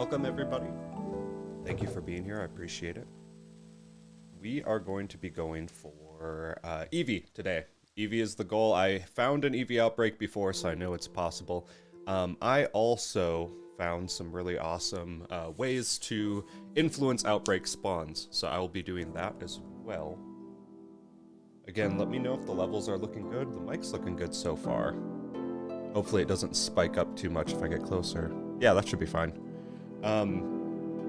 Welcome, everybody. Thank you for being here. I appreciate it. We are going to be going for EEVEE today. EEVEE is the goal. I found an EEVEE outbreak before, so I know it's possible. I also found some really awesome ways to influence outbreak spawns, so I will be doing that as well. Again, let me know if the levels are looking good. The mic's looking good so far. Hopefully it doesn't spike up too much if I get closer. Yeah, that should be fine.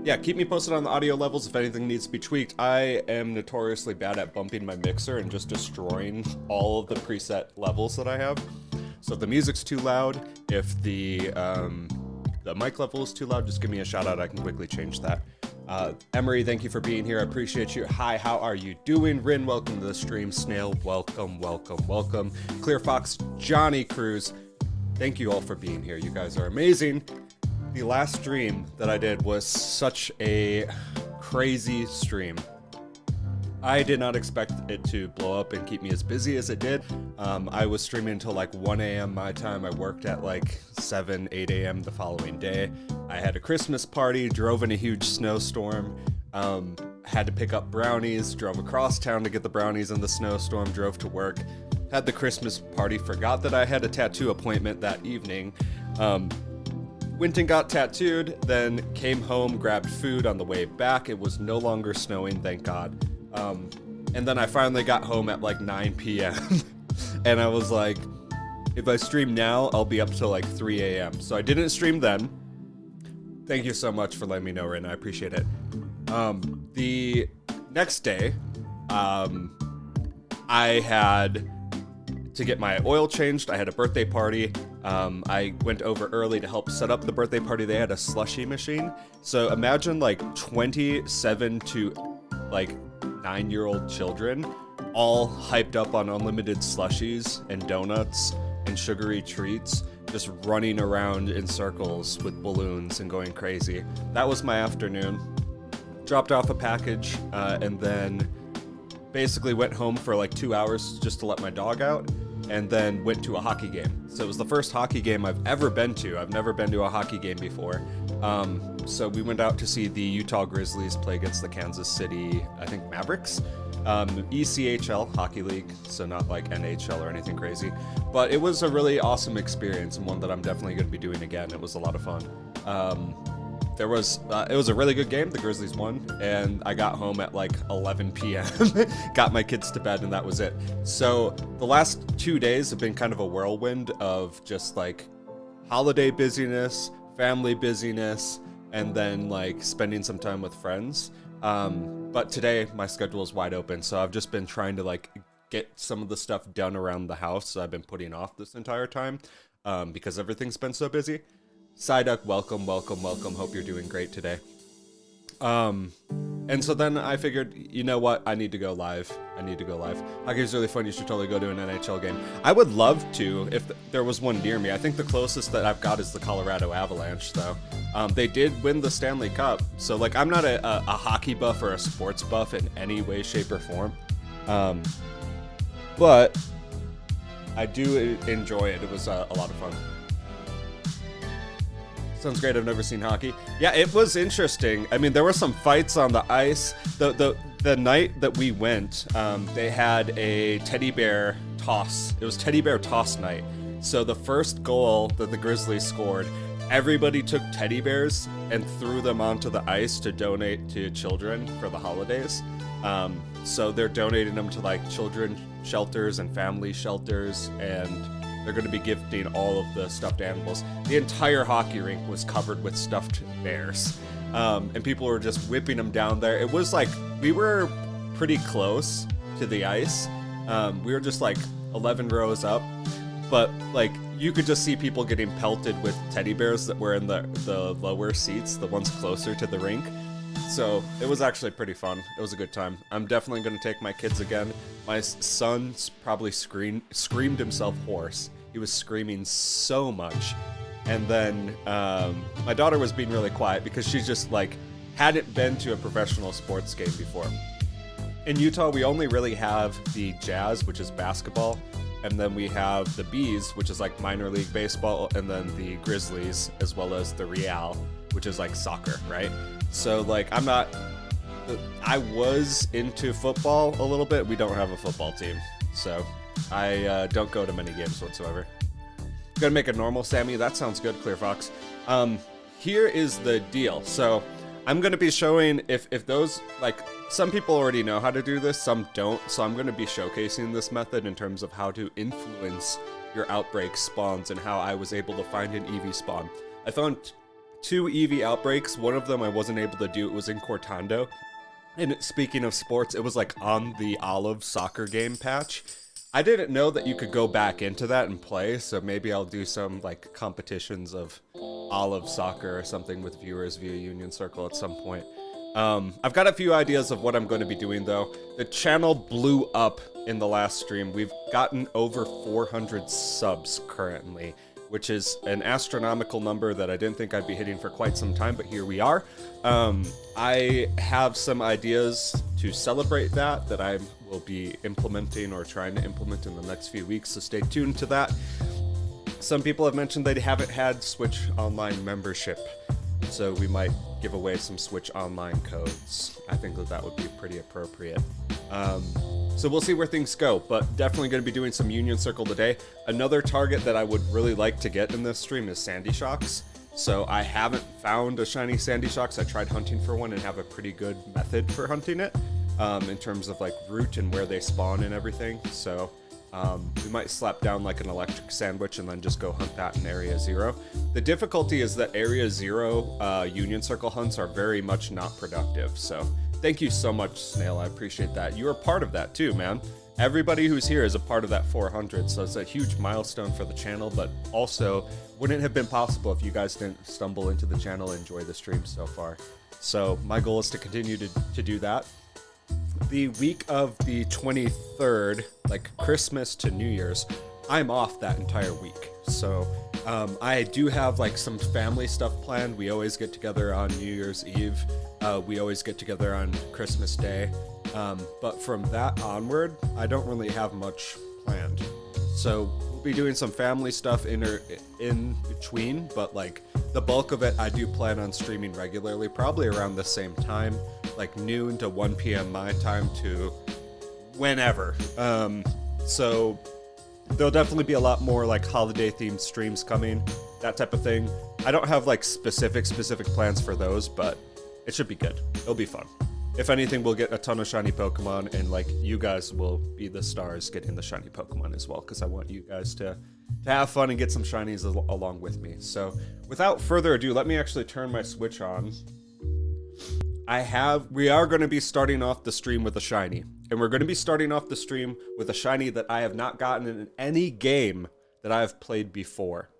Yeah, keep me posted on the audio levels if anything needs to be tweaked. I am notoriously bad at bumping my mixer and just destroying all of the preset levels that I have. So if the music's too loud, if the mic level is too loud, just give me a shout out. I can quickly change that. Emery, thank you for being here. I appreciate you. Hi, how are you doing? Rin, welcome to the stream. Snail, welcome, welcome, welcome. Clear Fox, Johnny Cruz, thank you all for being here. You guys are amazing. The last stream that I did was such a crazy stream. I did not expect it to blow up and keep me as busy as it did. I was streaming until like 1 a.m. my time. I worked at like 7, 8 a.m. the following day. I had a Christmas party, drove in a huge snowstorm, had to pick up brownies, drove across town to get the brownies in the snowstorm, drove to work, had the Christmas party, forgot that I had a tattoo appointment that evening. Went and got tattooed, then came home, grabbed food on the way back. It was no longer snowing, thank God. And then I finally got home at like 9 p.m. and I was like, if I stream now, I'll be up till like 3 a.m. So I didn't stream then. Thank you so much for letting me know, Rin. I appreciate it. The next day, I had to get my oil changed. I had a birthday party. I went over early to help set up the birthday party. They had a slushie machine. So imagine like 27 to like 9-year-old children all hyped up on unlimited slushies and donuts and sugary treats, just running around in circles with balloons and going crazy. That was my afternoon. Dropped off a package and then basically went home for like 2 hours just to let my dog out, and then went to a hockey game. So it was the first hockey game I've ever been to. I've never been to a hockey game before. So we went out to see the Utah Grizzlies play against the Kansas City, I think, Mavericks. ECHL, Hockey League, so not like NHL or anything crazy. But it was a really awesome experience and one that I'm definitely going to be doing again. It was a lot of fun. It was a really good game. The Grizzlies won, and I got home at like 11 p.m. Got my kids to bed, and that was it. So the last 2 days have been kind of a whirlwind of just like holiday busyness, family busyness, and then like spending some time with friends. But today my schedule is wide open, so I've just been trying to like get some of the stuff done around the house that I've been putting off this entire time because everything's been so busy. Psyduck, welcome, welcome, welcome. Hope you're doing great today. And so then I figured, you know what? I need to go live. Hockey's really fun. You should totally go to an NHL game. I would love to if there was one near me. I think the closest that I've got is the Colorado Avalanche, though. They did win the Stanley Cup. So, like, I'm not a hockey buff or a sports buff in any way, shape, or form. But I do enjoy it. It was a lot of fun. Sounds great. I've never seen hockey. Yeah, it was interesting. I mean, there were some fights on the ice. The night that we went, they had a teddy bear toss. It was teddy bear toss night. So the first goal that the Grizzlies scored, everybody took teddy bears and threw them onto the ice to donate to children for the holidays. So they're donating them to like children shelters and family shelters, and they're going to be gifting all of the stuffed animals. The entire hockey rink was covered with stuffed bears. And people were just whipping them down there. It was like, we were pretty close to the ice. We were just like 11 rows up. But like, you could just see people getting pelted with teddy bears that were in the lower seats, the ones closer to the rink. So it was actually pretty fun. It was a good time. I'm definitely going to take my kids again. My son probably screamed himself hoarse. He was screaming so much. And then my daughter was being really quiet because she just like hadn't been to a professional sports game before. In Utah, we only really have the Jazz, which is basketball, and then we have the Bees, which is like minor league baseball, and then the Grizzlies, as well as the Real. which is like soccer, right? So like I was into football a little bit. We don't have a football team, so I don't go to many games whatsoever. Gonna make a normal Sammy. That sounds good, Clear Fox. Here is the deal. So I'm gonna be showing if those, like, some people already know how to do this, some don't. So I'm gonna be showcasing this method in terms of how to influence your outbreak spawns and how I was able to find an EEVEE spawn. I found 2 EEVEE outbreaks. One of them I wasn't able to do. It was in Cortando. And speaking of sports, it was like on the Olive soccer game patch. I didn't know that you could go back into that and play, so maybe I'll do some like competitions of Olive soccer or something with viewers via Union Circle at some point. I've got a few ideas of what I'm going to be doing though. The channel blew up in the last stream. We've gotten over 400 subs currently, which is an astronomical number that I didn't think I'd be hitting for quite some time, but here we are. I have some ideas to celebrate that I will be implementing or trying to implement in the next few weeks, so stay tuned to that. Some people have mentioned they haven't had Switch Online membership, so we might give away some Switch Online codes. I think that would be pretty appropriate. So we'll see where things go, but definitely going to be doing some Union Circle today. Another target that I would really like to get in this stream is Sandy Shocks. So I haven't found a shiny Sandy Shocks. I tried hunting for one and have a pretty good method for hunting it in terms of like route and where they spawn and everything. So we might slap down like an electric sandwich and then just go hunt that in Area 0. The difficulty is that Area 0 Union Circle hunts are very much not productive. So thank you so much, Snail. I appreciate that. You are part of that too, man. Everybody who's here is a part of that 400, so it's a huge milestone for the channel, but also wouldn't have been possible if you guys didn't stumble into the channel and enjoy the stream so far. So my goal is to continue to do that. The week of the 23rd, like Christmas to New Year's, I'm off that entire week. So I do have like some family stuff planned. We always get together on New Year's Eve. We always get together on Christmas Day. But from that onward, I don't really have much planned. So we'll be doing some family stuff in between, but like the bulk of it, I do plan on streaming regularly, probably around the same time, like noon to 1 p.m. my time to whenever. So there'll definitely be a lot more like holiday themed streams coming, that type of thing. I don't have like specific plans for those, but it should be good. It'll be fun. If anything, we'll get a ton of shiny Pokemon, and like you guys will be the stars getting the shiny Pokemon as well, because I want you guys to have fun and get some shinies along with me. So without further ado, let me actually turn my Switch on. We are going to be starting off the stream with a shiny, and we're going to be starting off the stream with a shiny that I have not gotten in any game that I have played before.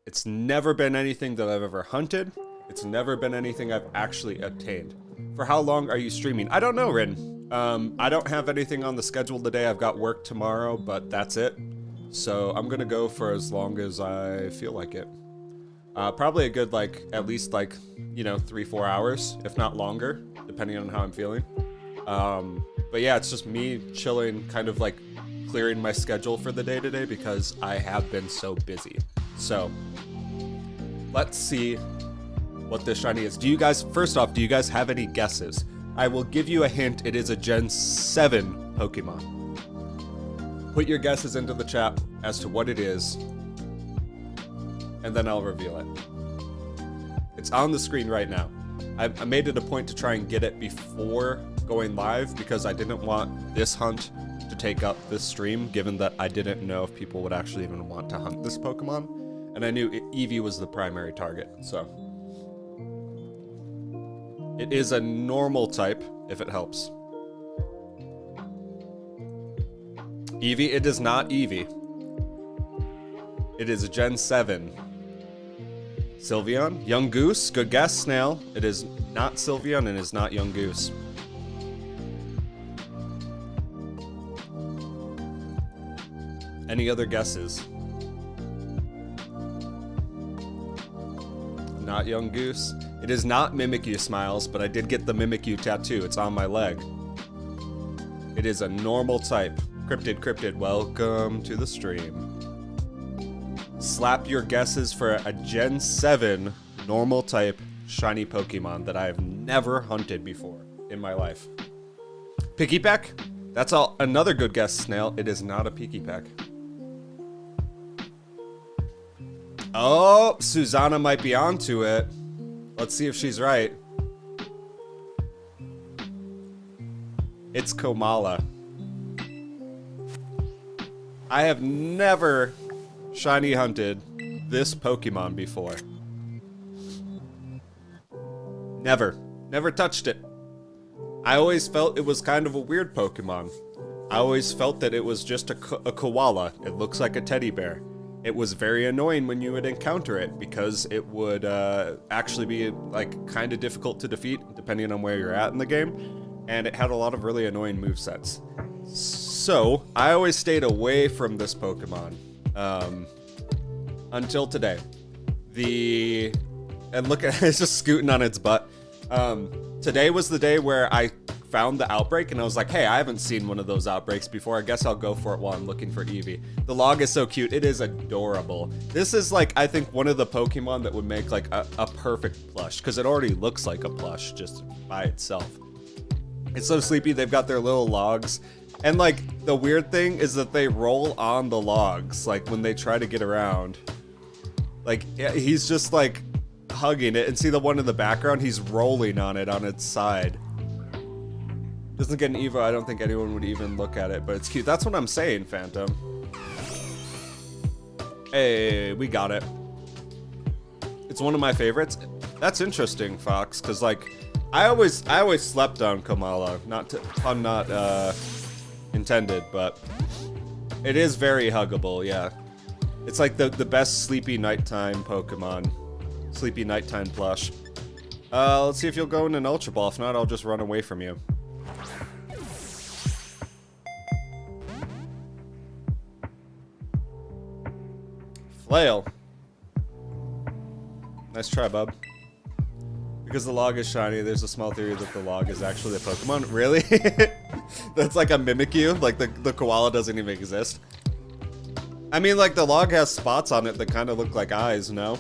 It's never been anything that I've ever hunted. It's never been anything I've actually obtained. For how long are you streaming? I don't know, Rin. I don't have anything on the schedule today. I've got work tomorrow, but that's it. So I'm gonna go for as long as I feel like it. Probably a good, like, at least like, you know, 3-4 hours, if not longer, depending on how I'm feeling. But yeah, it's just me chilling, kind of like clearing my schedule for the day today because I have been so busy. So let's see what this shiny is. First off, do you guys have any guesses? I will give you a hint. It is a Gen 7 Pokemon. Put your guesses into the chat as to what it is, and then I'll reveal it. It's on the screen right now. I made it a point to try and get it before going live because I didn't want this hunt to take up this stream, given that I didn't know if people would actually even want to hunt this Pokemon, and I knew EEVEE was the primary target, so. It is a normal type, if it helps. EEVEE, it is not EEVEE. It is a Gen 7. Sylveon? Young Goose? Good guess, Snail. It is not Sylveon and is not Young Goose. Any other guesses? Not Young Goose. It is not Mimikyu Smiles, but I did get the Mimikyu tattoo. It's on my leg. It is a normal type. Cryptid, welcome to the stream. Slap your guesses for a Gen 7 normal type shiny Pokemon that I have never hunted before in my life. Pikipek? That's another good guess, Snail. It is not a Pikipek. Oh, Susanna might be onto it. Let's see if she's right. It's Komala. I have never shiny hunted this Pokemon before. Never. Never touched it. I always felt it was kind of a weird Pokemon. I always felt that it was just a koala. It looks like a teddy bear. It was very annoying when you would encounter it because it would actually be like kind of difficult to defeat depending on where you're at in the game. And it had a lot of really annoying movesets. So I always stayed away from this Pokemon until today. And look at it's just scooting on its butt. Today was the day where I found the Outbreak and I was like, hey, I haven't seen one of those Outbreaks before. I guess I'll go for it while I'm looking for EEVEE. The log is so cute. It is adorable. This is like, I think one of the Pokemon that would make like a perfect plush because it already looks like a plush just by itself. It's so sleepy. They've got their little logs. And like the weird thing is that they roll on the logs like when they try to get around. Like he's just like hugging it, and see the one in the background, he's rolling on it on its side. Doesn't get an Evo. I don't think anyone would even look at it, but it's cute. That's what I'm saying, Phantom. Hey, we got it. It's one of my favorites. That's interesting, Fox, because like I always slept on Komala. Pun not intended, but it is very huggable. Yeah, it's like the best sleepy nighttime Pokemon. Sleepy nighttime plush. Let's see if you'll go in an Ultra Ball. If not, I'll just run away from you. Flail. Nice try, bub. Because the log is shiny, there's a small theory that the log is actually a Pokemon. Really? That's like a Mimikyu? Like the koala doesn't even exist? I mean, like the log has spots on it that kind of look like eyes, no?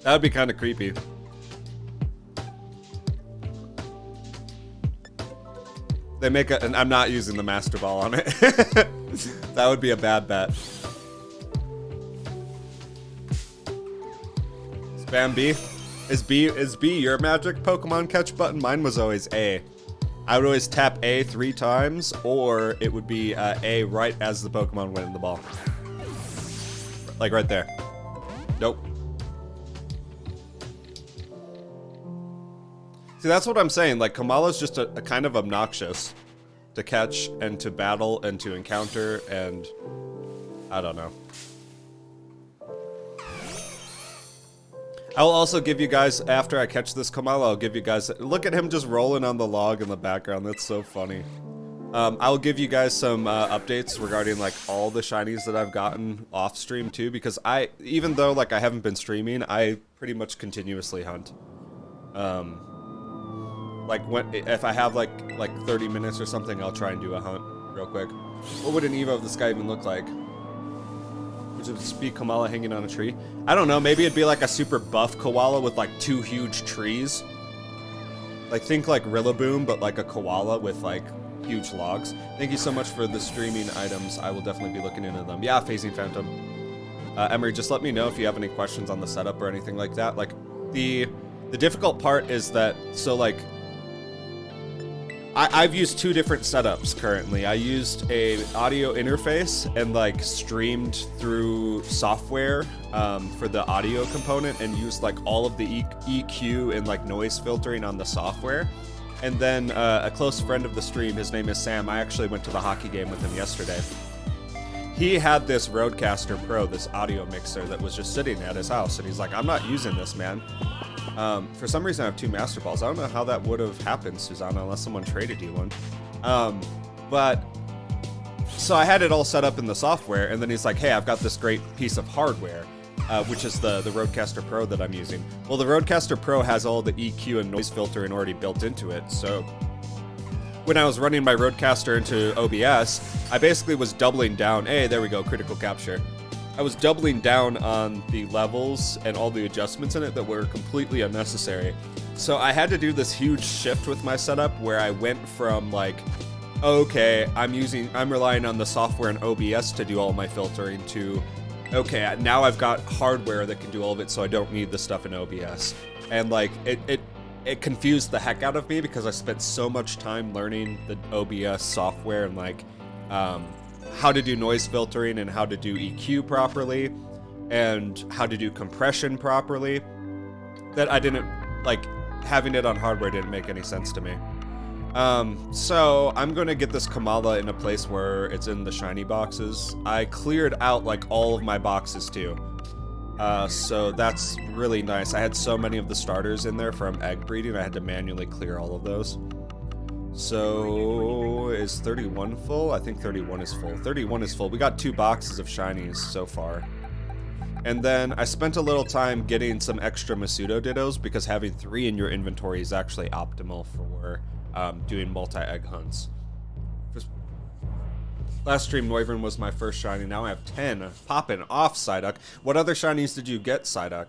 That would be kind of creepy. They make and I'm not using the Master Ball on it. That would be a bad bet. Spam B? Is B your magic Pokemon catch button? Mine was always A. I would always tap A 3 times, or it would be A right as the Pokemon went in the ball. Like right there. Nope. See, that's what I'm saying. Like, Komala's just a kind of obnoxious to catch and to battle and to encounter, and I don't know. I will also give you guys, after I catch this Komala, I'll give you guys, look at him just rolling on the log in the background. That's so funny. I'll give you guys some updates regarding like all the shinies that I've gotten off stream too, because even though like I haven't been streaming, I pretty much continuously hunt. Like if I have like 30 minutes or something, I'll try and do a hunt real quick. What would an Evo of the sky even look like? Would it just be Komala hanging on a tree? I don't know. Maybe it'd be like a super buff koala with like 2 huge trees. Like think like Rillaboom, but like a koala with like huge logs. Thank you so much for the streaming items. I will definitely be looking into them. Yeah, Phasing Phantom. Emery, just let me know if you have any questions on the setup or anything like that. Like the difficult part is that, so like I've used 2 different setups currently. I used a audio interface and like streamed through software for the audio component and used like all of the EQ and like noise filtering on the software. And then a close friend of the stream, his name is Sam. I actually went to the hockey game with him yesterday. He had this Rodecaster Pro, this audio mixer that was just sitting at his house, and he's like, I'm not using this, man. For some reason, I have 2 Master Balls. I don't know how that would have happened, Susanna, unless someone traded you one. But so I had it all set up in the software, and then he's like, hey, I've got this great piece of hardware, which is the Rodecaster Pro that I'm using. Well, the Rodecaster Pro has all the EQ and noise filtering already built into it, so when I was running my Roadcaster into OBS, I basically was doubling down. Hey, there we go, critical capture. I was doubling down on the levels and all the adjustments in it that were completely unnecessary. So I had to do this huge shift with my setup where I went from like, okay, I'm relying on the software in OBS to do all my filtering to, okay, now I've got hardware that can do all of it, so I don't need the stuff in OBS. And like, it confused the heck out of me because I spent so much time learning the OBS software and like, how to do noise filtering and how to do EQ properly and how to do compression properly, that I didn't, like, having it on hardware didn't make any sense to me. So I'm gonna get this Kamala in a place where it's in the shiny boxes. I cleared out like all of my boxes too. So that's really nice. I had so many of the starters in there from egg breeding, I had to manually clear all of those. So is 31 full? I think 31 is full. 31 is full. We got 2 boxes of shinies so far. And then I spent a little time getting some extra Masudo Dittos because having 3 in your inventory is actually optimal for doing multi-egg hunts. Last stream, Noivern was my first shiny. Now I have 10. Popping off, Psyduck. What other shinies did you get, Psyduck?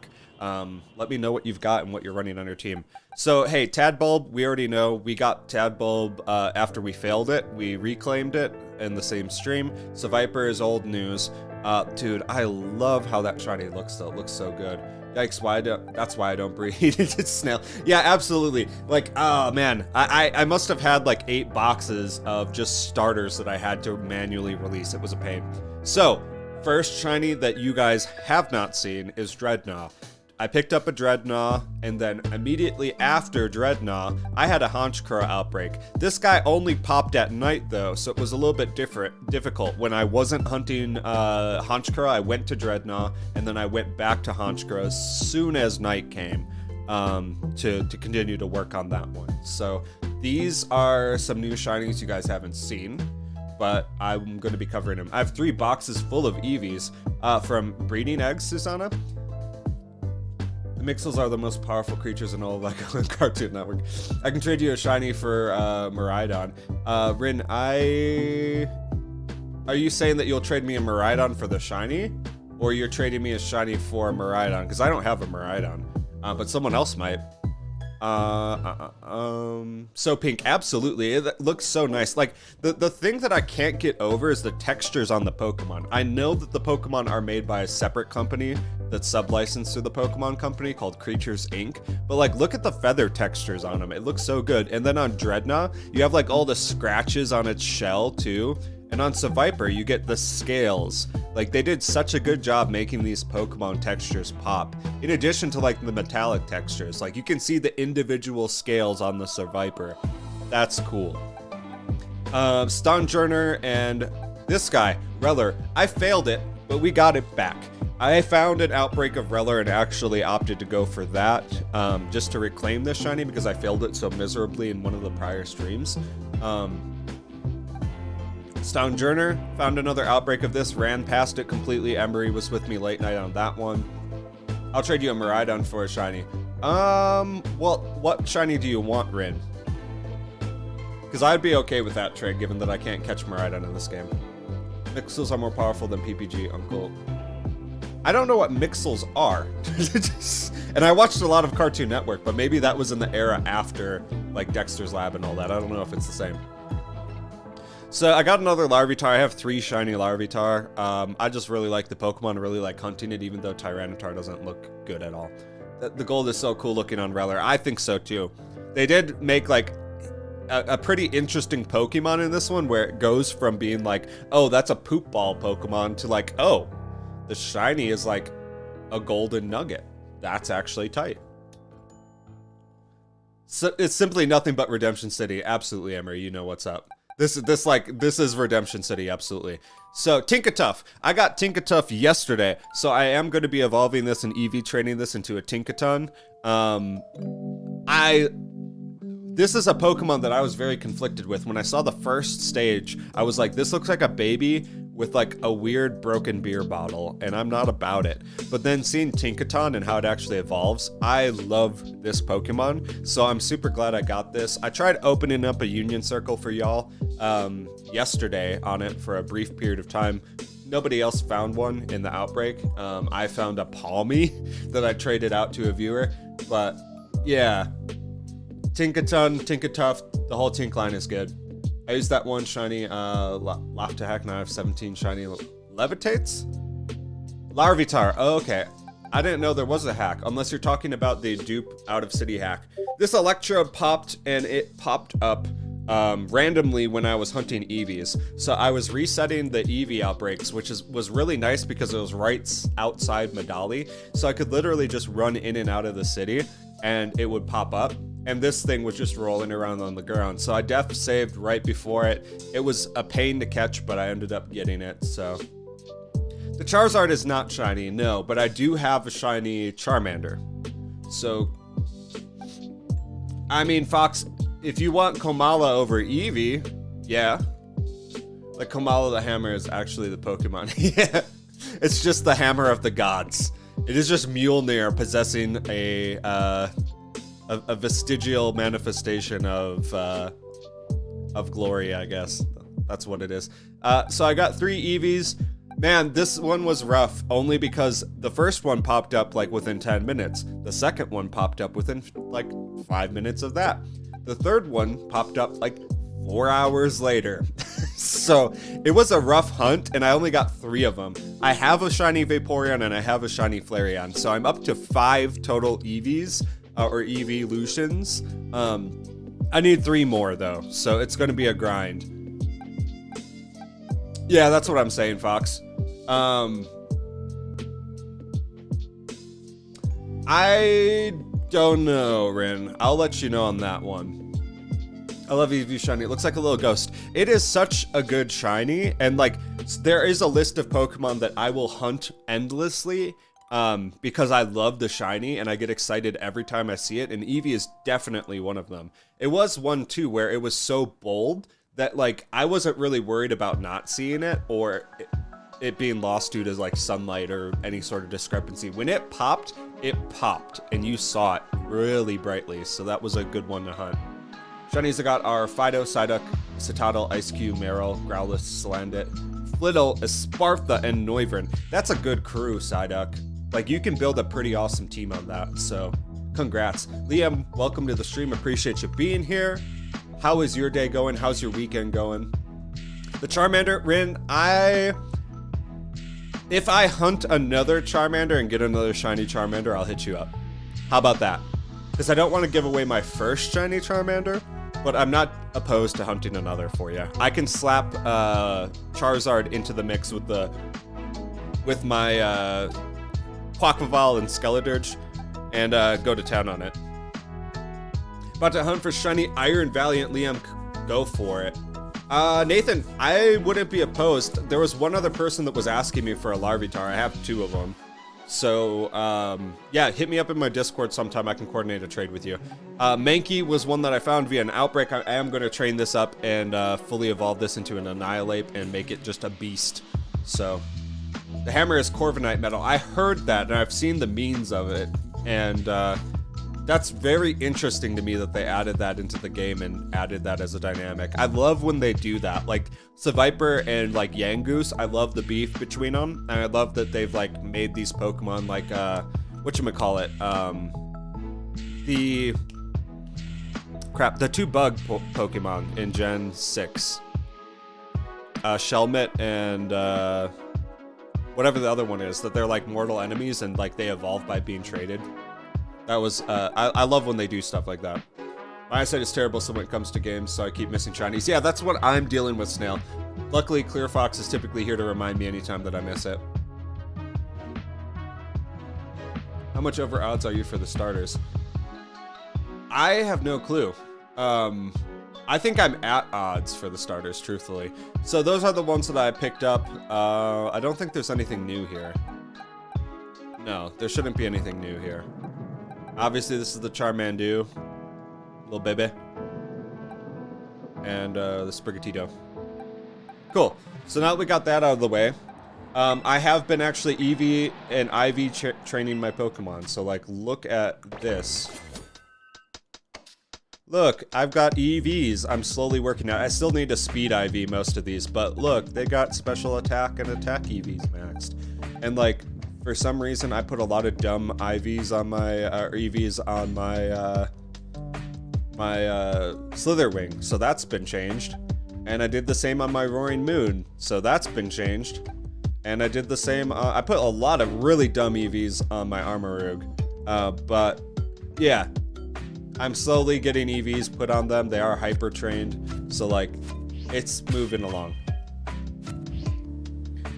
Let me know what you've got and what you're running on your team. So, hey, Tadbulb, we already know. We got Tadbulb after we failed it. We reclaimed it in the same stream. So Viper is old news. Dude, I love how that shiny looks, though. It looks so good. Yikes, that's why I don't breed. It's snail. Yeah, absolutely. Like, oh, man. I must have had, like, 8 boxes of just starters that I had to manually release. It was a pain. So, first shiny that you guys have not seen is Dreadnought. I picked up a Dreadnought, and then immediately after Dreadnought, I had a Honchkrow outbreak. This guy only popped at night, though, so it was a little bit difficult. When I wasn't hunting Honchkrow, I went to Dreadnought, and then I went back to Honchkrow as soon as night came to continue to work on that one. So these are some new shinies you guys haven't seen, but I'm going to be covering them. I have 3 boxes full of EEVEEs from breeding eggs, Susanna. The Mixels are the most powerful creatures in all of that Cartoon Network. I can trade you a shiny for Miraidon. Rin, are you saying that you'll trade me a Miraidon for the shiny? Or you're trading me a shiny for a Miraidon? Because I don't have a Miraidon. But someone else might. So pink, absolutely. It looks so nice. Like, the thing that I can't get over is the textures on the Pokemon. I know that the Pokemon are made by a separate company that's sub-licensed to the Pokemon company called Creatures Inc. But like, look at the feather textures on them. It looks so good. And then on Dreadnought, you have like all the scratches on its shell too. And on Seviper, you get the scales. Like, they did such a good job making these Pokemon textures pop. In addition to like the metallic textures, like you can see the individual scales on the Seviper. That's cool. Stonjourner and this guy, Reller. I failed it, but we got it back. I found an outbreak of Reller and actually opted to go for that, just to reclaim this shiny because I failed it so miserably in one of the prior streams. Stonjourner, found another outbreak of this, ran past it completely. Emery was with me late night on that one. I'll trade you a Miraidon for a shiny. Well, what shiny do you want, Rin? Because I'd be okay with that trade, given that I can't catch Miraidon in this game. Mixels are more powerful than PPG, Uncle. I don't know what Mixels are. And I watched a lot of Cartoon Network, but maybe that was in the era after, like, Dexter's Lab and all that. I don't know if it's the same. So I got another Larvitar. I have 3 shiny Larvitar. I just really like the Pokemon. I really like hunting it, even though Tyranitar doesn't look good at all. The gold is so cool looking on Reller. I think so too. They did make like a pretty interesting Pokemon in this one, where it goes from being like, oh, that's a poop ball Pokemon, to like, oh, the shiny is like a golden nugget. That's actually tight. So it's simply nothing but Redemption City. Absolutely, Emery. You know what's up. This is Redemption City, absolutely. So, Tinkatuff. I got Tinkatuff yesterday, so I am going to be evolving this and EV training this into a Tinkaton. This is a Pokemon that I was very conflicted with. When I saw the first stage, I was like, this looks like a baby with like a weird broken beer bottle, and I'm not about it. But then seeing Tinkaton and how it actually evolves, I love this Pokemon, so I'm super glad I got this. I tried opening up a Union Circle for y'all yesterday on it for a brief period of time. Nobody else found one in the Outbreak. I found a Palmy that I traded out to a viewer, but yeah, Tinkaton, Tinkatuff, the whole Tink line is good. I used that one shiny Laftahack, now I have 17 shiny Levitates? Larvitar, oh, okay. I didn't know there was a hack, unless you're talking about the dupe out of city hack. This Electrode popped, and it popped up randomly when I was hunting EEVEEs. So I was resetting the EEVEE outbreaks, which was really nice because it was right outside Medali. So I could literally just run in and out of the city, and it would pop up. And this thing was just rolling around on the ground. So I def saved right before it. It was a pain to catch, but I ended up getting it, so. The Charizard is not shiny, no, but I do have a shiny Charmander. So, I mean, Fox, if you want Komala over EEVEE, yeah. Like, Komala the Hammer is actually the Pokemon. Yeah, it's just the Hammer of the Gods. It is just Mjolnir possessing a vestigial manifestation of glory, I guess. That's what it is. So I got 3 EEVEEs. Man, this one was rough, only because the first one popped up like within 10 minutes. The second one popped up within like 5 minutes of that. The third one popped up like 4 hours later. So it was a rough hunt, and I only got 3 of them. I have a shiny Vaporeon and I have a shiny Flareon, so I'm up to 5 total EVs. Or evolutions. I need 3 more though, so it's gonna be a grind. Yeah, that's what I'm saying, Fox. I don't know, Rin. I'll let you know on that one. I love EEVEE shiny. It looks like a little ghost. It is such a good shiny, and like there is a list of Pokemon that I will hunt endlessly. Because I love the shiny and I get excited every time I see it, and EEVEE is definitely one of them. It was one too where it was so bold that like I wasn't really worried about not seeing it or it being lost due to like sunlight or any sort of discrepancy. When it popped, and you saw it really brightly, so that was a good one to hunt. Shinies I got are Fido, Psyduck, Citadel, Ice Cube, Meryl, Growlithe, Salandit, Flittle, Espartha, and Noivern. That's a good crew, Psyduck. Like, you can build a pretty awesome team on that, so congrats. Liam, welcome to the stream. Appreciate you being here. How is your day going? How's your weekend going? The Charmander, Rin, if I hunt another Charmander and get another shiny Charmander, I'll hit you up. How about that? Because I don't want to give away my first shiny Charmander, but I'm not opposed to hunting another for you. I can slap Charizard into the mix with my Quackleval and Skeledirge and go to town on it. About to hunt for shiny Iron Valiant. Liam, go for it. Nathan, I wouldn't be opposed. There was one other person that was asking me for a Larvitar. I have 2 of them. So, yeah, hit me up in my Discord sometime. I can coordinate a trade with you. Mankey was one that I found via an Outbreak. I am going to train this up and fully evolve this into an Annihilate and make it just a beast. So, the hammer is Corviknight metal. I heard that, and I've seen the memes of it. And that's very interesting to me that they added that into the game and added that as a dynamic. I love when they do that. Like, Seviper and, like, Yangoose, I love the beef between them. And I love that they've, like, made these Pokemon, like, whatchamacallit, the 2 bug Pokemon in Gen 6. Shelmet and, whatever the other one is, that they're, like, mortal enemies and, like, they evolve by being traded. That was, I love when they do stuff like that. My eyesight is terrible so when it comes to games, so I keep missing shinies. Yeah, that's what I'm dealing with, Snail. Luckily, Clear Fox is typically here to remind me anytime that I miss it. How much over odds are you for the starters? I have no clue. I think I'm at odds for the starters, truthfully. So those are the ones that I picked up. I don't think there's anything new here. No, there shouldn't be anything new here. Obviously, this is the Charmandu. Little baby. And the Sprigatito. Cool. So now that we got that out of the way, I have been actually EV and IV training my Pokemon. So, like, look at this. Look, I've got EVs. I'm slowly working out. I still need to speed IV most of these, but look, they got special attack and attack EVs maxed. And, like, for some reason, I put a lot of dumb IVs on my, or EVs on my, Slitherwing. So that's been changed. And I did the same on my Roaring Moon, so that's been changed. And I did the same, I put a lot of really dumb EVs on my Armarouge. But, yeah. I'm slowly getting EVs put on them. They are hyper trained, so, like, it's moving along.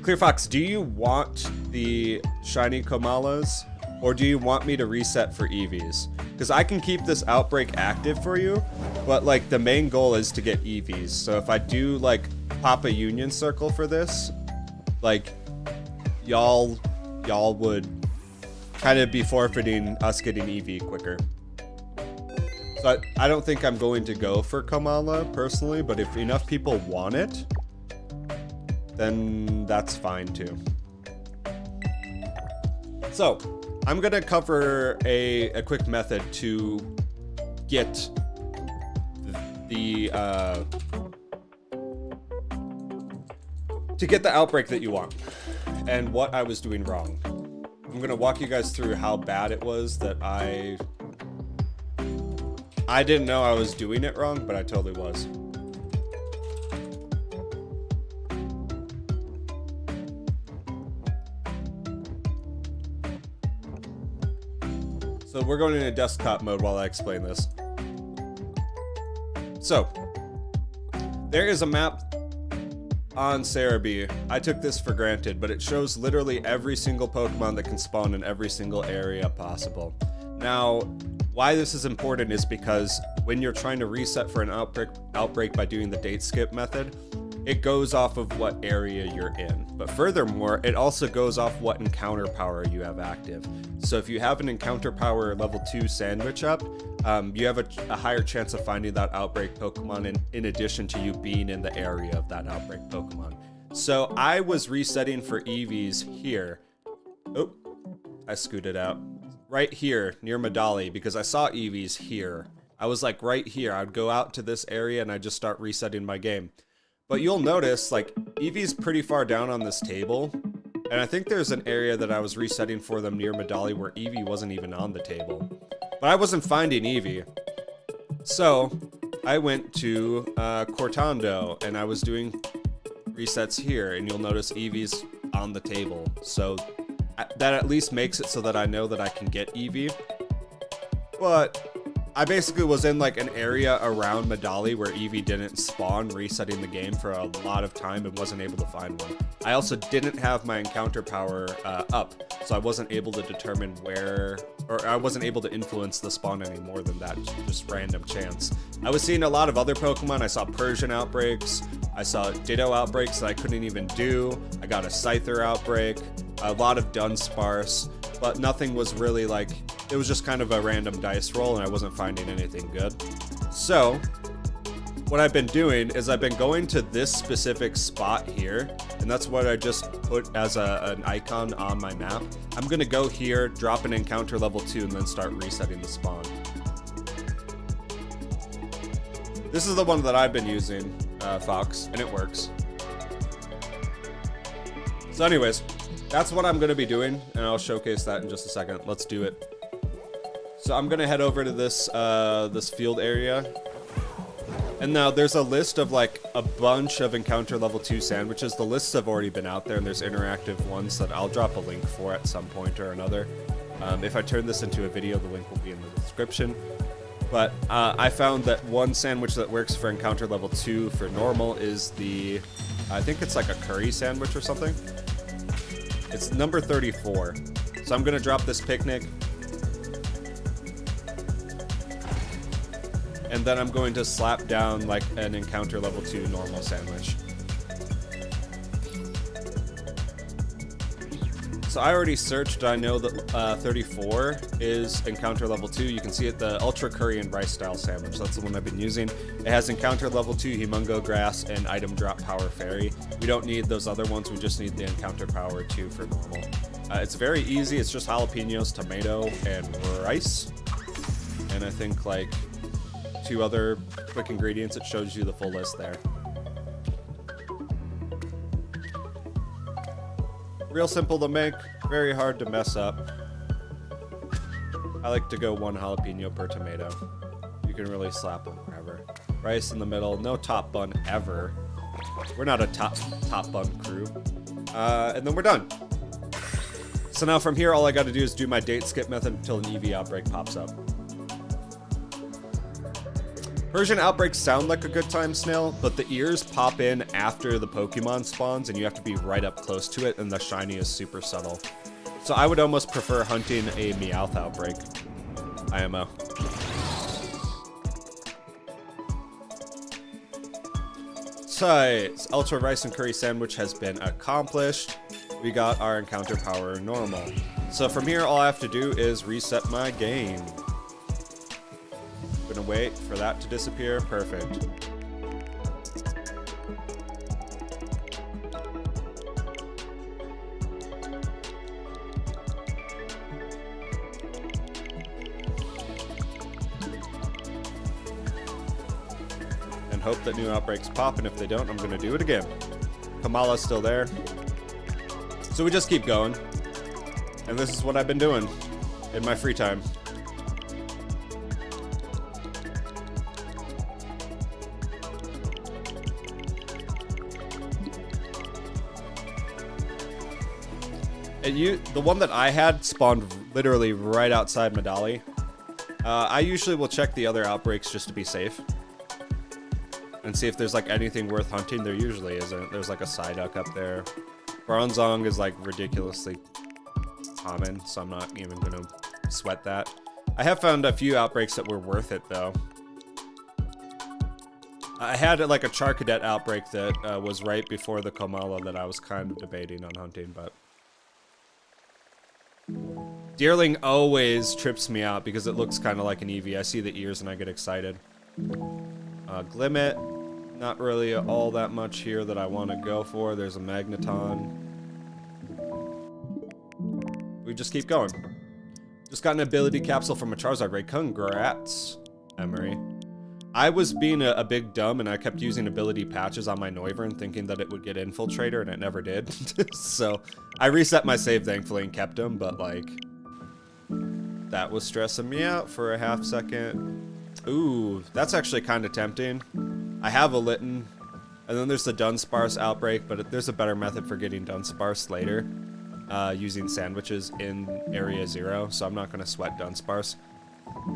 Clear Fox, do you want the shiny Komalas, or do you want me to reset for EVs? Because I can keep this Outbreak active for you, but, like, the main goal is to get EVs. So if I do, like, pop a Union Circle for this, like, y'all would kind of be forfeiting us getting EV quicker. So I don't think I'm going to go for Komala personally, but if enough people want it, then that's fine too. So I'm gonna cover a quick method to get the Outbreak that you want, and what I was doing wrong. I'm gonna walk you guys through how bad it was that I didn't know I was doing it wrong, but I totally was. So we're going into desktop mode while I explain this. So, there is a map on Cerebi. I took this for granted, but it shows literally every single Pokemon that can spawn in every single area possible. Now, why this is important is because when you're trying to reset for an outbreak by doing the date skip method, it goes off of what area you're in. But furthermore, it also goes off what encounter power you have active. So if you have an encounter power level 2 sandwich up, you have a higher chance of finding that outbreak Pokemon in addition to you being in the area of that outbreak Pokemon. So I was resetting for EVs here. Oh, I scooted out. Right here near Medali because I saw EVs here. I was like right here. I'd go out to this area and I'd just start resetting my game. But you'll notice, like, Eevee's pretty far down on this table, and I think there's an area that I was resetting for them near Medali where Eevee wasn't even on the table. But I wasn't finding Eevee. So, I went to Cortando, and I was doing resets here, and you'll notice Eevee's on the table. So, that at least makes it so that I know that I can get Eevee. But I basically was in like an area around Medali where Eevee didn't spawn, resetting the game for a lot of time and wasn't able to find one. I also didn't have my encounter power up, so I wasn't able to determine where, or I wasn't able to influence the spawn any more than that, just random chance. I was seeing a lot of other Pokemon. I saw Persian outbreaks, I saw Ditto outbreaks that I couldn't even do, I got a Scyther outbreak, a lot of Dunsparce, but nothing was really like, it was just kind of a random dice roll and I wasn't finding anything good. So, what I've been doing is I've been going to this specific spot here, and that's what I just put as an icon on my map. I'm gonna go here, drop an encounter level 2, and then start resetting the spawn. This is the one that I've been using, Fox, and it works. So anyways, that's what I'm gonna be doing, and I'll showcase that in just a second. Let's do it. So I'm gonna head over to this this field area, and now there's a list of like a bunch of encounter level 2 sandwiches. The lists have already been out there, and there's interactive ones that I'll drop a link for at some point or another. If I turn this into a video, the link will be in the description. But I found that one sandwich that works for encounter level 2 for normal is the, I think it's like a curry sandwich or something. It's number 34. So I'm gonna drop this picnic. And then I'm going to slap down like an encounter level 2 normal sandwich. So I already searched. I know that 34 is encounter level 2. You can see it, the Ultra Curry and Rice style sandwich. That's the one I've been using. It has encounter level 2 Humungo Grass and item drop power fairy. We don't need those other ones. We just need the encounter power 2 for normal. It's very easy. It's just jalapenos, tomato, and rice. And I think like 2 other quick ingredients. It shows you the full list there. Real simple to make, very hard to mess up. I like to go 1 jalapeno per tomato. You can really slap them wherever. Rice in the middle, no top bun ever. We're not a top bun crew. And then we're done. So now from here, all I gotta do is do my date skip method until an EEVEE outbreak pops up. Persian outbreaks sound like a good time, Snail, but the ears pop in after the Pokemon spawns, and you have to be right up close to it, and the shiny is super subtle. So I would almost prefer hunting a Meowth outbreak. IMO. Tight. Ultra Rice and Curry Sandwich has been accomplished. We got our encounter power normal. So from here, all I have to do is reset my game. Gonna wait for that to disappear. Perfect. And hope that new outbreaks pop, and if they don't, I'm gonna do it again. Kamala's still there. So we just keep going. And this is what I've been doing in my free time. The one that I had spawned literally right outside Medali. I usually will check the other outbreaks just to be safe. And see if there's like anything worth hunting. There usually isn't. There's like a Psyduck up there. Bronzong is like ridiculously common, so I'm not even gonna sweat that. I have found a few outbreaks that were worth it though. I had like a Charcadet outbreak that was right before the Komala that I was kind of debating on hunting, but Deerling always trips me out because it looks kind of like an EEVEE. I see the ears and I get excited. Glimmet, not really all that much here that I want to go for. There's a Magneton. We just keep going. Just got an ability capsule from a Charizard raid. Congrats, Emery. I was being a big dumb and I kept using ability patches on my Noivern thinking that it would get Infiltrator and it never did. So I reset my save thankfully and kept him, but like that was stressing me out for a half second. Ooh, that's actually kind of tempting. I have a Litten and then there's the Dunsparce outbreak, but there's a better method for getting Dunsparce later using sandwiches in Area 0, so I'm not going to sweat Dunsparce.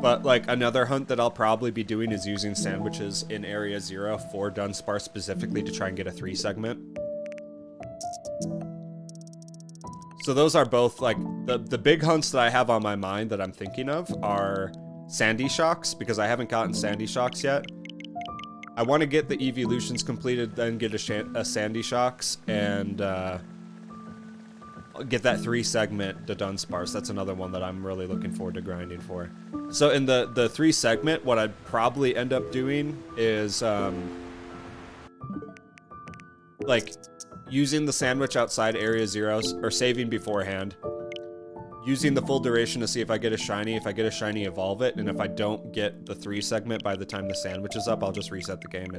But like another hunt that I'll probably be doing is using sandwiches in Area 0 for Dunsparce specifically to try and get a 3 segment. So those are both like the big hunts that I have on my mind that I'm thinking of are Sandy Shocks, because I haven't gotten Sandy Shocks yet. I want to get the evolutions completed, then get a Sandy Shocks and get that 3 segment to Dunsparce. That's another one that I'm really looking forward to grinding for. So in the 3 segment, what I'd probably end up doing is like using the sandwich outside Area 0s or saving beforehand, using the full duration to see if I get a shiny. If I get a shiny, evolve it, and if I don't get the 3 segment by the time the sandwich is up, I'll just reset the game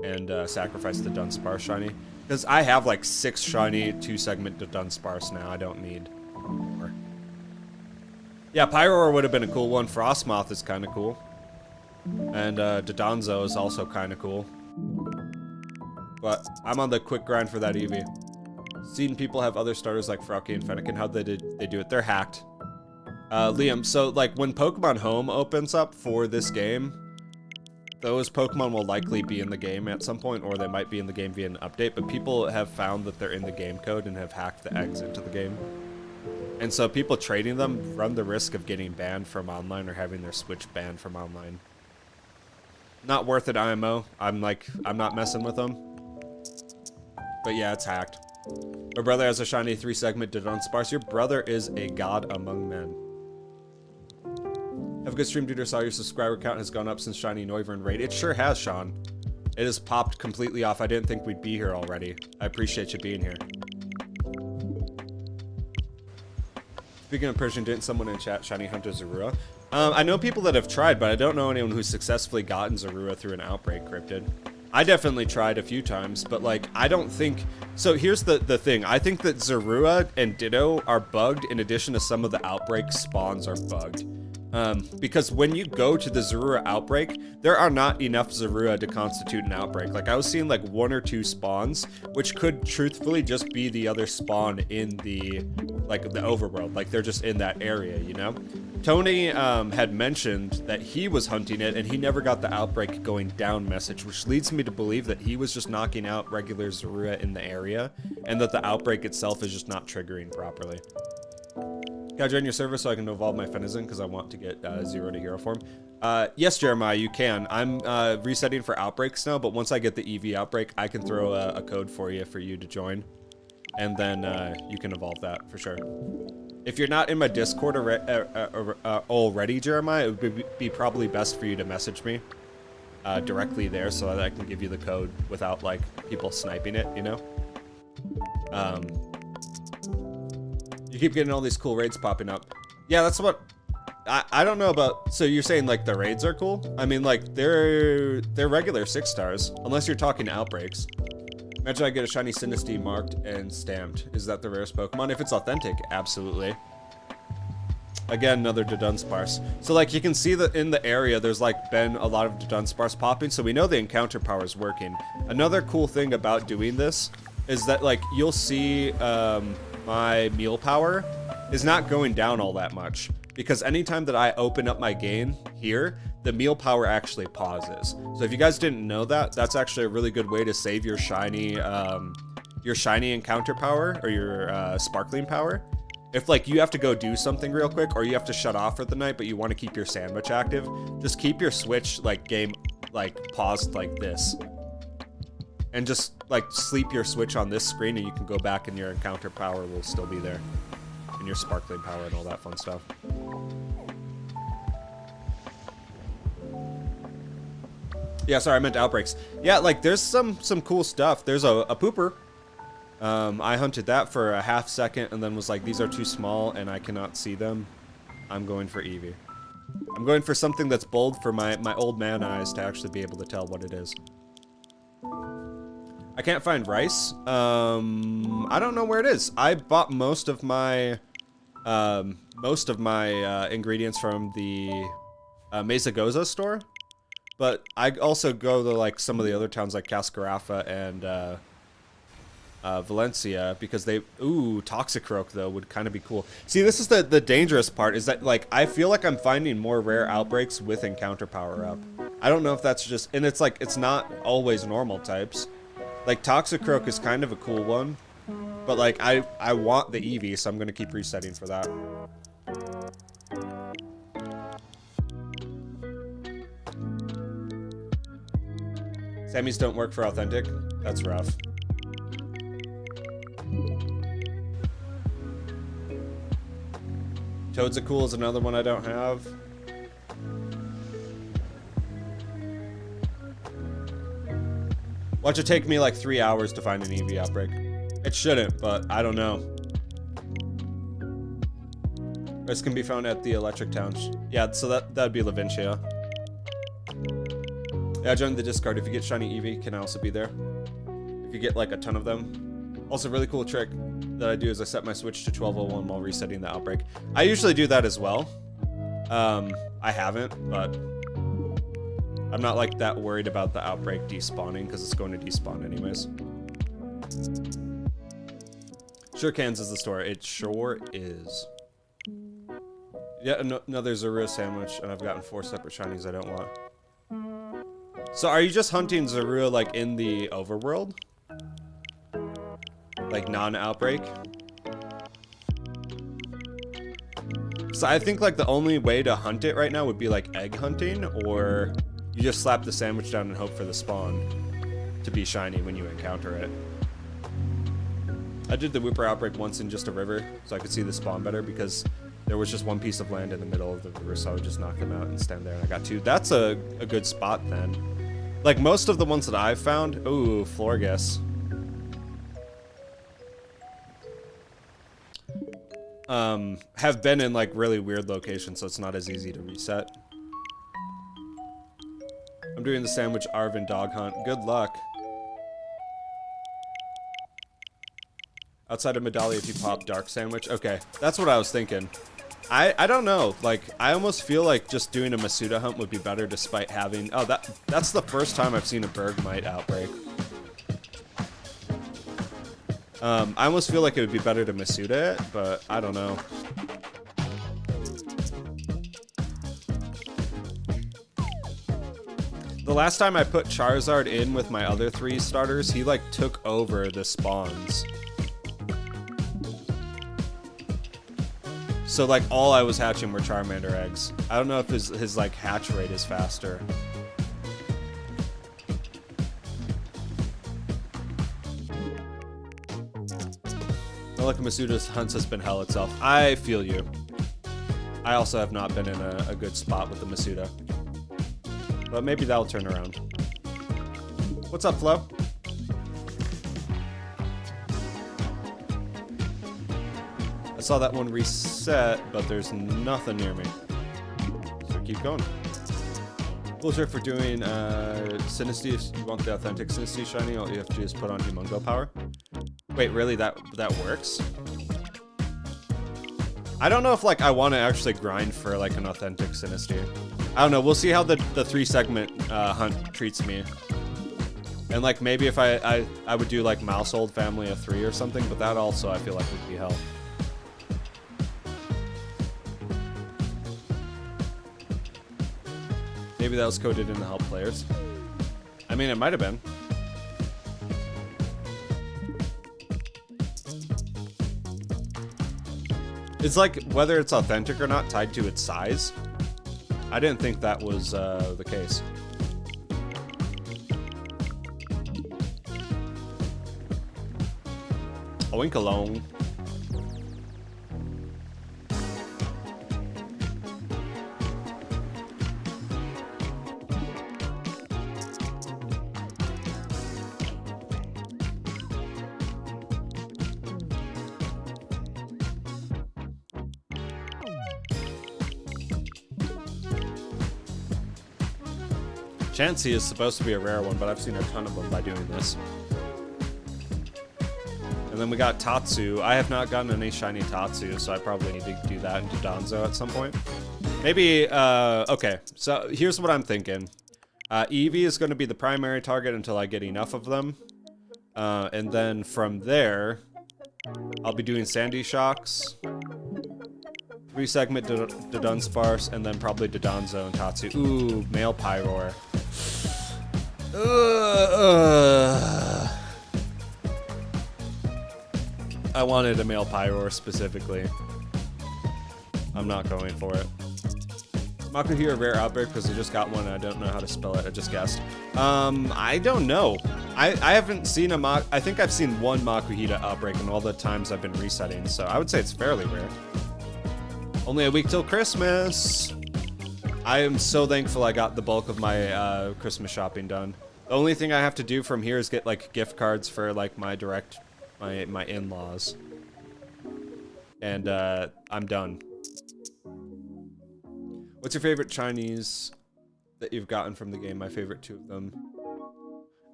and sacrifice the Dunsparce shiny. Because I have like 6 shiny 2 segment to Dunsparce now. I don't need more. Yeah, Pyroar would have been a cool one. Frostmoth is kind of cool. And Dodonzo is also kind of cool. But I'm on the quick grind for that EEVEE. Seen people have other starters like Froakie and Fennekin. How'd they do it? They're hacked. Liam, so like when Pokemon Home opens up for this game, those Pokemon will likely be in the game at some point, or they might be in the game via an update, but people have found that they're in the game code and have hacked the eggs into the game. And so people trading them run the risk of getting banned from online or having their Switch banned from online. Not worth it, IMO. I'm not messing with them. But yeah, it's hacked. My brother has a shiny 3-segment Dodon Sparse. Your brother is a god among men. Have a good stream, dude. I saw your subscriber count has gone up since Shiny Noivern raid. It sure has, Sean. It has popped completely off. I didn't think we'd be here already. I appreciate you being here. Speaking of Persian, didn't someone in chat shiny hunter Zorua? I know people that have tried, but I don't know anyone who's successfully gotten Zorua through an outbreak cryptid. I definitely tried a few times, but like, I don't think... So here's the thing. I think that Zorua and Ditto are bugged in addition to some of the outbreak spawns are bugged. Because when you go to the Zorua outbreak, there are not enough Zorua to constitute an outbreak. Like, I was seeing like 1 or 2 spawns, which could truthfully just be the other spawn in the, like, the overworld. Like, they're just in that area, you know? Tony had mentioned that he was hunting it and he never got the outbreak going down message, which leads me to believe that he was just knocking out regular Zorua in the area and that the outbreak itself is just not triggering properly. Can I join your server so I can evolve my Fenizen because I want to get 0 to hero form? Yes, Jeremiah, you can. I'm resetting for outbreaks now, but once I get the EEVEE outbreak, I can throw a code for you to join. And then you can evolve that for sure. If you're not in my Discord already, Jeremiah, it would be probably best for you to message me directly there so that I can give you the code without like people sniping it, you know? You keep getting all these cool raids popping up. Yeah, that's what... I don't know about... So you're saying, like, the raids are cool? I mean, like, they're regular 6 stars. Unless you're talking outbreaks. Imagine I get a shiny Sinistea marked and stamped. Is that the rarest Pokemon? If it's authentic, absolutely. Again, another Dudunsparce. So, like, you can see that in the area, there's, like, been a lot of Dudunsparce popping, so we know the encounter power is working. Another cool thing about doing this is that, like, you'll see... my meal power is not going down all that much because anytime that I open up my game here, the meal power actually pauses. So if you guys didn't know that, that's actually a really good way to save your shiny encounter power or your sparkling power. If like you have to go do something real quick or you have to shut off for the night, but you want to keep your sandwich active, just keep your Switch like game like paused like this. And just, like, sleep your Switch on this screen and you can go back and your encounter power will still be there. And your sparkling power and all that fun stuff. Yeah, sorry, I meant outbreaks. Yeah, like, there's some cool stuff. There's a pooper. I hunted that for a half second and then was like, these are too small and I cannot see them. I'm going for EEVEE. I'm going for something that's bold for my old man eyes to actually be able to tell what it is. I can't find rice. I don't know where it is. I bought most of my ingredients from the Mesa Goza store, but I also go to like some of the other towns like Cascarafa and Valencia because they Toxicroak though would kind of be cool. See, this is the dangerous part is that like I feel like I'm finding more rare outbreaks with encounter power up. I don't know if that's just, and it's like it's not always normal types. Like, Toxicroak is kind of a cool one, but, like, I want the EEVEE, so I'm going to keep resetting for that. Sammys don't work for authentic? That's rough. Toad's-a-Cool is another one I don't have. Watch it take me like 3 hours to find an EEVEE outbreak. It shouldn't, but I don't know. This can be found at the Electric Towns. Yeah, so that'd be Laventia. Yeah, join the Discord. If you get shiny EEVEE, can I also be there? If you get like a ton of them. Also, really cool trick that I do is I set my Switch to 1201 while resetting the outbreak. I usually do that as well. I haven't, but I'm not like that worried about the outbreak despawning because it's going to despawn anyways. Sure Cans is the store. It sure is. Yeah, another Zorua sandwich, and I've gotten 4 separate shinies I don't want. So are you just hunting Zorua like in the overworld? Like non-outbreak? So I think like the only way to hunt it right now would be like egg hunting, or you just slap the sandwich down and hope for the spawn to be shiny when you encounter it. I did the Whooper Outbreak once in just a river, so I could see the spawn better, because there was just one piece of land in the middle of the river, so I would just knock them out and stand there, and I got 2. That's a good spot then. Like, most of the ones that I've found... Ooh, Florges. Have been in, like, really weird locations, so it's not as easy to reset. I'm doing the sandwich Arvin dog hunt. Good luck. Outside of Medallia, if you pop dark sandwich. Okay, that's what I was thinking. I don't know. Like, I almost feel like just doing a Masuda hunt would be better despite having... Oh, that's the first time I've seen a Bergmite outbreak. I almost feel like it would be better to Masuda it, but I don't know. The last time I put Charizard in with my other 3 starters, he like took over the spawns. So like all I was hatching were Charmander eggs. I don't know if his like hatch rate is faster. Not like Masuda's hunts has been hell itself. I feel you. I also have not been in a good spot with the Masuda. But maybe that'll turn around. What's up, Flo? I saw that one reset, but there's nothing near me. So keep going. Cool trick for doing Sinisty. If you want the authentic Sinisty shiny, all you have to do is put on Humungo power. Wait, really? That works? I don't know if like I want to actually grind for like an authentic Sinisty. I don't know. We'll see how the 3-segment hunt treats me. And like maybe if I would do like Mousehold family of 3 or something, but that also I feel like would be hell. Maybe that was coded in to help players. I mean, it might have been. It's like whether it's authentic or not tied to its size. I didn't think that was the case. Oink alone. Chansey is supposed to be a rare one, but I've seen a ton of them by doing this. And then we got Tatsu. I have not gotten any shiny Tatsu, so I probably need to do that into Donzo at some point. Maybe, okay, so here's what I'm thinking. EEVEE is going to be the primary target until I get enough of them. And then from there, I'll be doing Sandy Shocks, 3-segment Dunsparce, and then probably Donzo and Tatsu. Ooh, male Pyroar. I wanted a male Pyroar specifically. I'm not going for it. Makuhira rare outbreak because I just got one and I don't know how to spell it. I just guessed. I don't know. I haven't seen a I think I've seen one Makuhita outbreak in all the times I've been resetting, so I would say it's fairly rare. Only a week till Christmas. I am so thankful I got the bulk of my Christmas shopping done. The only thing I have to do from here is get like gift cards for like my in-laws. And I'm done. What's your favorite Chinese that you've gotten from the game? My favorite 2 of them.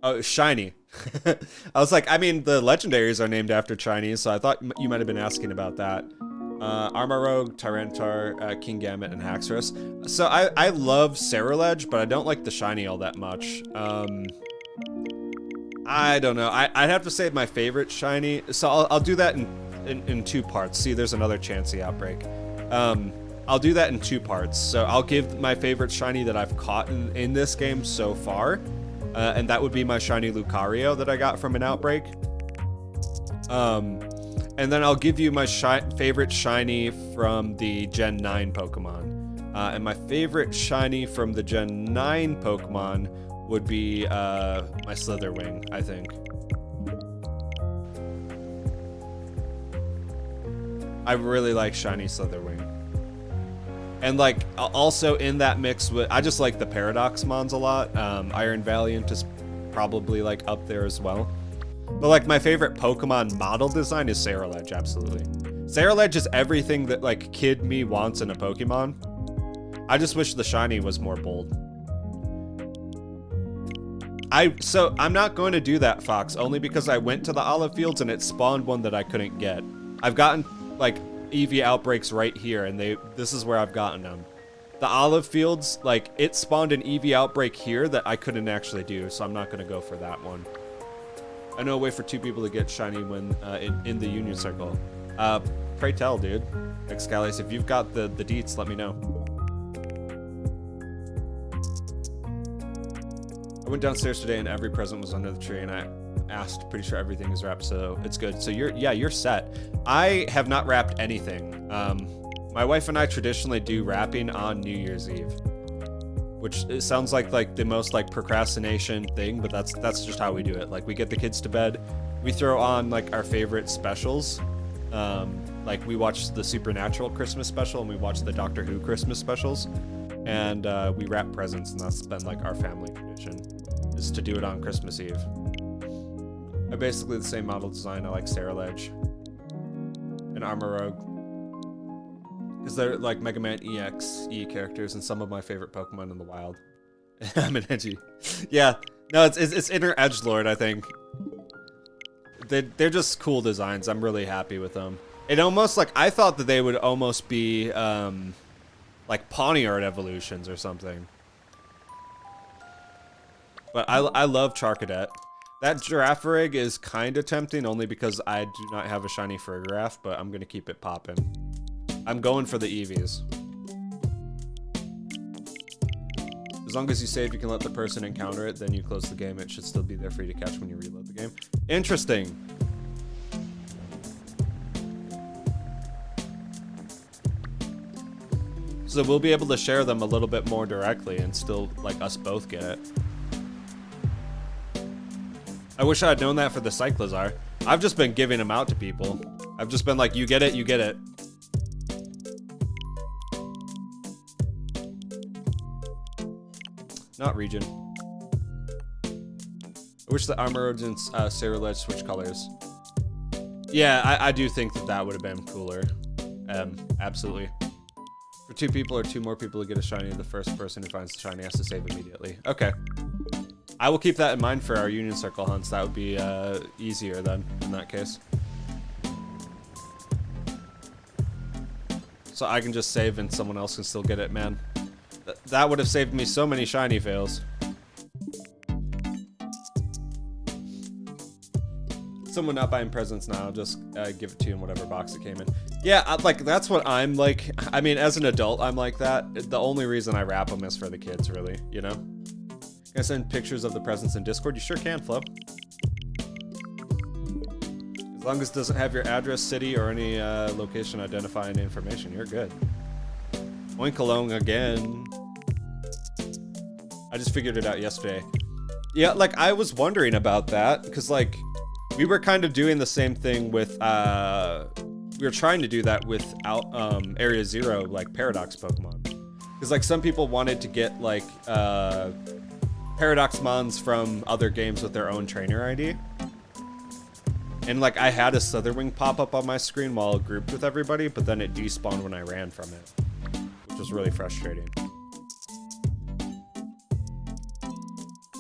Oh, shiny. I was like, I mean, the legendaries are named after Chinese, so I thought you might have been asking about that. Armarogue, Tyranitar, Kingambit, and Haxorus. So I love Ceruledge, but I don't like the shiny all that much. I don't know. I'd have to say my favorite shiny. So I'll do that in 2 parts. See, there's another Chansey outbreak. I'll do that in 2 parts. So I'll give my favorite shiny that I've caught in this game so far. And that would be my shiny Lucario that I got from an outbreak. And then I'll give you my favorite shiny from the Gen 9 Pokemon. And my favorite shiny from the Gen 9 Pokemon would be my Slitherwing, I think. I really like shiny Slitherwing. And like also in that mix with, I just like the Paradox mons a lot. Iron Valiant is probably like up there as well. But like my favorite Pokemon model design is Scarlet, absolutely. Scarlet is everything that like kid me wants in a Pokemon. I just wish the shiny was more bold. So I'm not going to do that, Fox, only because I went to the olive fields and it spawned one that I couldn't get. I've gotten like EEVEE outbreaks right here, and this is where I've gotten them. The olive fields, like it spawned an EEVEE outbreak here that I couldn't actually do, so I'm not going to go for that one. I know a way for 2 people to get shiny when in the Union Circle. Pray tell, dude. Excalius, if you've got the deets, let me know. I went downstairs today and every present was under the tree, and I asked, pretty sure everything is wrapped, so it's good. So you're set. I have not wrapped anything. My wife and I traditionally do wrapping on New Year's Eve, which it sounds like the most like procrastination thing, but that's just how we do it. Like we get the kids to bed, we throw on like our favorite specials. Like we watch the Supernatural Christmas special and we watch the Doctor Who Christmas specials, and we wrap presents, and that's been like our family tradition, is to do it on Christmas Eve. I basically the same model design. I like Scarlet and Armor Rogue, because they're like Mega Man EXE characters and some of my favorite Pokemon in the wild. I'm an edgy. Yeah, no, it's Inner Edgelord, I think. They're just cool designs. I'm really happy with them. It almost like, I thought that they would almost be like Pawniard evolutions or something. But I love Charcadet. That Girafarig is kind of tempting only because I do not have a shiny Farigiraf, but I'm going to keep it popping. I'm going for the EEVEEs. As long as you save, you can let the person encounter it, then you close the game. It should still be there for you to catch when you reload the game. Interesting. So we'll be able to share them a little bit more directly and still, like, us both get it. I wish I had known that for the Cyclizar. I've just been giving them out to people. I've just been like, you get it, you get it. Not region. I wish the Armor Roads and Scarlet switch colors. Yeah, I do think that would have been cooler. Absolutely. For 2 people or 2 more people to get a shiny, the first person who finds the shiny has to save immediately. Okay. I will keep that in mind for our Union Circle hunts. That would be easier then, in that case. So I can just save and someone else can still get it, man. That would have saved me so many shiny fails. Someone not buying presents now, just give it to you in whatever box it came in. Yeah, like, that's what I'm like. I mean, as an adult, I'm like that. The only reason I wrap them is for the kids, really, you know? Can I send pictures of the presents in Discord? You sure can, Flo. As long as it doesn't have your address, city, or any location identifying information, you're good. Oinkalong again. I just figured it out yesterday. Yeah, like, I was wondering about that, because, like, we were kind of doing the same thing with, we were trying to do that with Area Zero, like, Paradox Pokemon. Because, like, some people wanted to get, like, Paradox Mons from other games with their own trainer ID. And, like, I had a Slitherwing pop up on my screen while grouped with everybody, but then it despawned when I ran from it, which was really frustrating.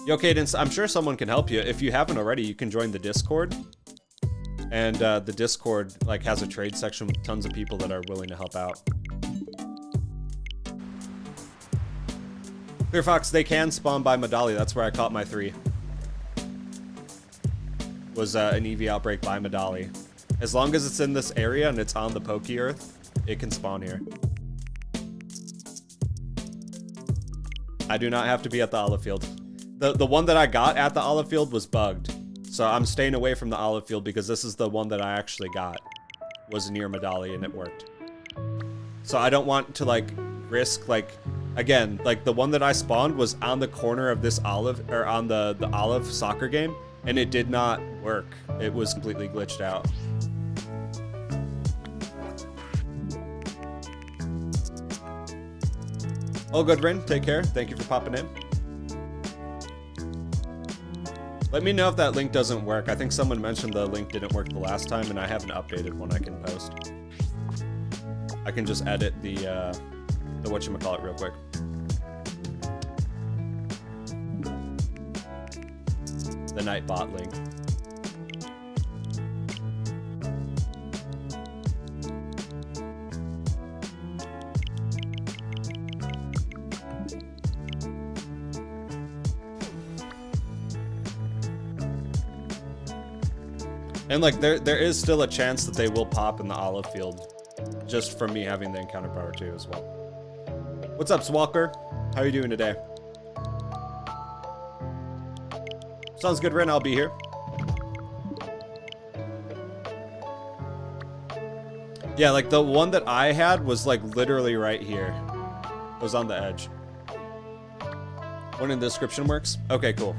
Yo, Cadence, I'm sure someone can help you. If you haven't already, you can join the Discord. And the Discord, like, has a trade section with tons of people that are willing to help out. Clear Fox, they can spawn by Medali. That's where I caught my 3. Was an EEVEE outbreak by Medali. As long as it's in this area and it's on the Poke Earth, it can spawn here. I do not have to be at the olive field. The one that I got at the olive field was bugged. So I'm staying away from the olive field because this is the one that I actually got. Was near Medali and it worked. So I don't want to, like, risk, like, again, like, the one that I spawned was on the corner of this olive, or on the olive soccer game, and it did not work. It was completely glitched out. All good, Rin. Take care. Thank you for popping in. Let me know if that link doesn't work. I think someone mentioned the link didn't work the last time, and I have an updated one I can post. I can just edit the whatchamacallit real quick. The Nightbot link. And like there is still a chance that they will pop in the olive field, just from me having the encounter power too as well. What's up, Swalker? How are you doing today? Sounds good, Ren. I'll be here. Yeah, like the one that I had was like literally right here. It was on the edge. One in the description works? Okay, cool.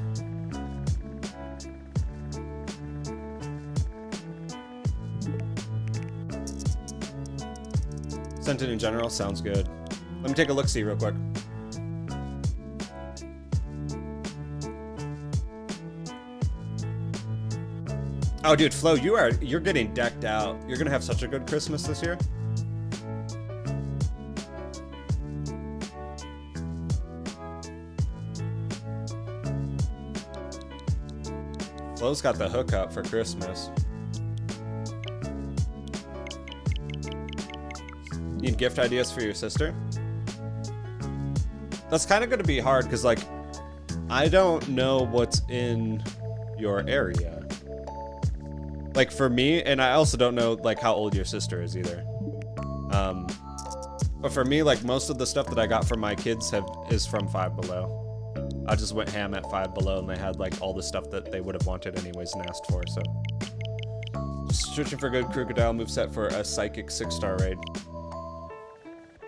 Sent it in general, sounds good. Let me take a look-see real quick. Oh, dude, Flo, you're getting decked out. You're gonna have such a good Christmas this year. Flo's got the hookup for Christmas. Need gift ideas for your sister? That's kind of going to be hard because, like, I don't know what's in your area. Like, for me, and I also don't know, like, how old your sister is either. But for me, like, most of the stuff that I got from my kids is from Five Below. I just went ham at Five Below, and they had, like, all the stuff that they would have wanted anyways and asked for, so. Just searching for a good crocodile moveset for a psychic 6-star raid.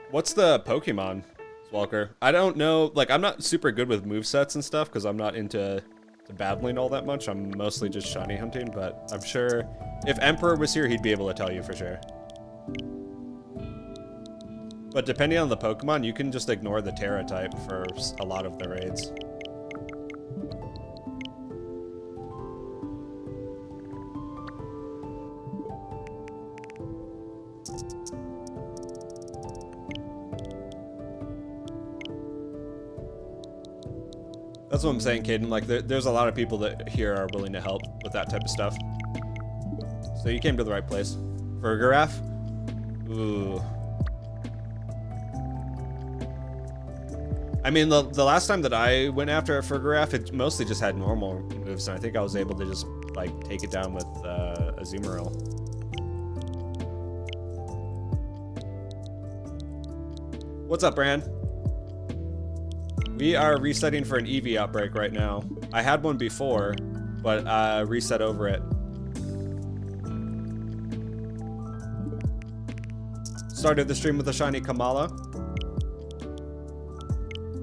What's the Pokemon, Walker? I don't know. Like, I'm not super good with movesets and stuff because I'm not into battling all that much. I'm mostly just shiny hunting, but I'm sure if Emperor was here, he'd be able to tell you for sure. But depending on the Pokemon, you can just ignore the Terra type for a lot of the raids. That's what I'm saying, Caden. Like, there's a lot of people that here are willing to help with that type of stuff. So you came to the right place. For a giraffe? Ooh. I mean, the last time that I went after a Fergaraf, it mostly just had normal moves, and I think I was able to just, like, take it down with a Azumarill. What's up, Bran? We are resetting for an EEVEE outbreak right now. I had one before, but reset over it. Started the stream with a shiny Kamala.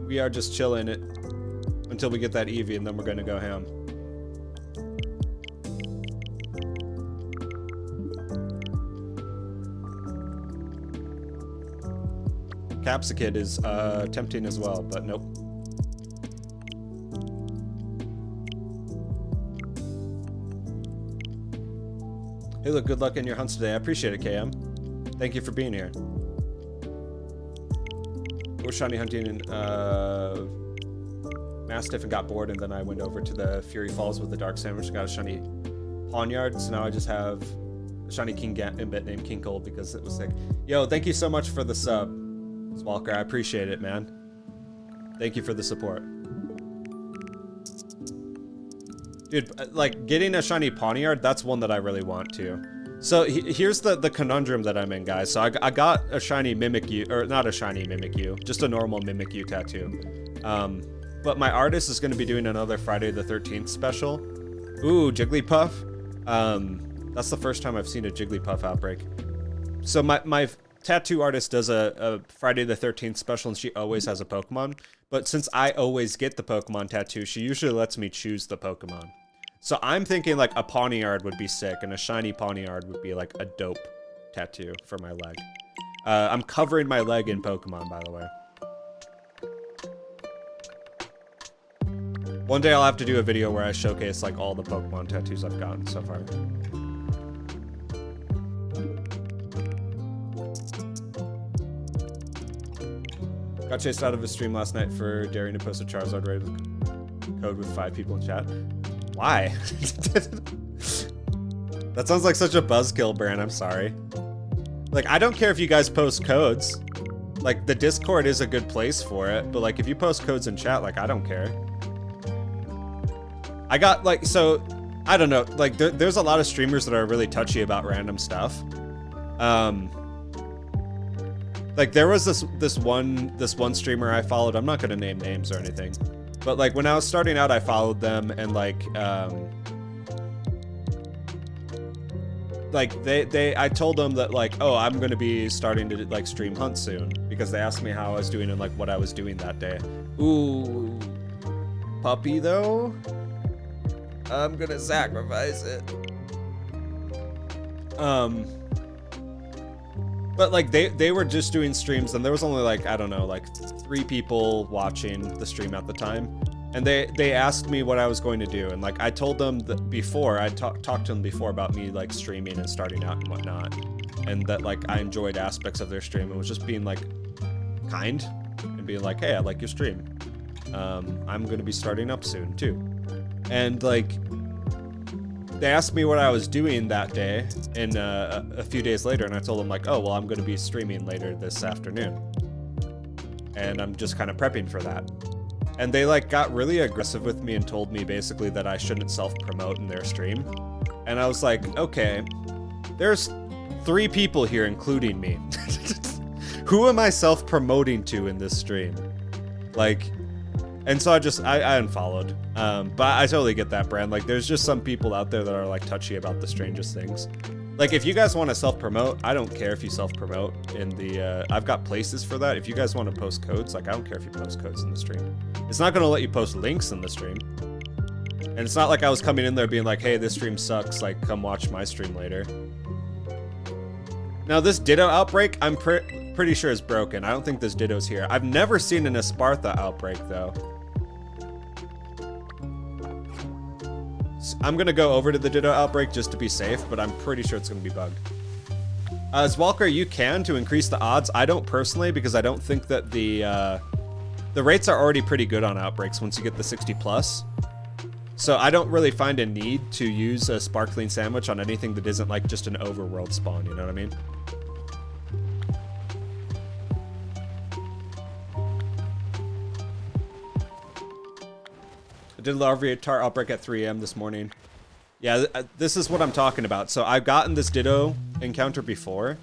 We are just chilling it until we get that EEVEE, and then we're gonna go ham. Capsicid is tempting as well, but nope. Hey, look, good luck in your hunts today. I appreciate it, KM. Thank you for being here. We're shiny hunting in Mastiff and got bored, and then I went over to the Fury Falls with the Dark Sandwich and got a shiny Pawniard, so now I just have a shiny King Gambit named Kinkle because it was sick. Yo, thank you so much for the sub, Walker. I appreciate it, man. Thank you for the support. Dude, like, getting a shiny Pawniard, that's one that I really want to. So here's the conundrum that I'm in, guys. So I got a shiny Mimikyu, or not a shiny Mimikyu, just a normal Mimikyu tattoo. But my artist is going to be doing another Friday the 13th special. Ooh, Jigglypuff. That's the first time I've seen a Jigglypuff outbreak. So my tattoo artist does a Friday the 13th special, and she always has a Pokemon. But since I always get the Pokemon tattoo, she usually lets me choose the Pokemon. So I'm thinking like a Pawniard would be sick, and a shiny Pawniard would be like a dope tattoo for my leg. I'm covering my leg in Pokemon, by the way. One day I'll have to do a video where I showcase like all the Pokemon tattoos I've gotten so far. Got chased out of his stream last night for daring to post a Charizard raid code with 5 people in chat. Why? That sounds like such a buzzkill, Bran. I'm sorry. Like, I don't care if you guys post codes. Like, the Discord is a good place for it, but like, if you post codes in chat, like, I don't care. I got like, so, I don't know. Like, there's a lot of streamers that are really touchy about random stuff. Like, there was this one streamer I followed. I'm not gonna name names or anything, but like when I was starting out, I followed them, and like I told them that like, oh, I'm gonna be starting to like stream hunt soon, because they asked me how I was doing and like what I was doing that day. Ooh, puppy though. I'm gonna sacrifice it. But like they were just doing streams, and there was only like, I don't know, like 3 people watching the stream at the time, and they asked me what I was going to do, and like I told them that before I talked to them before about me like streaming and starting out and whatnot, and that like I enjoyed aspects of their stream and was just being like kind and being like, hey, I like your stream. I'm gonna be starting up soon too, and like they asked me what I was doing that day, and a few days later, and I told them like, oh, well, I'm going to be streaming later this afternoon, and I'm just kind of prepping for that. And they like got really aggressive with me and told me basically that I shouldn't self-promote in their stream. And I was like, okay, there's 3 people here, including me. Who am I self-promoting to in this stream? Like, and so I unfollowed. But I totally get that, Brand. Like, there's just some people out there that are like touchy about the strangest things. Like, if you guys want to self-promote, I don't care if you self-promote in the, I've got places for that. If you guys want to post codes, like, I don't care if you post codes in the stream. It's not going to let you post links in the stream. And it's not like I was coming in there being like, hey, this stream sucks, like, come watch my stream later. Now, this Ditto outbreak, I'm pretty sure is broken. I don't think this Ditto's here. I've never seen an Espartha outbreak, though. I'm gonna go over to the Ditto outbreak just to be safe, but I'm pretty sure it's gonna be bugged. As Walker, you can to increase the odds. I don't personally, because I don't think that the rates are already pretty good on outbreaks once you get the 60+. So I don't really find a need to use a sparkling sandwich on anything that isn't like just an overworld spawn, you know what I mean? I did Larviatar outbreak at 3 AM this morning. Yeah, this is what I'm talking about. So I've gotten this Ditto encounter before.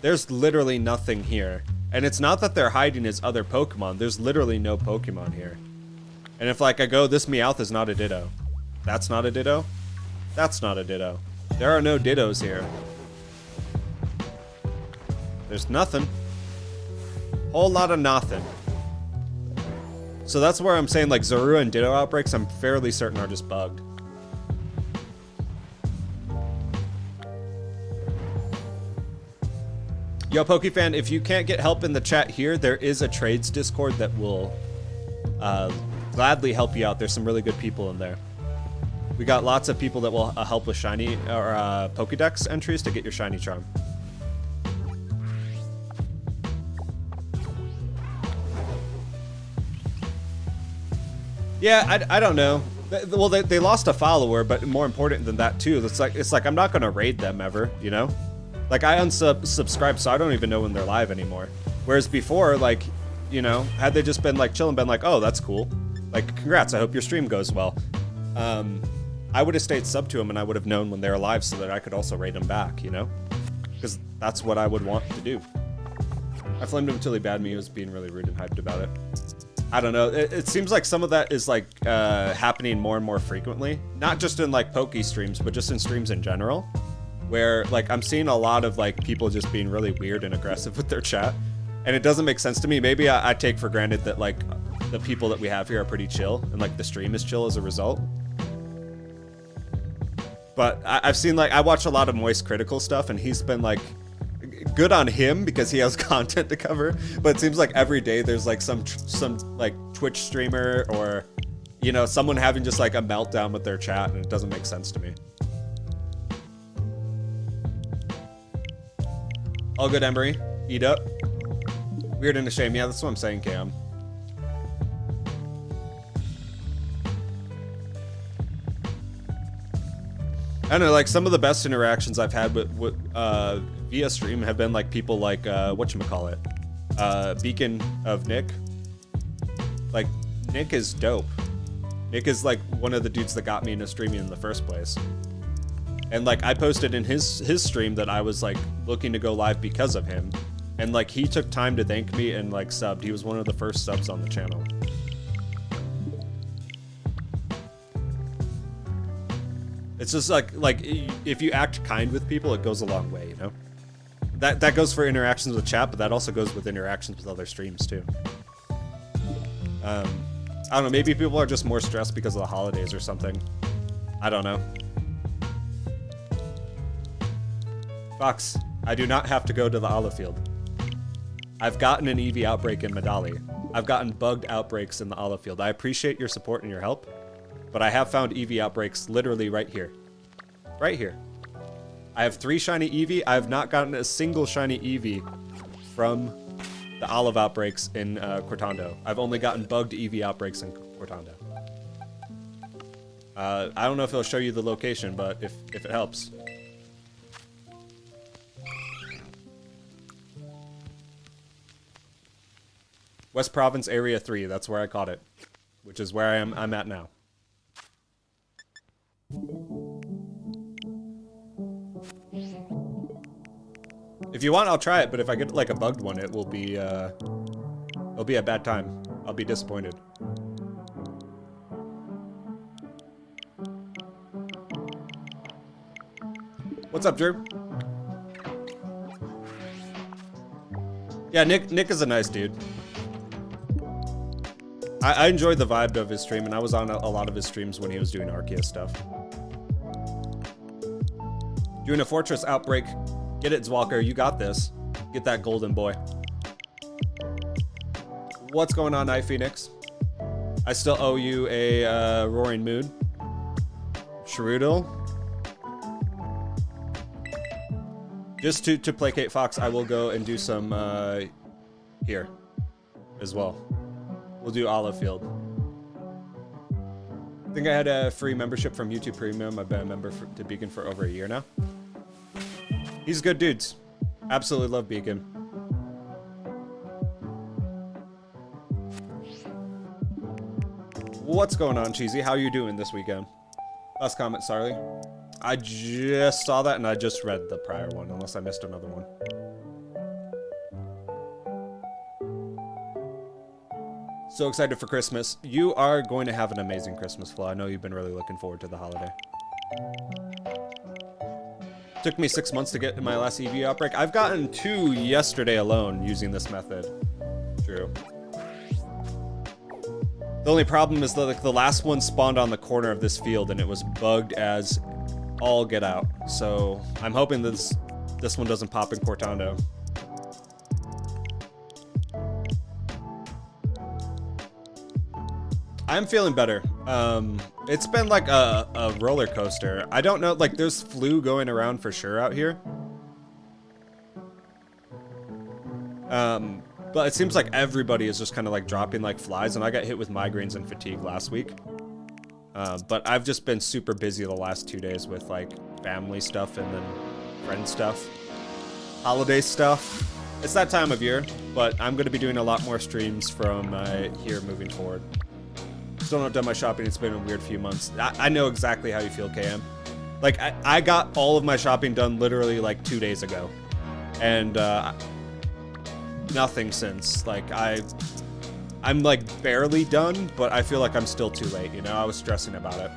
There's literally nothing here. And it's not that they're hiding as other Pokemon. There's literally no Pokemon here. And if like I go, this Meowth is not a Ditto. That's not a Ditto. That's not a Ditto. There are no Dittos here. There's nothing. Whole lot of nothing. So that's where I'm saying like Zorua and Ditto outbreaks, I'm fairly certain are just bugged. Yo, PokeFan, if you can't get help in the chat here, there is a trades Discord that will gladly help you out. There's some really good people in there. We got lots of people that will help with shiny or Pokedex entries to get your shiny charm. Yeah, I don't know. Well, they lost a follower, but more important than that too, it's like I'm not gonna raid them ever, you know? Like I unsubscribed, so I don't even know when they're live anymore. Whereas before, like, you know, had they just been like chilling, been like, oh, that's cool. Like, congrats, I hope your stream goes well. I would have stayed sub to them and I would have known when they're live so that I could also raid them back, you know? Because that's what I would want to do. I flamed him until he bad me. He was being really rude and hyped about it. I don't know. It seems like some of that is like happening more and more frequently. Not just in like Poke streams, but just in streams in general. Where like I'm seeing a lot of like people just being really weird and aggressive with their chat. And it doesn't make sense to me. Maybe I take for granted that like the people that we have here are pretty chill. And like the stream is chill as a result. But I've seen like, I watch a lot of Moist Critical stuff and he's been like, good on him because he has content to cover, but it seems like every day there's like some like Twitch streamer or you know, someone having just like a meltdown with their chat, and it doesn't make sense to me. All good, Emery. Eat up. Weird and a shame. Yeah, that's what I'm saying, Cam. I don't know, like, some of the best interactions I've had with via stream have been, like, people like, whatchamacallit? Beacon of Nick. Like, Nick is dope. Nick is, like, one of the dudes that got me into streaming in the first place. And, like, I posted in his stream that I was, like, looking to go live because of him. And, like, he took time to thank me and, like, subbed. He was one of the first subs on the channel. It's just like if you act kind with people, it goes a long way, you know? That goes for interactions with chat, but that also goes with interactions with other streams too. I don't know, maybe people are just more stressed because of the holidays or something. I don't know. Fox, I do not have to go to the olive field. I've gotten an EEVEE outbreak in Medali. I've gotten bugged outbreaks in the olive field. I appreciate your support and your help, but I have found EEVEE outbreaks literally right here. Right here. I have 3 shiny EEVEE. I have not gotten a single shiny EEVEE from the olive outbreaks in Cortando. I've only gotten bugged EEVEE outbreaks in Cortando. I don't know if it'll show you the location, but if it helps. West Province Area 3, that's where I caught it. Which is where I'm at now. If you want, I'll try it, but if I get like a bugged one, it'll be a bad time. I'll be disappointed. What's up, Drew? Yeah, Nick is a nice dude. I enjoyed the vibe of his stream, and I was on a lot of his streams when he was doing Arceus stuff. Doing a Fortress outbreak. Get it, Zwalker. You got this. Get that golden boy. What's going on, Night Phoenix? I still owe you a Roaring Moon. Shrudel. Just to placate Fox, I will go and do some here as well. We'll do Olive Field. I think I had a free membership from YouTube Premium. I've been a member to Beacon for over a year now. He's good dudes. Absolutely love Beacon. What's going on, Cheesy? How are you doing this weekend? Last comment, Sarly. I just saw that and I just read the prior one, unless I missed another one. So excited for Christmas. You are going to have an amazing Christmas, Flo. I know you've been really looking forward to the holiday. Took me 6 months to get to my last EEVEE outbreak. I've gotten 2 yesterday alone using this method. True. The only problem is that like, the last one spawned on the corner of this field and it was bugged as all get out. So I'm hoping this one doesn't pop in Cortando. I'm feeling better. It's been like a roller coaster. I don't know, like there's flu going around for sure out here. But it seems like everybody is just kind of like dropping like flies, and I got hit with migraines and fatigue last week. But I've just been super busy the last 2 days with like family stuff and then friend stuff, holiday stuff. It's that time of year, but I'm going to be doing a lot more streams from here moving forward. Still not done my shopping. It's been a weird few months. I know exactly how you feel, KM. Like, I got all of my shopping done literally like 2 days ago. And nothing since. Like, I'm like barely done, but I feel like I'm still too late, you know? I was stressing about it.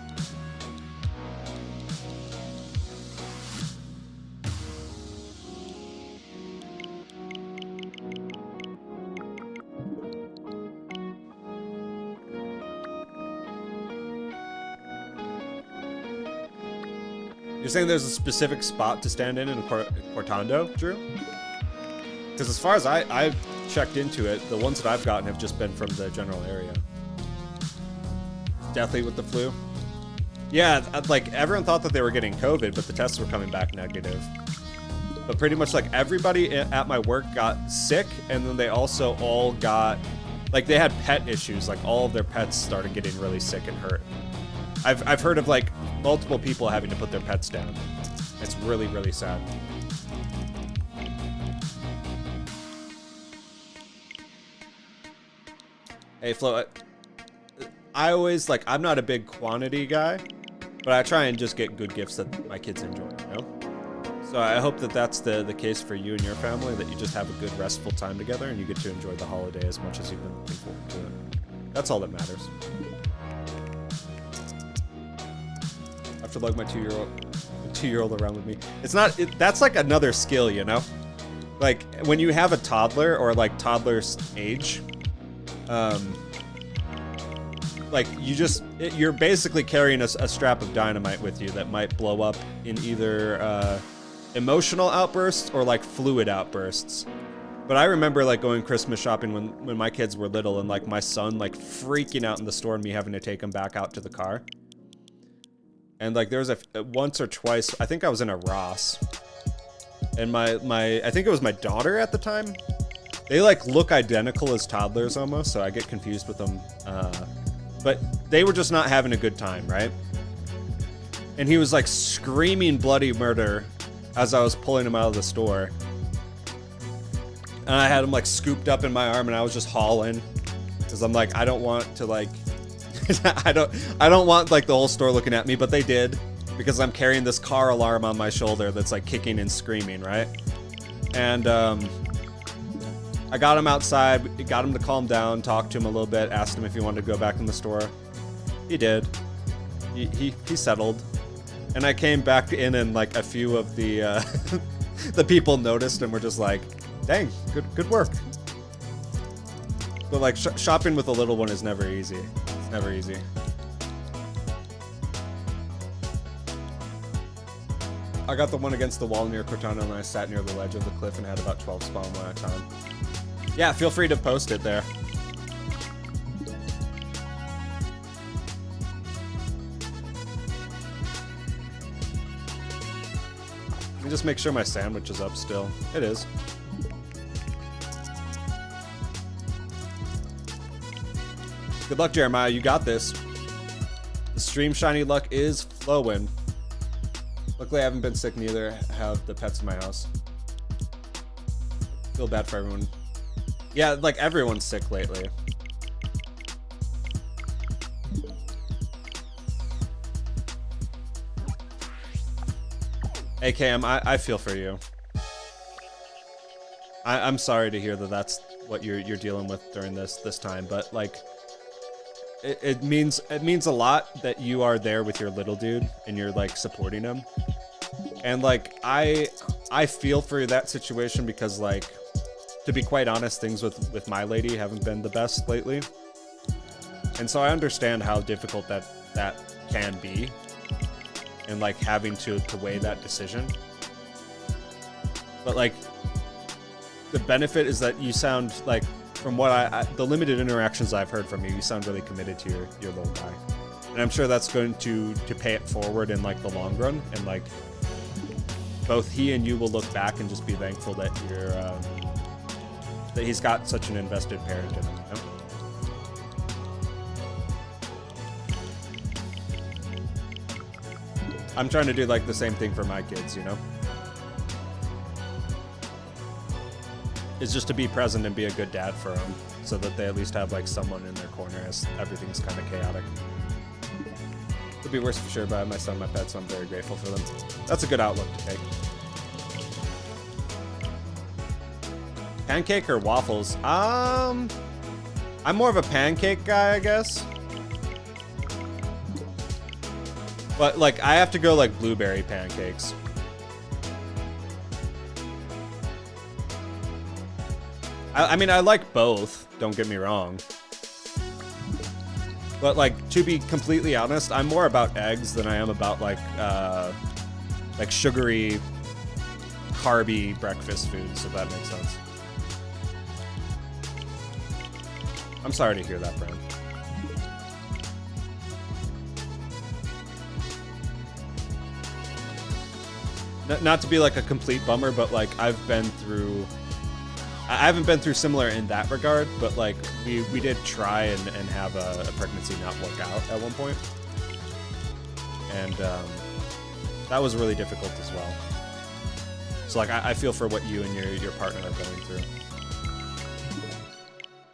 You're saying there's a specific spot to stand in Cortando, Drew? Because as far as I've checked into it, the ones that I've gotten have just been from the general area. deathly with the flu. Yeah, like everyone thought that they were getting COVID, but the tests were coming back negative. But pretty much like everybody at my work got sick, and then they also all got, like they had pet issues. Like all of their pets started getting really sick and hurt. I've heard of like multiple people having to put their pets down. It's really, really sad. Hey Flo, I always like, I'm not a big quantity guy, but I try and just get good gifts that my kids enjoy, you know? So I hope that that's the case for you and your family, that you just have a good restful time together and you get to enjoy the holiday as much as you've been looking forward to it. That's all that matters. I have to lug my two-year-old around with me. It's not, that's like another skill, you know? Like when you have a toddler or like toddler's age, like you're basically carrying a strap of dynamite with you that might blow up in either emotional outbursts or like fluid outbursts. But I remember like going Christmas shopping when my kids were little, and like my son like freaking out in the store and me having to take him back out to the car. And like there was once or twice, I think I was in a Ross, and I think it was my daughter at the time. They like look identical as toddlers almost, so I get confused with them. But they were just not having a good time, right? And he was like screaming bloody murder as I was pulling him out of the store. And I had him like scooped up in my arm, and I was just hauling, because I'm like, I don't want to like, I don't want like the whole store looking at me, but they did, because I'm carrying this car alarm on my shoulder that's like kicking and screaming, right? And I got him outside, got him to calm down, talked to him a little bit, asked him if he wanted to go back in the store. He did. He settled. And I came back in, and like a few of the the people noticed and were just like, dang, good work. But like shopping with a little one is never easy. It's never easy. I got the one against the wall near Cortana, and I sat near the ledge of the cliff and had about 12 spawn one at a time. Yeah, feel free to post it there. Let me just make sure my sandwich is up still. It is. Good luck, Jeremiah. You got this. The stream shiny luck is flowing. Luckily, I haven't been sick, neither have the pets in my house. Feel bad for everyone. Yeah, like everyone's sick lately. Hey Cam, I feel for you. I'm sorry to hear that that's what you're dealing with during this time, but like it means a lot that you are there with your little dude and you're like supporting him. And like I feel for that situation, because like, to be quite honest, things with my lady haven't been the best lately. And so I understand how difficult that can be, and like having to weigh that decision. But like, the benefit is that you sound like, from what the limited interactions I've heard from you, you sound really committed to your little guy. And I'm sure that's going to pay it forward in like the long run, and like both he and you will look back and just be thankful that you're that he's got such an invested parent in him, you know? I'm trying to do like the same thing for my kids, you know? Is just to be present and be a good dad for them, so that they at least have like someone in their corner as everything's kind of chaotic. It'd be worse for sure, but I have my son, my pet, so I'm very grateful for them. That's a good outlook to take. Pancake or waffles? I'm more of a pancake guy, I guess. But like, I have to go like blueberry pancakes. I mean, I like both, don't get me wrong. But like, to be completely honest, I'm more about eggs than I am about like sugary, carby breakfast foods, if that makes sense. I'm sorry to hear that, Brian. not to be like a complete bummer, but like I haven't been through similar in that regard, but like we did try and have a pregnancy not work out at one point. And that was really difficult as well. So like I feel for what you and your partner are going through.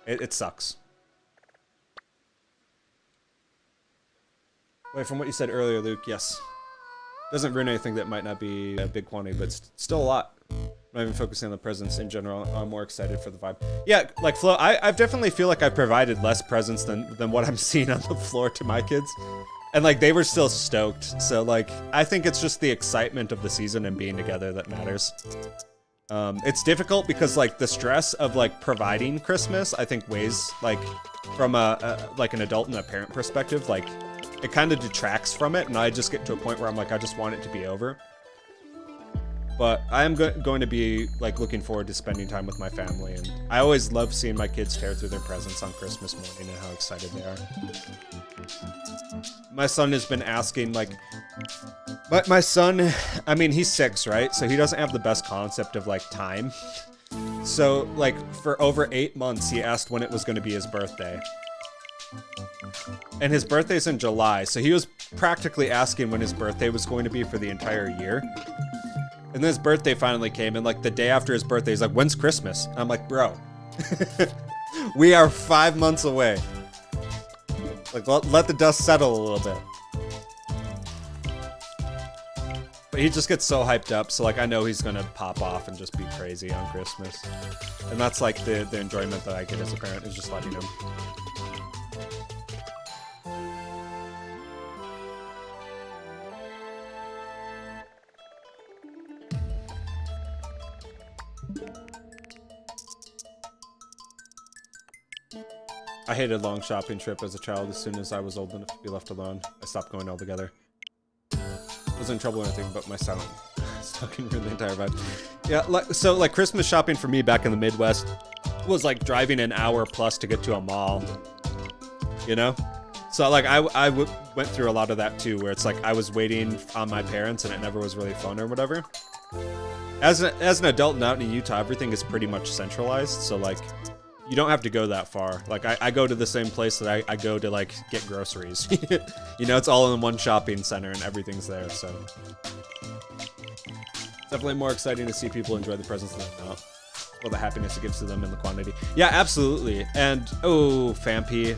It sucks. Wait, from what you said earlier, Luke, yes. Doesn't ruin anything that might not be a big quantity, but still a lot. I'm not even focusing on the presents in general. I'm more excited for the vibe. Yeah, like Flo, I definitely feel like I've provided less presents than what I'm seeing on the floor to my kids. And like they were still stoked. So like I think it's just the excitement of the season and being together that matters. It's difficult because like the stress of like providing Christmas, I think weighs like from like an adult and a parent perspective, like it kind of detracts from it, and I just get to a point where I'm like, I just want it to be over. But I am going to be like looking forward to spending time with my family, and I always love seeing my kids tear through their presents on Christmas morning and how excited they are. My son has been asking like, but my son, I mean, he's 6, right? So he doesn't have the best concept of like time. So like for over 8 months, he asked when it was going to be his birthday. And his birthday's in July, so he was practically asking when his birthday was going to be for the entire year. And then his birthday finally came, and like the day after his birthday, he's like, when's Christmas? And I'm like, bro, we are 5 months away. Like, let the dust settle a little bit. But he just gets so hyped up, so like I know he's gonna pop off and just be crazy on Christmas. And that's like the enjoyment that I get as a parent, is just letting him. I hated a long shopping trip as a child. As soon as I was old enough to be left alone, I stopped going altogether. I was in trouble or anything, but my sound stuck in the entire vibe. Yeah, so like Christmas shopping for me back in the Midwest was like driving an hour plus to get to a mall, you know? So like I went through a lot of that too, where it's like I was waiting on my parents and it never was really fun or whatever. As an adult and out in Utah, everything is pretty much centralized, so like you don't have to go that far. Like I go to the same place that I go to like get groceries. You know, it's all in one shopping center and everything's there, so. It's definitely more exciting to see people enjoy the presents than not. Or the happiness it gives to them and the quantity. Yeah, absolutely. And, oh, Fampy.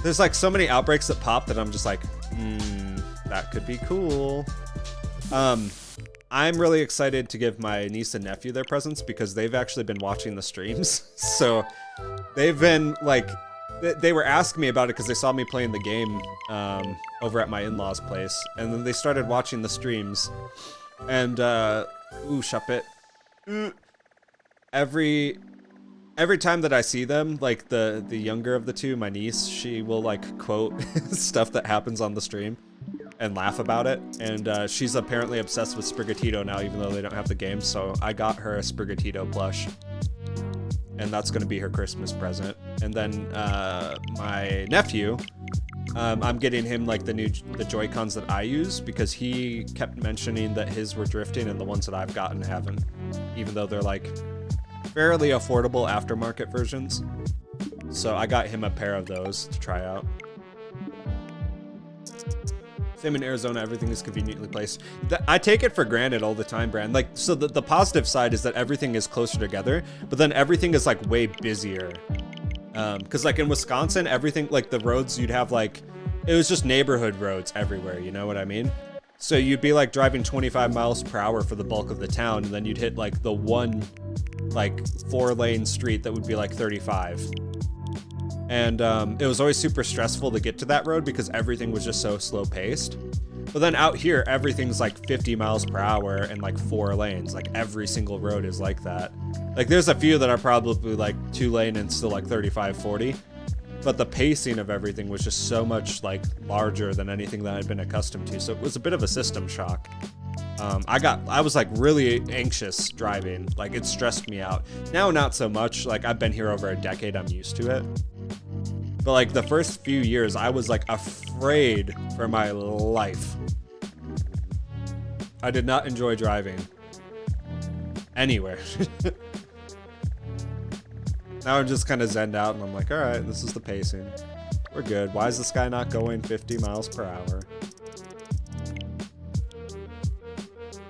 There's like so many outbreaks that pop that I'm just like, that could be cool. I'm really excited to give my niece and nephew their presents because they've actually been watching the streams. So they've been like, they were asking me about it because they saw me playing the game over at my in-laws' place. And then they started watching the streams. And, ooh, shop it. Every time that I see them, like the younger of the two, my niece, she will like quote stuff that happens on the stream and laugh about it. And she's apparently obsessed with Sprigatito now, even though they don't have the game. So I got her a Sprigatito plush, and that's going to be her Christmas present. And then my nephew, I'm getting him like the Joy-Cons that I use because he kept mentioning that his were drifting and the ones that I've gotten haven't, even though they're like fairly affordable aftermarket versions. So I got him a pair of those to try out. Same in Arizona, everything is conveniently placed. I take it for granted all the time, Brand. Like, so the positive side is that everything is closer together, but then everything is like way busier. Because like in Wisconsin, everything, like the roads, you'd have like, it was just neighborhood roads everywhere, you know what I mean? So you'd be like driving 25 miles per hour for the bulk of the town, and then you'd hit like the one like 4-lane street that would be like 35. And it was always super stressful to get to that road because everything was just so slow paced. But then out here, everything's like 50 miles per hour and like 4 lanes. Like every single road is like that. Like there's a few that are probably like 2-lane and still like 35, 40. But the pacing of everything was just so much like larger than anything that I'd been accustomed to. So it was a bit of a system shock. I was like really anxious driving. Like it stressed me out. Now, not so much. Like I've been here over a decade. I'm used to it. But like the first few years, I was like afraid for my life. I did not enjoy driving anywhere. Now I'm just kind of zenned out and I'm like, all right, this is the pacing. We're good. Why is this guy not going 50 miles per hour?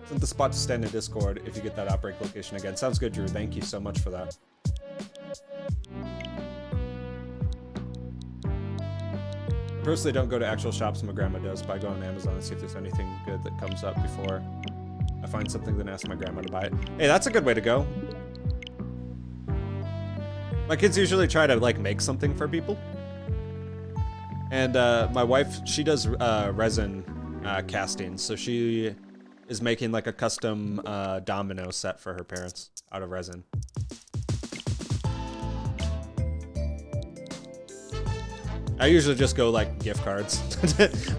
Isn't the spot to stand in Discord if you get that outbreak location again? Sounds good, Drew. Thank you so much for that. Personally, don't go to actual shops. My grandma does, but I go on Amazon and see if there's anything good that comes up before I find something, then ask my grandma to buy it. Hey, that's a good way to go. My kids usually try to like make something for people. And my wife, she does resin casting, so she is making like a custom domino set for her parents out of resin. I usually just go like gift cards.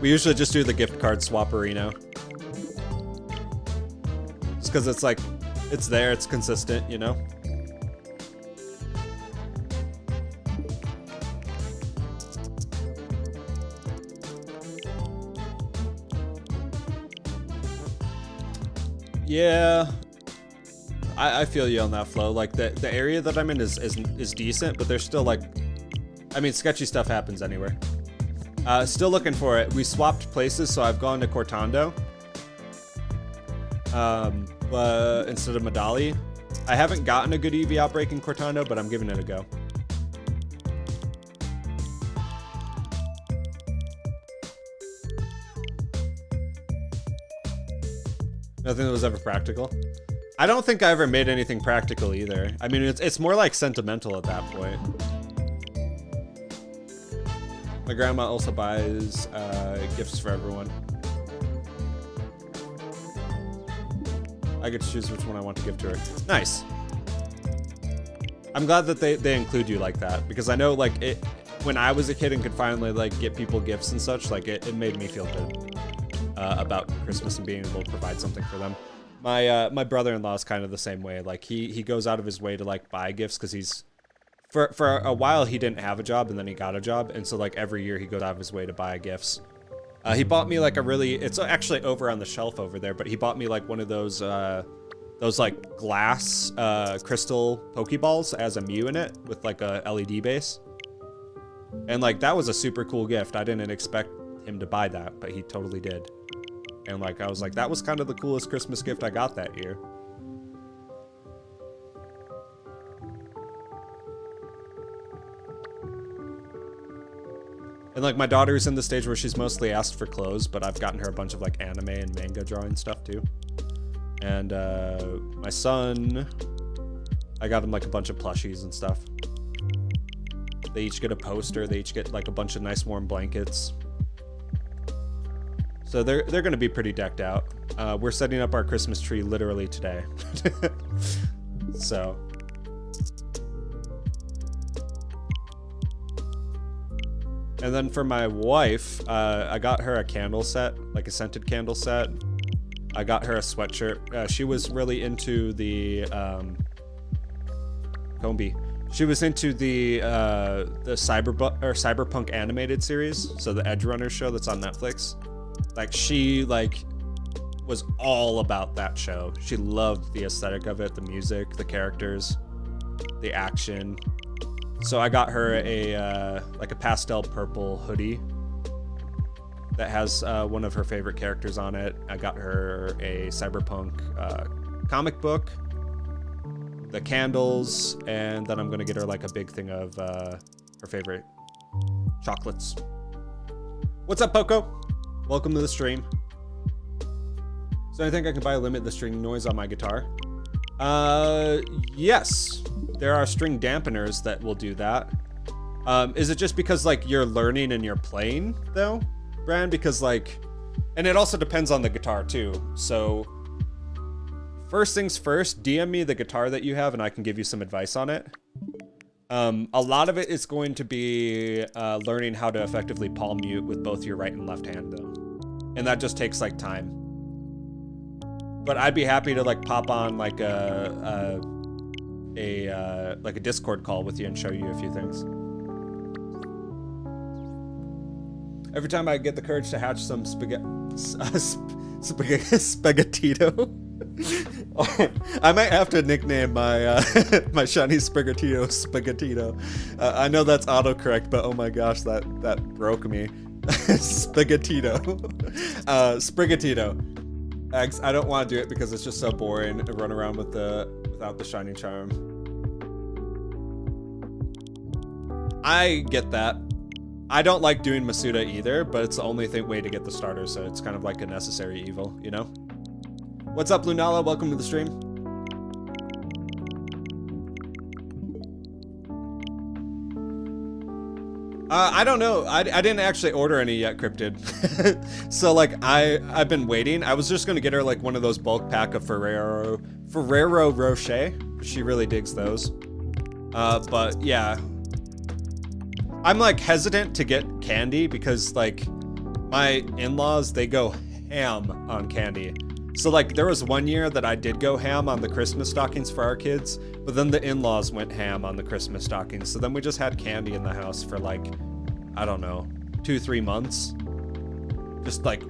We usually just do the gift card swapperino. Just because it's like, it's there, it's consistent, you know? Yeah, I feel you on that, Flo. Like the area that I'm in is decent, but there's still like, I mean, sketchy stuff happens anywhere. Still looking for it. We swapped places, so I've gone to Cortando, but instead of Medali. I haven't gotten a good EEVEE outbreak in Cortando, but I'm giving it a go. Nothing that was ever practical. I don't think I ever made anything practical either. I mean, it's more like sentimental at that point. My grandma also buys gifts for everyone. I get to choose which one I want to give to her. Nice. I'm glad that they include you like that, because I know like when I was a kid and could finally like get people gifts and such, like it made me feel good. About Christmas and being able to provide something for them. My brother-in-law is kind of the same way. Like he goes out of his way to like buy gifts because he's for a while he didn't have a job and then he got a job, and so like every year he goes out of his way to buy gifts. He bought me like it's actually over on the shelf over there, but he bought me like one of those like glass crystal Pokeballs as a Mew in it with like a LED base. And like that was a super cool gift. I didn't expect him to buy that, but he totally did. And like I was like, that was kind of the coolest Christmas gift I got that year. And like my daughter's in the stage where she's mostly asked for clothes, but I've gotten her a bunch of like anime and manga drawing stuff too. And my son, I got him like a bunch of plushies and stuff. They each get a poster, they each get like a bunch of nice warm blankets. So they're gonna be pretty decked out. We're setting up our Christmas tree literally today. So. And then for my wife, I got her a candle set, like a scented candle set. I got her a sweatshirt. She was really into the Combi. She was into the cyberpunk animated series, so the Edge Runners show that's on Netflix. Like she was all about that show. She loved the aesthetic of it, the music, the characters, the action. So I got her a like a pastel purple hoodie that has one of her favorite characters on it. I got her a cyberpunk comic book, the candles, and then I'm gonna get her like a big thing of her favorite chocolates. What's up, Poco? Welcome to the stream. So I think I can buy a limit the string noise on my guitar. Yes, there are string dampeners that will do that. Is it just because like you're learning and you're playing though, Brand? Because like, and it also depends on the guitar too. So first things first, DM me the guitar that you have and I can give you some advice on it. A lot of it is going to be learning how to effectively palm mute with both your right and left hand though. And that just takes like time. But I'd be happy to like pop on like a Discord call with you and show you a few things. Every time I get the courage to hatch some Spaghettito. I might have to nickname my my shiny Spaghettito. I know that's autocorrect, but oh my gosh, that broke me. Spaghettito. Sprigatito. Eggs. I don't want to do it because it's just so boring to run around without the shiny charm. I get that. I don't like doing Masuda either, but it's the only way to get the starter, so it's kind of like a necessary evil, you know? What's up, Lunala? Welcome to the stream. I don't know. I didn't actually order any yet, Cryptid. So, like, I've been waiting. I was just gonna get her, like, one of those bulk pack of Ferrero Rocher. She really digs those. But, yeah. I'm, like, hesitant to get candy because, like, my in-laws, they go ham on candy. So, like, there was one year that I did go ham on the Christmas stockings for our kids, but then the in-laws went ham on the Christmas stockings. So then we just had candy in the house for, like, I don't know, 2-3 months. Just, like,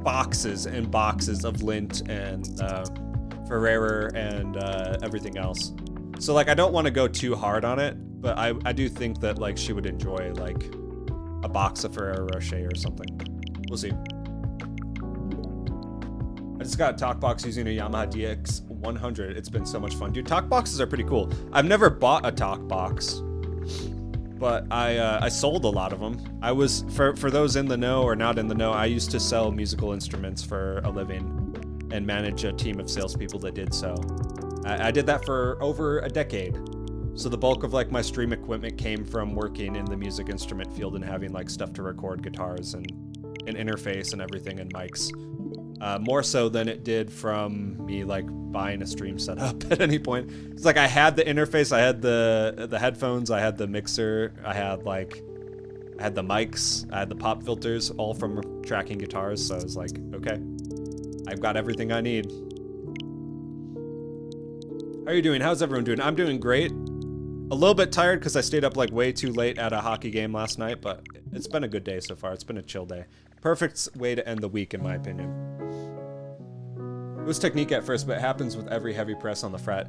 boxes and boxes of Lindt and Ferrero and everything else. So, like, I don't want to go too hard on it, but I do think that, like, she would enjoy, like, a box of Ferrero Rocher or something. We'll see. I just got a talk box using a Yamaha DX100. It's been so much fun. Dude, talk boxes are pretty cool. I've never bought a talk box, but I sold a lot of them. I was, for those in the know or not in the know, I used to sell musical instruments for a living and manage a team of salespeople that did so. I did that for over a decade. So the bulk of, like, my stream equipment came from working in the music instrument field and having, like, stuff to record guitars and an interface and everything and mics. More so than it did from me, like, buying a stream setup at any point. It's like I had the interface, I had the headphones, I had the mixer, I had the mics, I had the pop filters, all from tracking guitars. So I was like, okay, I've got everything I need. How are you doing? How's everyone doing? I'm doing great. A little bit tired because I stayed up, like, way too late at a hockey game last night, but it's been a good day so far. It's been a chill day. Perfect way to end the week, in my opinion. It was technique at first, but it happens with every heavy press on the fret.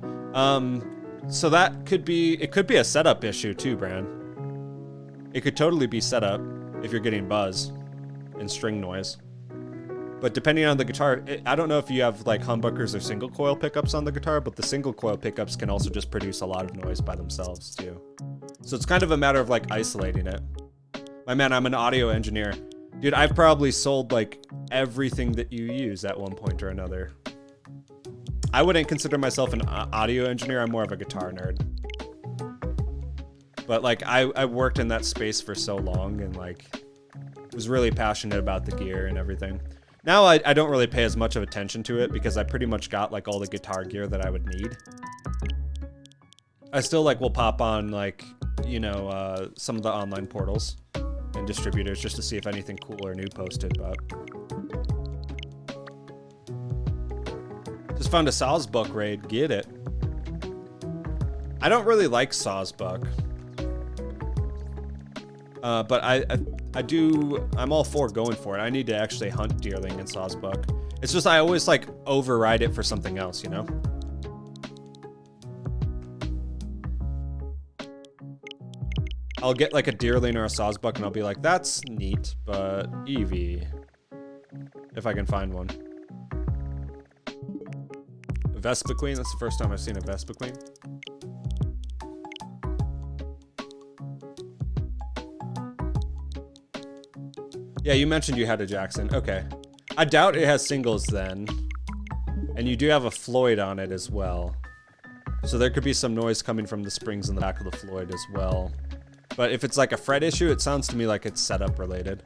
So that could be, it could be a setup issue too, Bran. It could totally be setup if you're getting buzz and string noise. But depending on the guitar, I don't know if you have, like, humbuckers or single coil pickups on the guitar, but the single coil pickups can also just produce a lot of noise by themselves too. So it's kind of a matter of, like, isolating it. My man, I'm an audio engineer. Dude, I've probably sold, like, everything that you use at one point or another. I wouldn't consider myself an audio engineer. I'm more of a guitar nerd. But, like, I worked in that space for so long and, like, was really passionate about the gear and everything. Now I don't really pay as much of attention to it because I pretty much got, like, all the guitar gear that I would need. I still, like, will pop on, like, you know, some of the online portals and distributors just to see if anything cool or new posted, but just found a Sawsbuck raid. Get it. I don't really like Sawsbuck, but I'm all for going for it. I need to actually hunt deerling and Sawsbuck. It's just I always, like, override it for something else, you know? I'll get, like, a deerling or a Sawsbuck and I'll be like, that's neat, but EEVEE. If I can find one. A Vespa Queen? That's the first time I've seen a Vespa Queen. Yeah, you mentioned you had a Jackson. Okay. I doubt it has singles then. And you do have a Floyd on it as well. So there could be some noise coming from the springs in the back of the Floyd as well. But if it's like a fret issue, it sounds to me like it's setup related.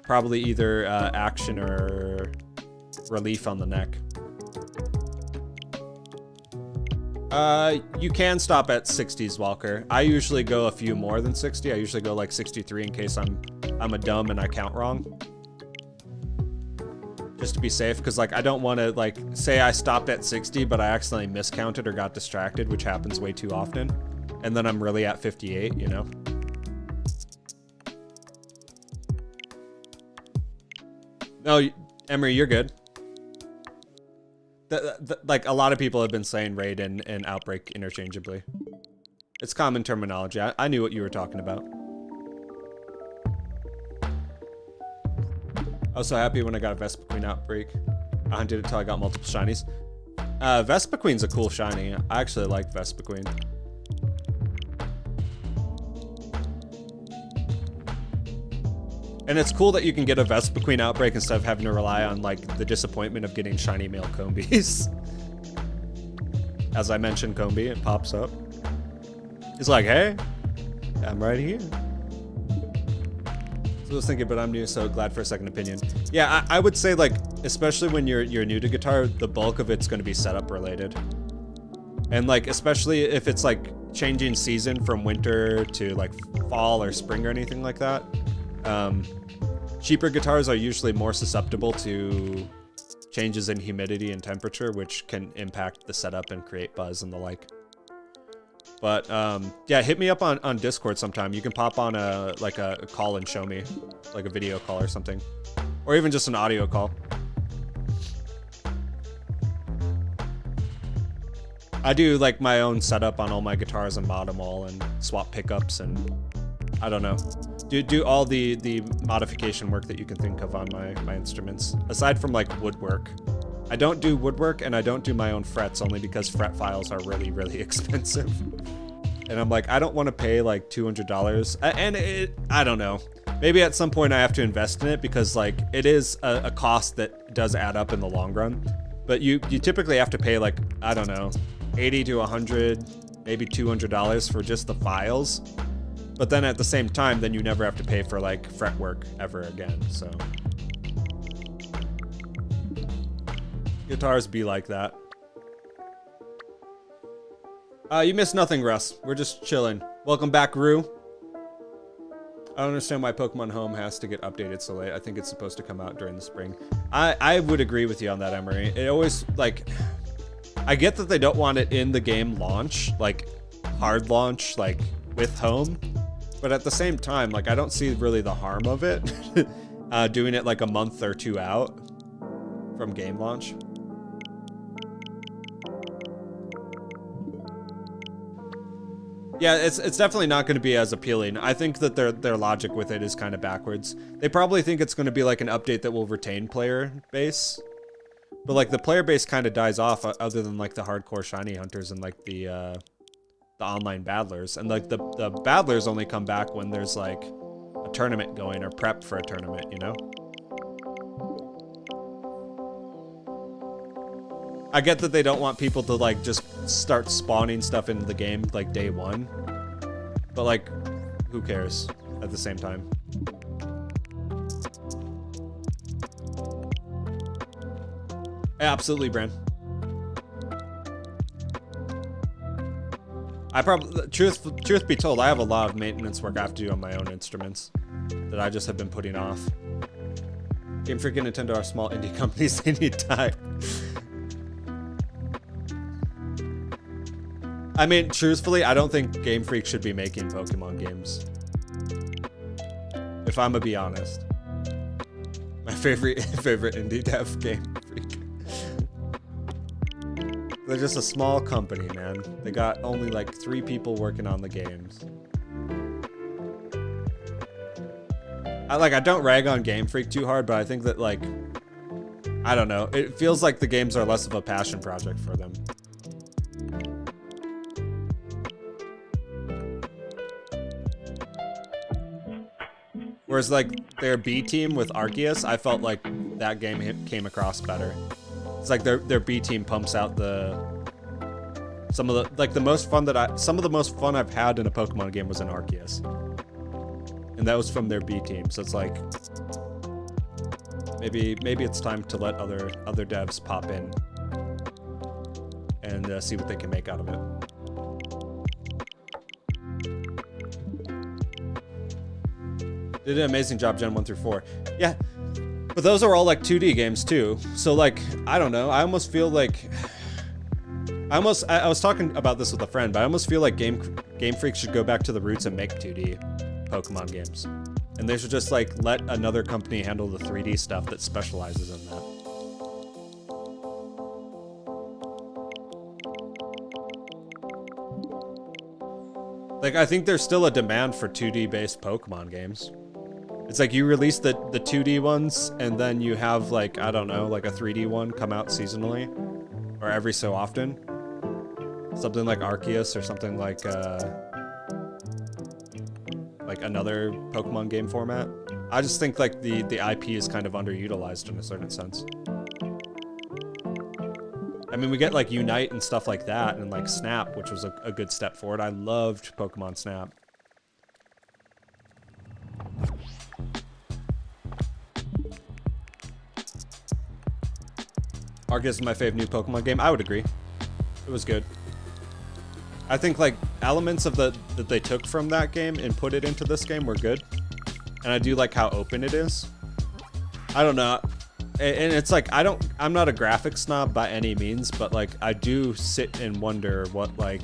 Probably either action or relief on the neck. You can stop at 60s, Walker. I usually go a few more than 60. I usually go like 63 in case I'm a dumb and I count wrong. Just to be safe, because, like, I don't want to, like, say I stopped at 60, but I accidentally miscounted or got distracted, which happens way too often. And then I'm really at 58, you know? No, Emery, you're good. like a lot of people have been saying raid and outbreak interchangeably. It's common terminology. I knew what you were talking about. I was so happy when I got a Vespa Queen outbreak. I hunted it until I got multiple shinies. Vespa Queen's a cool shiny. I actually like Vespa Queen. And it's cool that you can get a Vespa Queen outbreak instead of having to rely on like the disappointment of getting shiny male Combies. As I mentioned Combi, it pops up. It's like, hey, I'm right here. So I was thinking, but I'm new, so glad for a second opinion. Yeah, I would say like, especially when you're new to guitar, the bulk of it's going to be setup related. And like, especially if it's like changing season from winter to like fall or spring or anything like that. Cheaper guitars are usually more susceptible to changes in humidity and temperature, which can impact the setup and create buzz and the like. But yeah, hit me up on Discord sometime. You can pop on a call and show me, like a video call or something, or even just an audio call. I do like my own setup on all my guitars and mod them all and swap pickups and I don't know. Do all the modification work that you can think of on my instruments. Aside from like woodwork. I don't do woodwork and I don't do my own frets only because fret files are really, really expensive. And I'm like, I don't want to pay like $200. And I don't know. Maybe at some point I have to invest in it because like it is a cost that does add up in the long run. But you typically have to pay like, I don't know, 80 to 100, maybe $200 for just the files. But then at the same time, then you never have to pay for like fret work ever again, so. Guitars be like that. You missed nothing, Russ. We're just chilling. Welcome back, Rue. I don't understand why Pokemon Home has to get updated so late. I think it's supposed to come out during the spring. I would agree with you on that, Emery. It always, like, I get that they don't want it in the game launch, like hard launch, like with Home. But at the same time, like, I don't see really the harm of it. Doing it like a month or two out from game launch. Yeah, it's definitely not going to be as appealing. I think that their logic with it is kind of backwards. They probably think it's going to be like an update that will retain player base. But like the player base kind of dies off other than like the hardcore shiny hunters and like the online battlers. And like the battlers only come back when there's like a tournament going or prep for a tournament, you know? I get that they don't want people to like just start spawning stuff into the game like day one, but like who cares at the same time? Absolutely, Bran. I probably, truth be told, I have a lot of maintenance work I have to do on my own instruments that I just have been putting off. Game Freak and Nintendo are small indie companies, they need time. I mean, truthfully, I don't think Game Freak should be making Pokemon games. If I'm gonna be honest. My favorite indie dev, Game Freak. They're just a small company, man. They got only like 3 people working on the games. I don't rag on Game Freak too hard, but I think that like, I don't know. It feels like the games are less of a passion project for them. Whereas like their B team with Arceus, I felt like that game came across better. It's like their B team pumps out some of the most fun I've had in a Pokemon game was in Arceus. And that was from their B team. So it's like maybe it's time to let other devs pop in and see what they can make out of it. Did an amazing job, Gen 1 through 4. Yeah, but those are all like 2D games too. So like, I don't know. I almost feel like, I was talking about this with a friend, but I almost feel like Game Freak should go back to the roots and make 2D Pokemon games. And they should just like let another company handle the 3D stuff that specializes in that. Like, I think there's still a demand for 2D based Pokemon games. It's like you release the 2D ones, and then you have, like, I don't know, like a 3D one come out seasonally, or every so often. Something like Arceus, or something like another Pokemon game format. I just think like the IP is kind of underutilized in a certain sense. I mean, we get like Unite and stuff like that, and like Snap, which was a good step forward. I loved Pokemon Snap. Arceus is my fave new Pokemon game. I would agree. It was good. I think like elements of that they took from that game and put it into this game were good. And I do like how open it is. I don't know. And it's like, I'm not a graphics snob by any means, but like I do sit and wonder what like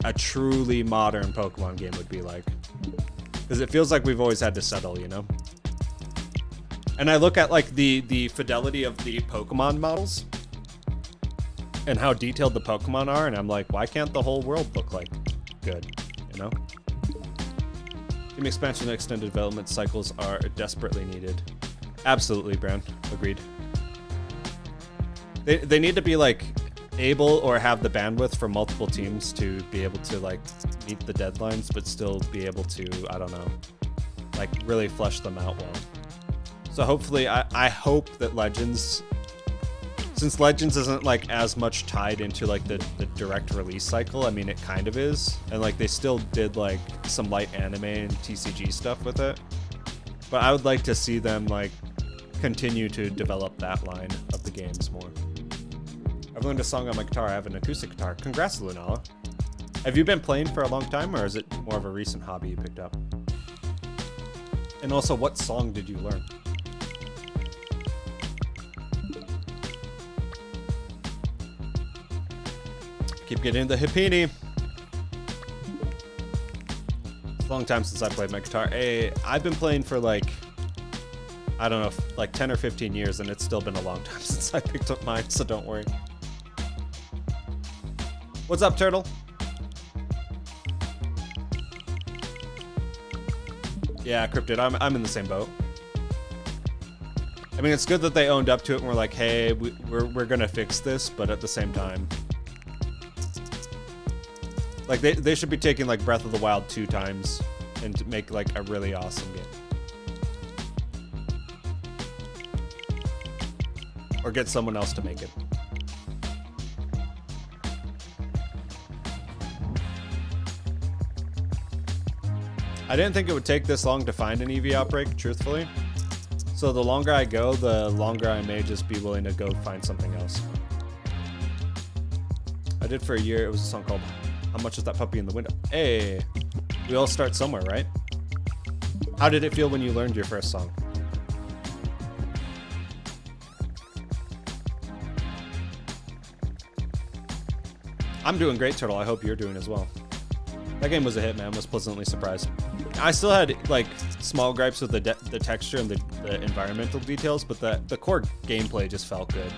a truly modern Pokemon game would be like. Because it feels like we've always had to settle, you know? And I look at like the fidelity of the Pokemon models and how detailed the Pokemon are, and I'm like, why can't the whole world look like good, you know? Game expansion and extended development cycles are desperately needed. Absolutely, Brown. Agreed. They need to be like able or have the bandwidth for multiple teams to be able to like meet the deadlines, but still be able to, I don't know, like really flesh them out well. So hopefully, I hope that Legends, since Legends isn't like as much tied into like the direct release cycle, I mean it kind of is, and like they still did like some light anime and TCG stuff with it, but I would like to see them like continue to develop that line of the games more. I've learned a song on my guitar. I have an acoustic guitar. Congrats, Lunala. Have you been playing for a long time, or is it more of a recent hobby you picked up? And also, what song did you learn? Keep getting the Hippini. It's a long time since I played my guitar. Hey, I've been playing for like, I don't know, like 10 or 15 years, and it's still been a long time since I picked up mine, so don't worry. What's up, Turtle? Yeah, Cryptid, I'm in the same boat. I mean, it's good that they owned up to it and were like, hey, we're gonna fix this, but at the same time, like they should be taking like Breath of the Wild 2 times and to make like a really awesome game. Or get someone else to make it. I didn't think it would take this long to find an EEVEE Outbreak, truthfully. So the longer I go, the longer I may just be willing to go find something else. I did for a year. It was a song called How Much Is That Puppy in the Window? Hey, we all start somewhere, right? How did it feel when you learned your first song? I'm doing great, Turtle. I hope you're doing as well. That game was a hit, man. I was pleasantly surprised. I still had like small gripes with the texture and the environmental details, but the core gameplay just felt good.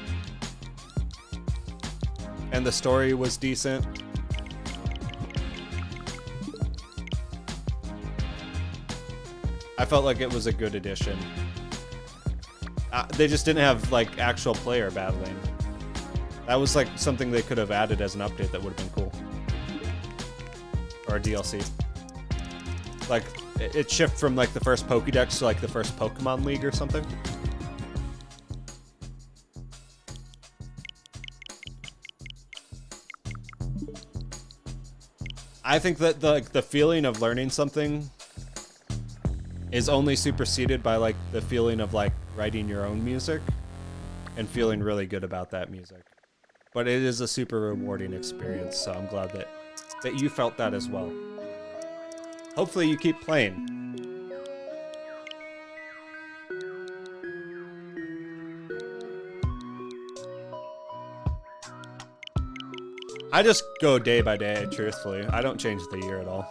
And the story was decent. I felt like it was a good addition. They just didn't have like actual player battling. That was like something they could have added as an update that would have been cool. Or a DLC. Like, it shifted from like the first Pokédex to like the first Pokemon League or something. I think that the feeling of learning something is only superseded by like the feeling of like writing your own music and feeling really good about that music. But it is a super rewarding experience, so I'm glad that you felt that as well. Hopefully you keep playing. I just go day by day, truthfully. I don't change the year at all.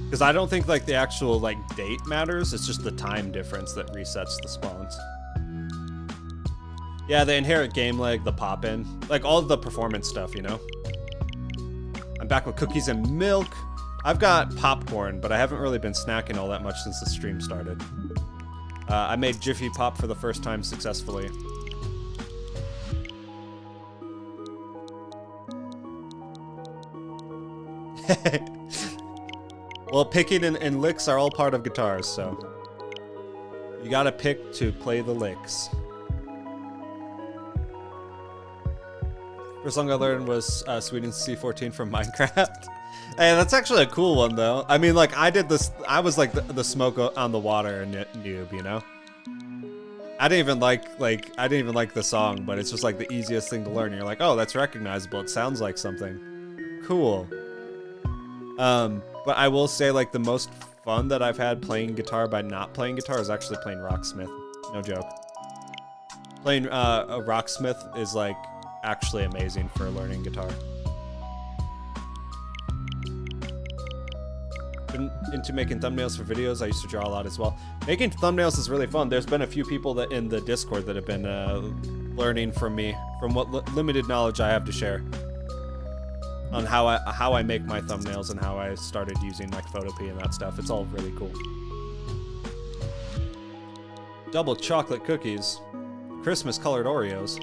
Because I don't think like the actual like date matters, it's just the time difference that resets the spawns. Yeah, the inherent game lag, the pop-in, like all of the performance stuff, you know? I'm back with cookies and milk. I've got popcorn, but I haven't really been snacking all that much since the stream started. I made Jiffy Pop for the first time successfully. Well, picking and licks are all part of guitars, so you gotta pick to play the licks. First song I learned was Sweden C14 from Minecraft. Hey, that's actually a cool one, though. I mean, like, I did this, I was like the smoke on the water noob, you know? I didn't even like the song, but it's just like the easiest thing to learn. You're like, oh, that's recognizable. It sounds like something. Cool. But I will say, like, the most fun that I've had playing guitar by not playing guitar is actually playing Rocksmith. No joke. Playing a Rocksmith is, like, actually amazing for learning guitar. Been into making thumbnails for videos. I used to draw a lot as well. Making thumbnails is really fun. There's been a few people that in the Discord that have been learning from me, from what limited knowledge I have to share on how I make my thumbnails and how I started using like Photopea and that stuff. It's all really cool. Double chocolate cookies, Christmas colored Oreos.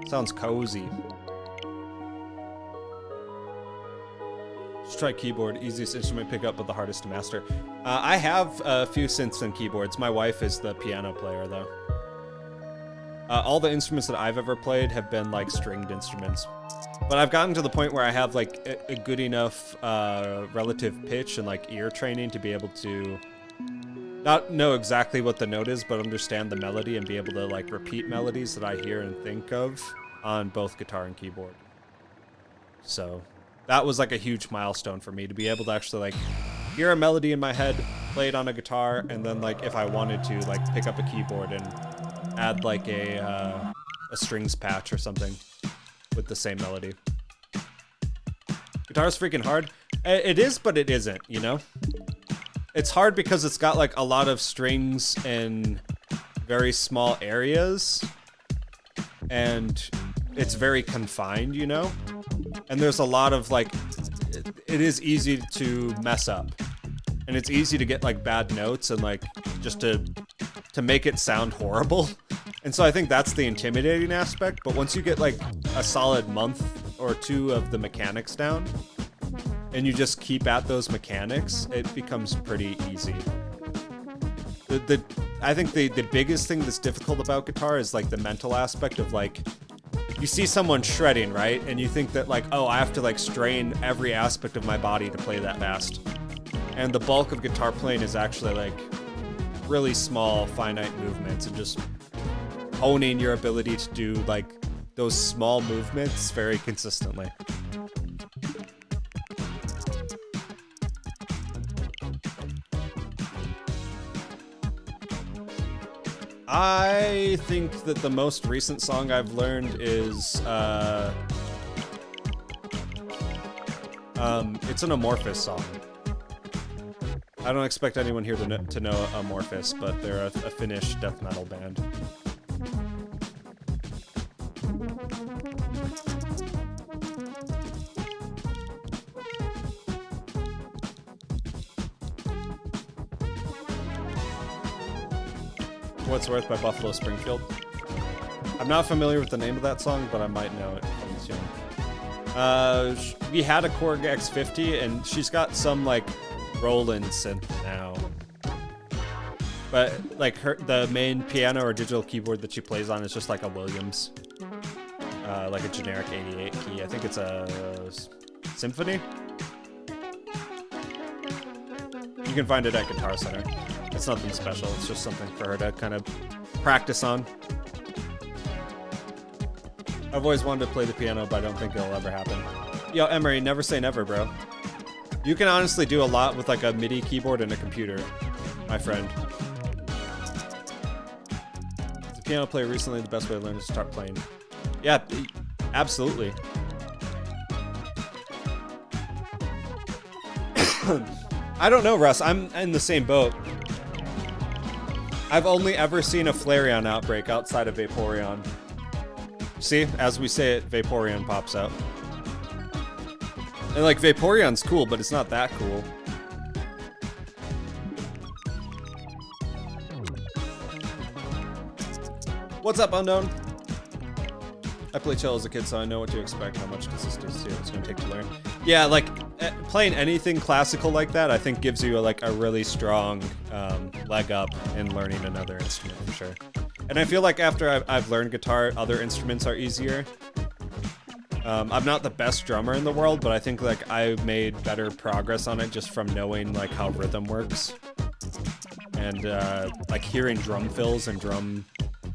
Sounds cozy. Just try keyboard. Easiest instrument pick up, but the hardest to master. I have a few synths and keyboards. My wife is the piano player, though. All the instruments that I've ever played have been like stringed instruments. But I've gotten to the point where I have like a good enough relative pitch and like ear training to be able to not know exactly what the note is, but understand the melody and be able to like repeat melodies that I hear and think of on both guitar and keyboard. So that was like a huge milestone for me to be able to actually like hear a melody in my head, play it on a guitar, and then like if I wanted to like pick up a keyboard and add like a strings patch or something with the same melody. Guitar's freaking hard. It is, but it isn't, you know? It's hard because it's got like a lot of strings in very small areas and it's very confined, you know? And there's a lot of like, it is easy to mess up and it's easy to get like bad notes and like just to make it sound horrible. And so I think that's the intimidating aspect, but once you get like a solid month or two of the mechanics down and you just keep at those mechanics, it becomes pretty easy. I think the biggest thing that's difficult about guitar is like the mental aspect of like, you see someone shredding, right? And you think that like, oh, I have to like strain every aspect of my body to play that fast. And the bulk of guitar playing is actually like really small, finite movements and just honing your ability to do like those small movements very consistently. I think that the most recent song I've learned is it's an Amorphous song. I don't expect anyone here to know Amorphous, but they're a Finnish death metal band. What's Worth by Buffalo Springfield. I'm not familiar with the name of that song, but I might know it from this young. We had a Korg X50, and she's got some like Roland synth now. But like the main piano or digital keyboard that she plays on is just like a Williams, like a generic 88 key. I think it's a Symphony. You can find it at Guitar Center. It's nothing special. It's just something for her to kind of practice on. I've always wanted to play the piano, but I don't think it'll ever happen. Yo, Emery, never say never, bro. You can honestly do a lot with like a MIDI keyboard and a computer, my friend. As a piano player recently, the best way to learn is to start playing. Yeah, absolutely. I don't know, Russ. I'm in the same boat. I've only ever seen a Flareon outbreak outside of Vaporeon. See, as we say it, Vaporeon pops out. And like, Vaporeon's cool, but it's not that cool. What's up, Unknown? I played cello as a kid, so I know what to expect, how much consistency it's going to take to learn. Yeah, like, playing anything classical like that, I think gives you like a really strong leg up in learning another instrument, for sure. And I feel like after I've learned guitar, other instruments are easier. I'm not the best drummer in the world, but I think like I've made better progress on it just from knowing like how rhythm works. And like hearing drum fills and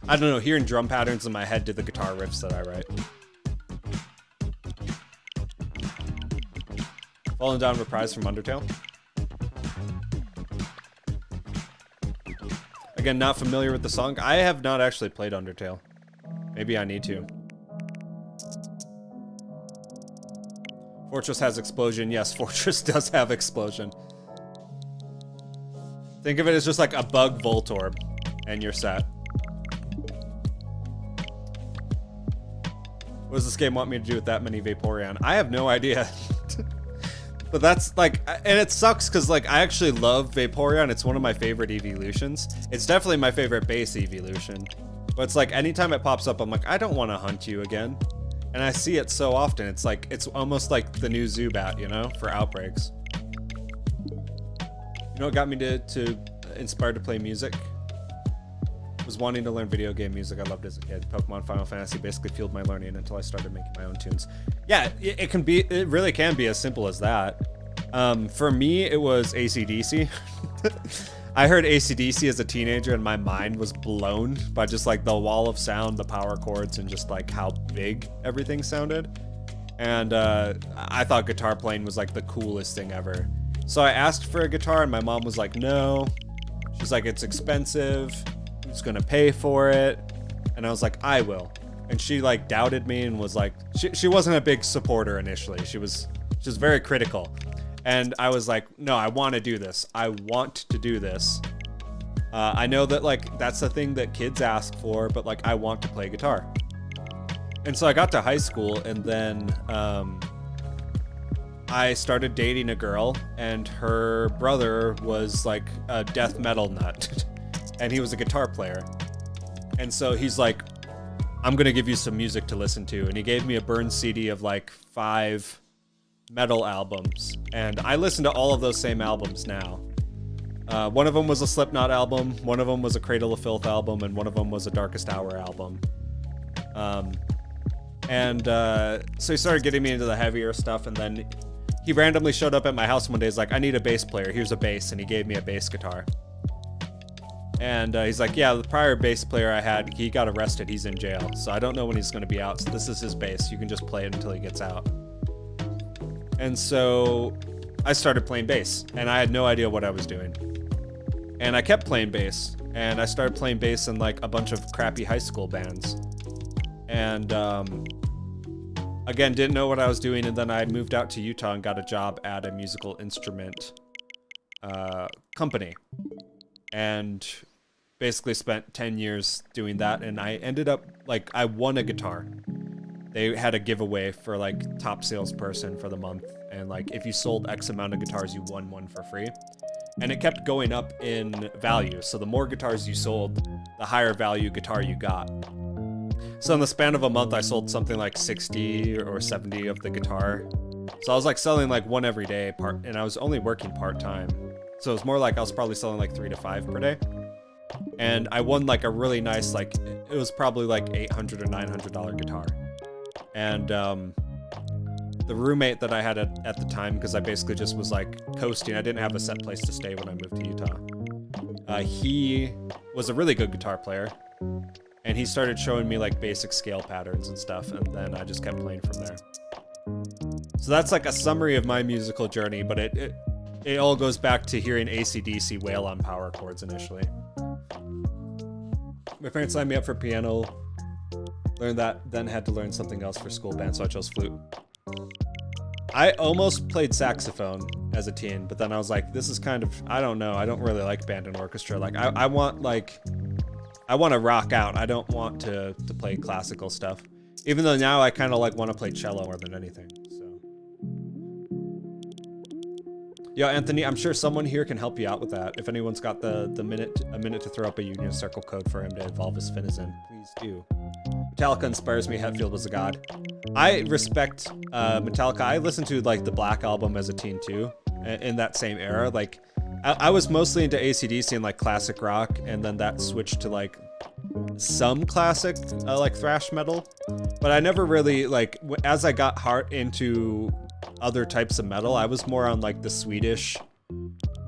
I don't know, hearing drum patterns in my head to the guitar riffs that I write. Fallen Down reprise from Undertale. Again, not familiar with the song. I have not actually played Undertale. Maybe I need to. Fortress has explosion. Yes, Fortress does have explosion. Think of it as just like a bug Voltorb, and you're set. What does this game want me to do with that many Vaporeon? I have no idea. But that's like, and it sucks because like I actually love Vaporeon. It's one of my favorite evolutions. It's definitely my favorite base evolution. But it's like anytime it pops up, I'm like, I don't want to hunt you again. And I see it so often. It's like, it's almost like the new Zubat, you know, for Outbreaks. You know what got me to inspired to play music? Was wanting to learn video game music. I loved as a kid. Pokemon, Final Fantasy basically fueled my learning until I started making my own tunes. Yeah, it really can be as simple as that. For me, it was AC/DC. I heard AC/DC as a teenager and my mind was blown by just like the wall of sound, the power chords, and just like how big everything sounded. And I thought guitar playing was like the coolest thing ever. So I asked for a guitar and my mom was like, no. She's like, it's expensive. Who's gonna pay for it? And I was like, I will. And she like doubted me and was like, she wasn't a big supporter initially. She was very critical. And I was like, no, I want to do this. I want to do this. I know that like that's the thing that kids ask for, but like I want to play guitar. And so I got to high school and then I started dating a girl and her brother was like a death metal nut. And he was a guitar player. And so he's like, I'm gonna give you some music to listen to. And he gave me a burned CD of like 5 metal albums. And I listen to all of those same albums now. One of them was a Slipknot album, one of them was a Cradle of Filth album, and one of them was a Darkest Hour album. So he started getting me into the heavier stuff, and then he randomly showed up at my house one day. He's like, I need a bass player, here's a bass, and he gave me a bass guitar. And he's like, yeah, the prior bass player I had, he got arrested, he's in jail, so I don't know when he's going to be out, so this is his bass, you can just play it until he gets out. And so I started playing bass, and I had no idea what I was doing. And I kept playing bass, and I started playing bass in like a bunch of crappy high school bands. And again, didn't know what I was doing, and then I moved out to Utah and got a job at a musical instrument company. And basically spent 10 years doing that, and I ended up, like, I won a guitar. They had a giveaway for, like, top salesperson for the month, and, like, if you sold X amount of guitars, you won one for free. And it kept going up in value, so the more guitars you sold, the higher value guitar you got. So in the span of a month, I sold something like 60 or 70 of the guitar. So I was, like, selling, like, one every day, and I was only working part-time. So it was more like I was probably selling like 3 to 5 per day. And I won like a really nice, like, it was probably like $800 or $900 guitar. And the roommate that I had at the time, because I basically just was like coasting, I didn't have a set place to stay when I moved to Utah. He was a really good guitar player. And he started showing me like basic scale patterns and stuff. And then I just kept playing from there. So that's like a summary of my musical journey, but it all goes back to hearing AC/DC wail on power chords initially. My parents signed me up for piano, learned that, then had to learn something else for school band, so I chose flute. I almost played saxophone, as a teen, but then I was like, this is kind of, I don't know, I don't really like band and orchestra. Like I want to rock out. I don't want to play classical stuff. Even though now I kind of like want to play cello more than anything. So, yo, Anthony, I'm sure someone here can help you out with that. If anyone's got a minute to throw up a Union Circle code for him to evolve his Finizen, please do. Metallica inspires me. Hetfield was a god. I respect Metallica. I listened to like the Black Album as a teen too, in that same era. Like I was mostly into AC/DC and like classic rock, and then that switched to like some classic like thrash metal, but I never really like as I got hard into other types of metal, I was more on like the Swedish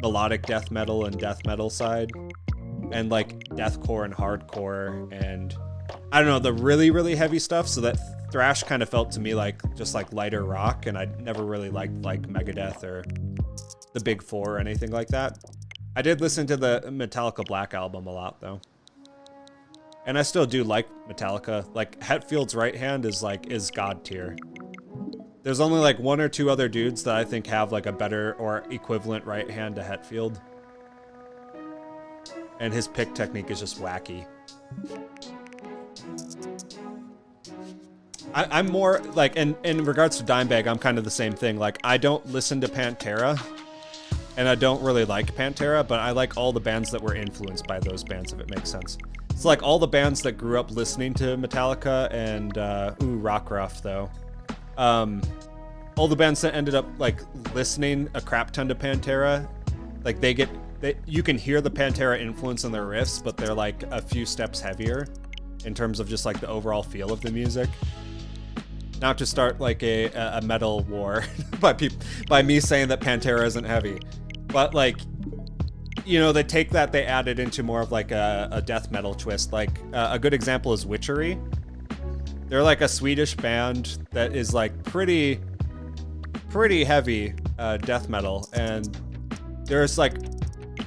melodic death metal and death metal side, and like deathcore and hardcore, and I don't know, the really heavy stuff. So that thrash kind of felt to me like just like lighter rock, and I never really liked like Megadeth or the Big Four or anything like that. I did listen to the Metallica Black Album a lot though. And I still do like Metallica. Like Hetfield's right hand is god tier. There's only like one or two other dudes that I think have like a better or equivalent right hand to Hetfield. And his pick technique is just wacky. I'm more like, in regards to Dimebag, I'm kind of the same thing. Like I don't listen to Pantera, and I don't really like Pantera, but I like all the bands that were influenced by those bands, if it makes sense. It's like all the bands that grew up listening to Metallica and, Rock Ruff, though. All the bands that ended up, like, listening a crap ton to Pantera, like, you can hear the Pantera influence in their riffs, but they're, like, a few steps heavier in terms of just, like, the overall feel of the music. Not to start, like, a metal war by me saying that Pantera isn't heavy. But, like, you know, they take that, they add it into more of like a death metal twist. Like a good example is Witchery. They're like a Swedish band that is like pretty heavy death metal, and there's like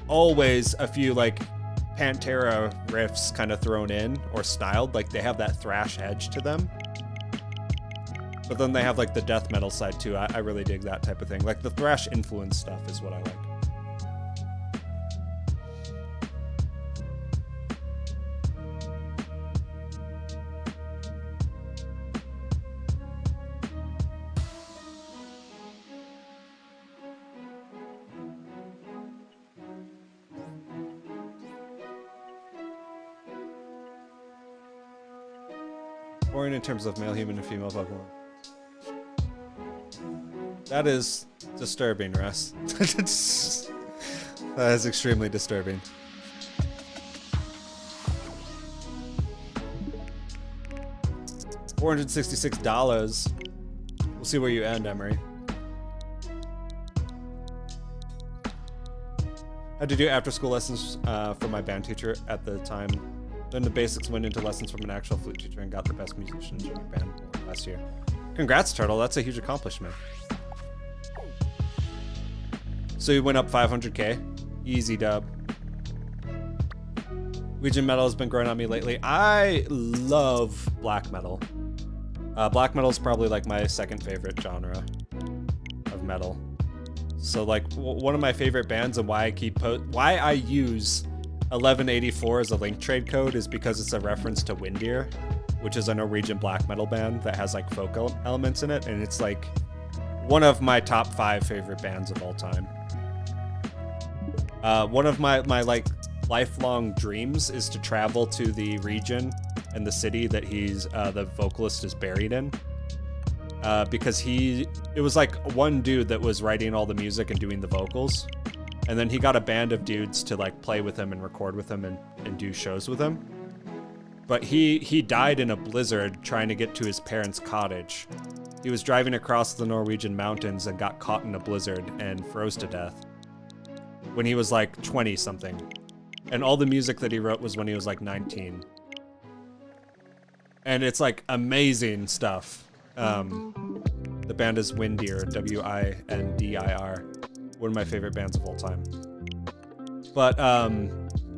always a few like Pantera riffs kind of thrown in or styled. Like they have that thrash edge to them, but then they have like the death metal side too. I really dig that type of thing. Like the thrash influence stuff is what I like. In terms of male human and female Pokemon. That is disturbing, Russ. That is extremely disturbing. $466. We'll see where you end, Emery. I had to do after-school lessons for my band teacher at the time. Then the basics went into lessons from an actual flute teacher and got the best musician in junior band last year. Congrats, Turtle. That's a huge accomplishment. So you went up 500K. Easy dub. Norwegian metal has been growing on me lately. I love black metal. Black metal is probably like my second favorite genre of metal. So like one of my favorite bands, and why I use 1184 as a link trade code is because it's a reference to Windir, which is a Norwegian black metal band that has like folk elements in it, and it's like one of my top 5 favorite bands of all time. One of my like lifelong dreams is to travel to the region and the city that the vocalist is buried in, because it was like one dude that was writing all the music and doing the vocals. And then he got a band of dudes to like play with him and record with him and do shows with him. But he died in a blizzard trying to get to his parents' cottage. He was driving across the Norwegian mountains and got caught in a blizzard and froze to death when he was like 20 something. And all the music that he wrote was when he was like 19. And it's like amazing stuff. The band is Windir, Windir. One of my favorite bands of all time. But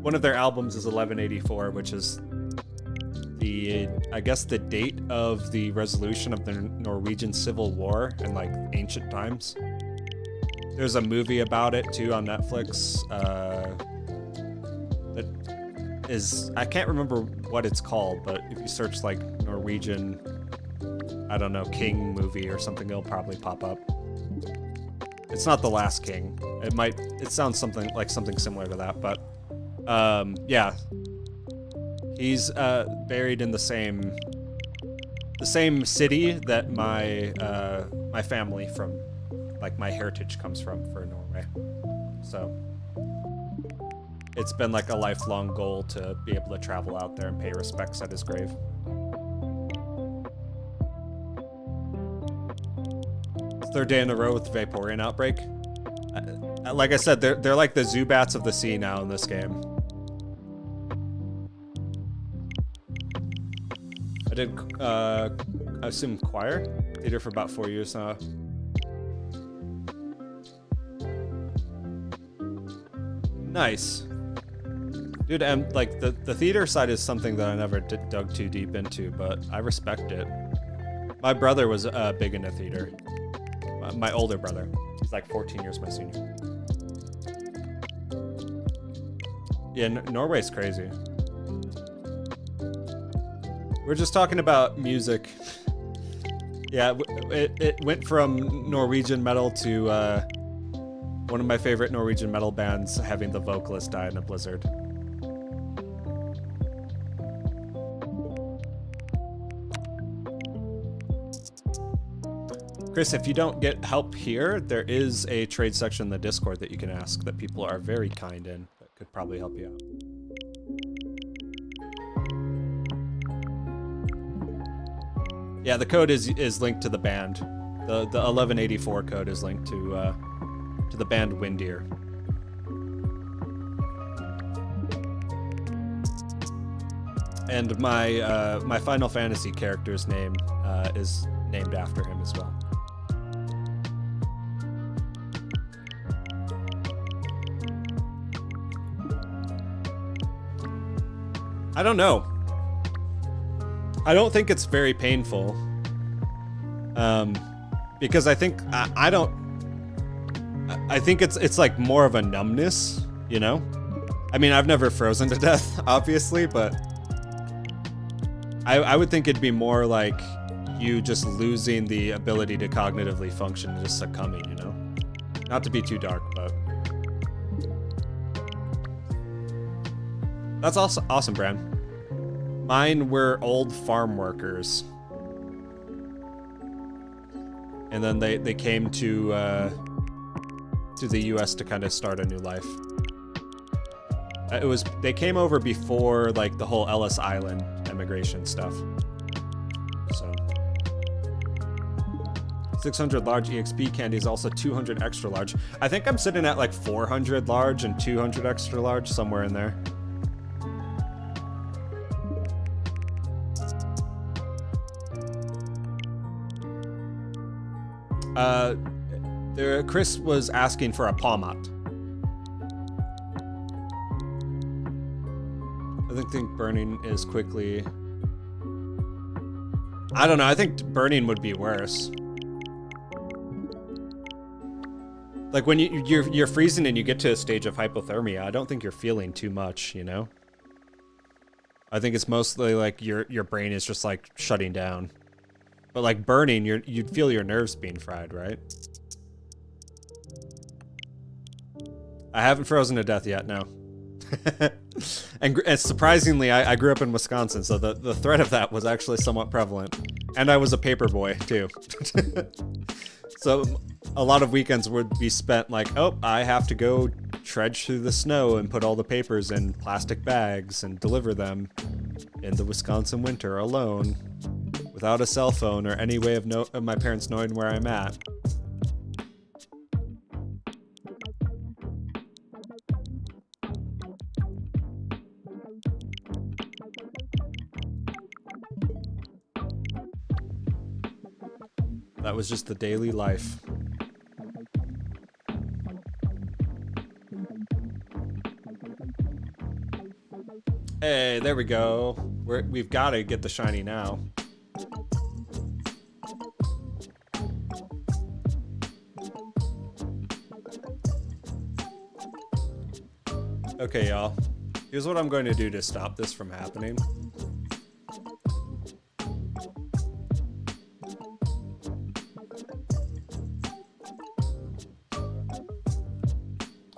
one of their albums is 1184, which is I guess the date of the resolution of the Norwegian Civil War in like ancient times. there's a movie about it too on Netflix. That is, I can't remember what it's called, but if you search like Norwegian, I don't know, King movie or something, it'll probably pop up. It's not The Last King. It sounds something similar to that, but yeah. He's buried in the same city that my family from, like, my heritage comes from for Norway. So it's been like a lifelong goal to be able to travel out there and pay respects at his grave. Third day in a row with Vaporeon Outbreak. Like I said, they're like the Zubats of the sea now in this game. I did, I assume choir? Theater for about 4 years now. Nice. Dude, and like the theater side is something that I never dug too deep into, but I respect it. My brother was big into theater. My older brother. He's like 14 years my senior. Yeah, Norway's crazy. We're just talking about music. Yeah, it went from Norwegian metal to one of my favorite Norwegian metal bands having the vocalist die in a blizzard. Chris, if you don't get help here, there is a trade section in the Discord that you can ask that people are very kind in that could probably help you out. Yeah, the code is linked to the band. The 1184 code is linked to the band Windeer. And my Final Fantasy character's name is named after him as well. I don't know. I don't think it's very painful. Because I think I think it's like more of a numbness, you know? I mean, I've never frozen to death, obviously, but I would think it'd be more like you just losing the ability to cognitively function and just succumbing, you know? Not to be too dark, but that's also awesome, Bran. Mine were old farm workers. And then they came to the US to kind of start a new life. They came over before like the whole Ellis Island immigration stuff. So 600 large EXP candy is also 200 extra large. I think I'm sitting at like 400 large and 200 extra large, somewhere in there. Chris was asking for a Palmat. I think burning is quickly. I don't know. I think burning would be worse. Like when you're freezing and you get to a stage of hypothermia, I don't think you're feeling too much, you know? I think it's mostly like your brain is just like shutting down. But like burning, you'd feel your nerves being fried, right? I haven't frozen to death yet, no. And surprisingly, I grew up in Wisconsin, so the threat of that was actually somewhat prevalent. And I was a paper boy, too. So a lot of weekends would be spent like, oh, I have to go trudge through the snow and put all the papers in plastic bags and deliver them in the Wisconsin winter alone, without a cell phone or any way of my parents knowing where I'm at. That was just the daily life. Hey, there we go. We've got to get the shiny now. Okay, y'all. Here's what I'm going to do to stop this from happening.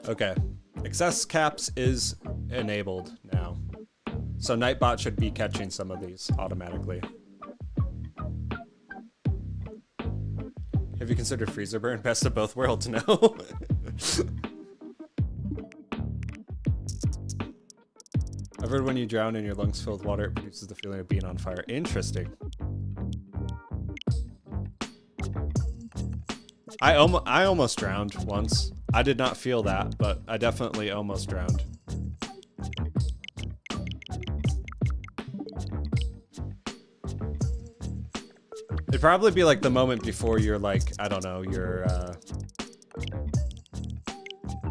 Okay. Excess caps is enabled now. So Nightbot should be catching some of these automatically. Have you considered freezer burn? Best of both worlds? No. I've heard when you drown and your lungs fill with water, it produces the feeling of being on fire. Interesting. I almost drowned once. I did not feel that, but I definitely almost drowned. It'd probably be like the moment before you're like, I don't know, you're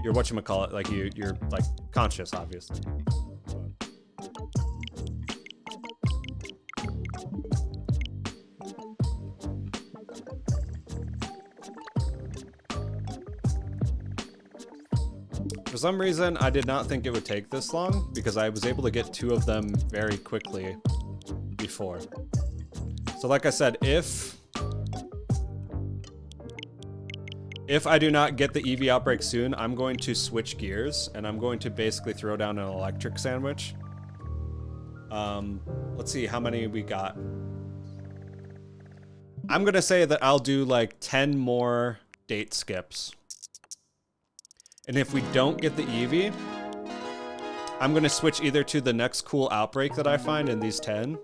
whatchamacallit, like you're like conscious, obviously. For some reason, I did not think it would take this long because I was able to get 2 of them very quickly before. So like I said, if I do not get the EEVEE outbreak soon, I'm going to switch gears and I'm going to basically throw down an electric sandwich. Let's see how many we got. I'm gonna say that I'll do like 10 more date skips. And if we don't get the EEVEE, I'm gonna switch either to the next cool outbreak that I find in these 10,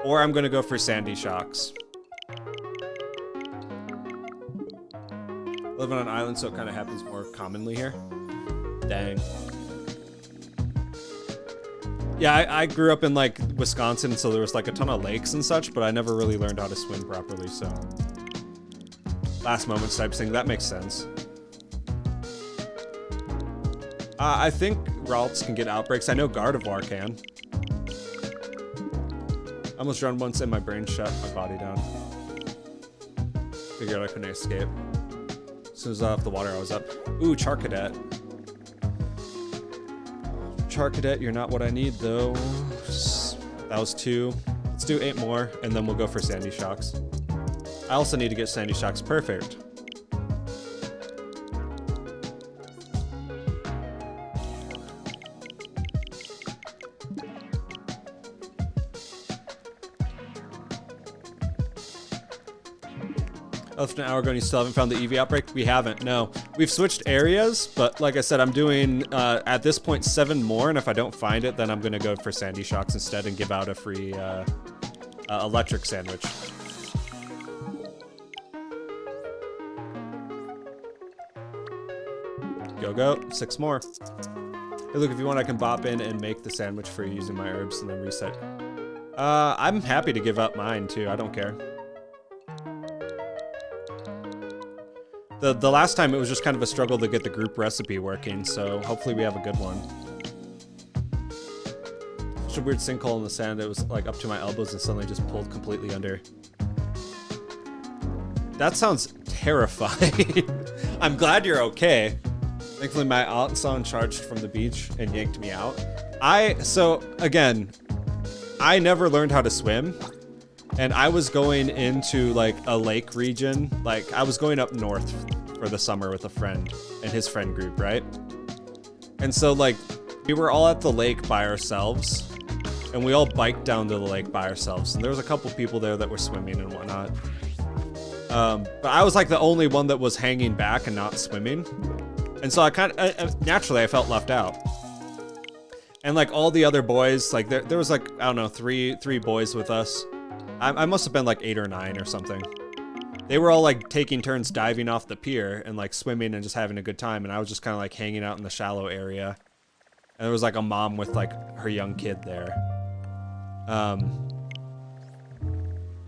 or I'm gonna go for Sandy Shocks. Live on an island, so it kind of happens more commonly here. Dang. Yeah, I grew up in like Wisconsin, so there was like a ton of lakes and such, but I never really learned how to swim properly, so. Last moments type thing, that makes sense. I think Ralts can get outbreaks. I know Gardevoir can. I almost drowned once and my brain shut my body down. Figured I couldn't escape. As soon as I was off the water, I was up. Ooh, Charcadet. Charcadet, you're not what I need, though. That was 2. Let's do 8 more, and then we'll go for Sandy Shocks. I also need to get Sandy Shocks perfect. Left an hour ago and you still haven't found the EEVEE outbreak? We haven't, no. We've switched areas, but like I said, I'm doing, at this point, 7 more, and if I don't find it, then I'm gonna go for Sandy Shocks instead and give out a free electric sandwich. Go. 6 more. Hey, look, if you want, I can bop in and make the sandwich for you using my herbs and then reset. I'm happy to give up mine, too. I don't care. The last time it was just kind of a struggle to get the group recipe working, so hopefully we have a good one. Such a weird sinkhole in the sand. It was like up to my elbows and suddenly just pulled completely under. That sounds terrifying. I'm glad you're okay. Thankfully my aunt saw and charged from the beach and yanked me out. So again, I never learned how to swim. And I was going into like a lake region. Like I was going up north for the summer with a friend and his friend group, right? And so like we were all at the lake by ourselves and we all biked down to the lake by ourselves. And there was a couple people there that were swimming and whatnot. But I was like the only one that was hanging back and not swimming. And so I kind of, naturally I felt left out. And like all the other boys, like there was like, I don't know, three boys with us. I must have been like 8 or 9 or something. They were all like taking turns diving off the pier and like swimming and just having a good time. And I was just kind of like hanging out in the shallow area. And there was like a mom with like her young kid there.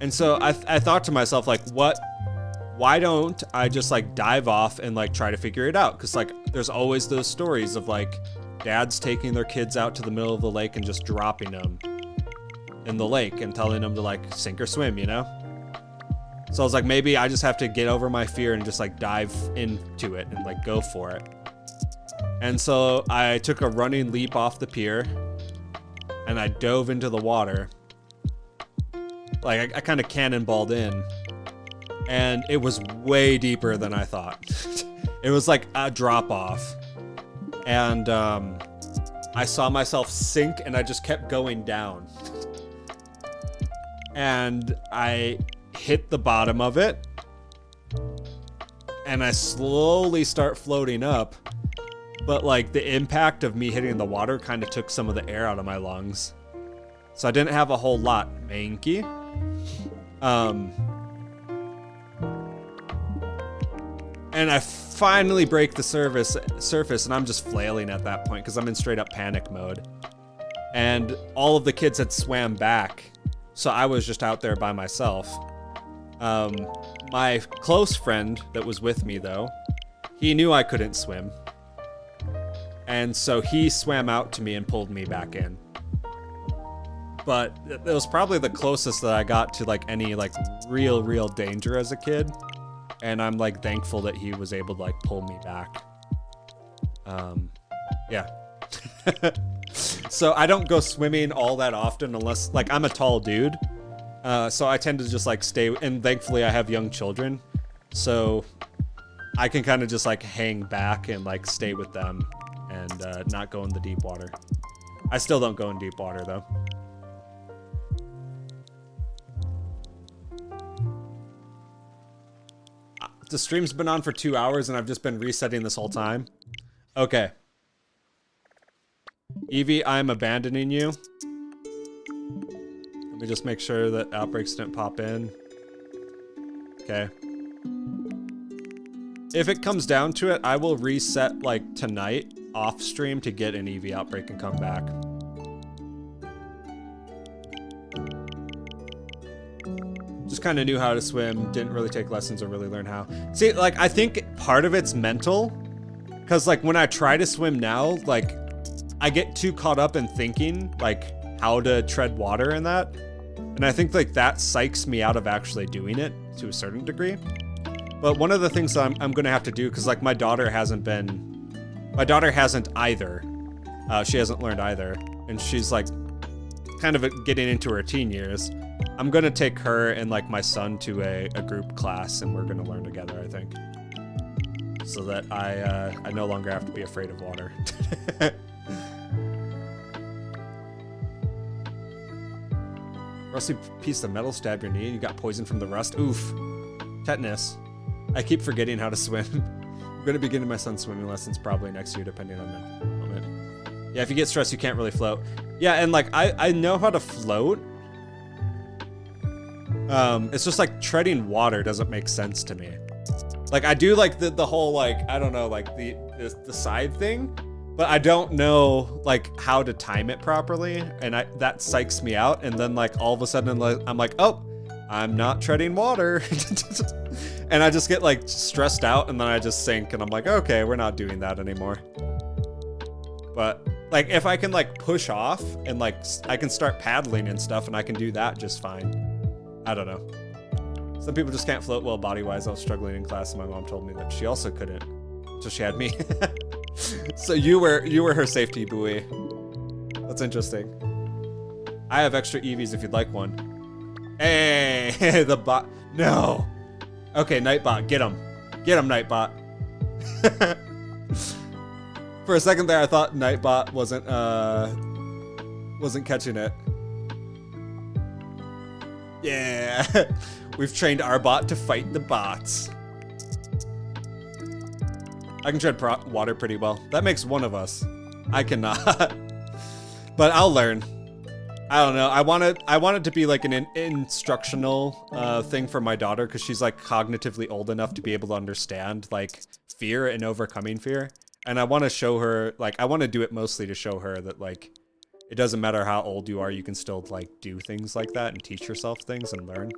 And so I thought to myself, like, why don't I just like dive off and like try to figure it out? Cause like there's always those stories of like dads taking their kids out to the middle of the lake and just dropping them in the lake and telling them to like sink or swim, you know? So I was like, maybe I just have to get over my fear and just like dive into it and like go for it. And so I took a running leap off the pier and I dove into the water. Like I kind of cannonballed in, and it was way deeper than I thought. It was like a drop off, and I saw myself sink, and I just kept going down. And I hit the bottom of it, and I slowly start floating up, but like the impact of me hitting the water kind of took some of the air out of my lungs. So I didn't have a whole lot, Manky. And I finally break the surface, and I'm just flailing at that point because I'm in straight up panic mode. And all of the kids had swam back, so I was just out there by myself. My close friend that was with me, though, he knew I couldn't swim. And so he swam out to me and pulled me back in. But it was probably the closest that I got to like any like real danger as a kid. And I'm like thankful that he was able to like pull me back. Yeah. So I don't go swimming all that often unless like I'm a tall dude. So I tend to just like stay, and thankfully I have young children. So I can kind of just like hang back and like stay with them and not go in the deep water. I still don't go in deep water though. The stream's been on for 2 hours and I've just been resetting this whole time. Okay. EEVEE, I'm abandoning you. Let me just make sure that Outbreaks didn't pop in. Okay. If it comes down to it, I will reset like tonight off stream to get an EEVEE Outbreak and come back. Just kind of knew how to swim, didn't really take lessons or really learn how. See, like, I think part of it's mental, because, like, when I try to swim now, like, I get too caught up in thinking, like, how to tread water and that, and I think, like, that psychs me out of actually doing it to a certain degree. But one of the things that I'm going to have to do, because, like, my daughter hasn't either. She hasn't learned either, and she's, like, kind of getting into her teen years. I'm gonna take her and like my son to a group class, and we're gonna learn together, I think, so that I no longer have to be afraid of water. Rusty piece of metal stabbed your knee and you got poisoned from the rust. Oof. Tetanus. I keep forgetting how to swim. I'm gonna be getting my son swimming lessons probably next year, depending on it. Yeah, if you get stressed, you can't really float. Yeah, and like I know how to float. It's just like treading water doesn't make sense to me. Like I do like the whole like, I don't know, like the side thing, but I don't know like how to time it properly, and that psychs me out. And then like all of a sudden I'm like, oh, I'm not treading water. And I just get like stressed out, and then I just sink, and I'm like, okay, we're not doing that anymore. But like if I can like push off and like I can start paddling and stuff, and I can do that just fine. I don't know. Some people just can't float well body-wise. I was struggling in class, and my mom told me that she also couldn't, so she had me. So you were her safety buoy. That's interesting. I have extra EVs if you'd like one. Hey, the bot. No. Okay, Nightbot, get him. Get him, Nightbot. For a second there, I thought Nightbot wasn't catching it. Yeah, we've trained our bot to fight the bots. I can tread water pretty well. That makes one of us. I cannot. But I'll learn. I don't know. I want it to be like an instructional thing for my daughter, because she's like cognitively old enough to be able to understand like fear and overcoming fear. And I want to show her, like, I want to do it mostly to show her that like it doesn't matter how old you are, you can still like do things like that and teach yourself things and learn,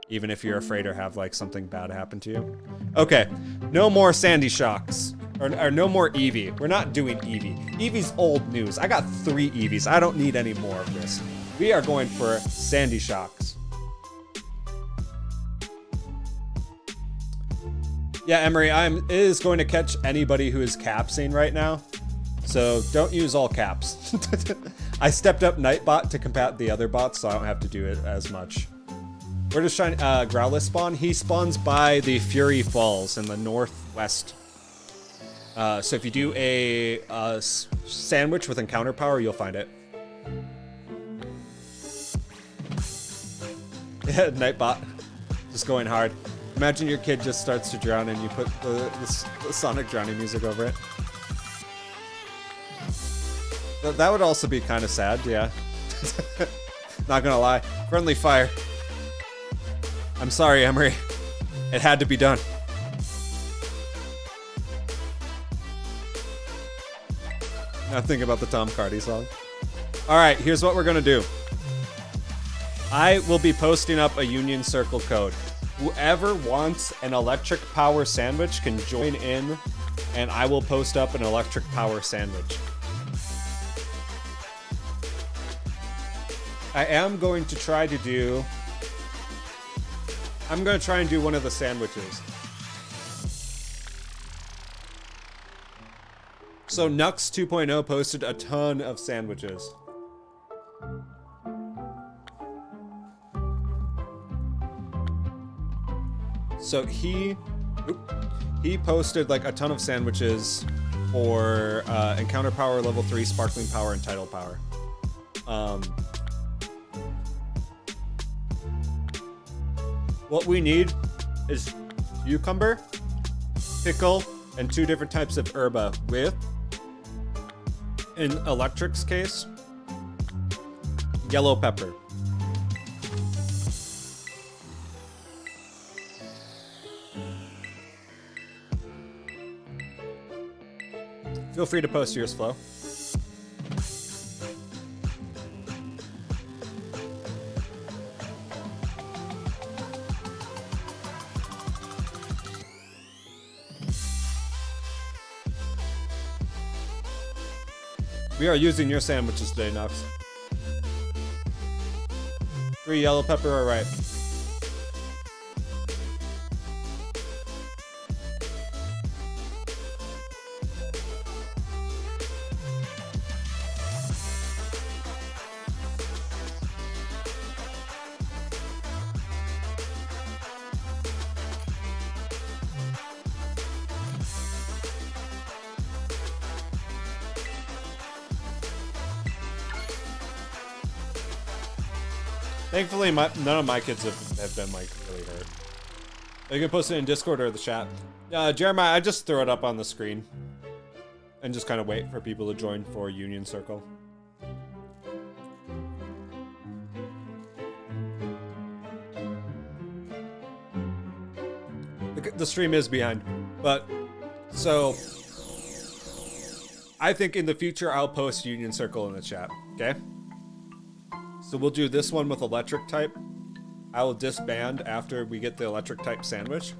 even if you're afraid or have like something bad happen to you. Okay, no more Sandy Shocks, or no more EEVEE. We're not doing EEVEE. EEVEE's old news. I got 3 EEVEEs. I don't need any more of this. We are going for Sandy Shocks. Yeah, Emery, it is going to catch anybody who is capsing right now. So don't use all caps. I stepped up Nightbot to combat the other bots, so I don't have to do it as much. Where does Growlithe spawn? He spawns by the Fury Falls in the northwest. So if you do a sandwich with encounter power, you'll find it. Yeah, Nightbot. Just going hard. Imagine your kid just starts to drown and you put the Sonic drowning music over it. That would also be kind of sad, yeah. Not gonna lie. Friendly fire. I'm sorry, Emery. It had to be done. Now think about the Tom Cardy song. Alright, here's what we're gonna do. I will be posting up a Union Circle code. Whoever wants an electric power sandwich can join in, and I will post up an electric power sandwich. I am going to try to do... I'm going to try and do one of the sandwiches. So Nux 2.0 posted a ton of sandwiches. So he posted like a ton of sandwiches for Encounter Power, Level 3, Sparkling Power, and Tidal Power. What we need is cucumber, pickle, and 2 different types of herba with, in Electric's case, yellow pepper. Feel free to post yours, Flo. We are using your sandwiches today, Nux. 3 yellow pepper, alright. Thankfully, none of my kids have been, like, really hurt. You can post it in Discord or the chat. Jeremiah, I just throw it up on the screen. And just kind of wait for people to join for Union Circle. The stream is behind. But, so... I think in the future, I'll post Union Circle in the chat. Okay? So we'll do this one with electric type. I will disband after we get the electric type sandwich.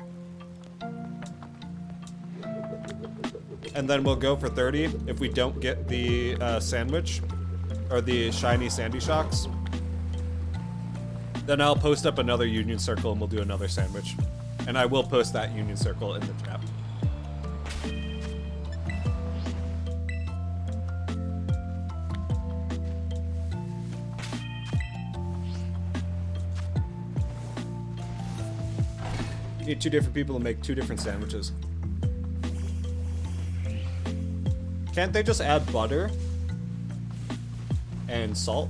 And then we'll go for 30 if we don't get the sandwich or the shiny Sandy Shocks. Then I'll post up another Union Circle and we'll do another sandwich. And I will post that Union Circle in the chat. You need 2 different people to make 2 different sandwiches. Can't they just add butter and salt?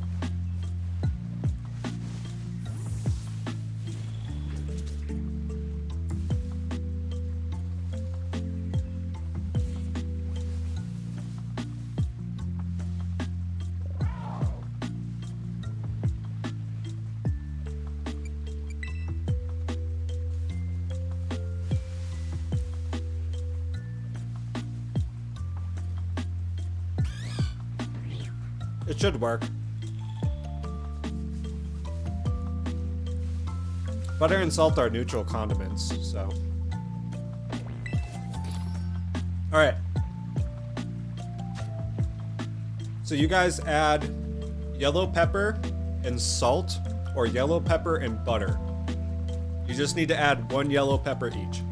It should work. Butter and salt are neutral condiments, so. Alright. So you guys add yellow pepper and salt, or yellow pepper and butter. You just need to add 1 yellow pepper each.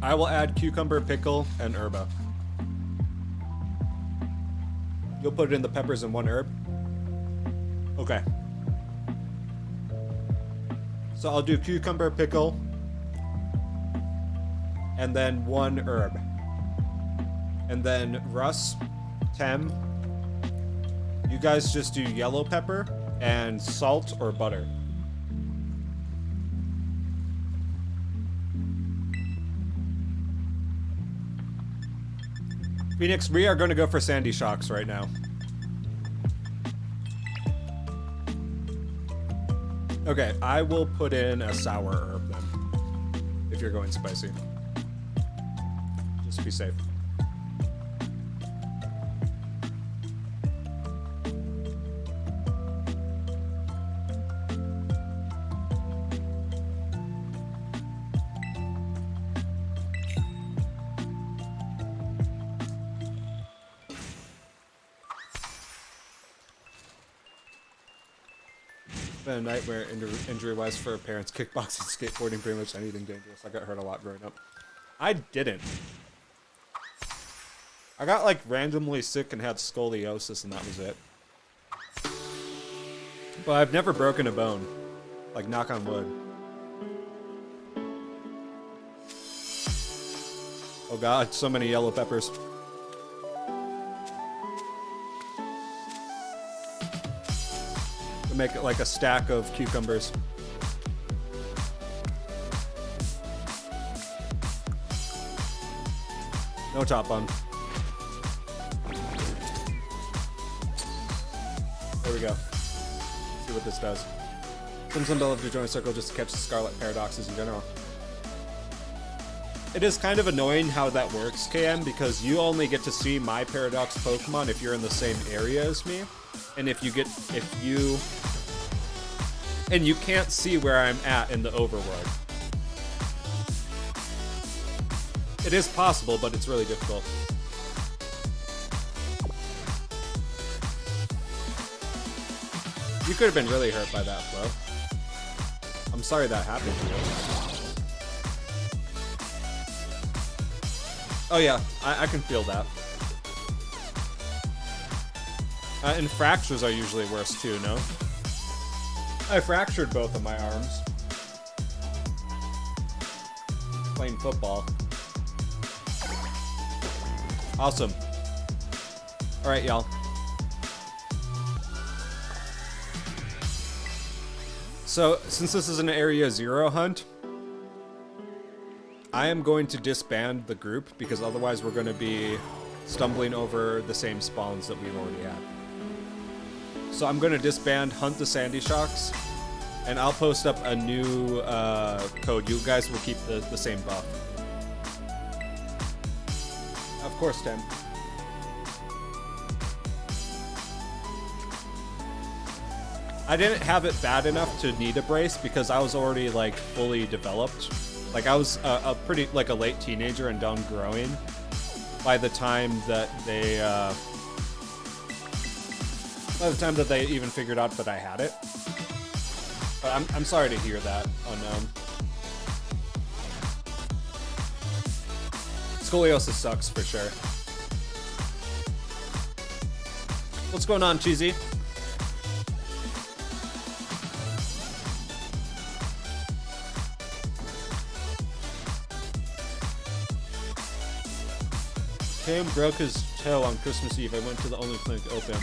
I will add cucumber, pickle, and herba. You'll put it in the peppers and one herb? Okay. So I'll do cucumber, pickle, and then one herb. And then Russ, Tem, you guys just do yellow pepper and salt or butter. Phoenix, we are going to go for sandy shocks right now. Okay, I will put in a sour herb then, if you're going spicy. Just to be safe. Been a nightmare injury-wise for parents. Kickboxing, skateboarding, pretty much anything dangerous. I got hurt a lot growing up. I didn't. I got like randomly sick and had scoliosis and that was it. But I've never broken a bone. Like, knock on wood. Oh god, so many yellow peppers. To make it like a stack of cucumbers. No top bun. There we go. See what this does. Sometimes I love to join a circle just to catch the Scarlet paradoxes in general. It is kind of annoying how that works, KM, because you only get to see my paradox Pokemon if you're in the same area as me. And and you can't see where I'm at in the overworld. It is possible, but it's really difficult. You could have been really hurt by that, Flo. I'm sorry that happened to you. Oh yeah, I can feel that. And fractures are usually worse too, no? I fractured both of my arms. Playing football. Awesome. Alright, y'all. So, since this is an Area 0 hunt, I am going to disband the group because otherwise we're going to be stumbling over the same spawns that we've already had. So I'm going to disband Hunt the Sandy Shocks, and I'll post up a new code. You guys will keep the same buff. Of course, Tim. I didn't have it bad enough to need a brace because I was already like fully developed. Like I was a pretty like a late teenager and done growing by the time that they even figured out that I had it. But I'm sorry to hear that, Unknown. Scoliosis sucks for sure. What's going on, Cheesy? Cam broke his toe on Christmas Eve. I went to the only clinic open.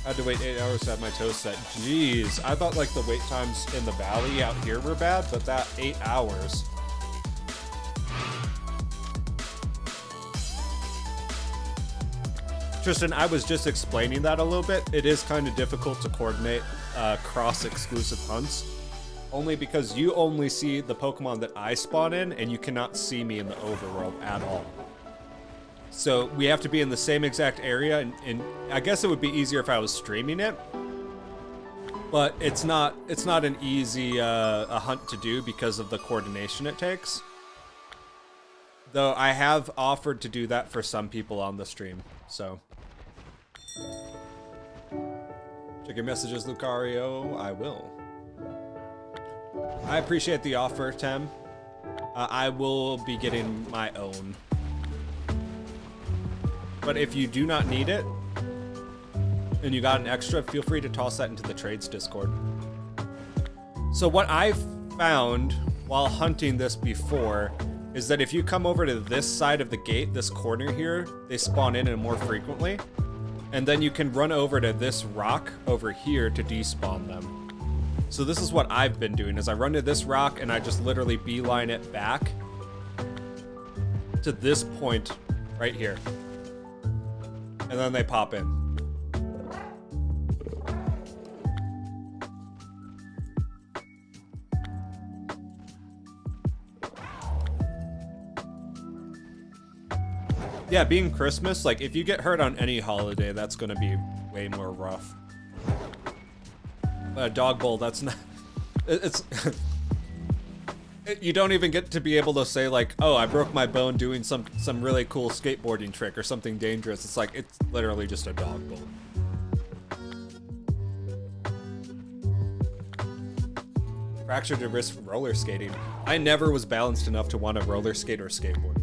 I had to wait 8 hours to have my toe set. Jeez, I thought like the wait times in the valley out here were bad, but that 8 hours. Tristan, I was just explaining that a little bit. It is kind of difficult to coordinate cross-exclusive hunts. Only because you only see the Pokemon that I spawn in, and you cannot see me in the overworld at all. So we have to be in the same exact area, and I guess it would be easier if I was streaming it. But it's not an easy a hunt to do because of the coordination it takes. Though I have offered to do that for some people on the stream, so. Check your messages, Lucario. I will. I appreciate the offer, Tem. I will be getting my own. But if you do not need it, and you got an extra, feel free to toss that into the trades Discord. So what I've found while hunting this before is that if you come over to this side of the gate, this corner here, they spawn in more frequently. And then you can run over to this rock over here to despawn them. So this is what I've been doing, is I run to this rock and I just literally beeline it back to this point right here. And then they pop in. Yeah, being Christmas, like, if you get hurt on any holiday, that's gonna be way more rough. Dog bowl, that's not... It's... You don't even get to be able to say, like, oh, I broke my bone doing some really cool skateboarding trick or something dangerous. It's like, it's literally just a dog bowl. Fractured a wrist roller skating. I never was balanced enough to want to roller skate or skateboard.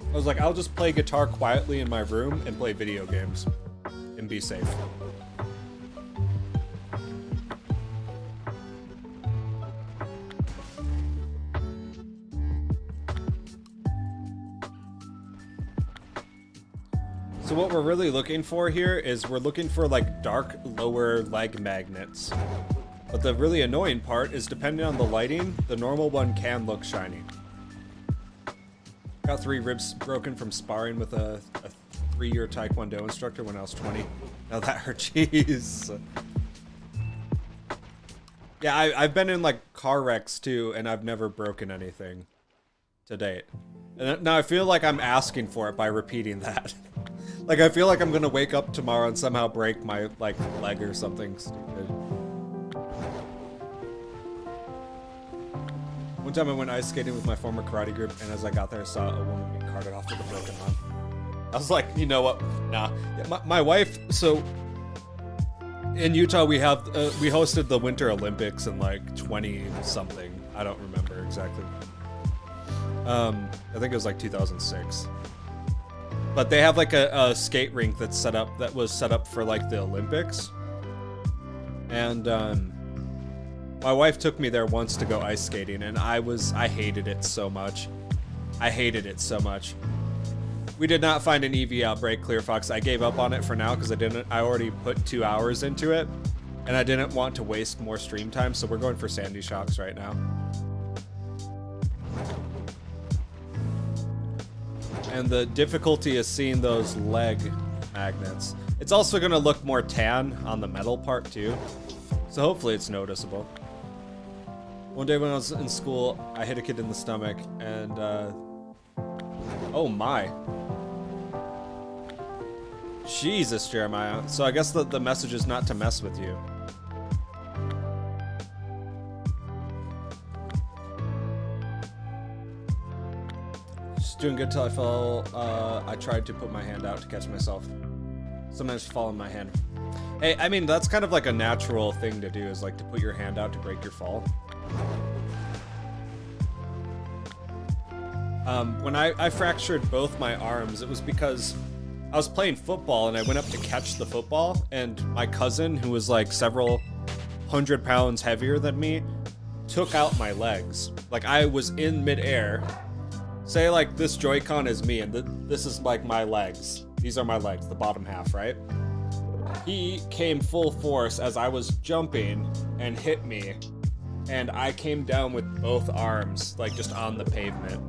I was like, I'll just play guitar quietly in my room and play video games and be safe. So what we're really looking for here is we're looking for like dark lower leg magnets. But the really annoying part is depending on the lighting, the normal one can look shiny. Got 3 ribs broken from sparring with a 3-year Taekwondo instructor when I was 20. Now that hurt, jeez. Yeah, I've been in like car wrecks too, and I've never broken anything to date. And now I feel like I'm asking for it by repeating that. Like I feel like I'm gonna wake up tomorrow and somehow break my like leg or something stupid. One time I went ice skating with my former karate group, and as I got there, I saw a woman being carted off with a broken arm. I was like, you know what? Nah. Yeah, my wife, so in Utah we have, we hosted the Winter Olympics in like 20 something. I don't remember exactly. I think it was like 2006. But they have like a skate rink that's set up, that was set up for like the Olympics. And, my wife took me there once to go ice skating, and I hated it so much. I hated it so much. We did not find an EEVEE Outbreak Clear Fox. I gave up on it for now because I already put 2 hours into it, and I didn't want to waste more stream time, so we're going for Sandy Shocks right now. And the difficulty is seeing those leg magnets. It's also gonna look more tan on the metal part too, so hopefully it's noticeable. One day when I was in school, I hit a kid in the stomach, and, oh my. Jesus, Jeremiah. So I guess the message is not to mess with you. Just doing good till I fell. I tried to put my hand out to catch myself. Sometimes fall in my hand. Hey, I mean, that's kind of like a natural thing to do, is like to put your hand out to break your fall. When I fractured both my arms, it was because I was playing football and I went up to catch the football, and my cousin, who was like several 100 pounds heavier than me, took out my legs. Like I was in midair. Say like this Joy-Con is me, and this is like my legs. These are my legs, the bottom half, right? He came full force as I was jumping and hit me, and I came down with both arms, like just on the pavement.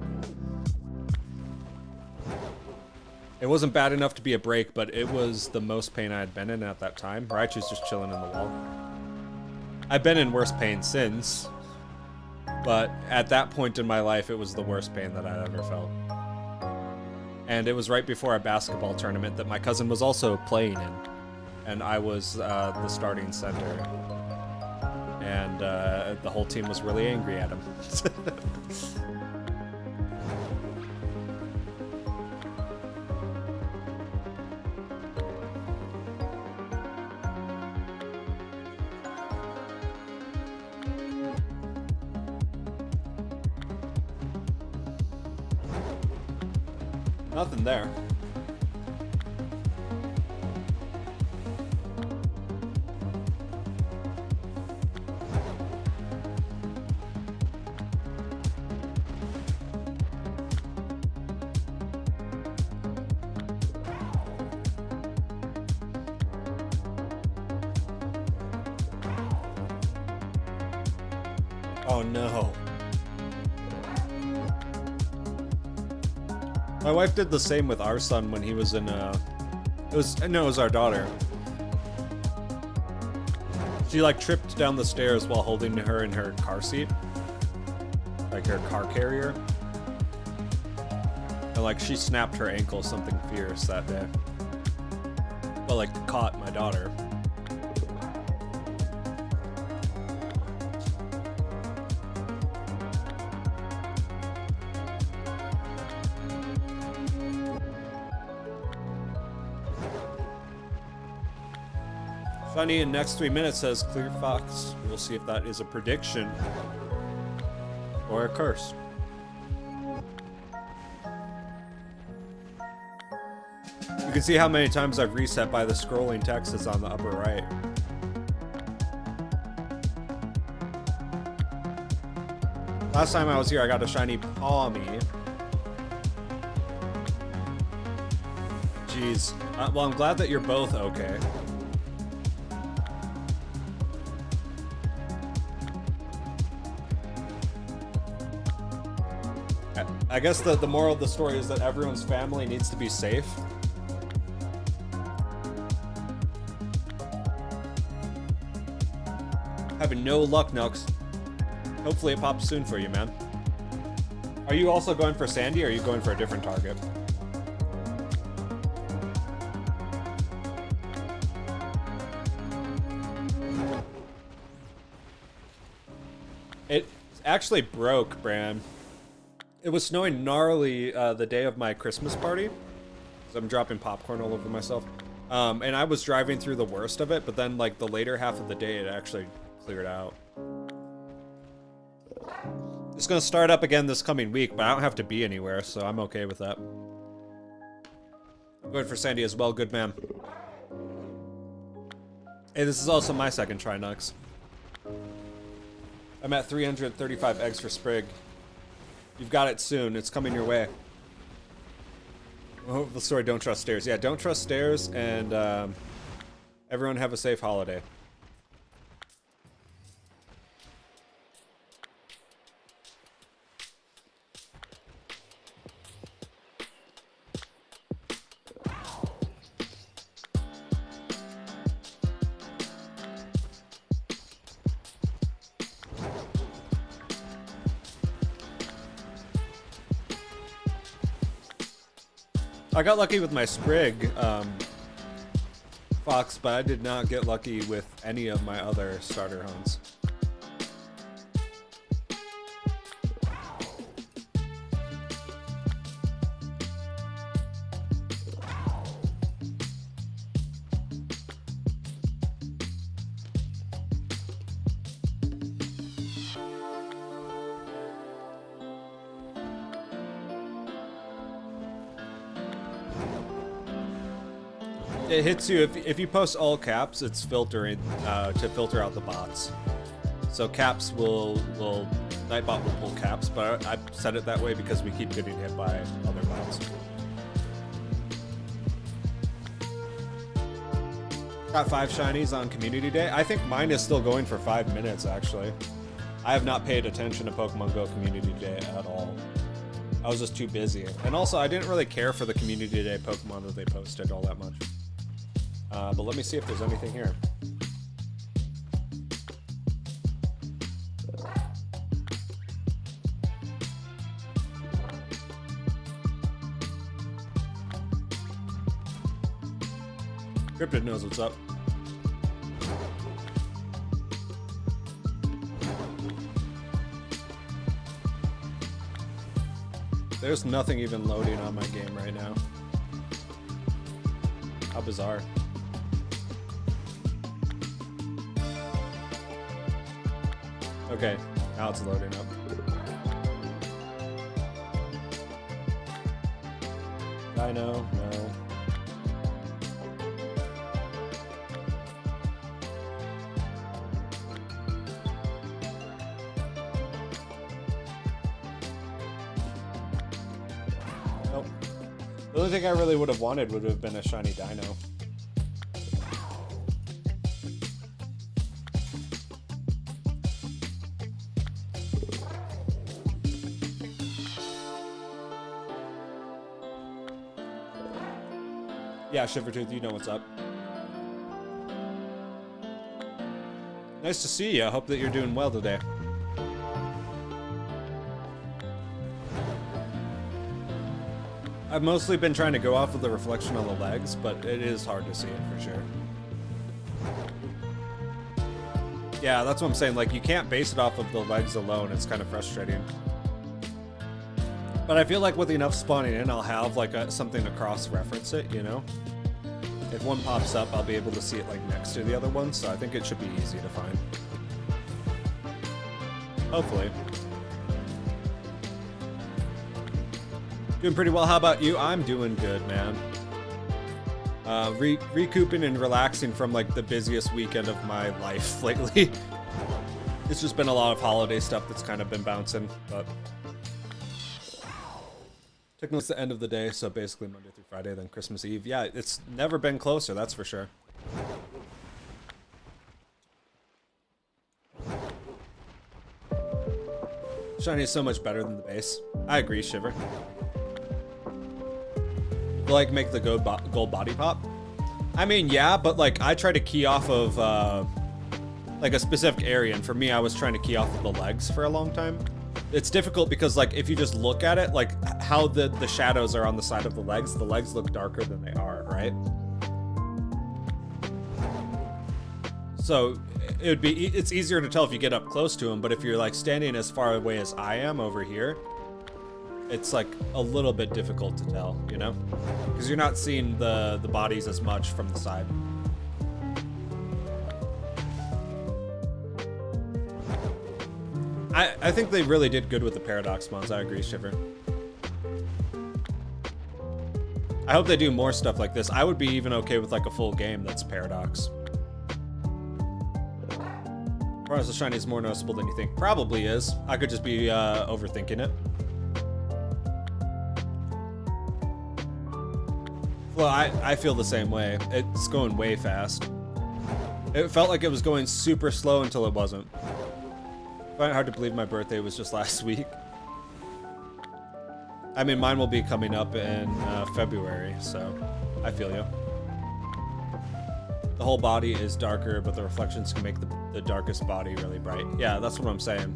It wasn't bad enough to be a break, but it was the most pain I had been in at that time. Raichu's was just chilling in the wall. I've been in worse pain since, but at that point in my life, it was the worst pain that I'd ever felt. And it was right before a basketball tournament that my cousin was also playing in, and I was the starting center. And the whole team was really angry at him. Nothing there. Oh no. My wife did the same with our son when he was in it was our daughter. She like tripped down the stairs while holding her in her car seat. Like her car carrier. And like she snapped her ankle something fierce that day. Well, like caught my daughter. Shiny in next 3 minutes says clear fox. We'll see if that is a prediction or a curse. You can see how many times I've reset by the scrolling text is on the upper right. Last time I was here, I got a shiny Palmy. Jeez. Well, I'm glad that you're both okay. I guess the moral of the story is that everyone's family needs to be safe. Having no luck, Nux. Hopefully it pops soon for you, man. Are you also going for Sandy, or are you going for a different target? It actually broke, Bran. It was snowing gnarly the day of my Christmas party. So I'm dropping popcorn all over myself. And I was driving through the worst of it, but then like the later half of the day, it actually cleared out. It's gonna start up again this coming week, but I don't have to be anywhere, so I'm okay with that. I'm going for Sandy as well, good man. Hey, this is also my second try, Nux. I'm at 335 eggs for Sprig. You've got it soon. It's coming your way. Oh, the story, don't trust stairs. Yeah, don't trust stairs, and everyone have a safe holiday. I got lucky with my Sprig, Fox, but I did not get lucky with any of my other starter hunts. It hits you if you post all caps. It's filtering to filter out the bots. So caps will Nightbot will pull caps, but I set it that way because we keep getting hit by other bots. Got 5 shinies on Community Day. I think mine is still going for 5 minutes actually. I have not paid attention to Pokemon Go Community Day at all. I was just too busy, and also I didn't really care for the Community Day Pokemon that they posted all that much. But let me see if there's anything here. Cryptid knows what's up. There's nothing even loading on my game right now. How bizarre. Okay, now it's loading up. Dino? No. Nope. The only thing I really would have wanted would have been a shiny Dino. Yeah, Shivertooth, you know what's up. Nice to see you. I hope that you're doing well today. I've mostly been trying to go off of the reflection on the legs, but it is hard to see it for sure. Yeah, that's what I'm saying. Like, you can't base it off of the legs alone. It's kind of frustrating. But I feel like with enough spawning in, I'll have like something to cross-reference it, you know? If one pops up, I'll be able to see it like next to the other one, so I think it should be easy to find. Hopefully. Doing pretty well. How about you? I'm doing good, man. Recouping and relaxing from like the busiest weekend of my life lately. It's just been a lot of holiday stuff that's kind of been bouncing, but technically it's the end of the day, so basically Monday through Friday, then Christmas Eve. Yeah, it's never been closer, that's for sure. Shiny is so much better than the base. I agree, Shiver. Like, make the gold body pop? I mean, yeah, but like, I try to key off of like a specific area, and for me, I was trying to key off of the legs for a long time. It's difficult because like, if you just look at it, like how the shadows are on the side of the legs look darker than they are, right? So it's easier to tell if you get up close to them, but if you're like standing as far away as I am over here, it's like a little bit difficult to tell, you know? Because you're not seeing the bodies as much from the side. I think they really did good with the Paradox mods. I agree, Shiver. I hope they do more stuff like this. I would be even okay with like a full game that's Paradox. Paradox Shiny is more noticeable than you think. Probably is. I could just be overthinking it. Well, I feel the same way. It's going way fast. It felt like it was going super slow until it wasn't. I find it hard to believe my birthday was just last week. I mean, mine will be coming up in February, so I feel you. The whole body is darker, but the reflections can make the darkest body really bright. Yeah, that's what I'm saying.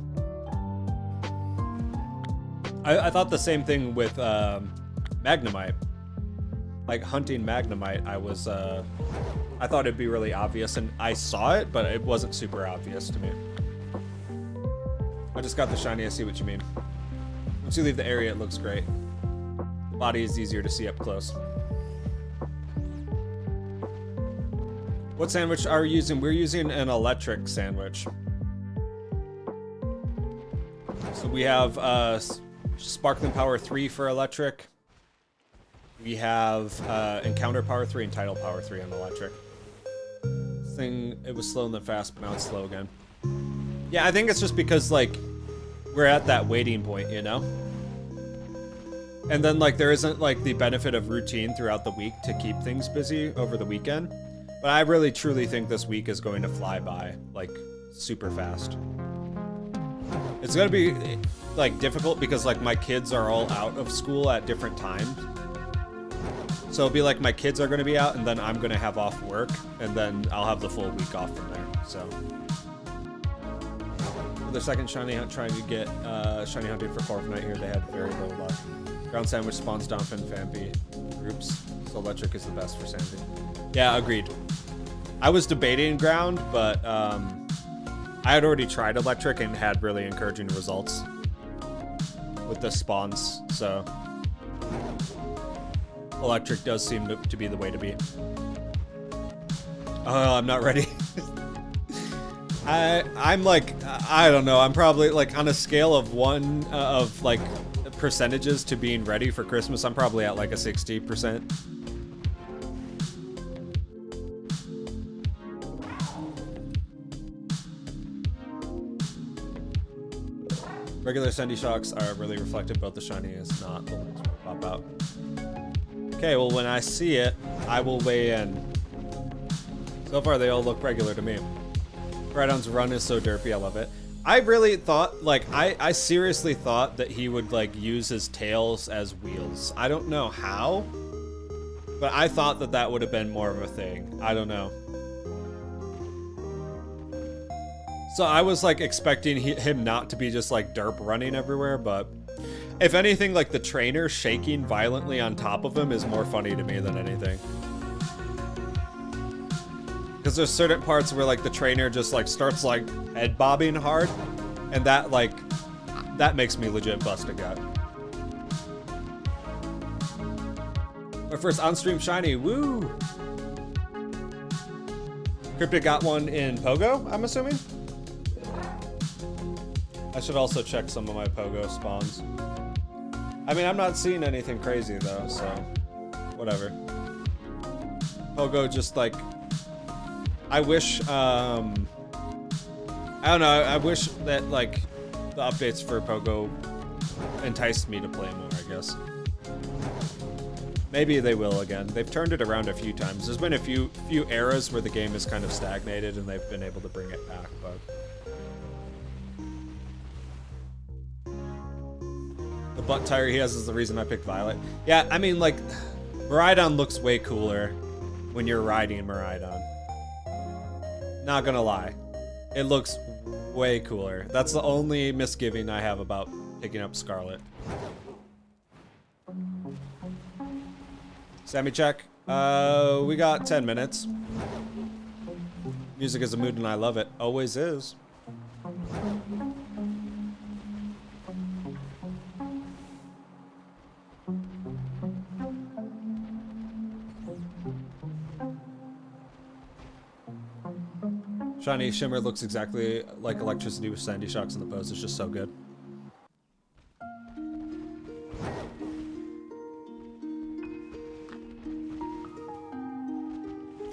I thought the same thing with Magnemite. Like hunting Magnemite, I thought it'd be really obvious, and I saw it, but it wasn't super obvious to me. I just got the shiny, I see what you mean. Once you leave the area, it looks great. The body is easier to see up close. What sandwich are you using? We're using an electric sandwich. So we have Sparkling Power 3 for electric. We have Encounter Power 3 and Tidal Power 3 on electric. This thing, it was slow and then fast, but now it's slow again. Yeah, I think it's just because, like, we're at that waiting point, you know? And then, like, there isn't, like, the benefit of routine throughout the week to keep things busy over the weekend. But I really, truly think this week is going to fly by, like, super fast. It's gonna be, like, difficult because, like, my kids are all out of school at different times. So it'll be like my kids are gonna be out, and then I'm gonna have off work, and then I'll have the full week off from there, so. For the second shiny hunt, trying to get shiny hunting for Fortnite here, they had very low luck. Ground sandwich spawns Donphin Fampi groups, so electric is the best for Sandy. Yeah, agreed. I was debating ground, but I had already tried electric and had really encouraging results with the spawns, so electric does seem to be the way to be. Oh, I'm not ready. I'm like, I don't know. I'm probably like on a scale of 1 of like percentages to being ready for Christmas, I'm probably at like a 60%. Regular Sandy Shocks are really reflective, but the shiny is not. The lights will pop out. Okay, well, when I see it, I will weigh in. So far, they all look regular to me. Rhydon's run is so derpy, I love it. I really thought, like, I seriously thought that he would, like, use his tails as wheels. I don't know how, but I thought that that would have been more of a thing. I don't know. So I was, like, expecting him not to be just, like, derp running everywhere, but if anything, like, the trainer shaking violently on top of him is more funny to me than anything. Because there's certain parts where, like, the trainer just, like, starts, like, head bobbing hard, and that, like, that makes me legit bust a gut. My first on-stream shiny, woo! Cryptic got one in Pogo, I'm assuming? I should also check some of my Pogo spawns. I mean, I'm not seeing anything crazy, though, so whatever. Pogo just, like... I wish, I don't know, I wish that, like, the updates for Pogo enticed me to play more, I guess. Maybe they will again. They've turned it around a few times. There's been a few eras where the game is kind of stagnated and they've been able to bring it back, but... The butt tire he has is the reason I picked Violet. Yeah, I mean, like, Miraidon looks way cooler when you're riding Miraidon. Not gonna lie. It looks way cooler. That's the only misgiving I have about picking up Scarlet. Sammy check. We got 10 minutes. Music is a mood and I love it. Always is. Shiny Shimmer looks exactly like electricity with Sandy Shocks in the pose. It's just so good.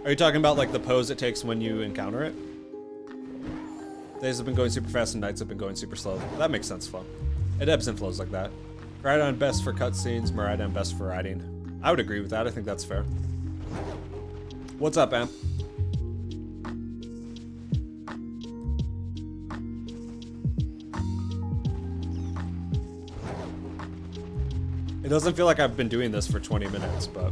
Are you talking about like the pose it takes when you encounter it? Days have been going super fast and nights have been going super slow. That makes sense, Flo. It ebbs and flows like that. Miraidon best for cutscenes, Miraidon best for riding. I would agree with that. I think that's fair. What's up, Am? It doesn't feel like I've been doing this for 20 minutes, but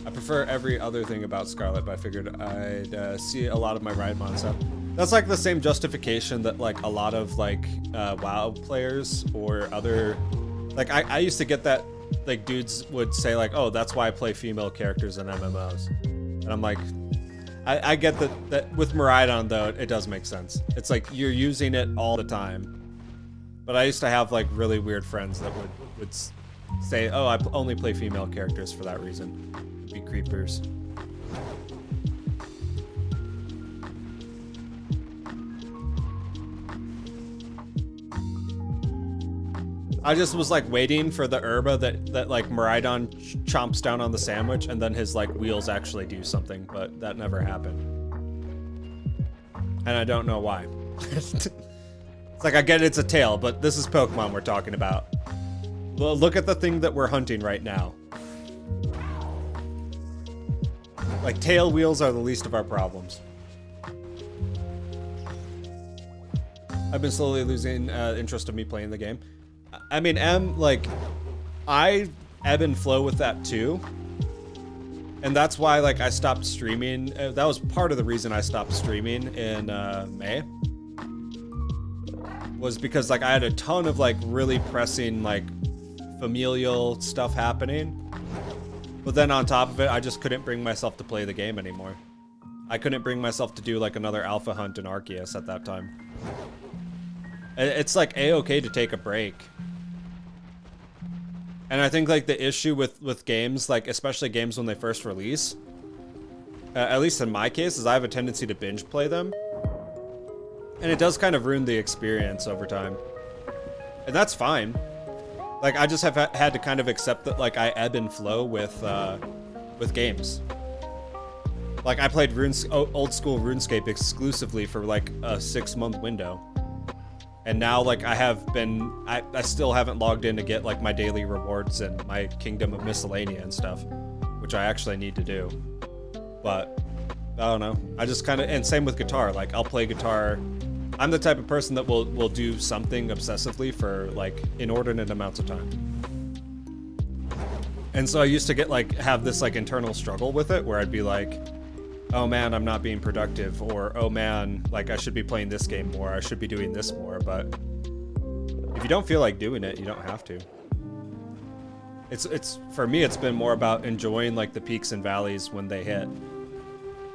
I prefer every other thing about Scarlet, but I figured I'd see a lot of my Ride-Mon stuff. That's like the same justification that like a lot of like WoW players or other, like I used to get that, like dudes would say like, oh, that's why I play female characters in MMOs. And I'm like, I get that with Miraidon though, it does make sense. It's like you're using it all the time. But I used to have like really weird friends that would say, oh, I only play female characters for that reason. It'd be creepers. I just was like waiting for the herba that like Miraidon chomps down on the sandwich and then his like wheels actually do something, but that never happened. And I don't know why. It's like, I get it's a tail, but this is Pokemon we're talking about. Well, look at the thing that we're hunting right now. Like, tail wheels are the least of our problems. I've been slowly losing interest of me playing the game. I mean, like, I ebb and flow with that too. And that's why, like, I stopped streaming. That was part of the reason I stopped streaming in May. Was because, like, I had a ton of, like, really pressing, like, familial stuff happening. But then on top of it, I just couldn't bring myself to play the game anymore. I couldn't bring myself to do, like, another alpha hunt in Arceus at that time. It's, like, A-okay to take a break. And I think, like, the issue with games, like, especially games when they first release, at least in my case, is I have a tendency to binge play them. And it does kind of ruin the experience over time. And that's fine. Like, I just have had to kind of accept that, like, I ebb and flow with games. Like, I played old school RuneScape exclusively for, like, a 6-month window. And now, like, I still haven't logged in to get, like, my daily rewards and my Kingdom of Miscellanea and stuff, which I actually need to do. But, I don't know. I just kind of, and same with guitar. Like, I'll play guitar. I'm the type of person that will do something obsessively for, like, inordinate amounts of time. And so I used to get, like, have this, like, internal struggle with it, where I'd be like, oh man, I'm not being productive, or oh man, like, I should be playing this game more, I should be doing this more. But if you don't feel like doing it, you don't have to. It's for me, it's been more about enjoying, like, the peaks and valleys when they hit.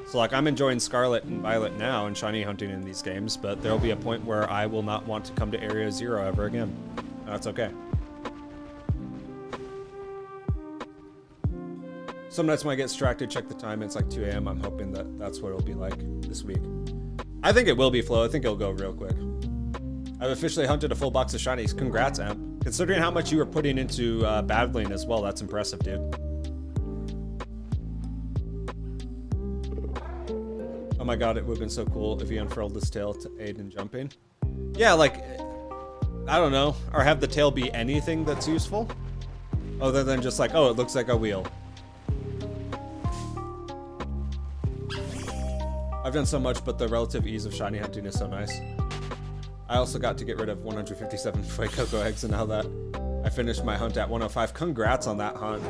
So, like, I'm enjoying Scarlet and Violet now and shiny hunting in these games, but there'll be a point where I will not want to come to Area 0 ever again. That's okay. Some nights when I get distracted, check the time, it's like 2 a.m. I'm hoping that that's what it'll be like this week. I think it will be, Flo. I think it'll go real quick. I've officially hunted a full box of shinies. Congrats, Amp. Considering how much you were putting into battling as well, that's impressive, dude. Oh my god, it would have been so cool if he unfurled his tail to aid in jumping. Yeah, like, I don't know. Or have the tail be anything that's useful? Other than just like, oh, it looks like a wheel. I've done so much, but the relative ease of shiny hunting is so nice. I also got to get rid of 157 Fuecoco eggs, and now that I finished my hunt at 105. Congrats on that hunt.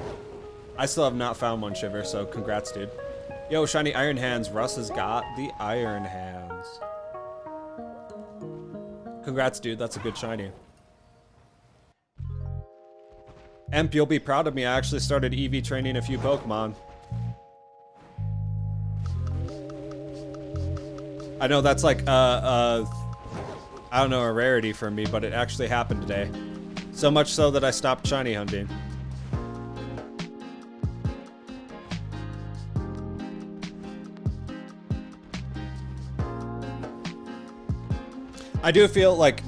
I still have not found one, Shiver, so congrats, dude. Yo, shiny iron hands. Russ has got the iron hands. Congrats, dude. That's a good shiny. Emp, you'll be proud of me. I actually started EEVEE training a few Pokemon. I know that's like, I don't know, a rarity for me, but it actually happened today. So much so that I stopped shiny hunting. I do feel like,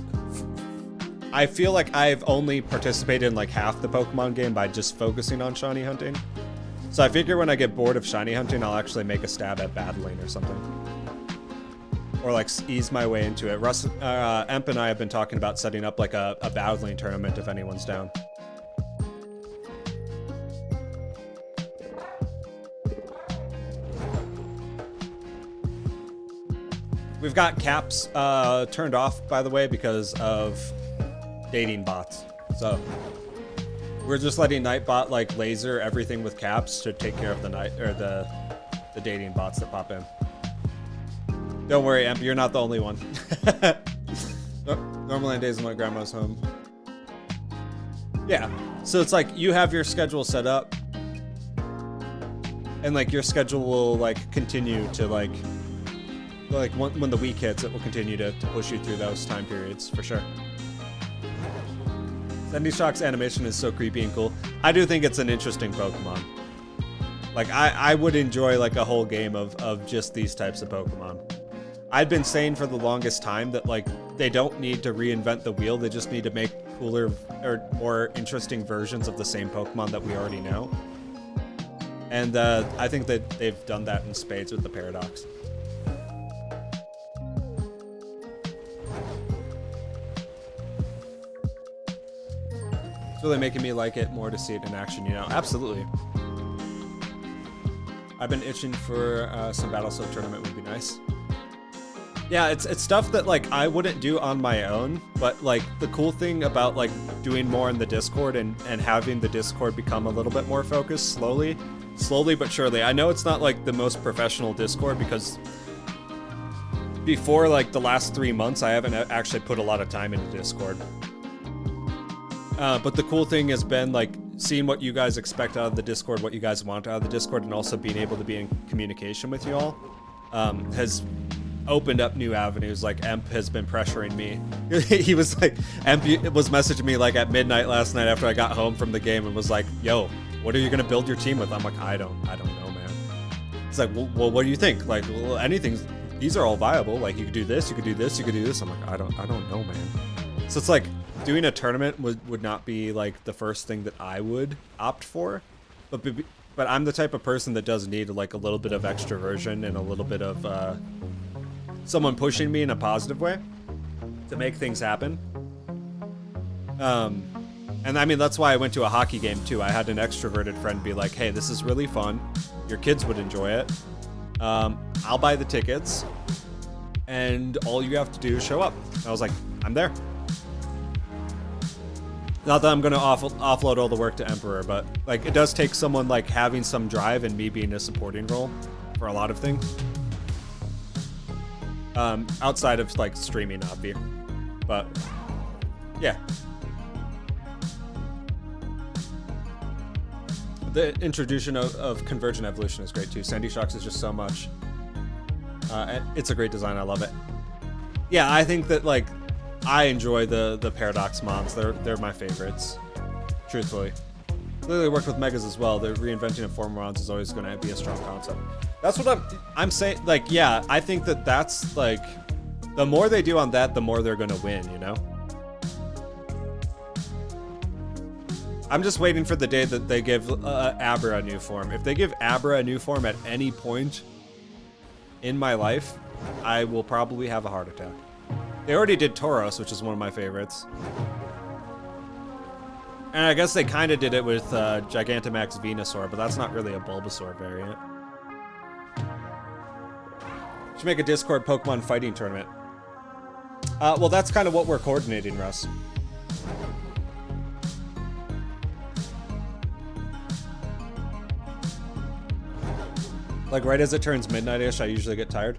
I've only participated in like half the Pokemon game by just focusing on shiny hunting. So I figure when I get bored of shiny hunting, I'll actually make a stab at battling or something. Or like ease my way into it. Russ, Emp and I have been talking about setting up like a battling tournament if anyone's down. We've got caps turned off, by the way, because of dating bots. So we're just letting Nightbot like laser everything with caps to take care of the the dating bots that pop in. Don't worry, Emp, you're not the only one. Normally on days when my grandma's home. Yeah, so it's like you have your schedule set up, and like your schedule will like continue to like when the week hits, it will continue to push you through those time periods for sure. Sandy Shock's animation is so creepy and cool. I do think it's an interesting Pokemon. Like I would enjoy like a whole game of just these types of Pokemon. I've been saying for the longest time that like they don't need to reinvent the wheel, they just need to make cooler or more interesting versions of the same Pokemon that we already know. And I think that they've done that in spades with the Paradox. It's really making me like it more to see it in action, you know? Absolutely. I've been itching for some Battle Soap tournament would be nice. Yeah, it's stuff that like I wouldn't do on my own, but like the cool thing about like doing more in the Discord and having the Discord become a little bit more focused slowly but surely. I know it's not like the most professional Discord because before like the last 3 months I haven't actually put a lot of time into Discord. But the cool thing has been like seeing what you guys expect out of the Discord, what you guys want out of the Discord, and also being able to be in communication with you all has opened up new avenues. Like Emp has been pressuring me. He was like, Emp was messaging me like at midnight last night after I got home from the game and was like, yo, what are you gonna build your team with? I'm like, I don't know, man. He's like, well, what do you think? Like, well, anything, these are all viable. Like you could do this, you could do this, you could do this. I'm like, I don't know, man. So it's like, doing a tournament would not be like the first thing that I would opt for, but I'm the type of person that does need like a little bit of extroversion and a little bit of someone pushing me in a positive way to make things happen. And I mean, that's why I went to a hockey game too. I had an extroverted friend be like, hey, this is really fun. Your kids would enjoy it. I'll buy the tickets and all you have to do is show up. I was like, I'm there. Not that I'm going to offload all the work to Emperor, but like it does take someone like having some drive and me being a supporting role for a lot of things. Outside of like streaming, obviously. But yeah. The introduction of Convergent Evolution is great too. Sandy Shocks is just so much. It's a great design. I love it. Yeah, I think that like I enjoy the Paradox mons. They're my favorites. Truthfully, clearly worked with Megas as well. The reinventing of former mons is always going to be a strong concept. That's what I'm saying. Like, yeah, I think that that's like the more they do on that, the more they're going to win. You know. I'm just waiting for the day that they give Abra a new form. If they give Abra a new form at any point in my life, I will probably have a heart attack. They already did Tauros, which is one of my favorites. And I guess they kind of did it with Gigantamax Venusaur, but that's not really a Bulbasaur variant. Should make a Discord Pokemon fighting tournament. Well, that's kind of what we're coordinating, Russ. Like right as it turns midnight-ish, I usually get tired.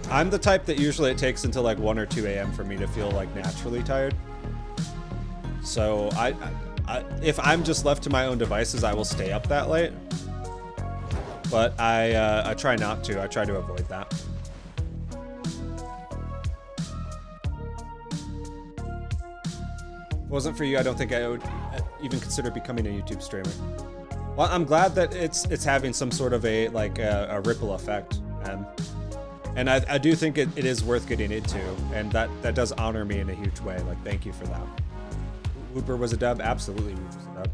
I'm the type that usually it takes until like 1 or 2 a.m. for me to feel like naturally tired. So if I'm just left to my own devices, I will stay up that late. But I try not to. I try to avoid that. If it wasn't for you, I don't think I would even consider becoming a YouTube streamer. Well, I'm glad that it's having some sort of a ripple effect, and I do think it is worth getting into, and that does honor me in a huge way. Like, thank you for that. Wooper was a dub, absolutely. Wooper was a dub.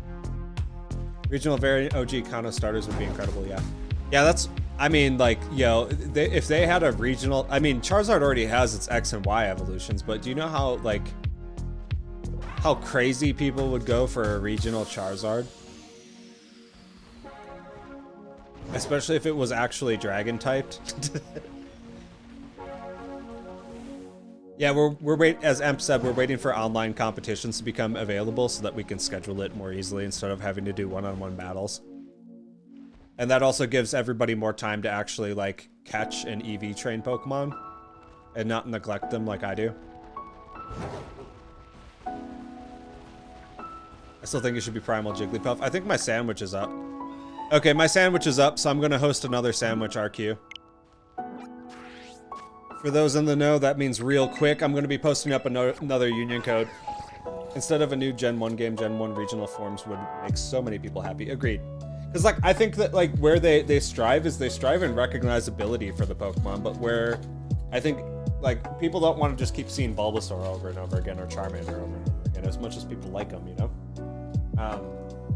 Regional variant OG Kano starters would be incredible. Yeah. That's. I mean, like, yo, if they had a regional, I mean, Charizard already has its X and Y evolutions, but do you know how crazy people would go for a regional Charizard? Especially if it was actually dragon typed. Yeah, as Emp said, we're waiting for online competitions to become available so that we can schedule it more easily instead of having to do one-on-one battles. And that also gives everybody more time to actually like catch and EV train Pokemon and not neglect them like I do. I still think it should be Primal Jigglypuff. I think my sandwich is up. Okay, my sandwich is up, so I'm going to host another sandwich RQ. For those in the know, that means real quick, I'm going to be posting up another union code. Instead of a new Gen 1 game, Gen 1 regional forms would make so many people happy. Agreed. Because, like, I think that, like, where they strive is they strive in recognizability for the Pokemon, but where I think, like, people don't want to just keep seeing Bulbasaur over and over again or Charmander over and over again as much as people like them, you know?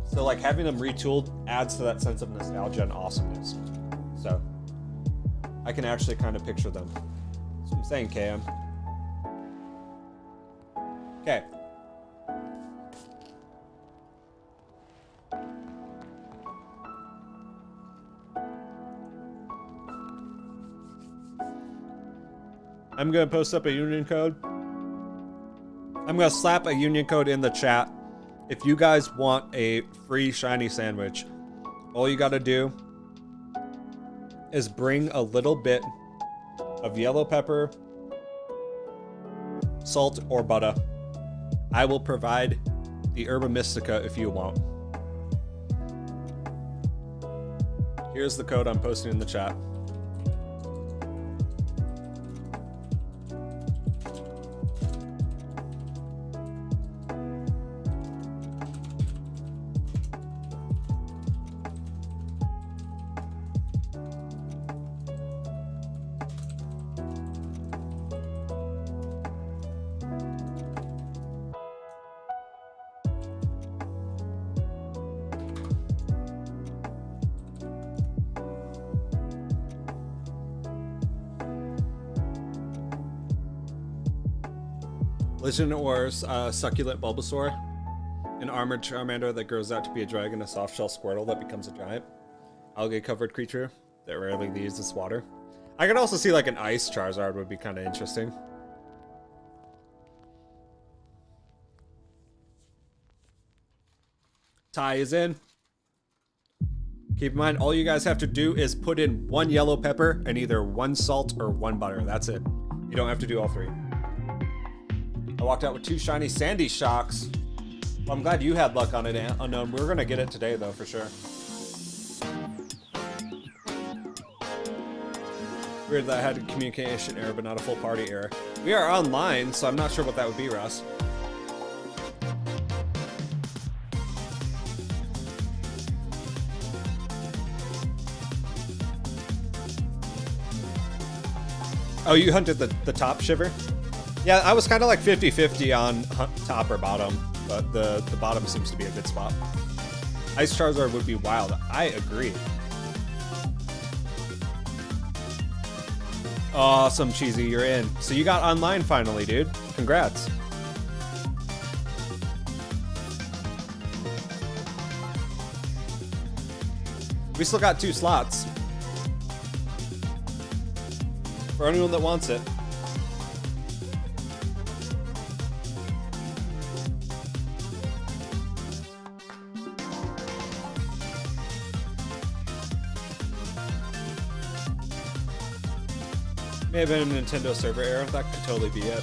So like having them retooled adds to that sense of nostalgia and awesomeness. So I can actually kind of picture them. That's what I'm saying, KM. Okay. I'm gonna post up a union code. I'm gonna slap a union code in the chat. If you guys want a free shiny sandwich, all you gotta do is bring a little bit of yellow pepper, salt, or butter. I will provide the herba mystica if you want. Here's the code I'm posting in the chat. Legend or succulent Bulbasaur. An armored Charmander that grows out to be a dragon. A soft-shell Squirtle that becomes a giant. Algae-covered creature that rarely leaves its water. I could also see like an ice Charizard would be kind of interesting. Ty is in. Keep in mind, all you guys have to do is put in 1 yellow pepper and either 1 salt or 1 butter. That's it. You don't have to do all 3. I walked out with 2 shiny Sandy Shocks. Well, I'm glad you had luck on it, Unknown. We're gonna get it today, though, for sure. Weird that I had a communication error, but not a full party error. We are online, so I'm not sure what that would be, Russ. Oh, you hunted the top shiver? Yeah, I was kind of like 50-50 on top or bottom, but the bottom seems to be a good spot. Ice Charizard would be wild. I agree. Awesome, Cheesy, you're in. So you got online finally, dude. Congrats. We still got 2 slots. For anyone that wants it. May have been a Nintendo server error. That could totally be it.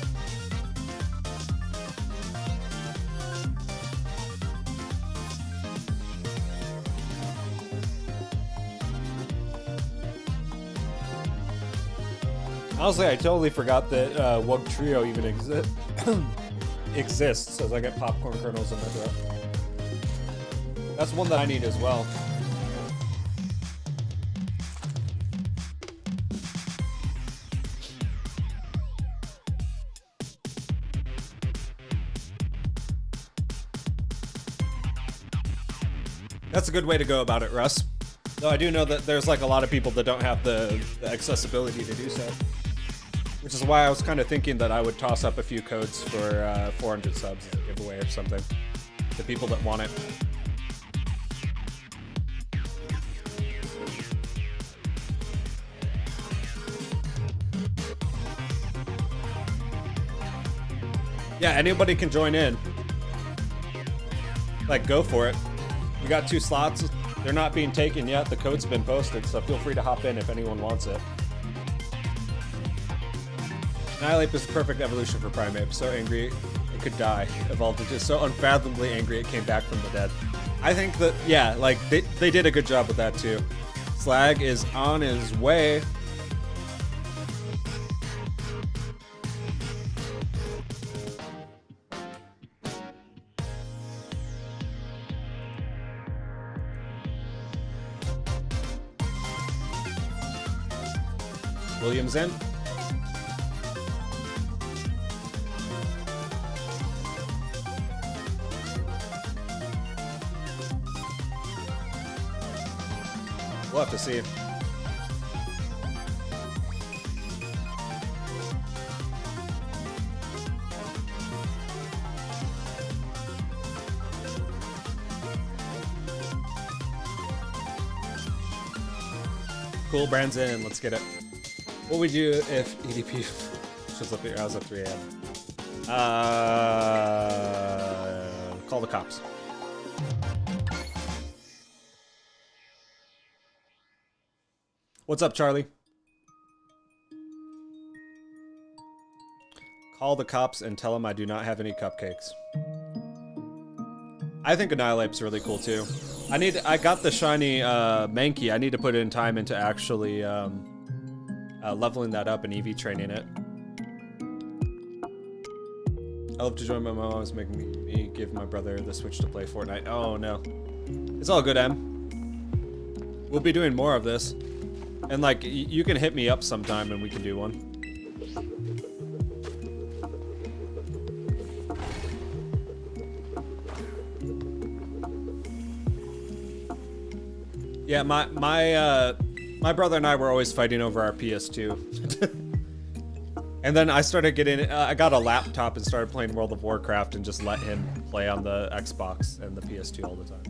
Honestly, I totally forgot that Wug Trio even exists as I get popcorn kernels in my throat. That's one that I need as well. That's a good way to go about it, Russ. Though I do know that there's like a lot of people that don't have the accessibility to do so. Which is why I was kind of thinking that I would toss up a few codes for 400 subs as a giveaway or something. To people that want it. Yeah, anybody can join in. Like, go for it. We got 2 slots. They're not being taken yet. The code's been posted, so feel free to hop in if anyone wants it. Annihilape is the perfect evolution for Primeape. So angry it could die. Evolved into so unfathomably angry it came back from the dead. I think that, yeah, like, they did a good job with that too. Slag is on his way. Williams in. We'll have to see. Cool, Brand's in. Let's get it. What would you do if EDP shows up at your house at 3 a.m.? Call the cops. What's up, Charlie? Call the cops and tell them I do not have any cupcakes. I think Annihilape's really cool too. I got the shiny Mankey. I need to put in time into actually leveling that up and EV training it. I love to join my mom. Was making me give my brother the Switch to play Fortnite. Oh no. It's all good, Em. We'll be doing more of this. And like, you can hit me up sometime and we can do one. Yeah, my brother and I were always fighting over our PS2. And then I started getting, I got a laptop and started playing World of Warcraft and just let him play on the Xbox and the PS2 all the time.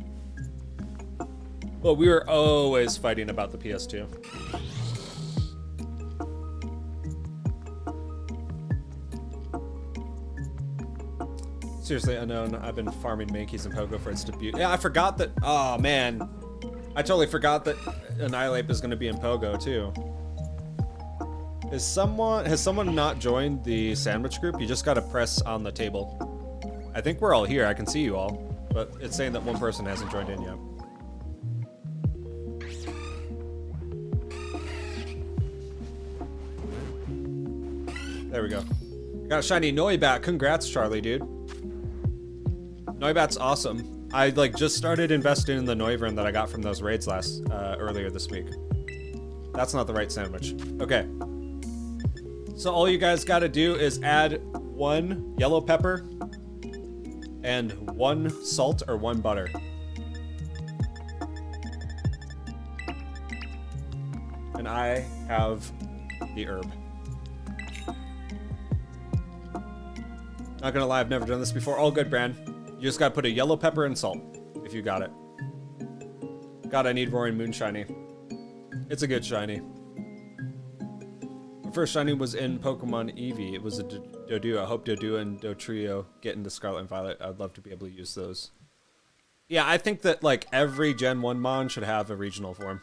But we were always fighting about the PS2. Seriously, unknown. I've been farming Mankeys and Pogo for its debut. Yeah, I forgot that. Oh man, I totally forgot that Annihilate is going to be in Pogo too. Has someone not joined the sandwich group? You just got to press on the table. I think we're all here. I can see you all, but it's saying that one person hasn't joined in yet. There we go. Got a shiny Noibat. Congrats, Charlie, dude. Noibat's awesome. I like just started investing in the Noivern that I got from those raids earlier this week. That's not the right sandwich. Okay. So all you guys got to do is add 1 yellow pepper and 1 salt or 1 butter. And I have the herb. Not gonna lie, I've never done this before. All good, Bran. You just gotta put a yellow pepper and salt, if you got it. God, I need Roaring Moon shiny. It's a good shiny. My first shiny was in Pokemon EEVEE. It was a Doduo. I hope Doduo and Dotrio get into Scarlet and Violet. I'd love to be able to use those. Yeah, I think that like every Gen 1 Mon should have a regional form.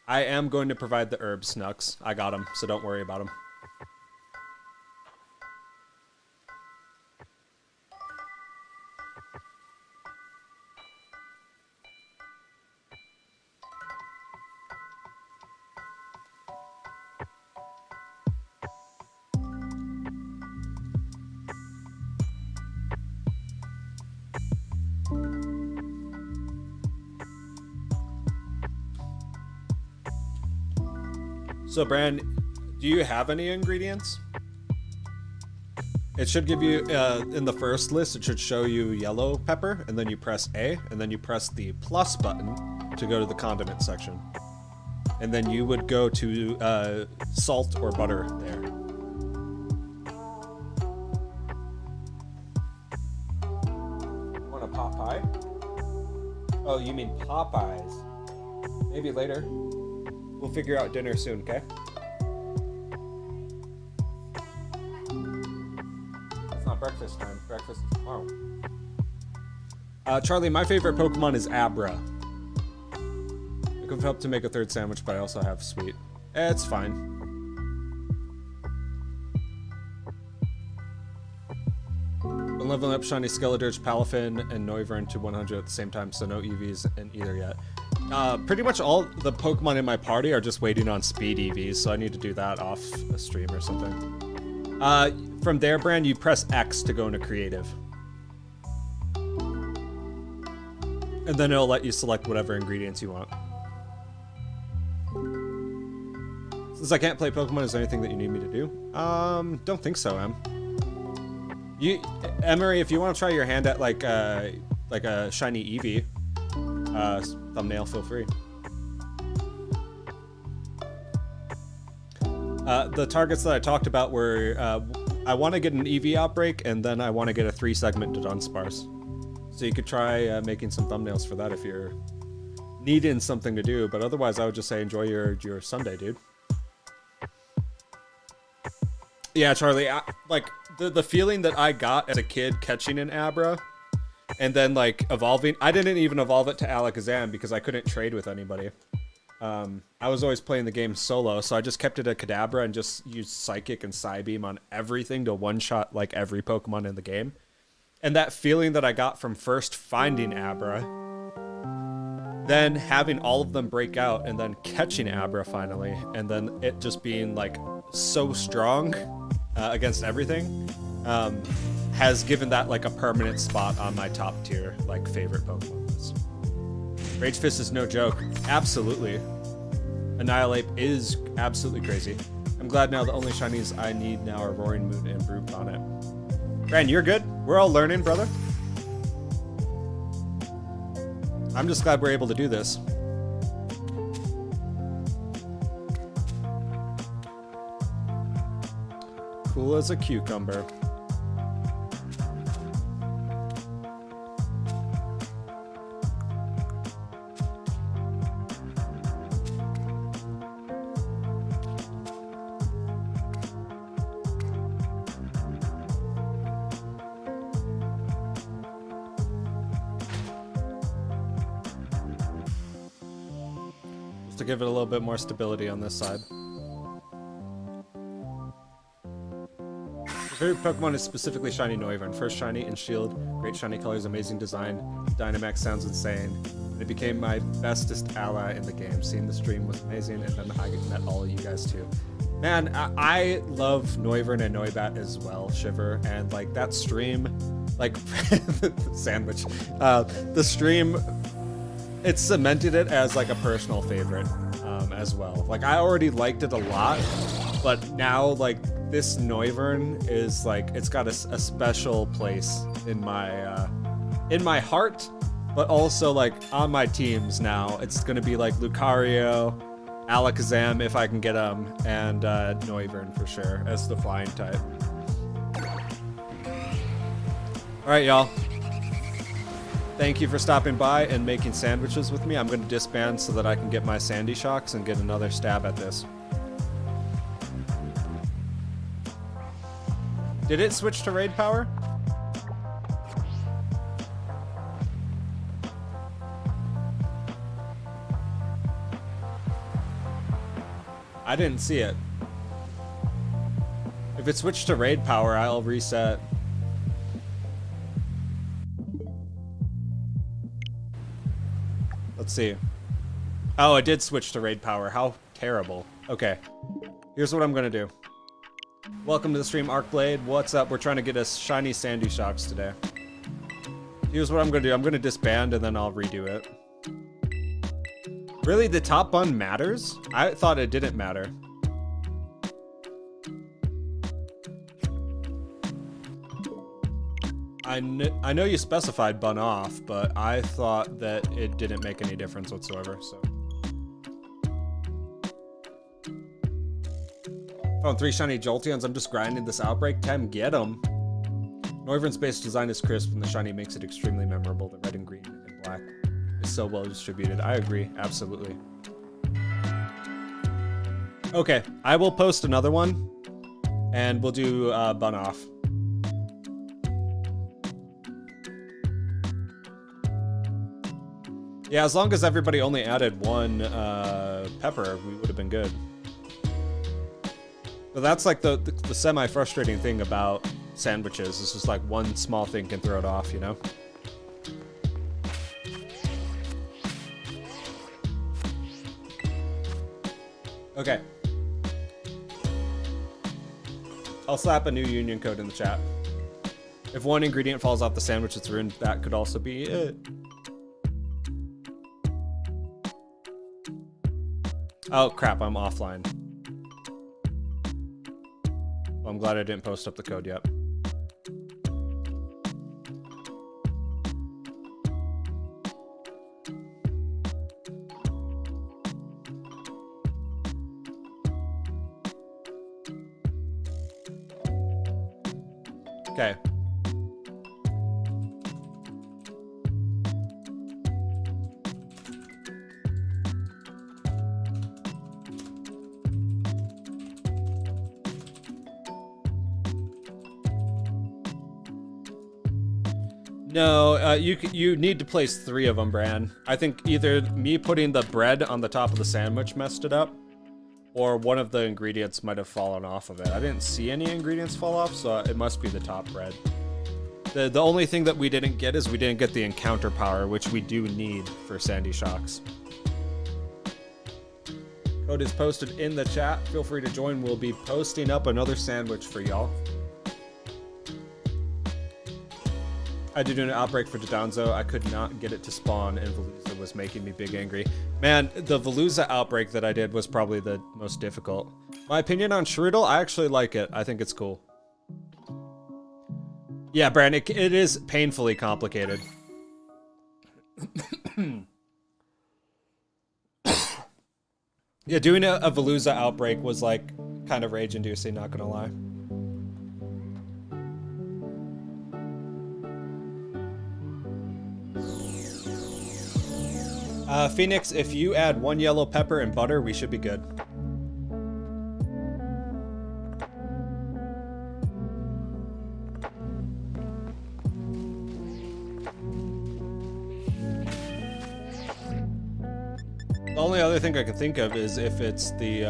I am going to provide the herbs, Nux. I got them, so don't worry about them. So, Bran, do you have any ingredients? It should give you, in the first list, it should show you yellow pepper, and then you press A, and then you press the plus button to go to the condiment section. And then you would go to salt or butter there. Want a pot pie? Oh, you mean Popeyes. Maybe later. We'll figure out dinner soon, okay? It's not breakfast time. Breakfast is tomorrow. Charlie, my favorite Pokemon is Abra. I could help to make a 3rd sandwich, but I also have sweet. It's fine. I'm leveling up shiny Skeledirge, Palafin, and Noivern to 100 at the same time, so no EVs in either yet. Pretty much all the Pokemon in my party are just waiting on speed EVs, so I need to do that off a stream or something. From there, Bran, you press X to go into creative. And then it'll let you select whatever ingredients you want. Since I can't play Pokemon, is there anything that you need me to do? Don't think so, Em. Emery, if you want to try your hand at like a shiny EEVEE thumbnail, feel free. The targets that I talked about were I want to get an EEVEE outbreak, and then I want to get a 3-segment Dunsparce. So you could try making some thumbnails for that if you're needing something to do. But otherwise, I would just say enjoy your Sunday, dude. Yeah, Charlie, like the feeling that I got as a kid catching an Abra and then like evolving. I didn't even evolve it to Alakazam because I couldn't trade with anybody. I was always playing the game solo, so I just kept it a Kadabra and just used Psychic and Psybeam on everything to one-shot like every Pokemon in the game. And that feeling that I got from first finding Abra, then having all of them break out, and then catching Abra finally, and then it just being like so strong against everything, has given that like a permanent spot on my top tier like favorite Pokemon list. Rage Fist is no joke. Absolutely. Annihilate is absolutely crazy. I'm glad now the only shinies I need now are Roaring Moon and Brute Bonnet. Bran, you're good. We're all learning, brother. I'm just glad we're able to do this. Cool as a cucumber. Just to give it a little bit more stability on this side. My favorite Pokemon is specifically Shiny Noivern. First Shiny and Shield, great shiny colors, amazing design. Dynamax sounds insane. And it became my bestest ally in the game. Seeing the stream was amazing, and then I met all of you guys too. Man, I love Noivern and Noibat as well, Shiver, and like that stream, like sandwich, the stream, it cemented it as like a personal favorite as well. Like I already liked it a lot, but now like this Noivern is like, it's got a special place in my heart, but also like on my teams now. It's gonna be like Lucario, Alakazam if I can get him, and Noivern for sure as the flying type. All right, y'all. Thank you for stopping by and making sandwiches with me. I'm going to disband so that I can get my Sandy Shocks and get another stab at this. Did it switch to raid power? I didn't see it. If it switched to raid power, I'll reset. Let's see. Oh, it did switch to raid power. How terrible. Okay. Here's what I'm gonna do. Welcome to the stream, Arcblade. What's up? We're trying to get us shiny Sandy Shocks today. Here's what I'm gonna do. I'm gonna disband and then I'll redo it. Really, the top bun matters? I thought it didn't matter. I know you specified bun off, but I thought that it didn't make any difference whatsoever, so. Found 3 shiny Jolteons. I'm just grinding this Outbreak. Tem, get them. Noivern's base design is crisp, and the shiny makes it extremely memorable. The red and green and black is so well distributed. I agree, absolutely. Okay, I will post another one, and we'll do bun off. Yeah, as long as everybody only added 1 pepper, we would have been good. But that's like the semi-frustrating thing about sandwiches. It's just like one small thing can throw it off, you know? Okay. I'll slap a new union code in the chat. If 1 ingredient falls off the sandwich, it's ruined. That could also be it. Oh crap, I'm offline. Well, I'm glad I didn't post up the code yet. Okay. No, you need to place 3 of them, Bran. I think either me putting the bread on the top of the sandwich messed it up, or one of the ingredients might have fallen off of it. I didn't see any ingredients fall off, so it must be the top bread. The only thing that we didn't get is we didn't get the encounter power, which we do need for Sandy Shocks. Code is posted in the chat. Feel free to join. We'll be posting up another sandwich for y'all. I did an outbreak for Dodonzo. I could not get it to spawn, and Veluza was making me big angry. Man, the Veluza outbreak that I did was probably the most difficult. My opinion on Shroodle, I actually like it. I think it's cool. Yeah, Brand, it is painfully complicated. Yeah, doing a Veluza outbreak was like kind of rage-inducing, not gonna lie. Phoenix, if you add 1 yellow pepper and butter, we should be good. The only other thing I could think of is if it's the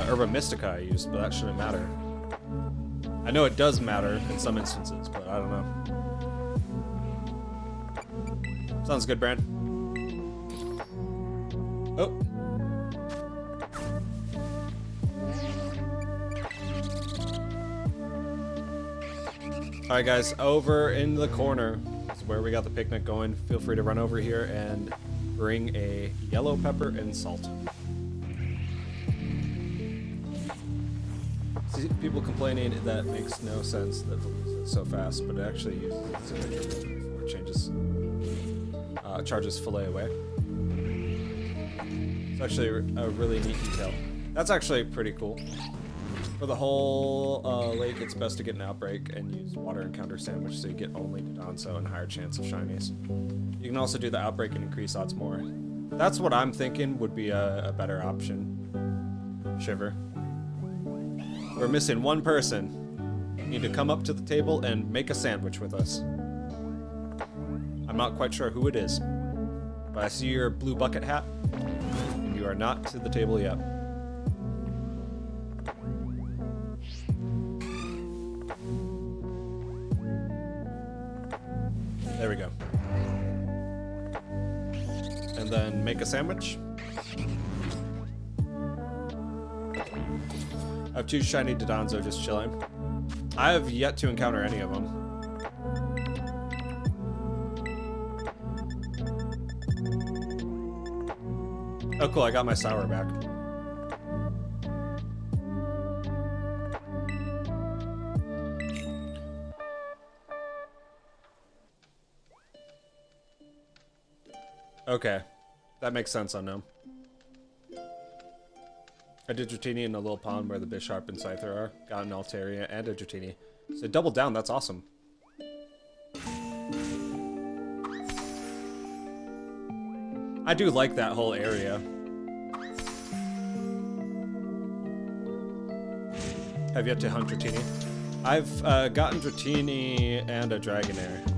herba mystica I used, but that shouldn't matter. I know it does matter in some instances, but I don't know. Sounds good, Brand. Oh. Alright guys, over in the corner is where we got the picnic going. Feel free to run over here and bring a yellow pepper and salt. See, people complaining that makes no sense that it loses it so fast, but it actually uses its signature before it changes. Charges fillet away. It's actually a really neat detail. That's actually pretty cool. For the whole lake, it's best to get an outbreak and use water encounter sandwich so you get only Dodonso and higher chance of shinies. You can also do the outbreak and increase odds more. That's what I'm thinking would be a better option. Shiver. We're missing one person. You need to come up to the table and make a sandwich with us. I'm not quite sure who it is, but I see your blue bucket hat, and you are not to the table yet. There we go. And then make a sandwich. I have 2 shiny Dodonso just chilling. I have yet to encounter any of them. Oh cool, I got my sour back. Okay, that makes sense on them. I did Dratini in a little pond where the Bisharp and Scyther are. Got an Altaria and a Dratini. So double down, that's awesome. I do like that whole area. Have yet to hunt Dratini. I've gotten Dratini and a Dragonair.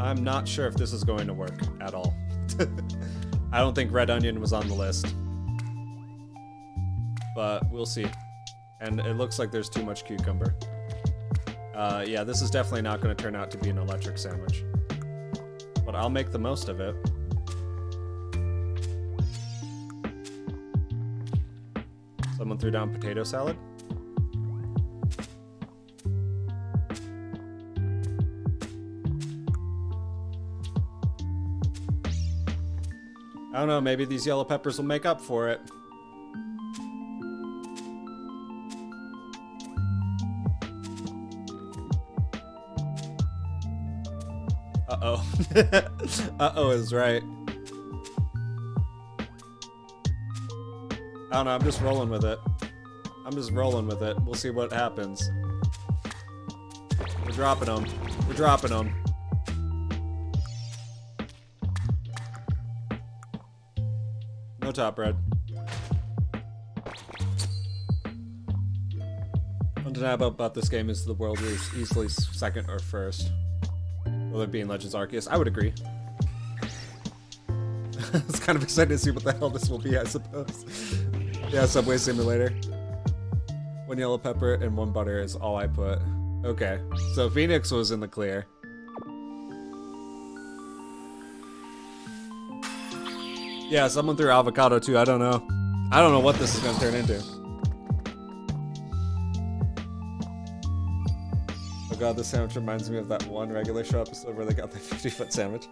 I'm not sure if this is going to work at all. I don't think Red Onion was on the list. But we'll see. And it looks like there's too much cucumber. Yeah, this is definitely not going to turn out to be an electric sandwich. But I'll make the most of it. Someone threw down potato salad. I don't know, maybe these yellow peppers will make up for it. Uh-oh. Uh-oh is right. I don't know, I'm just rolling with it. I'm just rolling with it. We'll see what happens. We're dropping them. We're dropping them. No top red. Undeniable about this game is the world is easily second or first. Will it be in Legends Arceus? I would agree. It's kind of excited to see what the hell this will be, I suppose. Yeah, Subway Simulator. 1 yellow pepper and 1 butter is all I put. Okay, so Phoenix was in the clear. Yeah, someone threw avocado too, I don't know. I don't know what this is gonna turn into. Oh god, this sandwich reminds me of that one regular show episode where they got the 50-foot sandwich.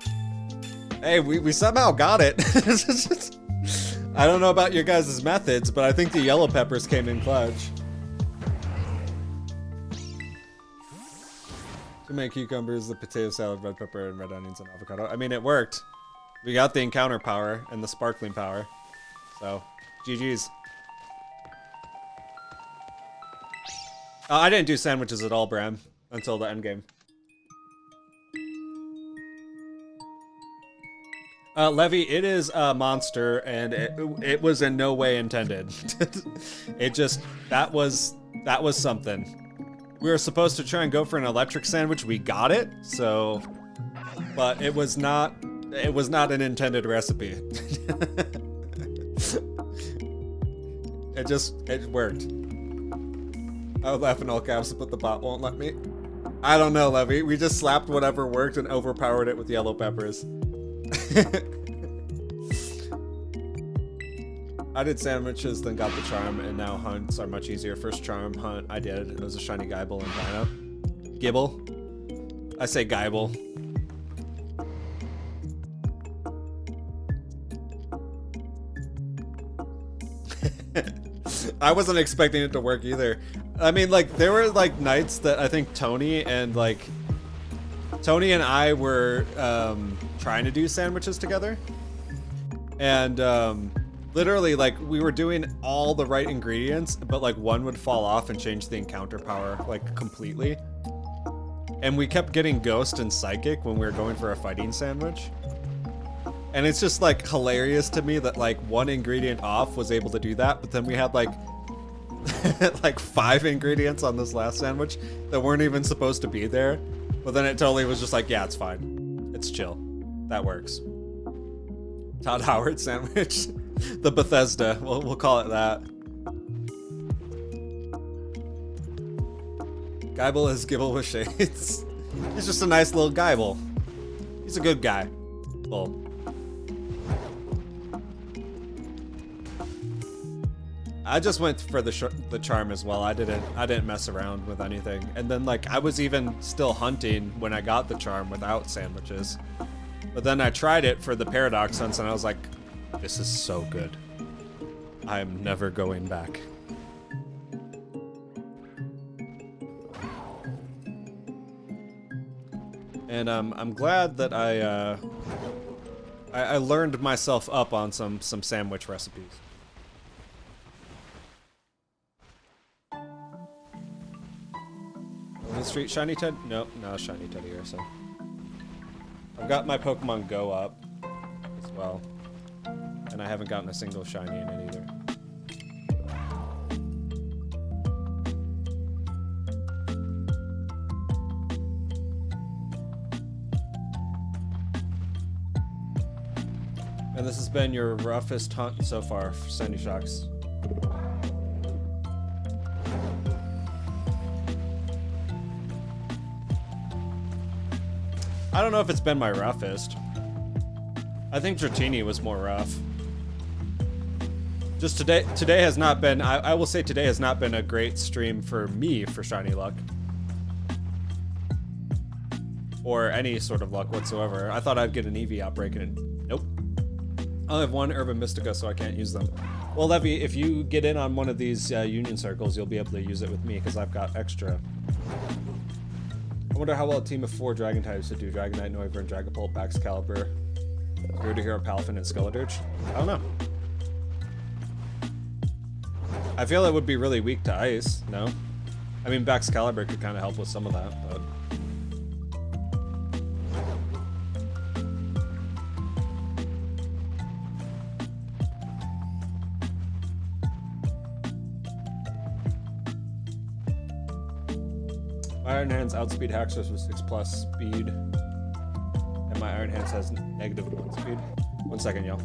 Hey, we somehow got it. I don't know about your guys' methods, but I think the yellow peppers came in clutch. Too many cucumbers, the potato salad, red pepper, and red onions and avocado. I mean, it worked. We got the encounter power and the sparkling power. So, GG's. I didn't do sandwiches at all, Bram, until the end game. Levy, it is a monster, and it was in no way intended. that was something. We were supposed to try and go for an electric sandwich. We got it, so, but it was not an intended recipe. It worked. I was laughing all caps, but the bot won't let me. I don't know, Levy. We just slapped whatever worked and overpowered it with yellow peppers. I did sandwiches, then got the charm, and now hunts are much easier. First charm hunt I did, it was a shiny Gibble and Dino. Gibble? I say Gibble. I wasn't expecting it to work either. I mean, like, there were, like, nights that I think Tony and I were trying to do sandwiches together. And literally, like, we were doing all the right ingredients, but, like, one would fall off and change the encounter power, like, completely. And we kept getting Ghost and Psychic when we were going for a fighting sandwich. And it's just, like, hilarious to me that, like, one ingredient off was able to do that, but then we had, like, like 5 ingredients on this last sandwich that weren't even supposed to be there. But then it totally was just like, yeah, it's fine. It's chill. That works. Todd Howard sandwich. The Bethesda. We'll call it that. Gibble is Gibble with shades. He's just a nice little Gibble. He's a good guy. Well, I just went for the charm as well. I didn't mess around with anything. And then, like, I was even still hunting when I got the charm without sandwiches. But then I tried it for the paradox hunts and I was like, this is so good. I'm never going back. And I'm glad that I learned myself up on some sandwich recipes. Street shiny Ted? Nope, no shiny Teddy here, so. I've got my Pokemon Go up as well. And I haven't gotten a single shiny in it either. And this has been your roughest hunt so far for Sandy Shocks. I don't know if it's been my roughest. I think Dratini was more rough. Just today has not been, I will say today has not been a great stream for me for shiny luck. Or any sort of luck whatsoever. I thought I'd get an EEVEE outbreak and nope. I only have one herba mystica, so I can't use them. Well, Levy, if you get in on one of these union circles, you'll be able to use it with me because I've got extra. I wonder how well a team of 4 Dragon types would do. Dragonite, Noivern, Dragapult, Baxcalibur, Hero, Palafin, and Skeledirge. I don't know. I feel it would be really weak to ice, no? I mean, Baxcalibur could kind of help with some of that, but... My Iron Hands outspeed Haxorus with 6+ speed. And my Iron Hands has -1 speed. 1 second, y'all.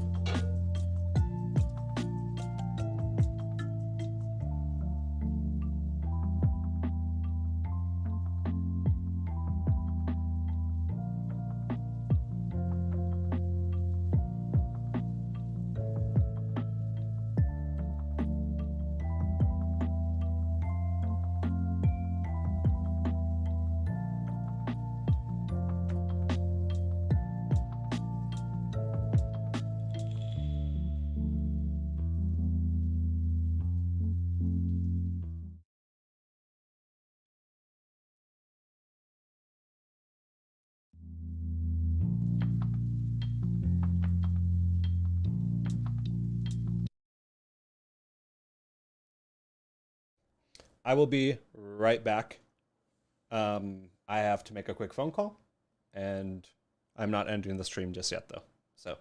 I will be right back. I have to make a quick phone call, and I'm not ending the stream just yet, though. So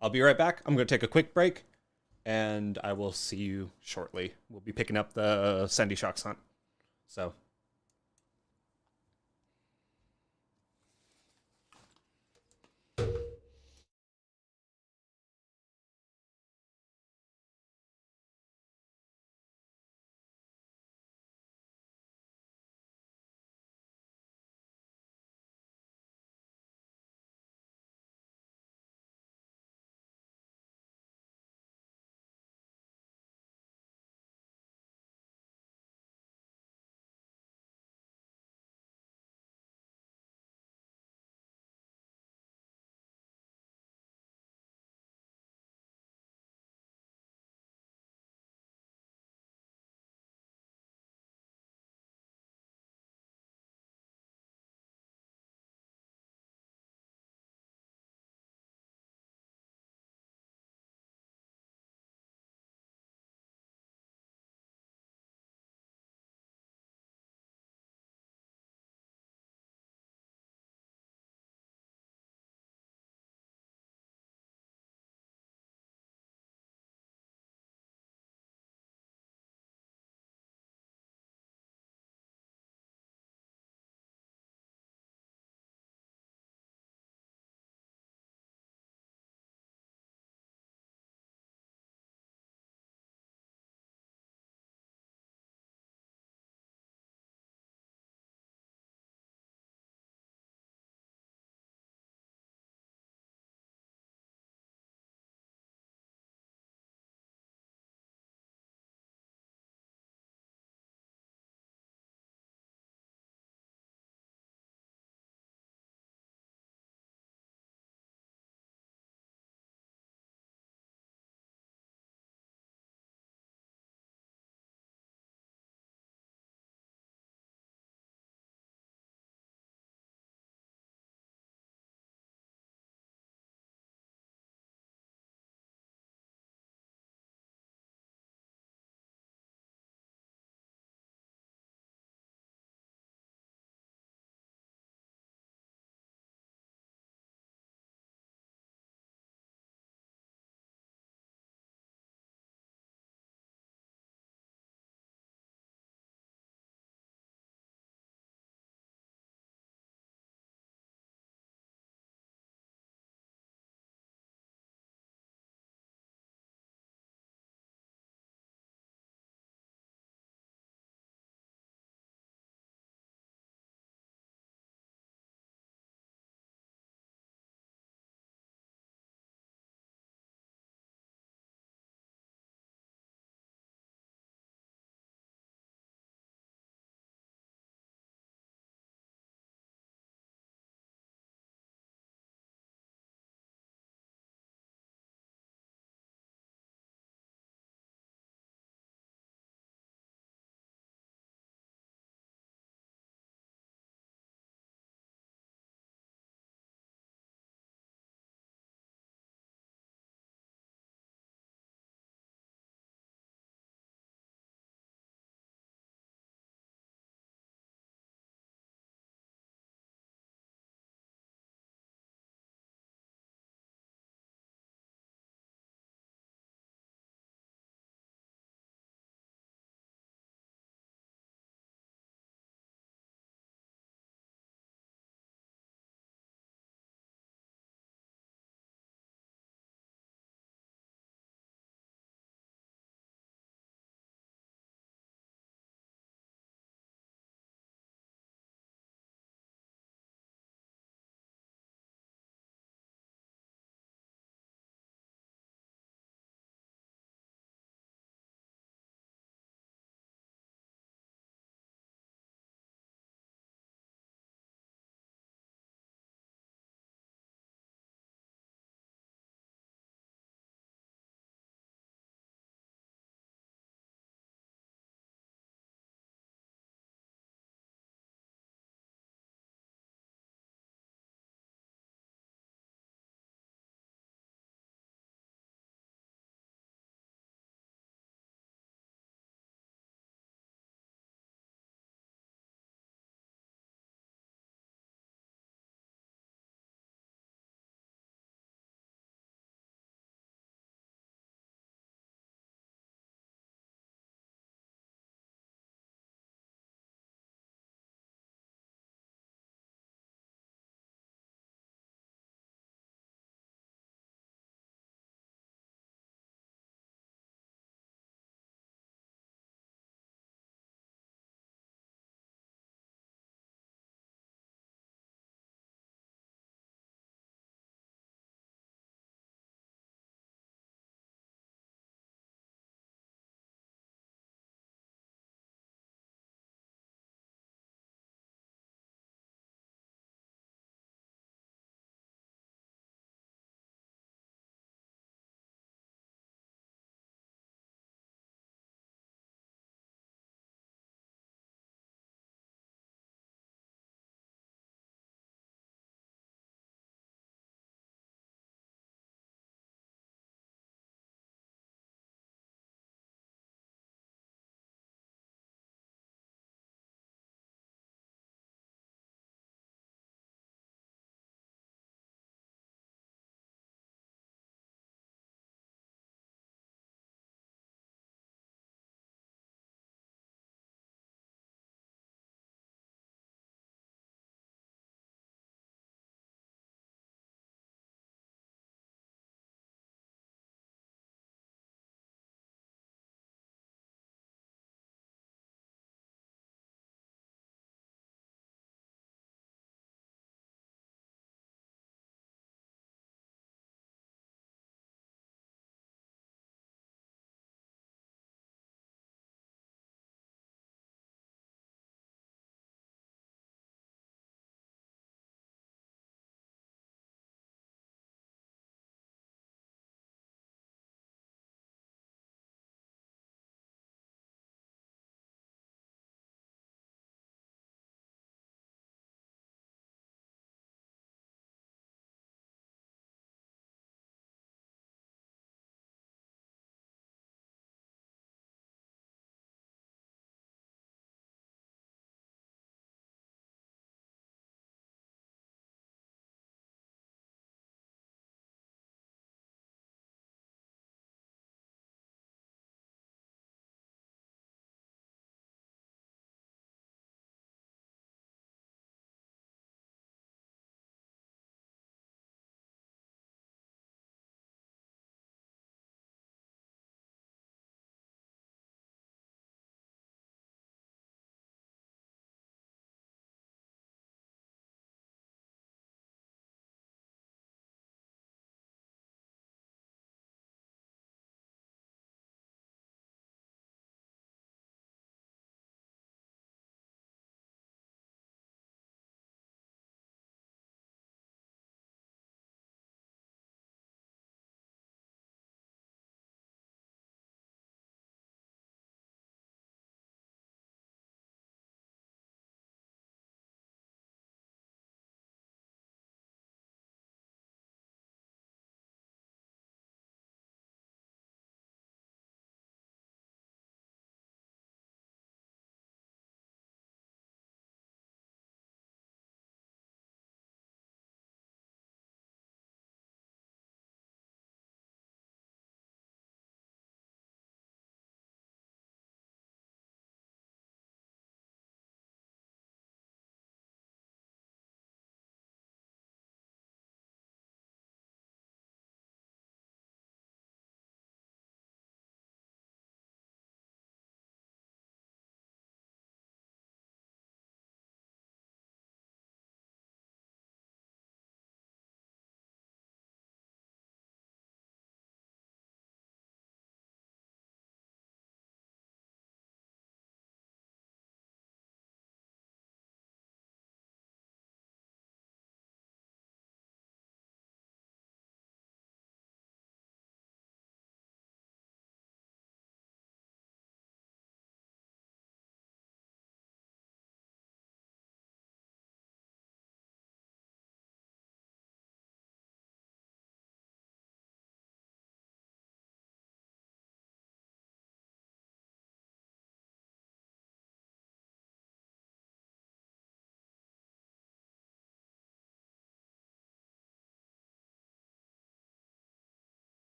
I'll be right back. I'm going to take a quick break, and I will see you shortly. We'll be picking up the Sandy Shocks hunt. So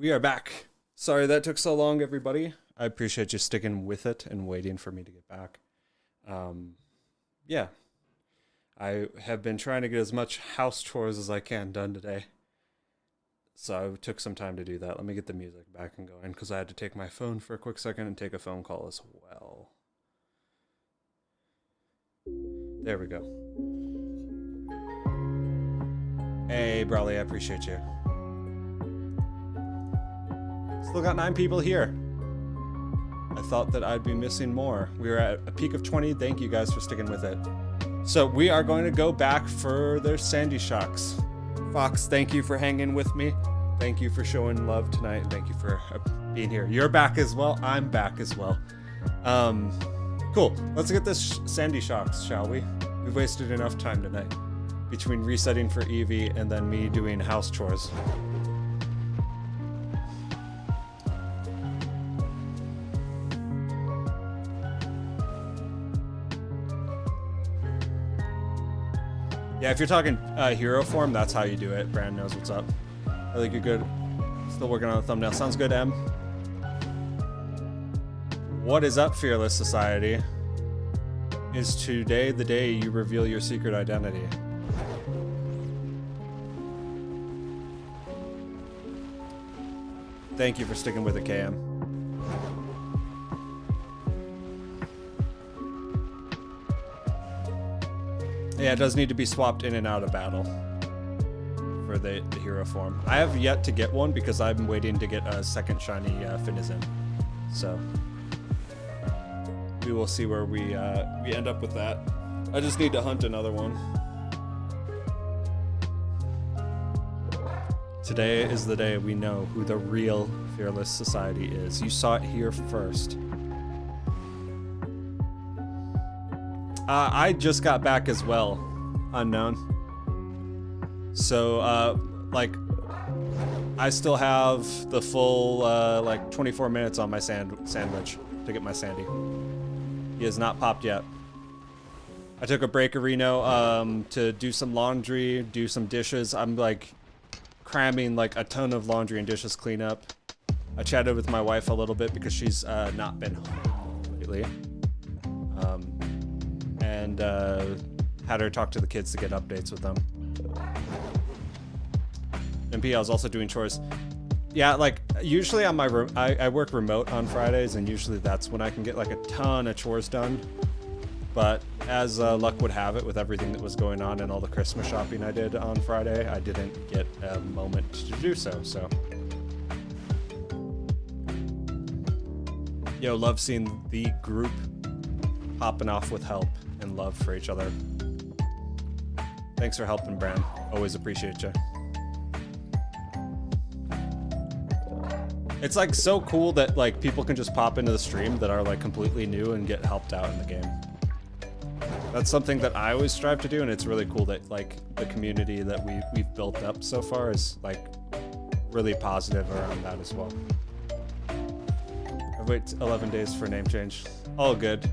We are back. Sorry that took so long, everybody. I appreciate you sticking with it and waiting for me to get back. Yeah. I have been trying to get as much house chores as I can done today. So I took some time to do that. Let me get the music back and going because I had to take my phone for a quick second and take a phone call as well. There we go. Hey, Brawley, I appreciate you. Still got 9 people here. I thought that I'd be missing more. We were at a peak of 20. Thank you guys for sticking with it. So we are going to go back for the Sandy Shocks. Fox, thank you for hanging with me. Thank you for showing love tonight. Thank you for being here. You're back as well. I'm back as well. Cool. Let's get this Sandy Shocks, shall we? We've wasted enough time tonight between resetting for EEVEE and then me doing house chores. Yeah, if you're talking hero form, that's how you do it. Brand knows what's up. I think you're good. Still working on the thumbnail. Sounds good, Em. What is up, Fearless Society? Is today the day you reveal your secret identity? Thank you for sticking with it, KM. Yeah, it does need to be swapped in and out of battle for the hero form. I have yet to get one because I'm waiting to get a second shiny Finizen. So we will see where we end up with that. I just need to hunt another one. Today is the day we know who the real Fearless Society is. You saw it here first. I just got back as well, unknown. So, like, I still have the full, like, 24 minutes on my sandwich to get my Sandy. He has not popped yet. I took a break, Reno, to do some laundry, do some dishes. I'm, like, cramming, like, a ton of laundry and dishes cleanup. I chatted with my wife a little bit because she's, not been home lately. And had her talk to the kids to get updates with them. MP, I was also doing chores. Yeah, like, usually on my I work remote on Fridays, and usually that's when I can get, like, a ton of chores done. But as luck would have it, with everything that was going on and all the Christmas shopping I did on Friday, I didn't get a moment to do so, Yo, love seeing the group popping off with help and love for each other. Thanks for helping, Bran. Always appreciate you. It's like so cool that like people can just pop into the stream that are like completely new and get helped out in the game. That's something that I always strive to do, and it's really cool that like the community that we've built up so far is like really positive around that as well. I wait 11 days for name change. All good.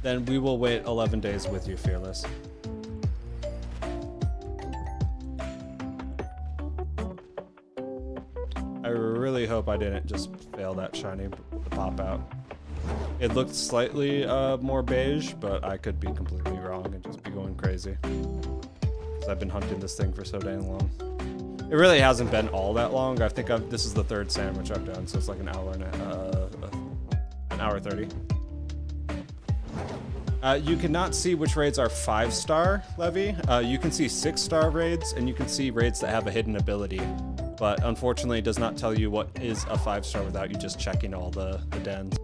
Then we will wait 11 days with you, Fearless. I really hope I didn't just fail that shiny pop out. It looked slightly more beige, but I could be completely wrong and just be going crazy. Because I've been hunting this thing for so dang long. It really hasn't been all that long. I think this is the 3rd sandwich I've done, so it's like an hour and an hour 30. You cannot see which raids are 5-star, Levy. You can see 6-star raids, and you can see raids that have a hidden ability. But unfortunately, it does not tell you what is a 5-star without you just checking all the dens.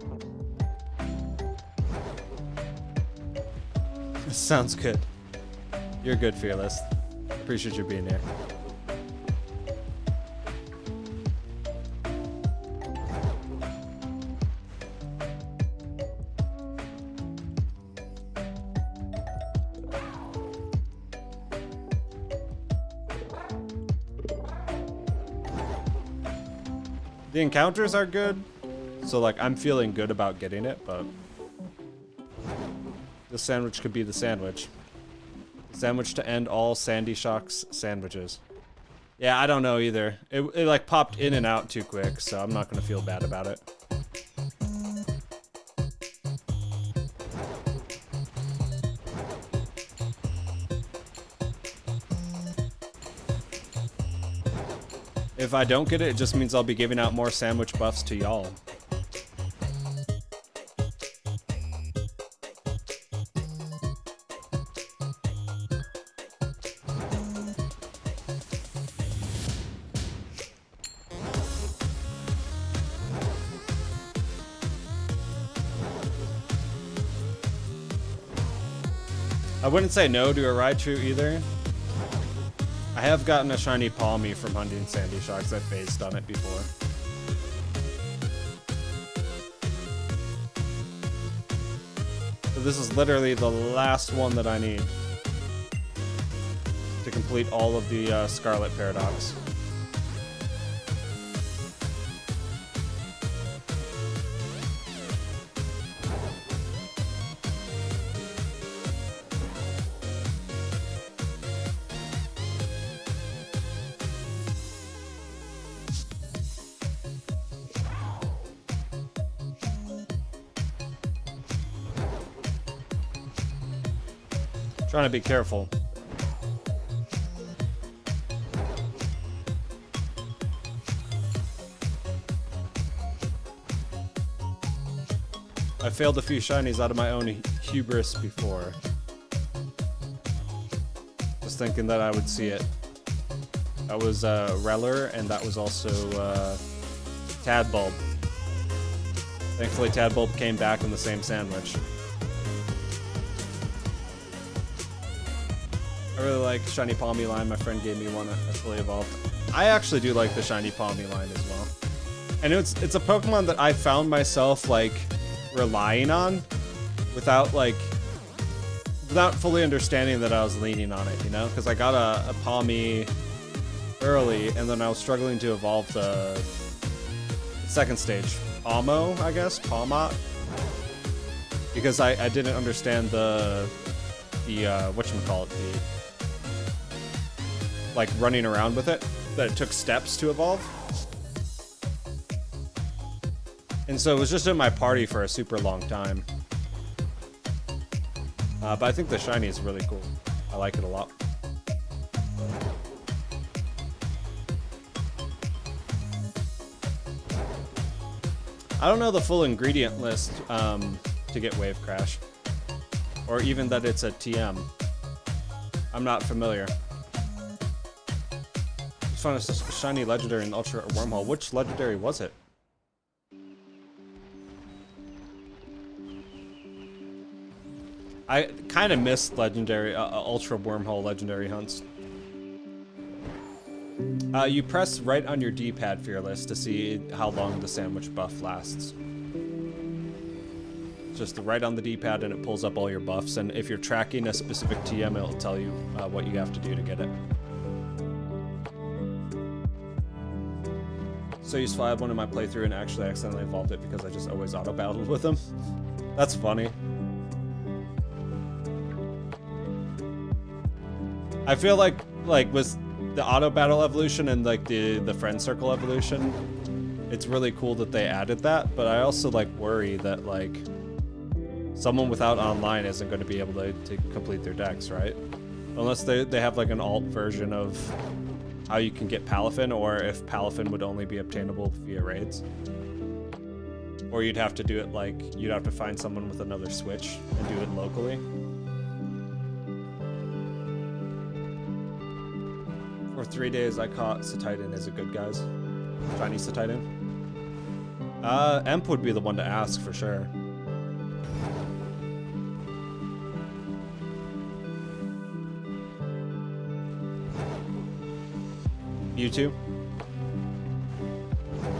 Sounds good. You're good, Fearless. Appreciate you being here. The encounters are good, so like I'm feeling good about getting it, but the sandwich could be the sandwich. Sandwich to end all Sandy Shocks sandwiches. Yeah, I don't know either. It like popped in and out too quick, so I'm not gonna feel bad about it. If I don't get it, it just means I'll be giving out more sandwich buffs to y'all. I wouldn't say no to a Raichu either. I have gotten a shiny Palmy from hunting Sandy Shocks. I've phased on it before. So this is literally the last one that I need to complete all of the Scarlet Paradox. Trying to be careful. I failed a few shinies out of my own hubris before. Just thinking that I would see it. That was Reller, and that was also Tadbulb. Thankfully, Tadbulb came back in the same sandwich. I really like Shiny Palmy line. My friend gave me one that's fully evolved. I actually do like the Shiny Palmy line as well. And it's a Pokemon that I found myself like relying on without fully understanding that I was leaning on it, you know? Because I got a Palmy early, and then I was struggling to evolve the second stage. Palmo, I guess? Palmot? Because I didn't understand the whatchamacallit, like running around with it, that it took steps to evolve. And so it was just in my party for a super long time. But I think the shiny is really cool. I like it a lot. I don't know the full ingredient list to get Wave Crash. Or even that it's a TM. I'm not familiar. Just found a shiny legendary in Ultra Wormhole. Which legendary was it? I kind of missed legendary Ultra Wormhole legendary hunts. You press right on your D-pad, Fearless, to see how long the sandwich buff lasts. Just right on the D-pad, and it pulls up all your buffs. And if you're tracking a specific TM, it'll tell you what you have to do to get it. So used 5-1 in my playthrough and actually accidentally evolved it because I just always auto-battled with him. That's funny. I feel like with the auto-battle evolution and like the friend circle evolution, it's really cool that they added that, but I also like worry that like someone without online isn't going to be able to complete their decks, right? Unless they have like an alt version of how you can get Palafin, or if Palafin would only be obtainable via raids. Or you'd have to do it like, you'd have to find someone with another Switch and do it locally. For 3 days I caught Cetitan. Is it good, guys? Shiny Cetitan? Emp would be the one to ask for sure. Mewtwo?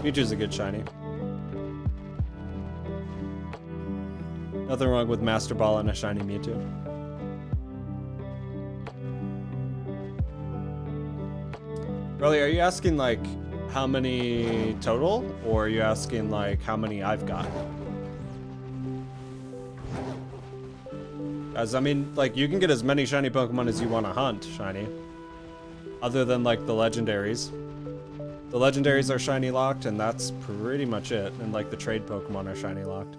Mewtwo's a good shiny. Nothing wrong with Master Ball and a shiny Mewtwo. Really, are you asking like how many total, or are you asking like how many I've got? As I mean, like, you can get as many shiny Pokemon as you want to hunt shiny. Other than, like, the legendaries. The legendaries are shiny locked, and that's pretty much it. And, like, the trade Pokemon are shiny locked.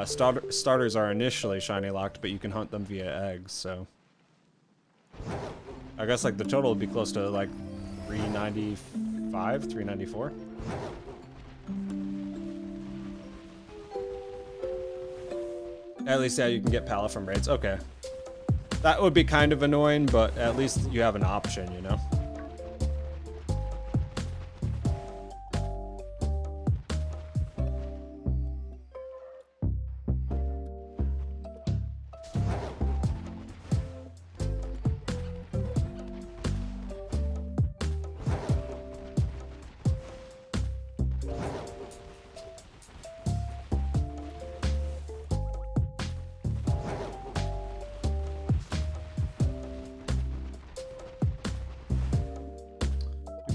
Starters are initially shiny locked, but you can hunt them via eggs, so. I guess, like, the total would be close to, like, 395, 394. At least, yeah, you can get Pala from raids. Okay. That would be kind of annoying, but at least you have an option, you know?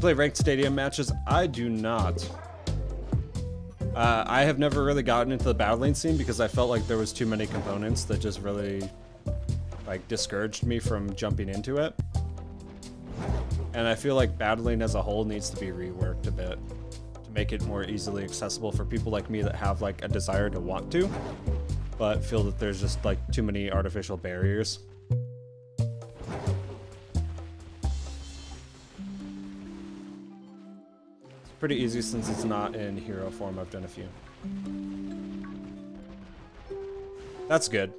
Play ranked stadium matches? I do not. I have never really gotten into the battling scene because I felt like there was too many components that just really, like, discouraged me from jumping into it. And I feel like battling as a whole needs to be reworked a bit to make it more easily accessible for people like me that have, like, a desire to want to, but feel that there's just, like, too many artificial barriers. Pretty easy since it's not in hero form. I've done a few. That's good.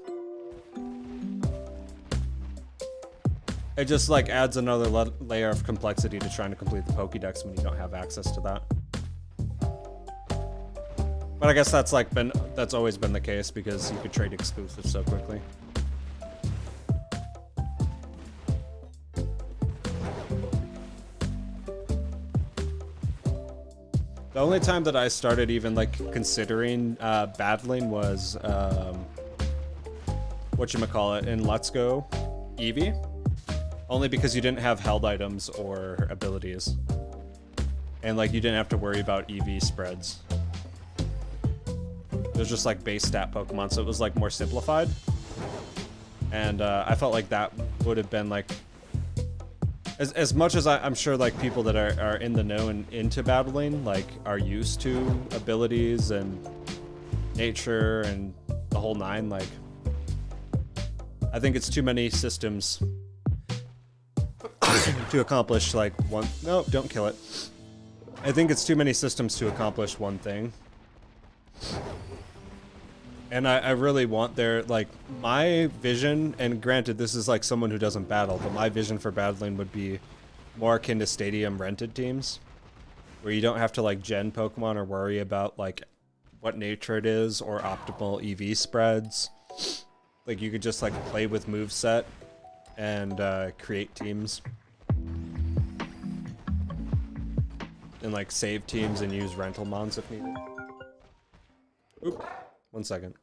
It just like adds another layer of complexity to trying to complete the Pokédex when you don't have access to that. But I guess that's like that's always been the case because you could trade exclusives so quickly. The only time that I started even like considering battling was whatchamacallit in Let's Go EEVEE. Only because you didn't have held items or abilities. And like you didn't have to worry about EV spreads. It was just like base stat Pokemon, so it was like more simplified. And I felt like that would have been like as much as I'm sure like people that are in the know and into battling like are used to abilities and nature and the whole nine, like I think it's too many systems to accomplish like one. No, don't kill it. I think it's too many systems to accomplish one thing. And I really want their, like, my vision, and granted this is like someone who doesn't battle, but my vision for battling would be more akin to stadium rented teams, where you don't have to like gen Pokemon or worry about like what nature it is or optimal EV spreads. Like you could just like play with moveset and create teams. And like save teams and use rental mons if needed. Oop. 1 second.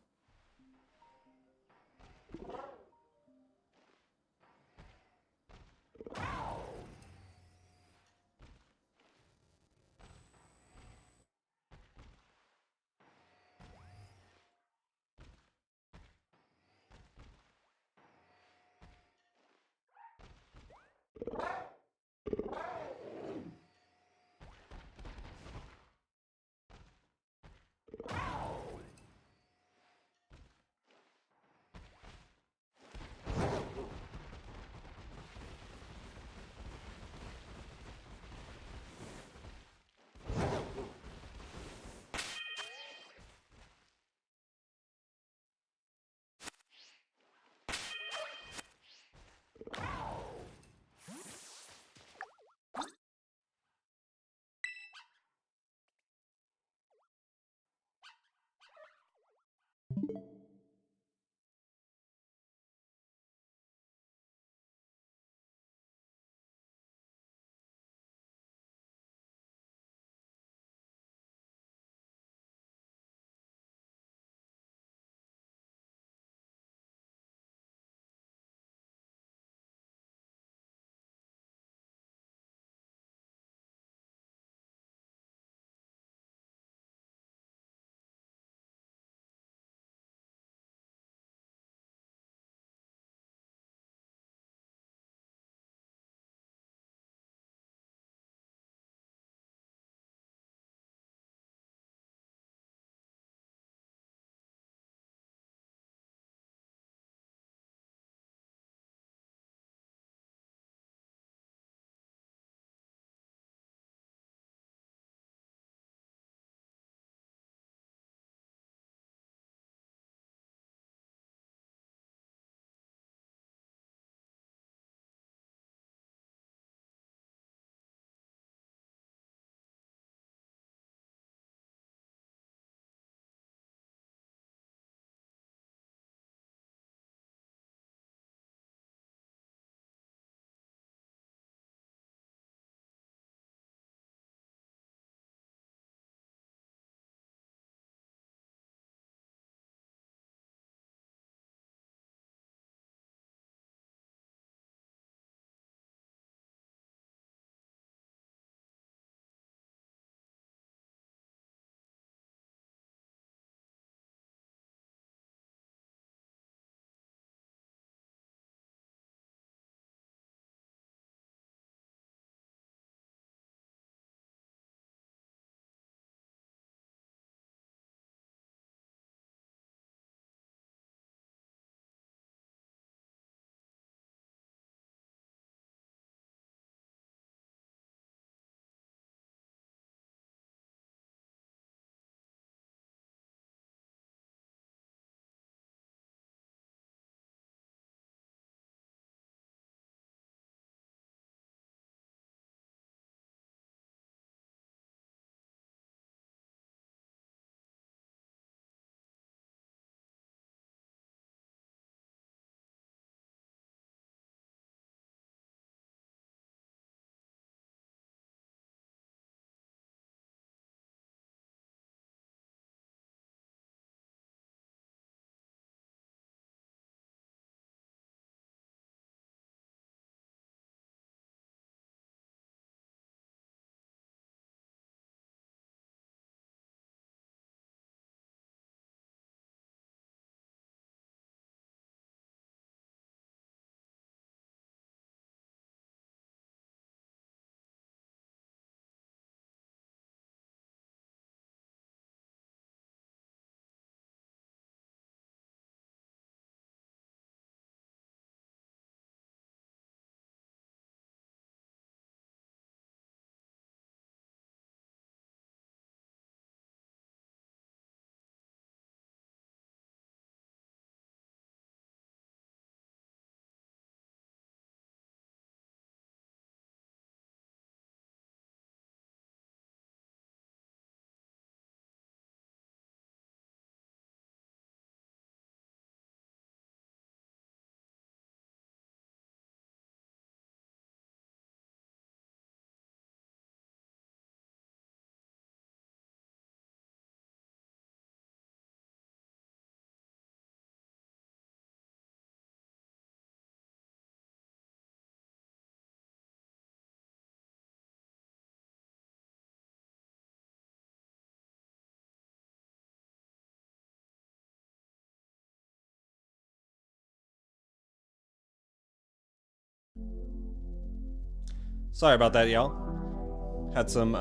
Sorry about that, y'all. Had some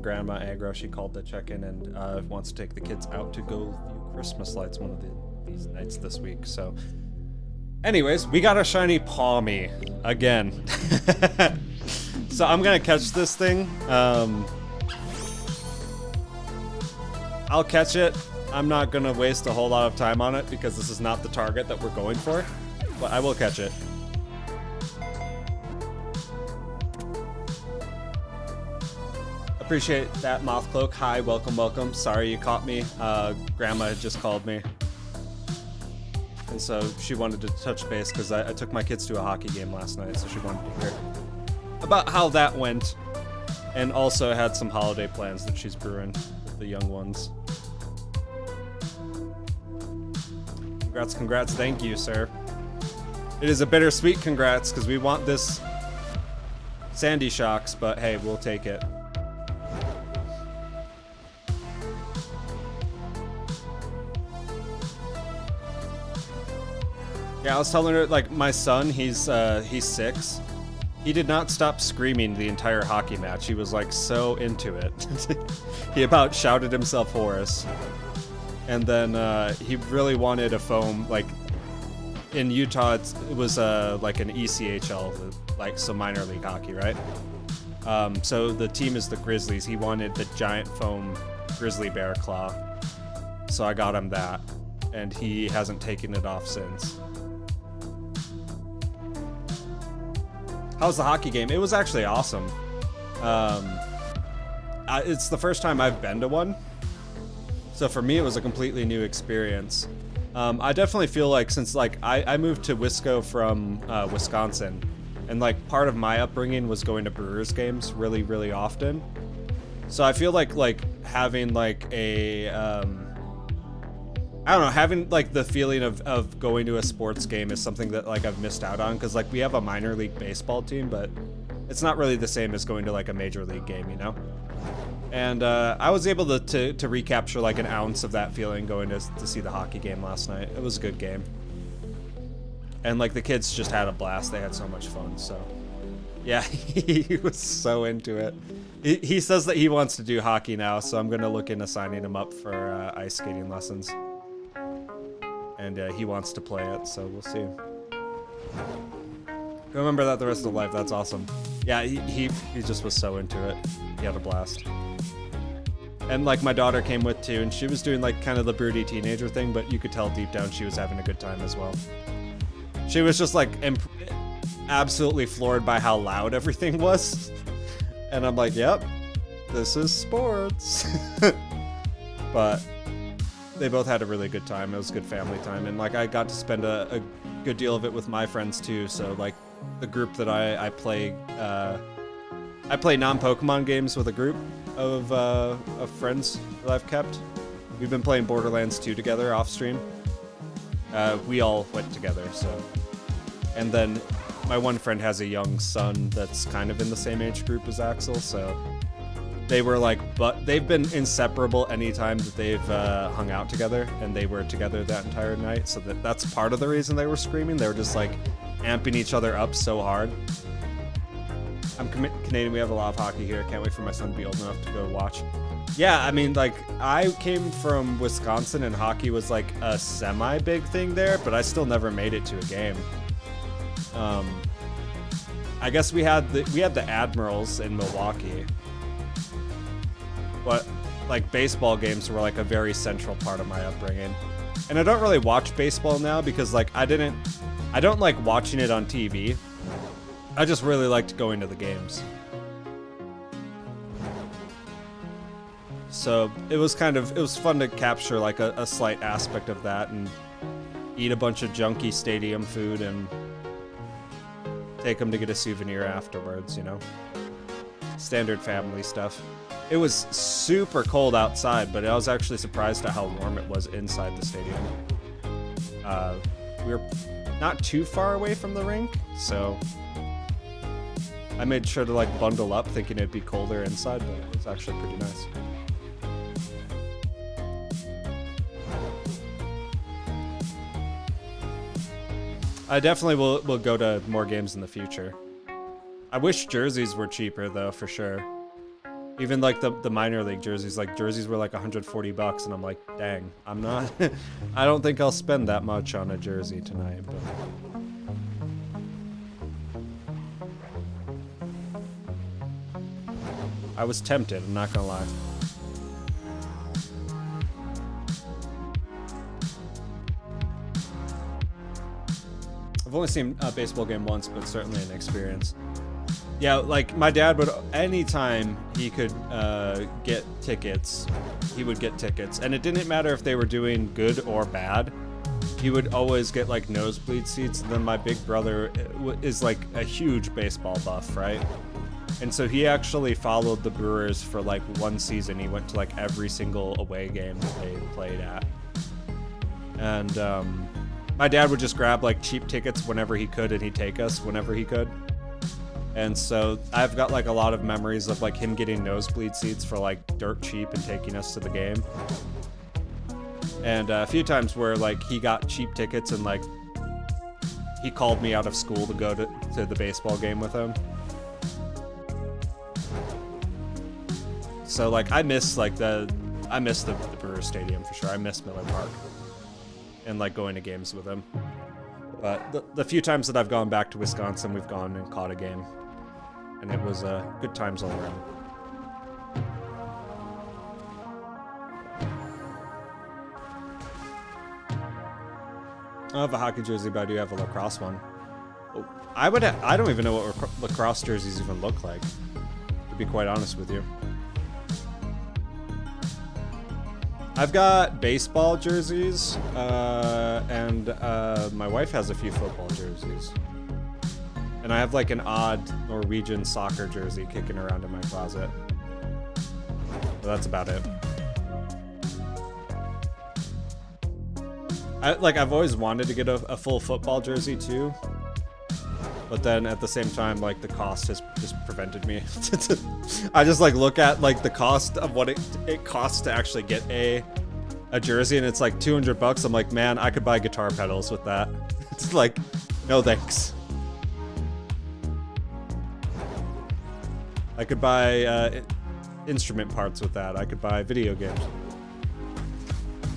grandma aggro. She called to check in and wants to take the kids out to go view Christmas lights one of these nights this week. So, anyways, we got a shiny Palmy again. So I'm gonna catch this thing. I'll catch it. I'm not gonna waste a whole lot of time on it because this is not the target that we're going for, but I will catch it. Appreciate that, Moth Cloak. Hi, welcome, welcome. Sorry you caught me. Grandma had just called me. And so she wanted to touch base because I took my kids to a hockey game last night, so she wanted to hear about how that went. And also had some holiday plans that she's brewing with the young ones. Congrats, congrats. Thank you, sir. It is a bittersweet congrats because we want this Sandy Shocks, but hey, we'll take it. Yeah, I was telling her, like, my son, he's 6. He did not stop screaming the entire hockey match. He was, like, so into it. He about shouted himself hoarse. And then he really wanted a foam, like, in Utah, it was like an ECHL, like, so minor league hockey, right? So the team is the Grizzlies. He wanted the giant foam grizzly bear claw. So I got him that. And he hasn't taken it off since. How was the hockey game? It was actually awesome. It's the first time I've been to one. So for me, it was a completely new experience. I definitely feel like since like I moved to Wisco from Wisconsin, and like part of my upbringing was going to Brewers games really, really often. So I feel like having like a I don't know, having like the feeling of going to a sports game is something that like I've missed out on, because like we have a minor league baseball team, but it's not really the same as going to like a major league game, you know? And I was able to recapture like an ounce of that feeling going to see the hockey game last night. It was a good game. And like the kids just had a blast. They had so much fun. So yeah, he was so into it. He says that he wants to do hockey now, so I'm gonna look into signing him up for ice skating lessons. And he wants to play it, so we'll see. Remember that the rest of the life. That's awesome. Yeah, he just was so into it. He had a blast. And like my daughter came with too, and she was doing like kind of the broody teenager thing, but you could tell deep down she was having a good time as well. She was just like absolutely floored by how loud everything was. And I'm like, yep, this is sports. But they both had a really good time. It was a good family time. And like I got to spend a good deal of it with my friends too. So like the group that I play non-Pokemon games with a group of friends that I've kept. We've been playing Borderlands 2 together off stream. We all went together, so. And then my one friend has a young son that's kind of in the same age group as Axel, so they were like, but they've been inseparable anytime that they've hung out together, and they were together that entire night, so that's part of the reason they were screaming. They were just like amping each other up so hard. I'm Canadian, we have a lot of hockey here. Can't wait for my son to be old enough to go watch. Yeah, I mean, like, I came from Wisconsin and hockey was like a semi-big thing there, but I still never made it to a game. I guess we had the Admirals in Milwaukee, but like baseball games were like a very central part of my upbringing. And I don't really watch baseball now because like I don't like watching it on TV. I just really liked going to the games. So it was fun to capture like a slight aspect of that and eat a bunch of junky stadium food and take them to get a souvenir afterwards, you know? Standard family stuff. It was super cold outside, but I was actually surprised at how warm it was inside the stadium. We were not too far away from the rink, so I made sure to like bundle up thinking it'd be colder inside, but it was actually pretty nice. I definitely will go to more games in the future. I wish jerseys were cheaper though, for sure. Even like the minor league jerseys, like jerseys were like $140 and I'm like, dang, I'm not, I don't think I'll spend that much on a jersey tonight, but. I was tempted, I'm not gonna lie. I've only seen a baseball game once, but certainly an experience. Yeah, like my dad would, anytime he could get tickets, he would get tickets. And it didn't matter if they were doing good or bad. He would always get like nosebleed seats. And then my big brother is like a huge baseball buff, right? And so he actually followed the Brewers for like one season. He went to like every single away game that they played at. And my dad would just grab like cheap tickets whenever he could, and he'd take us whenever he could. And so I've got like a lot of memories of like him getting nosebleed seats for like dirt cheap and taking us to the game. And a few times where like he got cheap tickets and like he called me out of school to go to the baseball game with him. So like I miss the Brewers Stadium for sure. I miss Miller Park and like going to games with him. But the few times that I've gone back to Wisconsin, we've gone and caught a game, and it was good times all around. I have a hockey jersey, but I do have a lacrosse one. Oh, I don't even know what lacrosse jerseys even look like, to be quite honest with you. I've got baseball jerseys, and my wife has a few football jerseys. And I have like an odd Norwegian soccer jersey kicking around in my closet. But that's about it. I've always wanted to get a full football jersey too. But then at the same time, like the cost has just prevented me. I just like look at like the cost of what it costs to actually get a jersey, and it's like $200. I'm like, man, I could buy guitar pedals with that. It's like, no thanks. I could buy instrument parts with that. I could buy video games.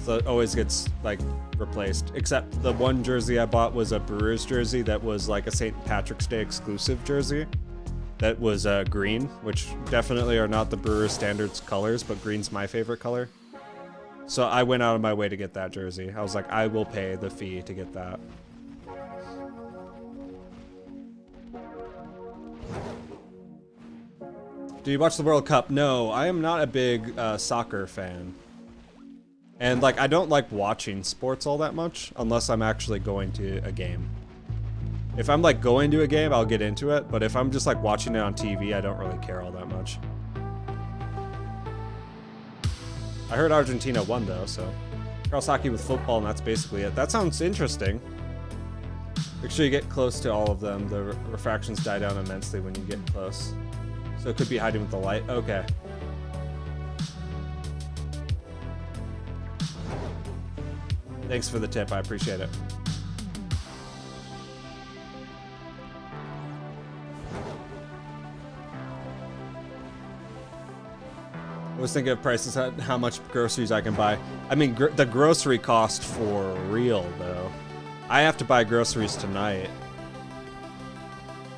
So it always gets like replaced. Except the one jersey I bought was a Brewers jersey that was like a St. Patrick's Day exclusive jersey. That was green, which definitely are not the Brewers standards colors, but green's my favorite color. So I went out of my way to get that jersey. I was like, I will pay the fee to get that. Do you watch the World Cup? No, I am not a big soccer fan. And like, I don't like watching sports all that much unless I'm actually going to a game. If I'm like going to a game, I'll get into it. But if I'm just like watching it on TV, I don't really care all that much. I heard Argentina won though, so cross hockey with football, and that's basically it. That sounds interesting. Make sure you get close to all of them. The refractions die down immensely when you get close. So it could be hiding with the light. Okay. Thanks for the tip, I appreciate it. I was thinking of prices, how much groceries I can buy. I mean, the grocery cost for real, though. I have to buy groceries tonight.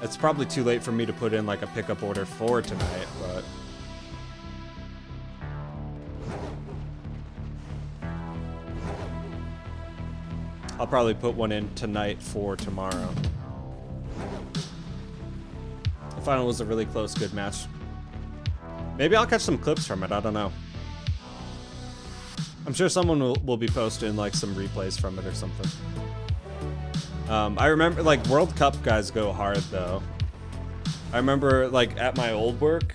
It's probably too late for me to put in like a pickup order for tonight, but... I'll probably put one in tonight for tomorrow. The final was a really close, good match. Maybe I'll catch some clips from it, I don't know. I'm sure someone will be posting like some replays from it or something. I remember like World Cup guys go hard though. I remember like at my old work,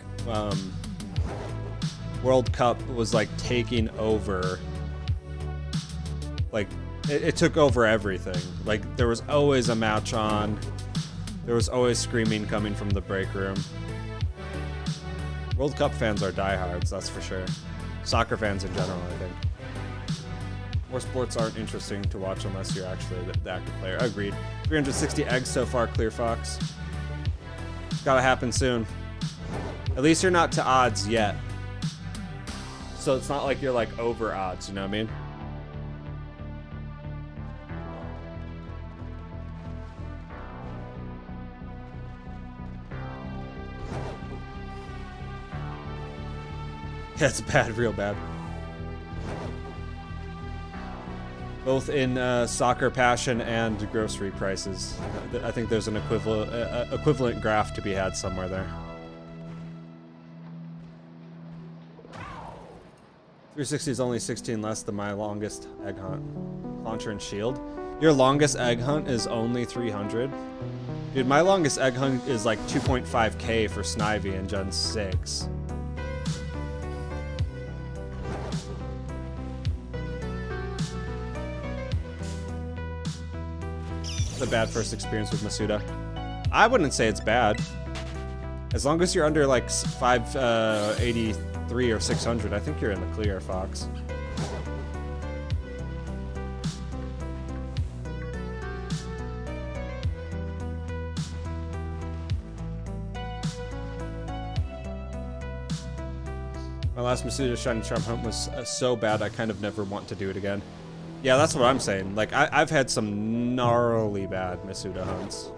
World Cup was like taking over. Like it took over everything. Like there was always a match on. There was always screaming coming from the break room. World Cup fans are diehards, that's for sure. Soccer fans in general, I think. More sports aren't interesting to watch unless you're actually the active player. Agreed. 360 eggs so far, Clear Fox. Gotta happen soon. At least you're not to odds yet. So it's not like you're like over odds, you know what I mean? Yeah, it's bad, real bad. Both in soccer passion and grocery prices. I think there's an equivalent graph to be had somewhere there. 360 is only 16 less than my longest egg hunt. Launcher and shield. Your longest egg hunt is only 300? Dude, my longest egg hunt is like 2.5k for Snivy in Gen 6. It's a bad first experience with Masuda. I wouldn't say it's bad. As long as you're under like 583 or 600, I think you're in the clear, Fox. My last Masuda Shiny Charm hunt was so bad I kind of never want to do it again. Yeah, that's what I'm saying. Like, I've had some gnarly bad Masuda hunts.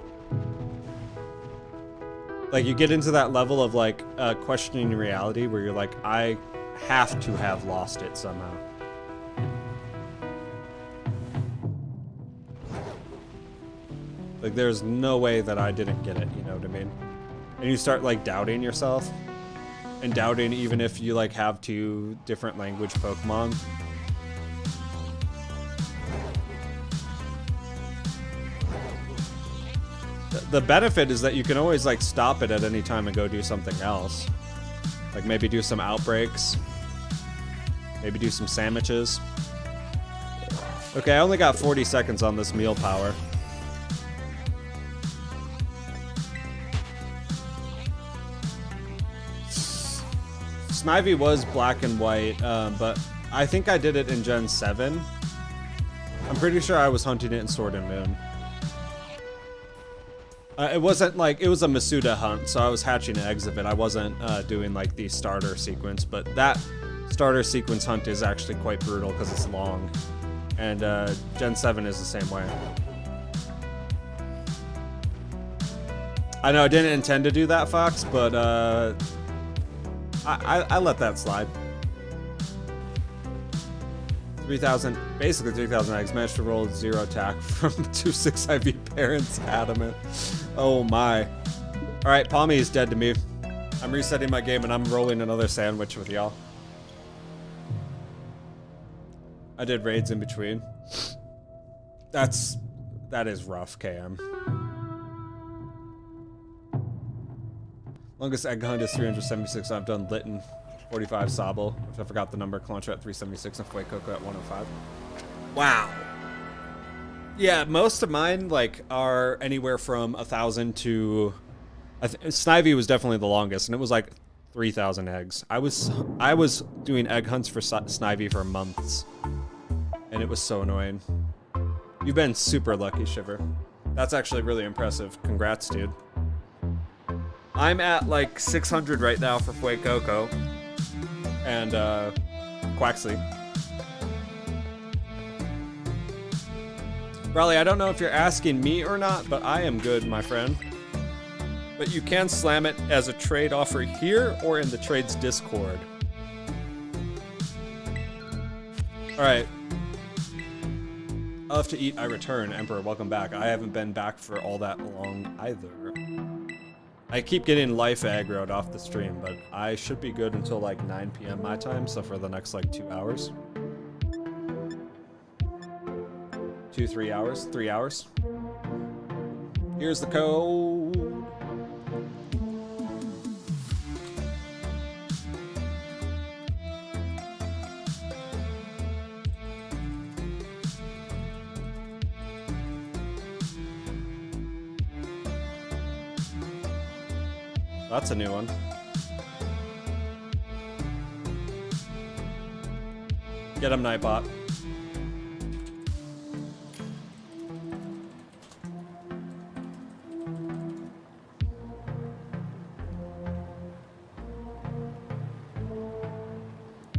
Like, you get into that level of, like, questioning reality where you're like, I have to have lost it somehow. Like, there's no way that I didn't get it, you know what I mean? And you start, like, doubting yourself. And doubting even if you, like, have 2 different language Pokemon. The benefit is that you can always like stop it at any time and go do something else. Like maybe do some outbreaks. Maybe do some sandwiches. Okay, I only got 40 seconds on this meal power. Snivy was black and white, but I think I did it in Gen 7. I'm pretty sure I was hunting it in Sword and Moon. It wasn't like, it was a Masuda hunt, so I was hatching eggs of it. I wasn't doing like the starter sequence, but that starter sequence hunt is actually quite brutal because it's long. And Gen 7 is the same way. I know I didn't intend to do that, Fox, but I let that slide. 3,000, basically 3,000 eggs. Managed to roll 0 attack from 2/6 IV parents. Adamant. Oh my. Alright, Palmy is dead to me. I'm resetting my game and I'm rolling another sandwich with y'all. I did raids in between. That is rough, KM. Longest egg hunt is 376. I've done Litten 45 Sobble, which I forgot the number. Contra at 376 and Fuecoco at 105. Wow. Yeah, most of mine like are anywhere from 1,000 to. Snivy was definitely the longest, and it was like 3,000 eggs. I was doing egg hunts for Snivy for months, and it was so annoying. You've been super lucky, Shiver. That's actually really impressive. Congrats, dude. I'm at like 600 right now for Fuecoco and Quaxley. Raleigh, I don't know if you're asking me or not, but I am good, my friend. But you can slam it as a trade offer here or in the trades Discord. Alright. I'll have to eat, I return. Emperor, welcome back. I haven't been back for all that long either. I keep getting life aggroed off the stream, but I should be good until like 9 p.m. my time, so for the next like 2 hours. 3 hours? 3 hours. Here's the code. That's a new one. Get him, Nightbot.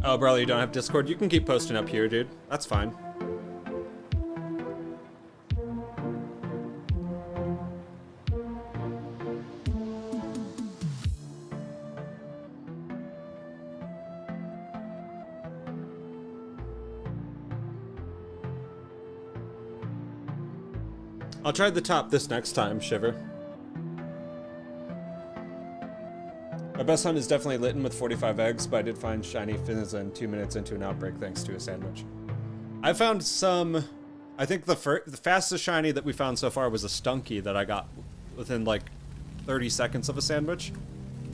Oh, bro, you don't have Discord? You can keep posting up here, dude. That's fine. I'll try the top this next time, Shiver. My best hunt is definitely Litten with 45 eggs, but I did find shiny Finizen 2 minutes into an outbreak thanks to a sandwich. I found some... I think the fastest shiny that we found so far was a Stunky that I got within like 30 seconds of a sandwich.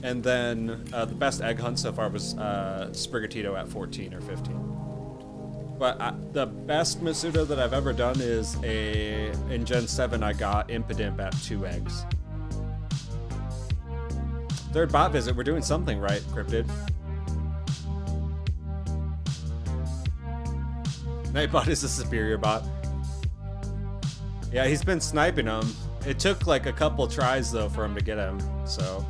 And then the best egg hunt so far was Sprigatito at 14 or 15. But the best Masuda that I've ever done is in Gen 7 I got Impidimp at 2 eggs. Third bot visit, we're doing something right, Cryptid. Nightbot is a superior bot. Yeah, he's been sniping him. It took like a couple tries though for him to get him, so.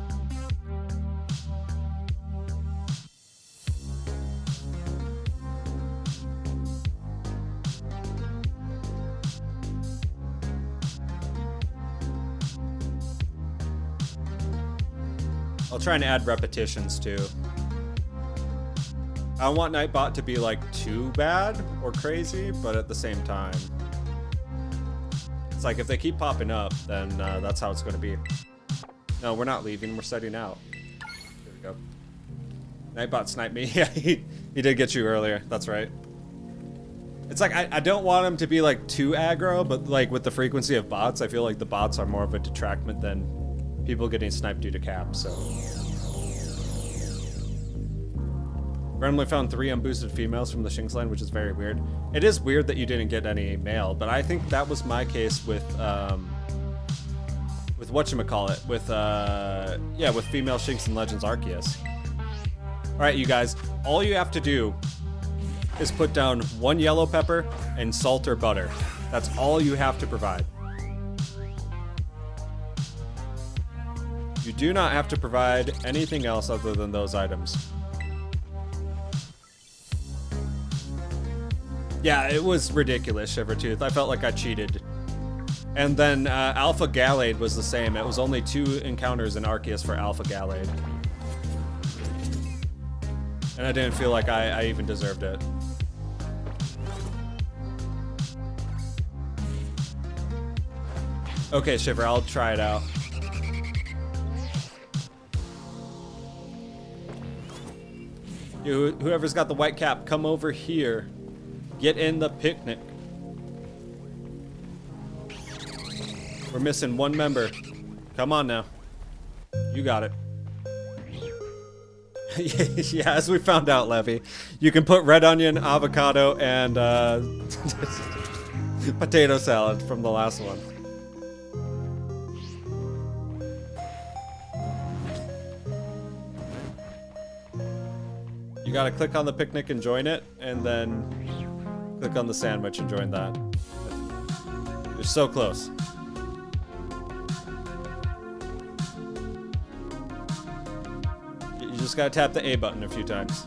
I'll try and add repetitions too. I don't want Nightbot to be like too bad or crazy, but at the same time, it's like if they keep popping up, then that's how it's going to be. No, we're not leaving. We're setting out. There we go. Nightbot sniped me. Yeah, he did get you earlier. That's right. It's like I don't want him to be like too aggro, but like with the frequency of bots, I feel like the bots are more of a detractment than people getting sniped due to cap, so. Randomly found 3 unboosted females from the Shinx line, which is very weird. It is weird that you didn't get any male, but I think that was my case with whatchamacallit, with female Shinx and Legends Arceus. Alright, you guys, all you have to do is put down 1 yellow pepper and salt or butter. That's all you have to provide. You do not have to provide anything else other than those items. Yeah, it was ridiculous, Shivertooth. I felt like I cheated. And then Alpha Gallade was the same. It was only 2 encounters in Arceus for Alpha Gallade. And I didn't feel like I even deserved it. Okay, Shiver, I'll try it out. Whoever's got the white cap, come over here. Get in the picnic. We're missing 1 member. Come on now. You got it. Yeah, as we found out, Levy, you can put red onion, avocado, and potato salad from the last one. You gotta click on the picnic and join it, and then click on the sandwich and join that. You're so close. You just gotta tap the A button a few times.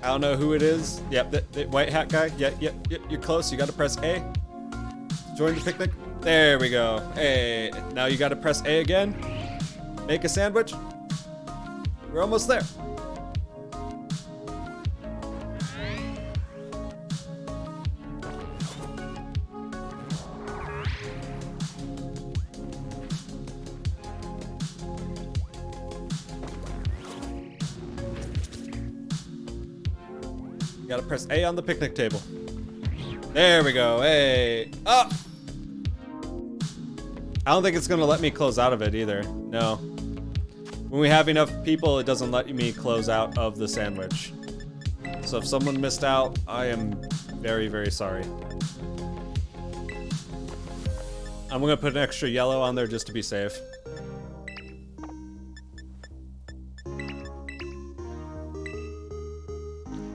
I don't know who it is. Yep, the white hat guy. Yep, you're close. You gotta press A. Join the picnic. There we go. Hey, now you gotta press A again. Make a sandwich. We're almost there. You gotta press A on the picnic table. There we go. Hey. Oh! I don't think it's gonna let me close out of it either. No. When we have enough people, it doesn't let me close out of the sandwich. So if someone missed out, I am very, very sorry. I'm gonna put an extra yellow on there just to be safe.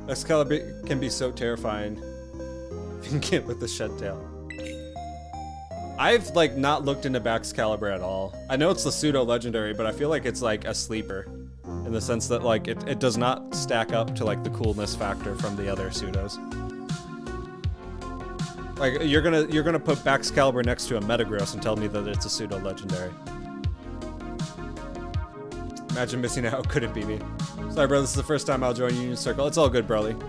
Excalibur can be so terrifying. If you can get with the shed tail. I've like not looked into Excalibur at all. I know it's the pseudo legendary, but I feel like it's like a sleeper in the sense that like it does not stack up to like the coolness factor from the other pseudos. Like you're gonna put Excalibur next to a Metagross and tell me that it's a pseudo legendary. Imagine missing out. Couldn't be me. Sorry, bro. This is the first time I'll join Union Circle. It's all good, Broly.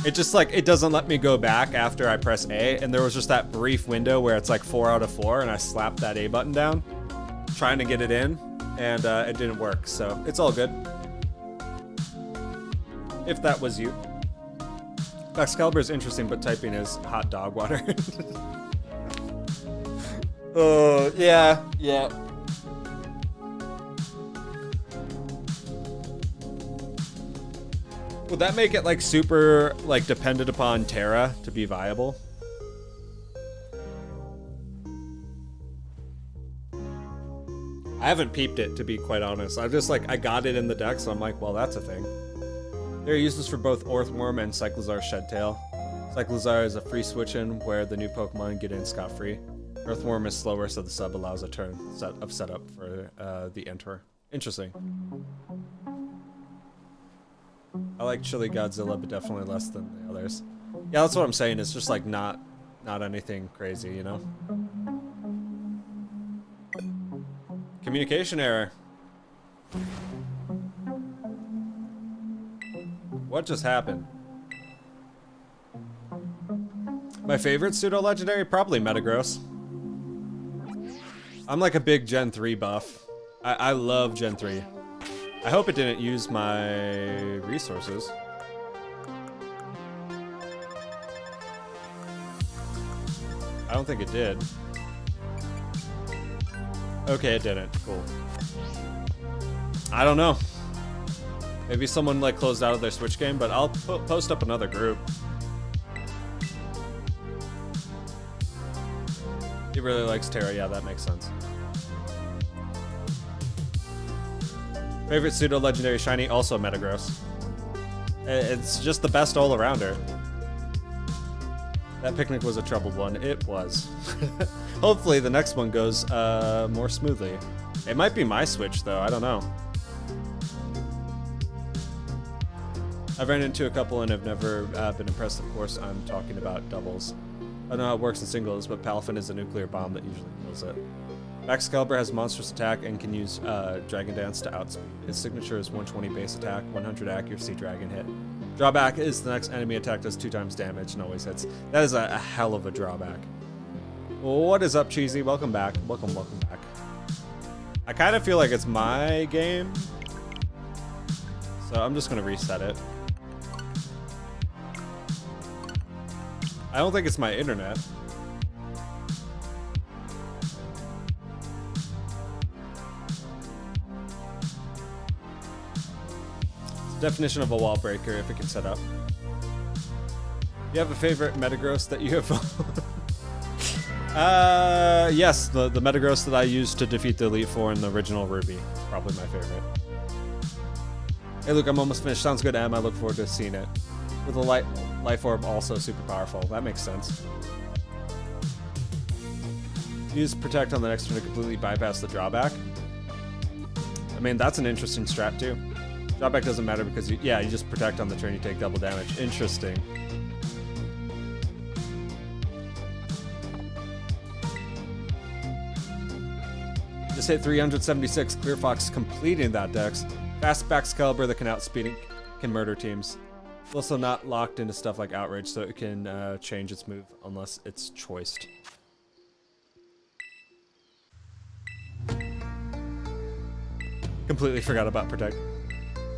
It just like it doesn't let me go back after I press A, and there was just that brief window where it's like 4 out of 4, and I slapped that A button down, trying to get it in, and it didn't work. So it's all good. If that was you. Excalibur is interesting, but typing is hot dog water. Oh yeah. Would that make it like super like dependent upon Terra to be viable? I haven't peeped it, to be quite honest. I've just like, I got it in the deck, so I'm like, well, that's a thing. They're useless for both Orthworm and Cyclizar Shedtail. Cyclizar is a free switch-in where the new Pokemon get in scot-free. Earthworm is slower, so the sub allows a turn of setup for the Enter. Interesting. I like Chili Godzilla, but definitely less than the others. Yeah, that's what I'm saying. It's just like not anything crazy, you know? Communication error. What just happened? My favorite pseudo-legendary? Probably Metagross. I'm like a big Gen 3 buff. I love Gen 3. I hope it didn't use my resources. I don't think it did. Okay, it didn't. Cool. I don't know. Maybe someone like closed out of their Switch game, but I'll post up another group. He really likes Terra. Yeah, that makes sense. Favorite pseudo-legendary shiny, also Metagross. It's just the best all-arounder. That picnic was a troubled one. It was. Hopefully the next one goes more smoothly. It might be my Switch, though. I don't know. I've ran into a couple and have never been impressed. Of course, I'm talking about doubles. I don't know how it works in singles, but Palafin is a nuclear bomb that usually kills it. Excalibur has monstrous attack and can use Dragon Dance to outspeed. His signature is 120 base attack, 100 accuracy, Dragon hit. Drawback is the next enemy attack does 2 times damage and always hits. That is a hell of a drawback. What is up, Cheesy? Welcome back. Welcome back. I kind of feel like it's my game, so I'm just going to reset it. I don't think it's my internet. Definition of a wall breaker if it can set up. You have a favorite Metagross that you have? Yes, the Metagross that I used to defeat the Elite Four in the original Ruby. Probably my favorite. Hey Luke, I'm almost finished. Sounds good, Em. I look forward to seeing it. With the Life Orb also super powerful. That makes sense. Use Protect on the next turn to completely bypass the drawback. I mean, that's an interesting strat too. Drawback doesn't matter because you just protect on the turn, you take double damage. Interesting. Just hit 376. Clear Fox completing that dex. Fast Excalibur that can outspeed and can murder teams. It's also not locked into stuff like Outrage, so it can change its move unless it's choiced. Completely forgot about Protect.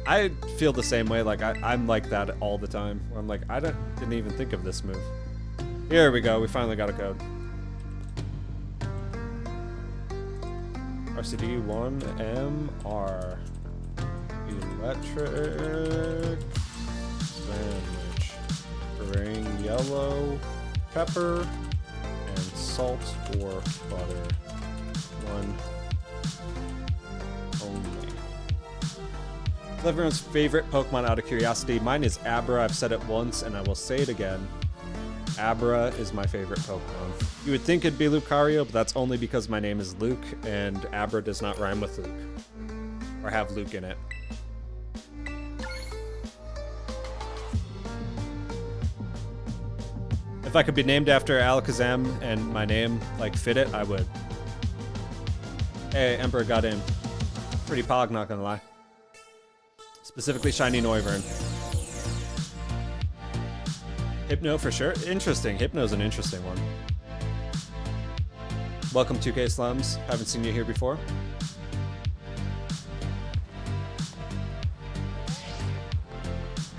I feel the same way, like I'm like that all the time, where I'm like, didn't even think of this move. Here we go, we finally got a code. RCD 1MR. Electric sandwich. Bring yellow pepper and salt or butter. One only. Everyone's favorite Pokemon out of curiosity. Mine is Abra. I've said it once and I will say it again. Abra is my favorite Pokemon. You would think it'd be Lucario, but that's only because my name is Luke, and Abra does not rhyme with Luke. Or have Luke in it. If I could be named after Alakazam and my name, like, fit it, I would. Hey, Emperor got in. Pretty pog, not gonna lie. Specifically Shiny Noivern. Hypno for sure. Interesting. Hypno's an interesting one. Welcome 2K Slums. Haven't seen you here before.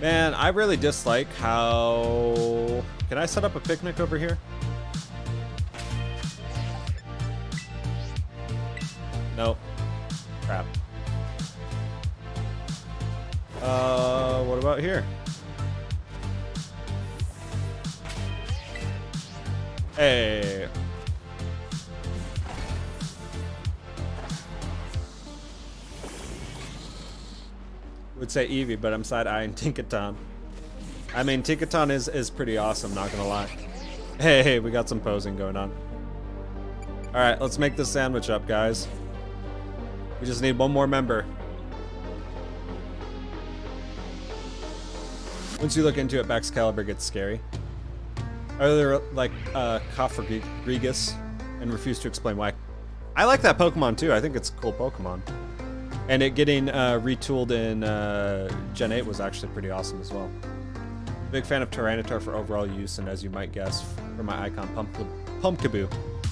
Man, I really dislike how... Can I set up a picnic over here? Nope. Crap. What about here? Hey. Would say EEVEE, but I'm side-eyeing Tinkaton. I mean, Tinkaton is pretty awesome, not gonna lie. Hey, we got some posing going on. Alright, let's make this sandwich up, guys. We just need one more member. Once you look into it, Baxcalibur gets scary. Are there, like, Cofagrigus, and refuse to explain why. I like that Pokemon, too. I think it's a cool Pokemon. And it getting retooled in Gen 8 was actually pretty awesome as well. Big fan of Tyranitar for overall use, and as you might guess, for my icon, Pumpkaboo.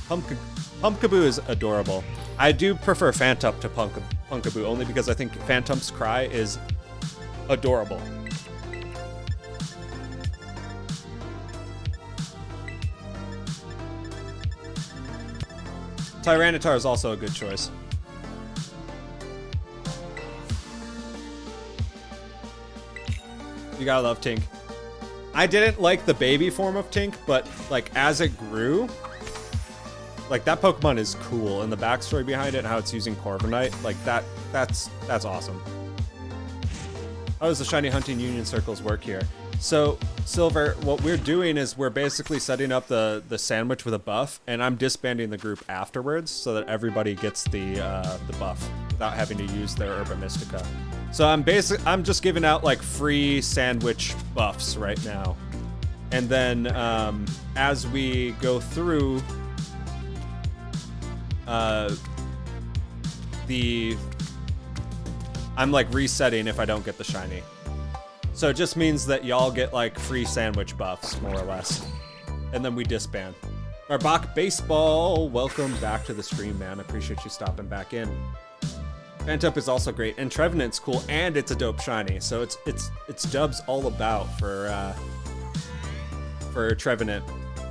Pumpkaboo is adorable. I do prefer Phantump to Pumpkaboo, only because I think Phantump's cry is adorable. Tyranitar is also a good choice. You gotta love Tink. I didn't like the baby form of Tink, but like as it grew, like that Pokemon is cool, and the backstory behind it and how it's using Corviknight, like that's awesome. How does the shiny hunting union circles work here? So Silver, what we're doing is we're basically setting up the sandwich with a buff, and I'm disbanding the group afterwards so that everybody gets the buff without having to use their herba mystica. So I'm just giving out like free sandwich buffs right now, and then as we go through I'm like resetting if I don't get the shiny. So it just means that y'all get like free sandwich buffs, more or less. And then we disband. Arbok Baseball, welcome back to the stream, man. I appreciate you stopping back in. Phantump is also great, and Trevenant's cool, and it's a dope shiny. So it's dubs all about for Trevenant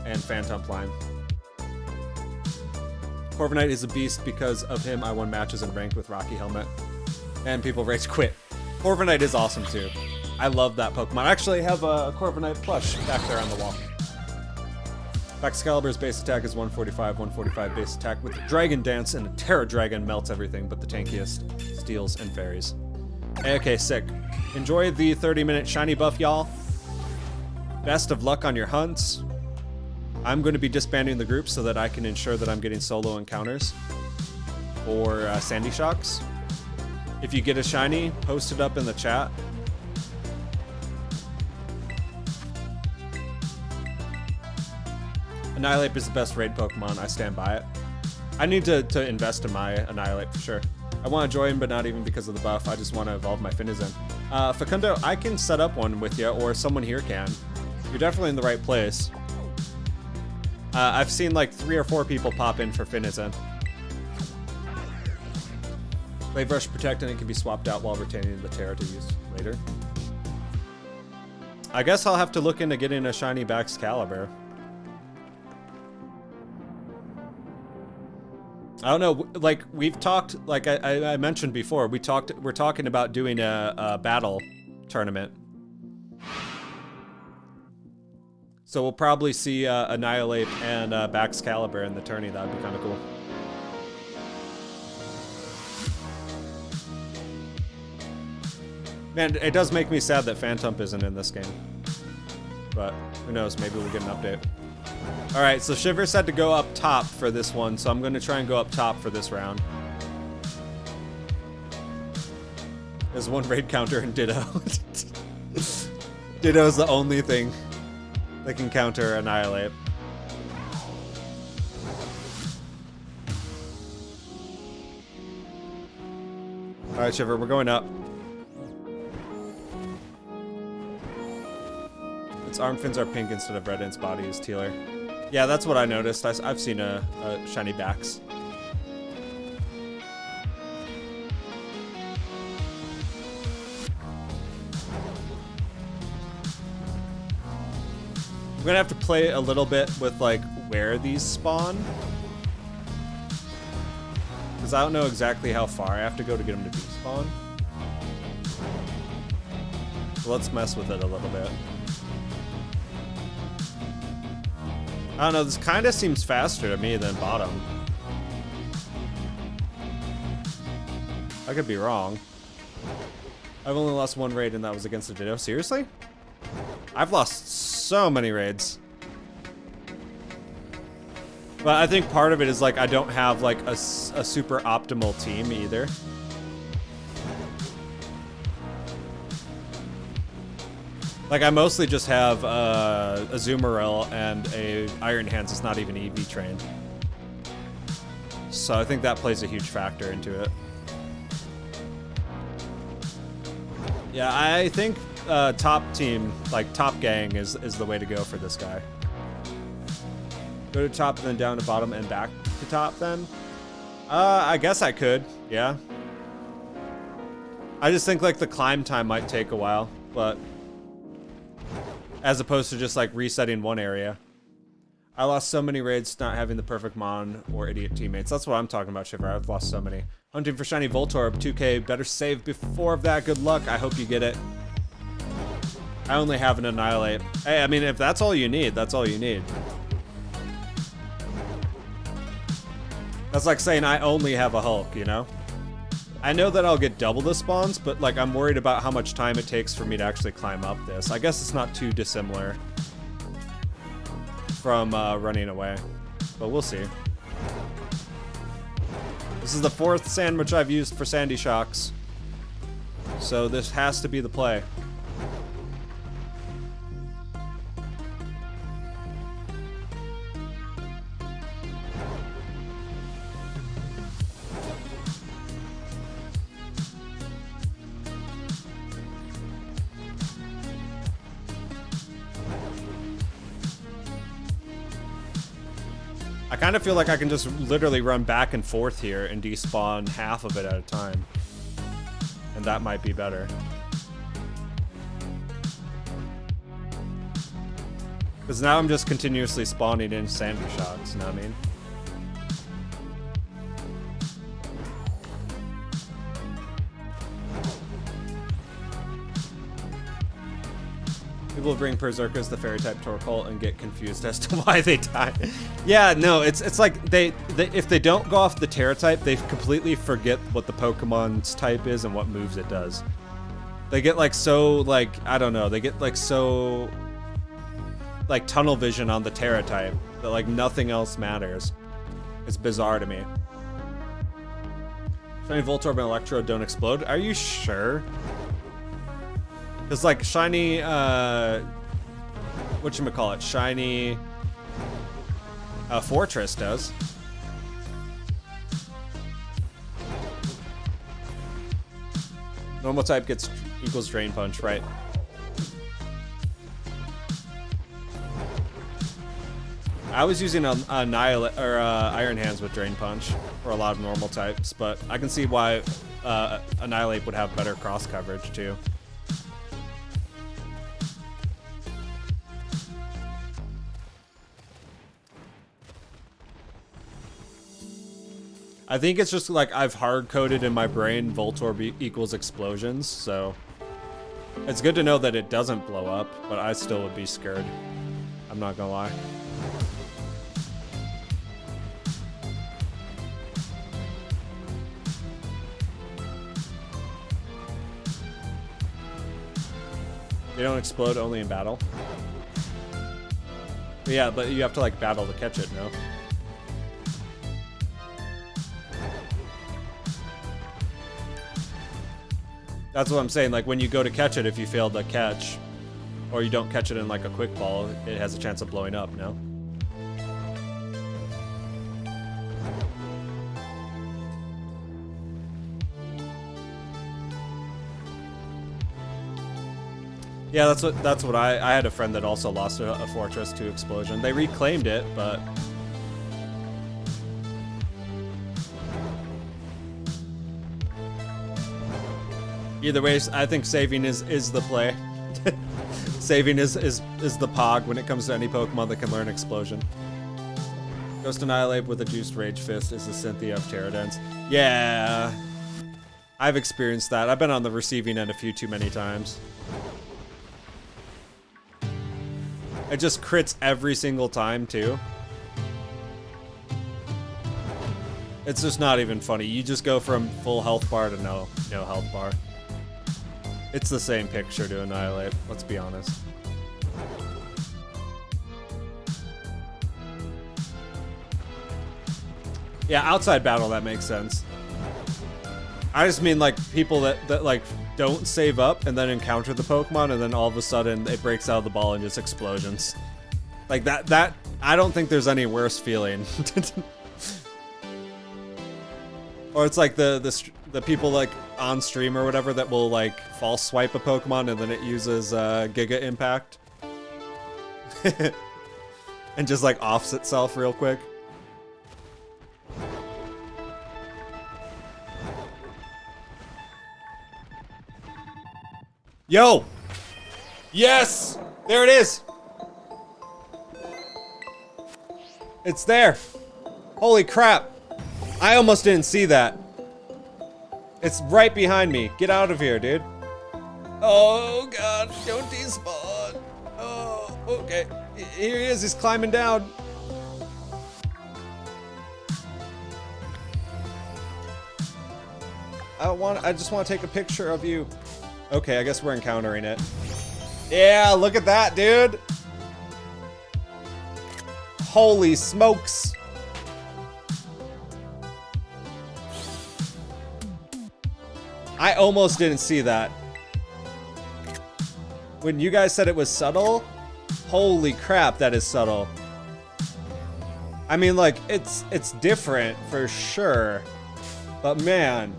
and Phantump line. Corviknight is a beast. Because of him, I won matches and ranked with Rocky Helmet. And people rage quit. Corviknight is awesome too. I love that Pokemon. I actually have a Corviknight plush back there on the wall. Baxcalibur's base attack is 145 base attack with Dragon Dance, and a Terra Dragon melts everything but the tankiest steals and fairies. Okay, sick. Enjoy the 30-minute shiny buff, y'all. Best of luck on your hunts. I'm going to be disbanding the group so that I can ensure that I'm getting solo encounters for Sandy Shocks. If you get a shiny, post it up in the chat. Annihilate is the best raid Pokemon. I stand by it. I need to invest in my Annihilate for sure. I want to join, but not even because of the buff. I just want to evolve my Finizen. Facundo, I can set up one with you, or someone here can. You're definitely in the right place. I've seen like 3 or 4 people pop in for Finizen. Wave Rush Protect, and it can be swapped out while retaining the Terra to use later. I guess I'll have to look into getting a shiny Baxcalibur. I don't know, like we've talked, like I mentioned before, we're talking about doing a battle tournament. So we'll probably see Annihilate and Baxcalibur in the tourney. That would be kind of cool. Man, it does make me sad that Phantump isn't in this game. but who knows? Maybe we'll get an update. All right, so Shiver said to go up top for this one, so I'm going to try and go up top for this round. There's one raid counter in Ditto. Ditto's the only thing that can counter Annihilate. All right, Shiver, we're going up. Its arm fins are pink instead of red, and its body is tealer. Yeah, that's what I noticed. I've seen a shiny backs. I'm gonna have to play a little bit with like where these spawn, because I don't know exactly how far I have to go to get them to despawn. So let's mess with it a little bit. I don't know, this kind of seems faster to me than bottom. I could be wrong. I've only lost one raid and that was against a Ditto. Seriously? I've lost so many raids. But I think part of it is like I don't have like a super optimal team either. Like, I mostly just have a Azumarill and a Iron Hands that's not even EV trained. So I think that plays a huge factor into it. Yeah, I think top team, like top gang is the way to go for this guy. Go to top, then down to bottom, and back to top then? I guess I could, yeah. I just think like the climb time might take a while, but as opposed to just like resetting one area. I lost so many raids not having the perfect mon or idiot teammates. That's what I'm talking about, Shiver. I've lost so many. Hunting for shiny Voltorb, 2k. Better save before of that. Good luck. I hope you get it. I only have an Annihilate. Hey, I mean, if that's all you need, that's all you need. That's like saying I only have a Hulk, you know? I know that I'll get double the spawns, but like I'm worried about how much time it takes for me to actually climb up this. I guess it's not too dissimilar from running away, but we'll see. This is the 4th sandwich I've used for Sandy Shocks, so this has to be the play. I kind of feel like I can just literally run back and forth here and despawn half of it at a time. And that might be better. Because now I'm just continuously spawning in Sandy Shocks, you know what I mean? People bring Berserkers, the fairy type Torkoal, and get confused as to why they die. Yeah, no, it's like they if they don't go off the Terra type, they completely forget what the Pokemon's type is and what moves it does. They get like so like I don't know, they get like so like tunnel vision on the Terra type that like nothing else matters. It's bizarre to me. Shiny Voltorb and Electro don't explode. Are you sure? Because, like, shiny, whatchamacallit, shiny Fortress does. Normal type gets equals Drain Punch, right? I was using Annihilate or Iron Hands with Drain Punch for a lot of normal types, but I can see why Annihilate would have better cross coverage, too. I think it's just like I've hard-coded in my brain Voltorb equals explosions, so it's good to know that it doesn't blow up, but I still would be scared. I'm not gonna lie. They don't explode only in battle. But yeah, but you have to like battle to catch it, no? That's what I'm saying, like when you go to catch it, if you fail to catch, or you don't catch it in like a quick ball, it has a chance of blowing up, no? Yeah, that's what I had a friend that also lost a fortress to explosion. They reclaimed it, but either way, I think saving is the play. Saving is the pog when it comes to any Pokemon that can learn explosion. Ghost Annihilate with a juiced Rage Fist is the Cynthia of Pterodons. Yeah, I've experienced that. I've been on the receiving end a few too many times. It just crits every single time, too. It's just not even funny. You just go from full health bar to no health bar. It's the same picture to Annihilate, let's be honest. Yeah, outside battle, that makes sense. I just mean like people that like don't save up and then encounter the Pokemon and then all of a sudden it breaks out of the ball and just explosions. Like that I don't think there's any worse feeling. Or it's like the people like on stream or whatever that will like false swipe a Pokemon and then it uses Giga Impact. And just like offs itself real quick. Yo! Yes! There it is! It's there! Holy crap! I almost didn't see that. It's right behind me. Get out of here, dude. Oh god, don't despawn. Oh, okay. Here he is, he's climbing down. I just want to take a picture of you. Okay, I guess we're encountering it. Yeah, look at that, dude. Holy smokes. I almost didn't see that. When you guys said it was subtle, holy crap, that is subtle. I mean, like, it's different for sure, but man.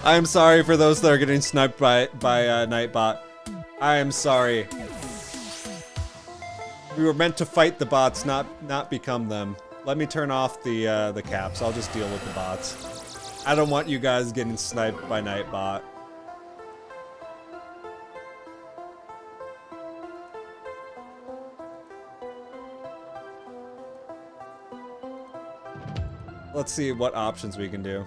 I'm sorry for those that are getting sniped by Nightbot. I am sorry. We were meant to fight the bots, not become them. Let me turn off the caps. I'll just deal with the bots. I don't want you guys getting sniped by Nightbot. Let's see what options we can do.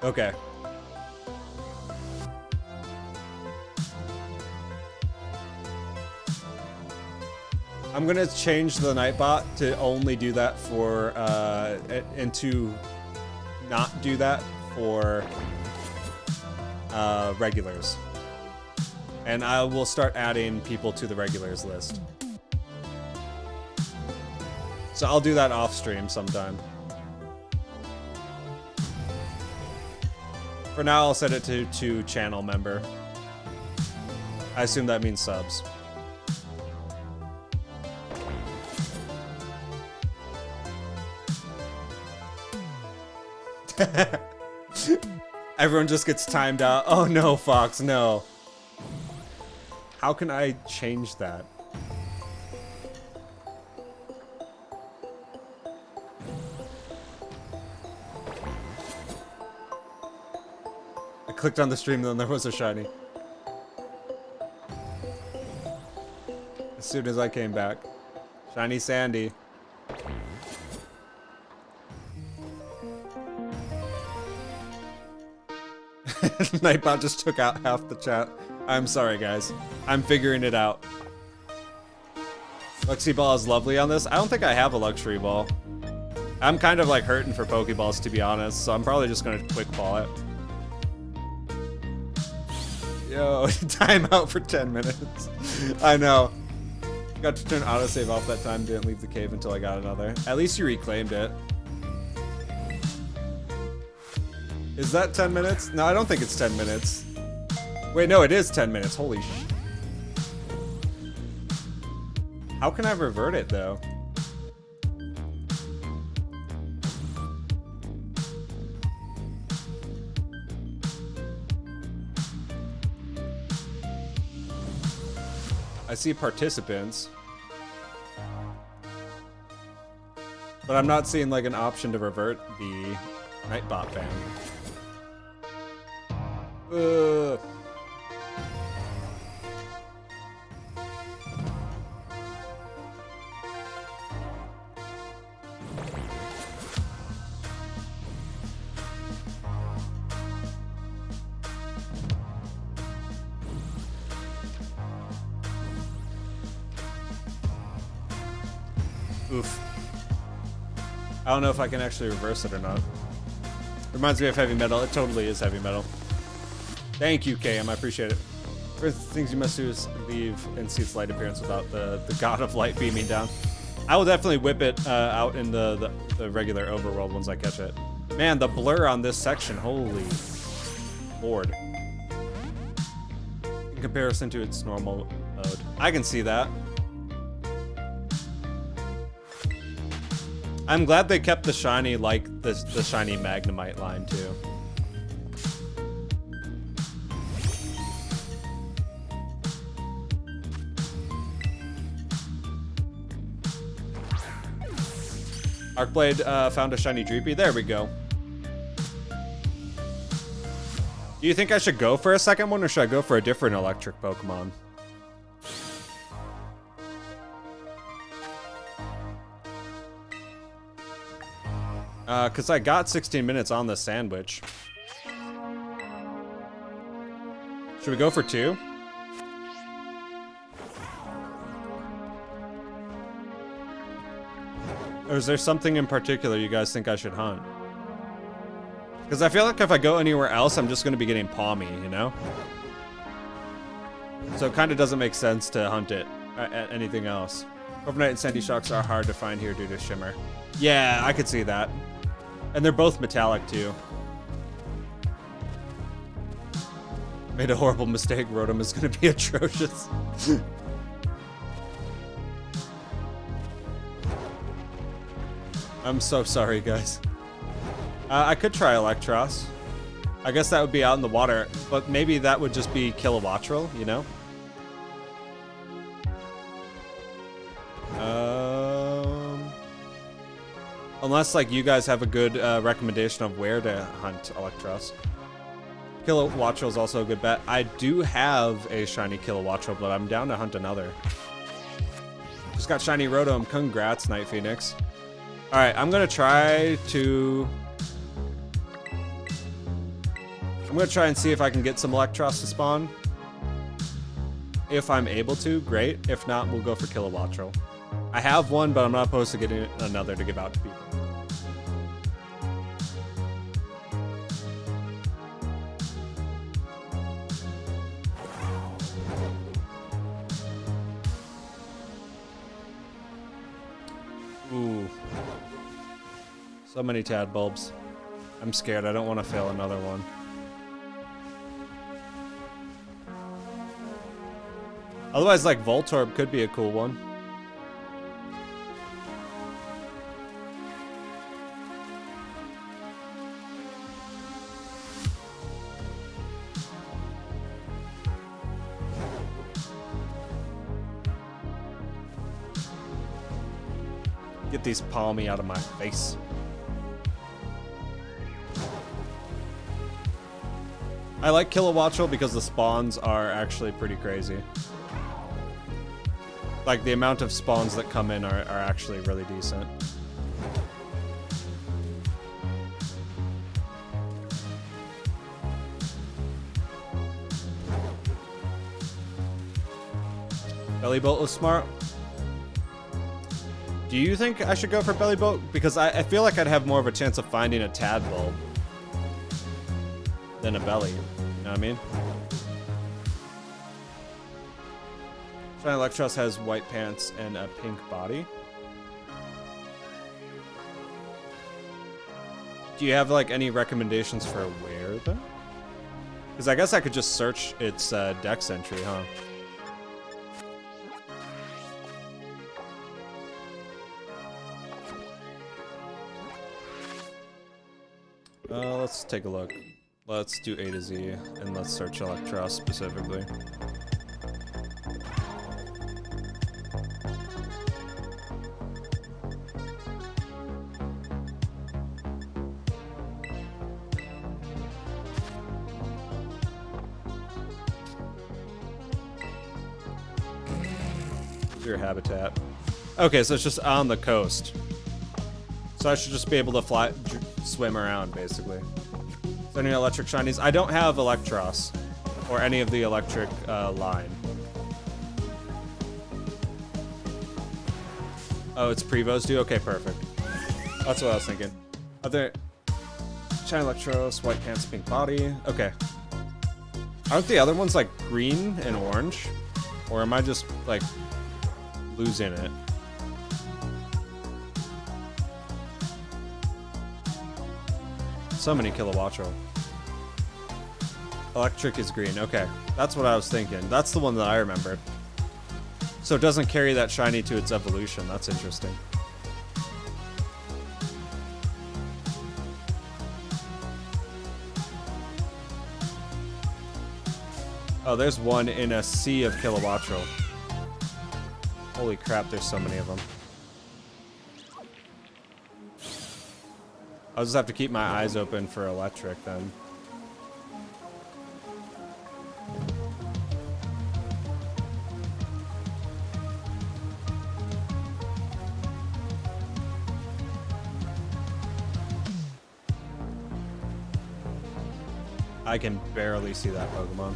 Okay. I'm gonna change the Nightbot to only do that for, and to not do that for, regulars. And I will start adding people to the regulars list. So I'll do that off stream sometime. For now, I'll set it to channel member. I assume that means subs. Everyone just gets timed out. Oh no, Fox, no. How can I change that? I clicked on the stream, then there was a shiny. As soon as I came back. Shiny Sandy. Nightbot just took out half the chat. I'm sorry, guys. I'm figuring it out. Luxie Ball is lovely on this. I don't think I have a Luxury Ball. I'm kind of like hurting for Pokeballs, to be honest, so I'm probably just gonna quick ball it. Yo, time out for 10 minutes. I know. Got to turn autosave off that time, didn't leave the cave until I got another. At least you reclaimed it. Is that 10 minutes? No, I don't think it's 10 minutes. Wait, no, it is 10 minutes. Holy sh... How can I revert it, though? I see participants. But I'm not seeing, like, an option to revert the Nightbot ban. Oof. I don't know if I can actually reverse it or not. Reminds me of heavy metal. It totally is heavy metal. Thank you, KM. I appreciate it. First things you must do is leave and see its light appearance without the god of light beaming down. I will definitely whip it out in the regular overworld once I catch it. Man, the blur on this section, holy lord. In comparison to its normal mode. I can see that. I'm glad they kept the shiny like the shiny Magnemite line too. Arcblade found a shiny Dreepy. There we go. Do you think I should go for a second one, or should I go for a different electric Pokemon? Because I got 16 minutes on the sandwich. Should we go for 2? Or is there something in particular you guys think I should hunt? Because I feel like if I go anywhere else, I'm just going to be getting palmy, you know? So it kind of doesn't make sense to hunt it at anything else. Overnight and Sandy Shocks are hard to find here due to Shimmer. Yeah, I could see that. And they're both metallic, too. Made a horrible mistake. Rotom is going to be atrocious. I'm so sorry, guys. I could try Electros. I guess that would be out in the water, but maybe that would just be Kilowattrel, you know? Unless, like, you guys have a good recommendation of where to hunt Electros. Kilowattrel is also a good bet. I do have a shiny Kilowattrel, but I'm down to hunt another. Just got shiny Rotom. Congrats, Night Phoenix. Alright, I'm gonna try to... I'm gonna try and see if I can get some Electros to spawn. If I'm able to, great. If not, we'll go for Kilowattrel. I have one, but I'm not opposed to getting another to give out to people. Ooh. So many Tad Bulbs. I'm scared. I don't want to fail another one. Otherwise, like, Voltorb could be a cool one. Get these palmy out of my face. I like Kilowattrel because the spawns are actually pretty crazy. Like, the amount of spawns that come in are actually really decent. Belly Boat was smart. Do you think I should go for Belly Boat? Because I feel like I'd have more of a chance of finding a tadpole than a belly. You know what I mean? Shiny Electros has white pants and a pink body. Do you have like any recommendations for where though? Because I guess I could just search its dex entry, huh? Let's take a look. Let's do A to Z and let's search Electros specifically. Your habitat. Okay, so it's just on the coast. So I should just be able to fly, swim around, basically. So any electric shinies? I don't have Electros or any of the electric line. Oh, it's Prevos do? Okay, perfect. That's what I was thinking. Other shiny Electros, white pants, pink body. Okay. Aren't the other ones like green and orange? Or am I just like losing it? So many Kilowattrel. Electric is green. Okay, that's what I was thinking. That's the one that I remembered. So it doesn't carry that shiny to its evolution. That's interesting. Oh, there's one in a sea of Kilowattrel. Holy crap, there's so many of them. I'll just have to keep my eyes open for electric then. I can barely see that Pokemon.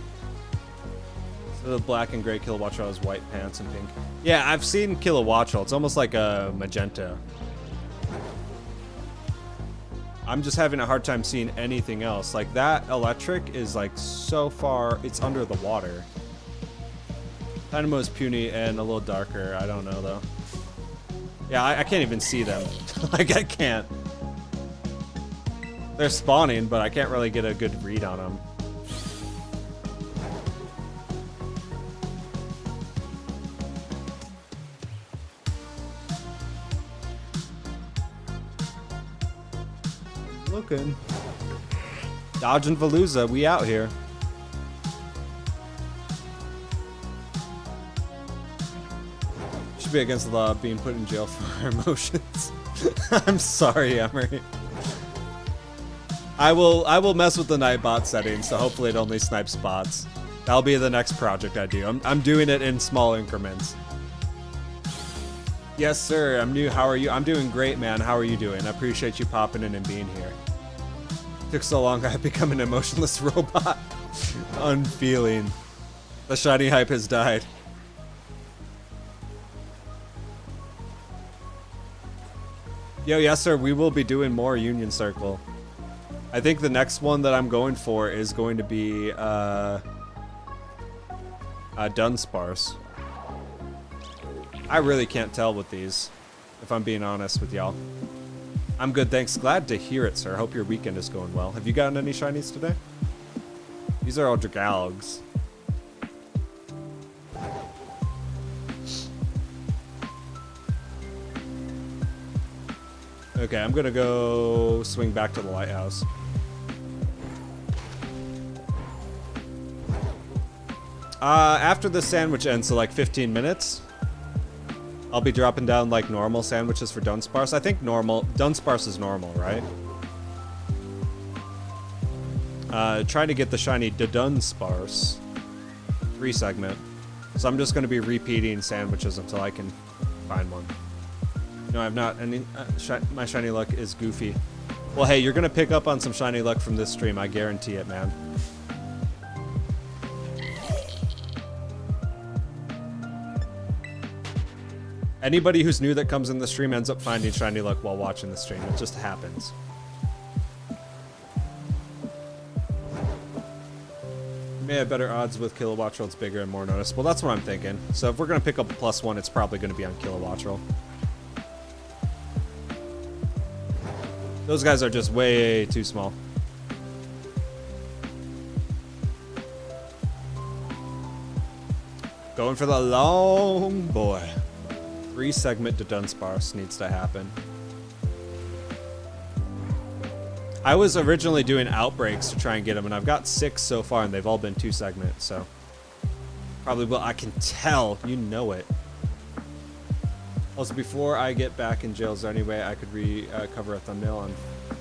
So the black and gray Kilowattrel has white pants and pink. Yeah, I've seen Kilowattrel. It's almost like a magenta. I'm just having a hard time seeing anything else. Like that electric is like so far, it's under the water. Dynamo is puny and a little darker. I don't know though. Yeah, I can't even see them. Like I can't. They're spawning, but I can't really get a good read on them. Looking. Dodge and Veluza, we out here. Should be against the law of being put in jail for our emotions. I'm sorry, Emery. I will mess with the Nightbot settings, so hopefully it only snipes bots. That'll be the next project I do. I'm doing it in small increments. Yes, sir. I'm new. How are you? I'm doing great, man. How are you doing? I appreciate you popping in and being here. Took so long, I've become an emotionless robot. Unfeeling. The shiny hype has died. Yo, yes, sir. We will be doing more Union Circle. I think the next one that I'm going for is going to be Dunsparce. I really can't tell with these, if I'm being honest with y'all. I'm good, thanks. Glad to hear it, sir. Hope your weekend is going well. Have you gotten any shinies today? These are all Dragalogs. Okay, I'm gonna go swing back to the lighthouse. After the sandwich ends, so like 15 minutes, I'll be dropping down like normal sandwiches for Dunsparce. I think Dunsparce is normal, right? Trying to get the shiny Dunsparce 3 segment. So I'm just going to be repeating sandwiches until I can find one. No, I've not. Any, my shiny luck is goofy. Well, hey, you're going to pick up on some shiny luck from this stream. I guarantee it, man. Anybody who's new that comes in the stream ends up finding shiny luck while watching the stream. It just happens. You may have better odds with Kilowattrel. It's bigger and more noticeable. That's what I'm thinking. So if we're going to pick up a +1, it's probably going to be on Kilowattrel. Those guys are just way too small. Going for the long boy. 3-segment to Dunsparce needs to happen. I was originally doing Outbreaks to try and get them, and I've got 6 so far, and they've all been 2-segment, so probably will. I can tell, you know it. Also, before I get back in jail, is there any way I could recover a thumbnail on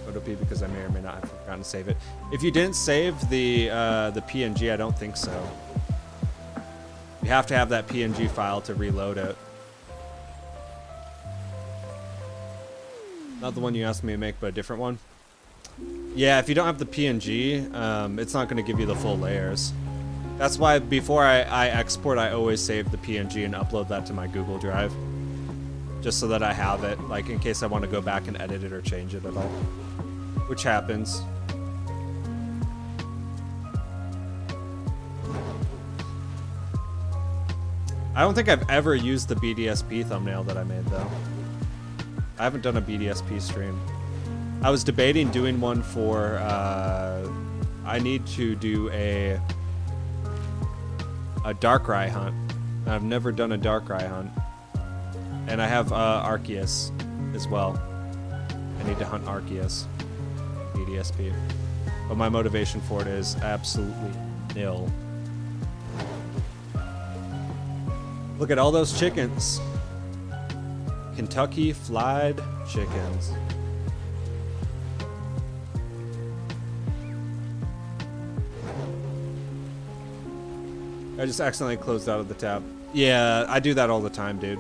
Photopea, because I may or may not have forgotten to save it? If you didn't save the PNG, I don't think so. You have to have that PNG file to reload it. Not the one you asked me to make, but a different one. Yeah, if you don't have the PNG, it's not going to give you the full layers. That's why before I export, I always save the PNG and upload that to my Google Drive. Just so that I have it, like in case I want to go back and edit it or change it at all. Which happens. I don't think I've ever used the BDSP thumbnail that I made, though. I haven't done a BDSP stream. I was debating doing one for, I need to do a Darkrai hunt. I've never done a Darkrai hunt. And I have Arceus as well. I need to hunt Arceus. BDSP. But my motivation for it is absolutely nil. Look at all those chickens. Kentucky Fried Chickens. I just accidentally closed out of the tab. Yeah, I do that all the time, dude.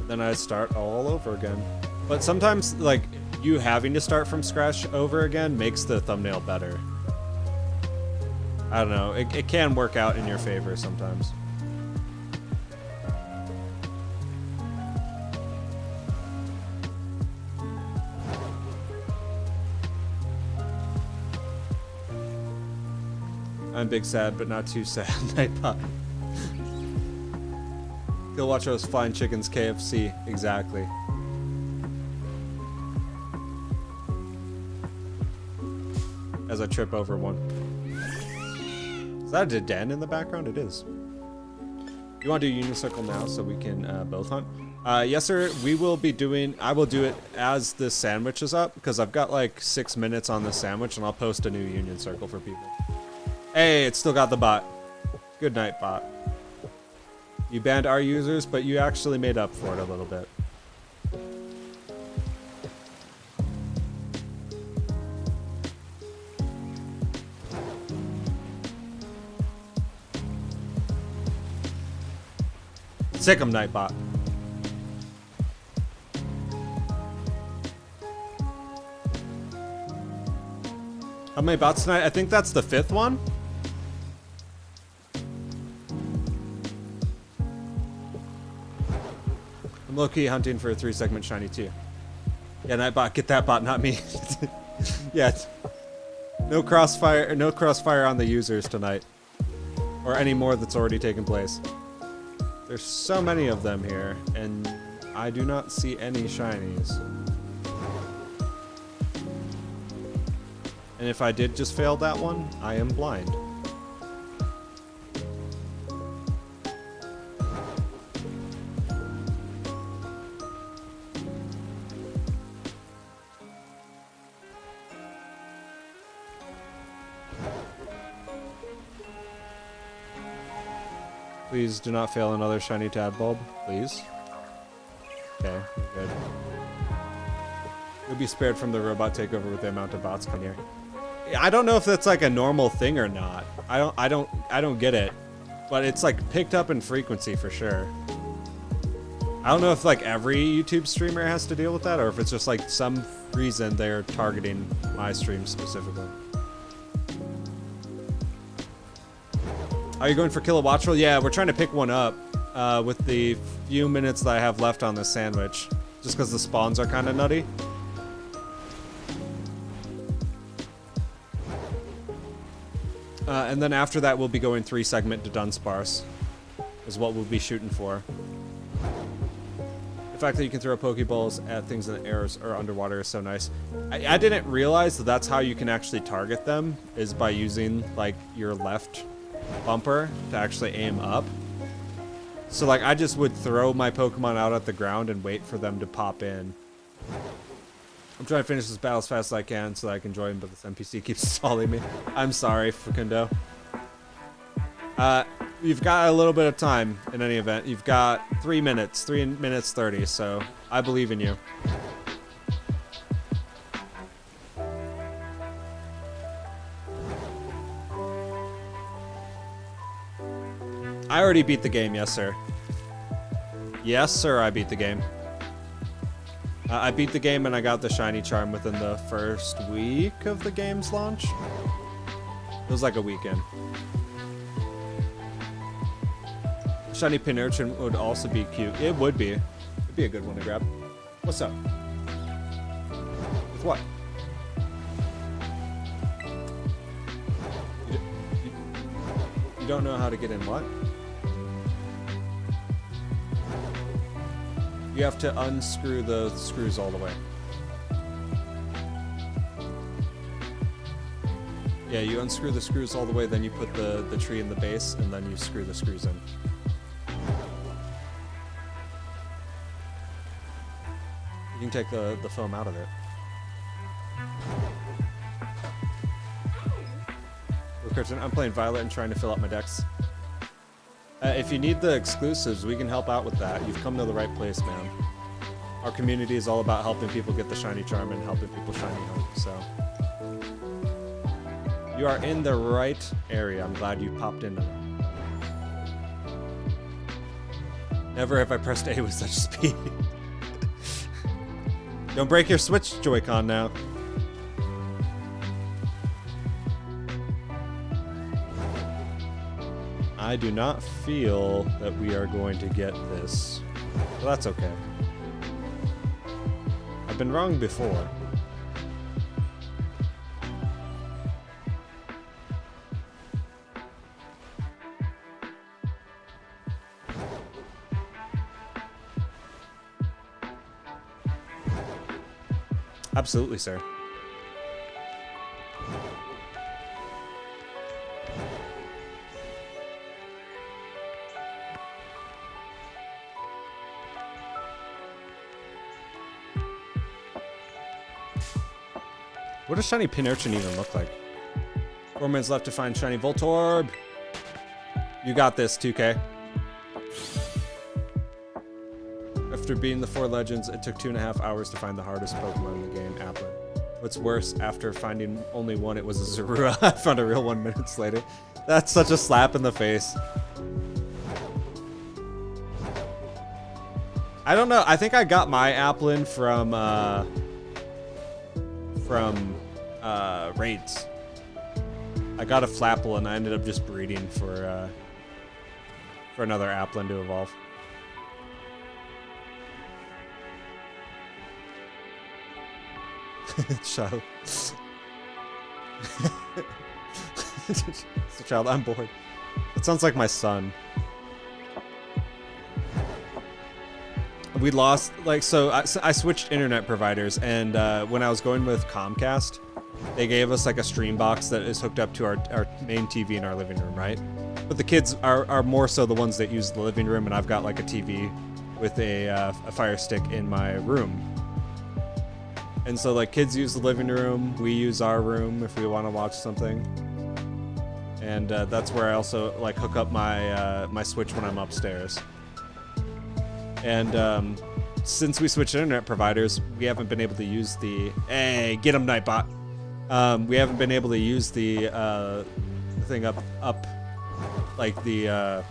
Then I start all over again. But sometimes, like, you having to start from scratch over again makes the thumbnail better. I don't know. It can work out in your favor sometimes. I'm big sad, but not too sad. Nightbot. Go watch those fine chickens, KFC. Exactly. As I trip over one. Is that a den in the background? It is. You want to do Union Circle now so we can both hunt? Yes, sir. We will be doing... I will do it as the sandwich is up, because I've got like 6 minutes on the sandwich, and I'll post a new Union Circle for people. Hey, it's still got the bot. Good night, bot. You banned our users, but you actually made up for it a little bit. Sick 'em, Nightbot. How many bots tonight? I think that's the 5th one. I'm low-key hunting for a 3-segment shiny too. Yeah, Nightbot, get that bot, not me. Yeah, no crossfire on the users tonight, or any more that's already taken place. There's so many of them here, and I do not see any shinies. And if I did just fail that one, I am blind. Please do not fail another shiny Tadbulb, please. Okay, good. You'll be spared from the robot takeover with the amount of bots coming here. I don't know if that's like a normal thing or not. I don't get it. But it's like picked up in frequency for sure. I don't know if like every YouTube streamer has to deal with that, or if it's just like some reason they're targeting my stream specifically. Are you going for Kill a Watchful? Yeah, we're trying to pick one up with the few minutes that I have left on this sandwich. Just because the spawns are kind of nutty. And then after that, we'll be going 3 segment to Dunsparce. Is what we'll be shooting for. The fact that you can throw Pokeballs at things in the air or underwater is so nice. I didn't realize that that's how you can actually target them, is by using, like, your left bumper to actually aim up. So, like, I just would throw my Pokemon out at the ground and wait for them to pop in. I'm trying to finish this battle as fast as I can so that I can join, but this NPC keeps stalling me. I'm sorry, Facundo. You've got a little bit of time in any event. You've got 3 minutes, 3 minutes 30, so I believe in you. I already beat the game, yes sir. Yes sir, I beat the game. I beat the game and I got the shiny charm within the first week of the game's launch. It was like a weekend. Shiny Pinurchin would also be cute. It would be. It'd be a good one to grab. What's up? With what? You don't know how to get in what? You have to unscrew the screws all the way. Yeah, you unscrew the screws all the way, then you put the tree in the base, and then you screw the screws in. You can take the foam out of it. I'm playing Violet and trying to fill up my decks. If you need the exclusives, we can help out with that. You've come to the right place, man. Our community is all about helping people get the shiny charm and helping people shiny home, so. You are in the right area. I'm glad you popped in. Never have I pressed A with such speed. Don't break your Switch Joy-Con now. I do not feel that we are going to get this. But that's okay. I've been wrong before. Absolutely, sir. What does shiny Pinurchin even look like? 4 minutes left to find shiny Voltorb. You got this, 2K. After beating the 4 legends, it took 2.5 hours to find the hardest Pokemon in the game, Applin. What's worse, after finding only one, it was a Zorua. I found a real one minutes later. That's such a slap in the face. I don't know. I think I got my Applin from raids. I got a Flapple and I ended up just breeding for another Applin to evolve. Child. It's a child. I'm bored. It sounds like my son. We lost, like, so I switched internet providers, and when I was going with Comcast, they gave us like a stream box that is hooked up to our main TV in our living room, right? But the kids are more so the ones that use the living room, and I've got like a TV with a Fire Stick in my room. And so like kids use the living room, we use our room if we want to watch something. And that's where I also like hook up my my Switch when I'm upstairs. And since we switched internet providers, we haven't been able to use the get 'em Nightbot. We haven't been able to use the thing up like the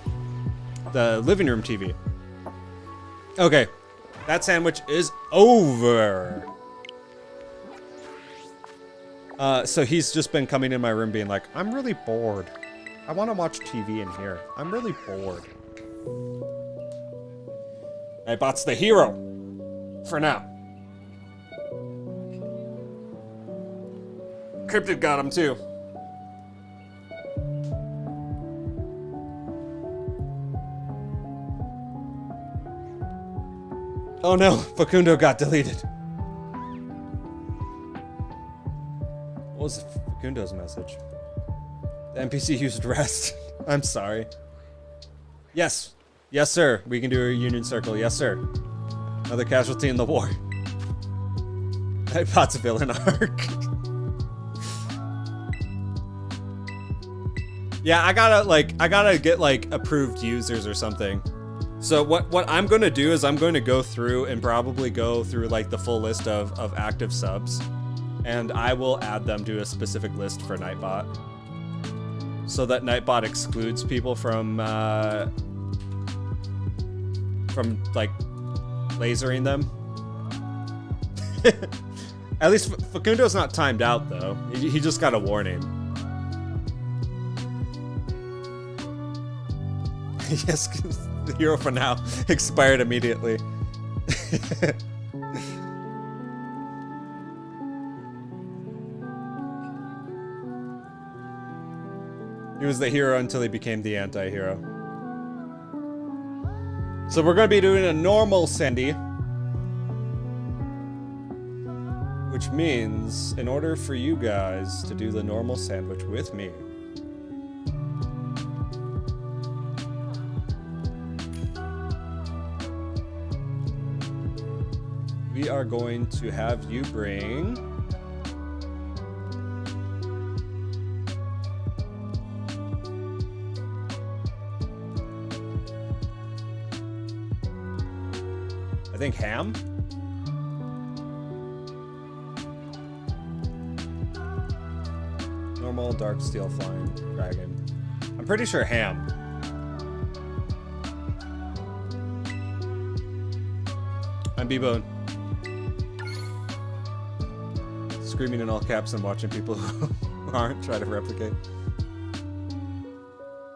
living room TV. Okay, that sandwich is over. So he's just been coming in my room being like, I'm really bored. I want to watch TV in here. I'm really bored. Nightbot's the hero. For now. Cryptid got him too. Oh no, Facundo got deleted. What was Facundo's message? The NPC used rest. I'm sorry. Yes. Yes, sir. We can do a union circle. Yes, sir. Another casualty in the war. Nightbot's villain arc. Yeah, I gotta get like approved users or something. So what I'm going to do is I'm going to go through and probably go through like the full list of active subs, and I will add them to a specific list for Nightbot, so that Nightbot excludes people from like lasering them. At least Facundo's not timed out though. He just got a warning. Yes. The hero for now expired immediately. He was the hero until he became the anti-hero. So we're going to be doing a normal Sandy. Which means, in order for you guys to do the normal sandwich with me, we are going to have you bring I think ham. Normal, dark steel, flying dragon. I'm pretty sure ham. I'm B-Bone. Screaming in all caps and watching people who aren't try to replicate.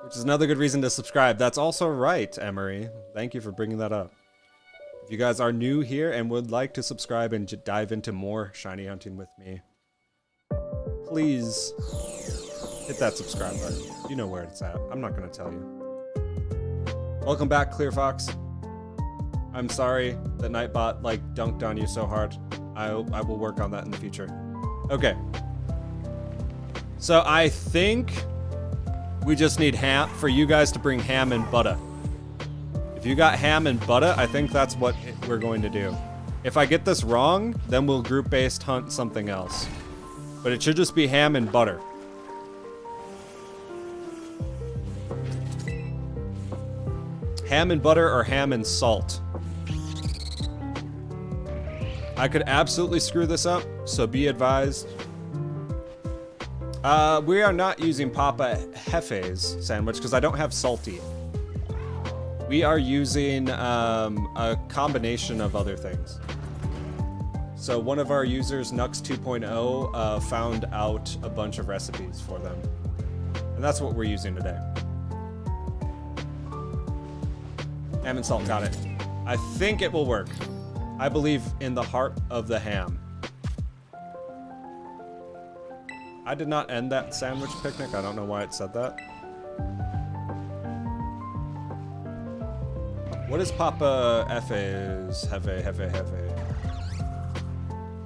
Which is another good reason to subscribe. That's also right, Emery. Thank you for bringing that up. If you guys are new here and would like to subscribe and dive into more shiny hunting with me, please hit that subscribe button. You know where it's at. I'm not going to tell you. Welcome back, Clear Fox. I'm sorry that Nightbot dunked on you so hard. I will work on that in the future. Okay. So I think we just need ham for you guys to bring ham and butter. If you got ham and butter, I think that's what we're going to do. If I get this wrong, then we'll group-based hunt something else. But it should just be ham and butter. Ham and butter or ham and salt. I could absolutely screw this up, so be advised. We are not using Papa Hefe's sandwich because I don't have salty. We are using a combination of other things. So one of our users, Nux 2.0, found out a bunch of recipes for them. And that's what we're using today. Ham and salt, got it. I think it will work. I believe in the heart of the ham. I did not end that sandwich picnic. I don't know why it said that. What is Papa Efe's? Hefe.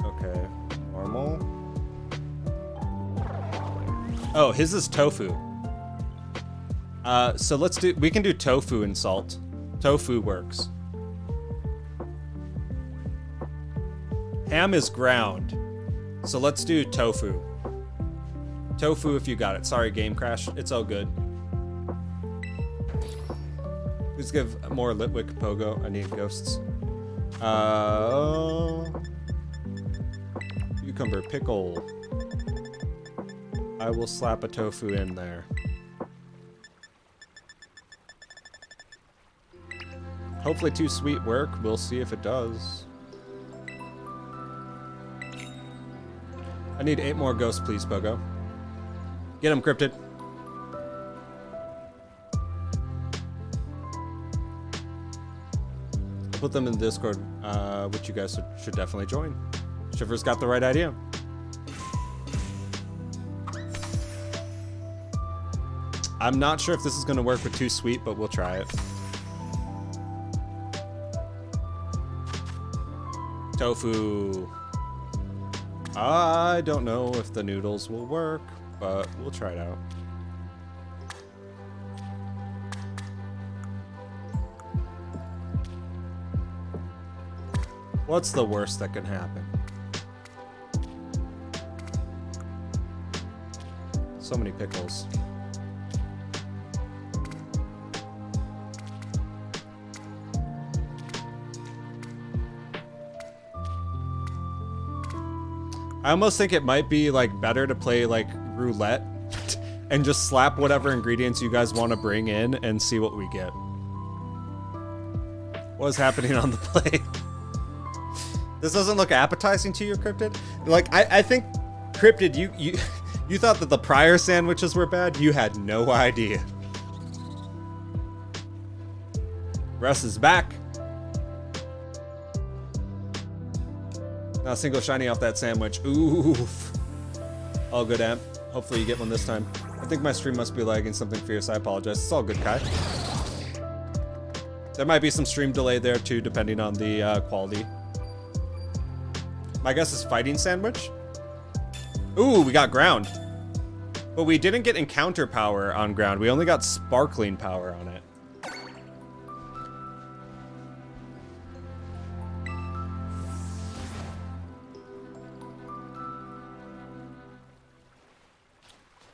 Okay, normal. Oh, his is tofu. So we can do tofu and salt. Tofu works. Ham is ground. So let's do tofu. Tofu if you got it. Sorry, game crash. It's all good. Please give more Litwick Pogo. I need ghosts. Cucumber pickle. I will slap a tofu in there. Hopefully 2 sweet work. We'll see if it does. I need 8 more ghosts, please, Pogo. Get him, Cryptid. put them in the Discord, which you guys should definitely join. Shiver's got the right idea. I'm not sure if this is going to work with Too Sweet, but we'll try it. Tofu. I don't know if the noodles will work, but we'll try it out. What's the worst that can happen? So many pickles. I almost think it might be like better to play like roulette and just slap whatever ingredients you guys want to bring in and see what we get. What is happening on the plate? This doesn't look appetizing to you, Cryptid? Like, I think, Cryptid, you thought that the prior sandwiches were bad? You had no idea. Russ is back. Not a single shiny off that sandwich. Oof. All good, Amp. Hopefully you get one this time. I think my stream must be lagging something fierce. I apologize. It's all good, Kai. There might be some stream delay there too, depending on the quality. My guess is fighting sandwich. Ooh, we got ground. But we didn't get encounter power on ground. We only got sparkling power on it.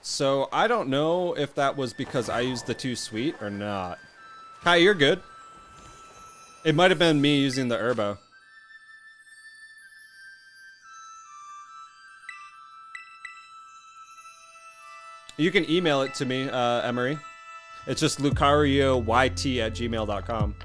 So I don't know if that was because I used the Too Sweet or not. Hi, you're good. It might have been me using the herba. You can email it to me, Emery. It's just lucarioyt@gmail.com.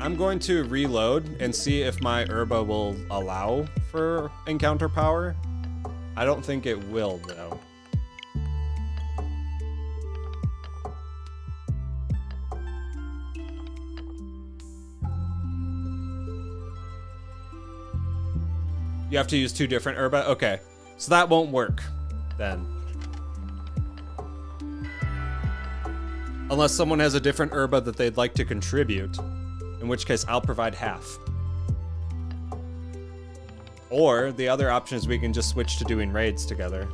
I'm going to reload and see if my herba will allow for encounter power. I don't think it will, though. You have to use 2 different herba? Okay. So that won't work, then. Unless someone has a different herba that they'd like to contribute. In which case, I'll provide half. Or, the other option is we can just switch to doing raids together.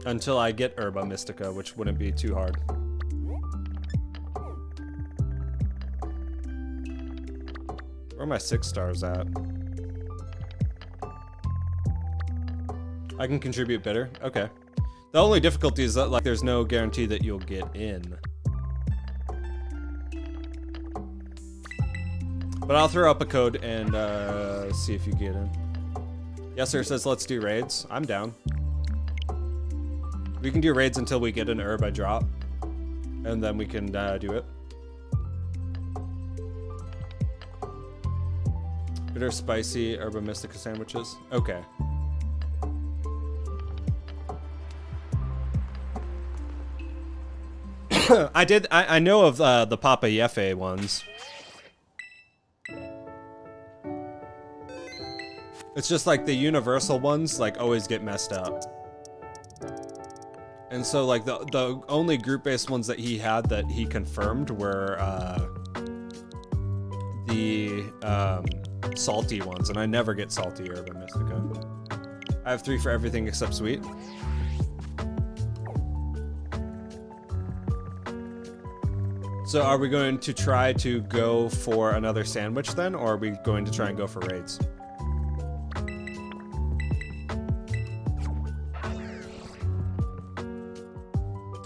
Until I get Herba Mystica, which wouldn't be too hard. Where are my 6 stars at? I can contribute bitter? Okay. The only difficulty is that, like, there's no guarantee that you'll get in. But I'll throw up a code and see if you get in. Yes, sir says let's do raids. I'm down. We can do raids until we get an herba drop. And then we can do it. Bitter, spicy, herba mystica sandwiches. Okay. I know of the Papa Yefe ones. It's just like the universal ones like always get messed up. And so like the only group-based ones that he had that he confirmed were the salty ones, and I never get salty herba mystica. I have 3 for everything except sweet. So are we going to try to go for another sandwich then, or are we going to try and go for raids?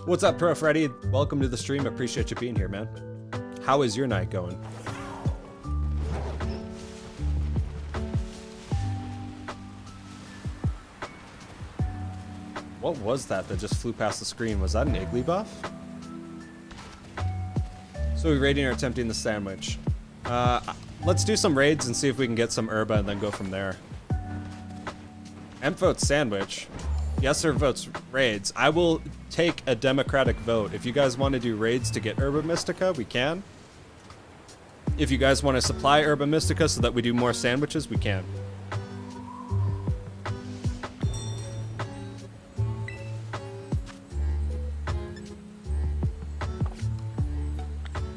What's up, Pro Freddy? Welcome to the stream. Appreciate you being here, man. How is your night going? What was that just flew past the screen? Was that an Iggly buff? So we raiding or attempting the sandwich? Let's do some raids and see if we can get some herba and then go from there. Emp votes sandwich. Yes sir votes raids. I will take a democratic vote. If you guys want to do raids to get herba mystica, we can. If you guys want to supply herba mystica so that we do more sandwiches, we can.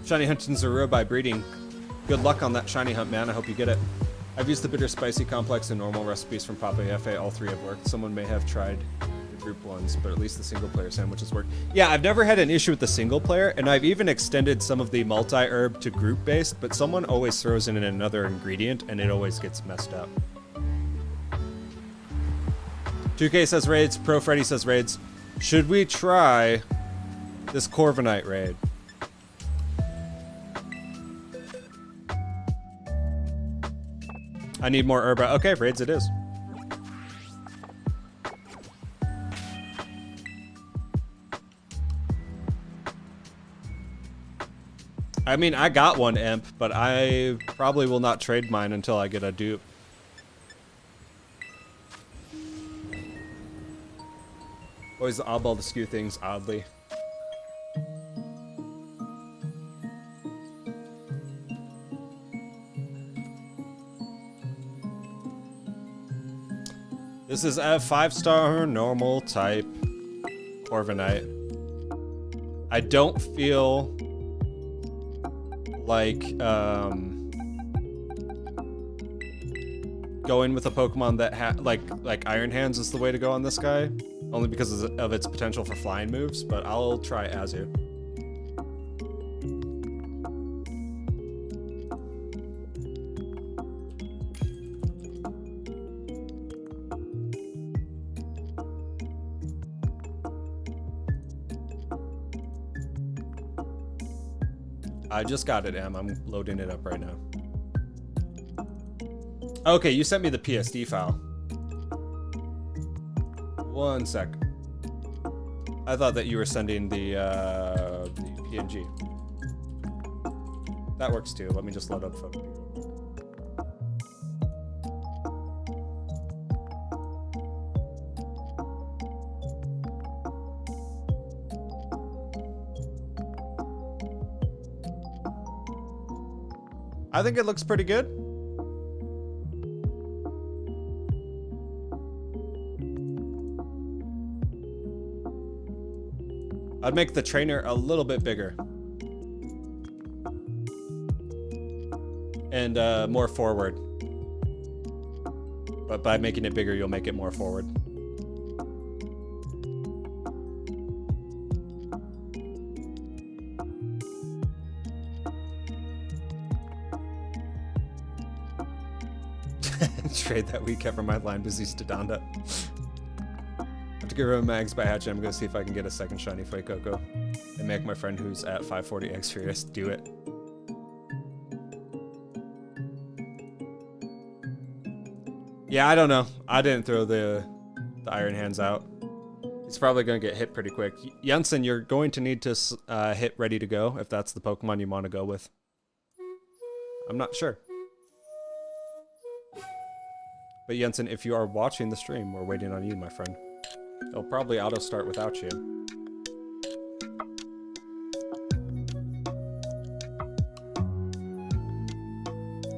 Shiny hunting's a rare by breeding. Good luck on that shiny hunt, man. I hope you get it. I've used the bitter spicy complex and normal recipes from Papa F.A. All three have worked. Someone may have tried the group ones, but at least the single player sandwiches work. Yeah, I've never had an issue with the single player, and I've even extended some of the multi-herb to group based, but someone always throws in another ingredient and it always gets messed up. 2K says raids, Pro Freddy says raids. Should we try this Corviknight raid? I need more herba. Okay, raids it is. I mean, I got one imp, but I probably will not trade mine until I get a dupe. Always the oddball to skew things oddly. This is a 5-star normal type Corviknight. I don't feel like going with a Pokemon that like Iron Hands is the way to go on this guy, only because of its potential for flying moves. But I'll try Azu. I just got it, Em. I'm loading it up right now. Okay, you sent me the PSD file. One sec. I thought that you were sending the PNG. That works too. Let me just load up photo. I think it looks pretty good. I'd make the trainer a little bit bigger. And more forward. But by making it bigger, you'll make it more forward. Trade that week for my line disease to Donda. I have to get rid of mags by hatching. I'm gonna see if I can get a second shiny Fuecoco and make my friend who's at 540 X Furious do it. Yeah, I don't know. I didn't throw the Iron Hands out. He's probably gonna get hit pretty quick. Jensen, you're going to need to hit ready to go if that's the Pokemon you want to go with. I'm not sure. But Jensen, if you are watching the stream, we're waiting on you, my friend. It'll probably auto-start without you.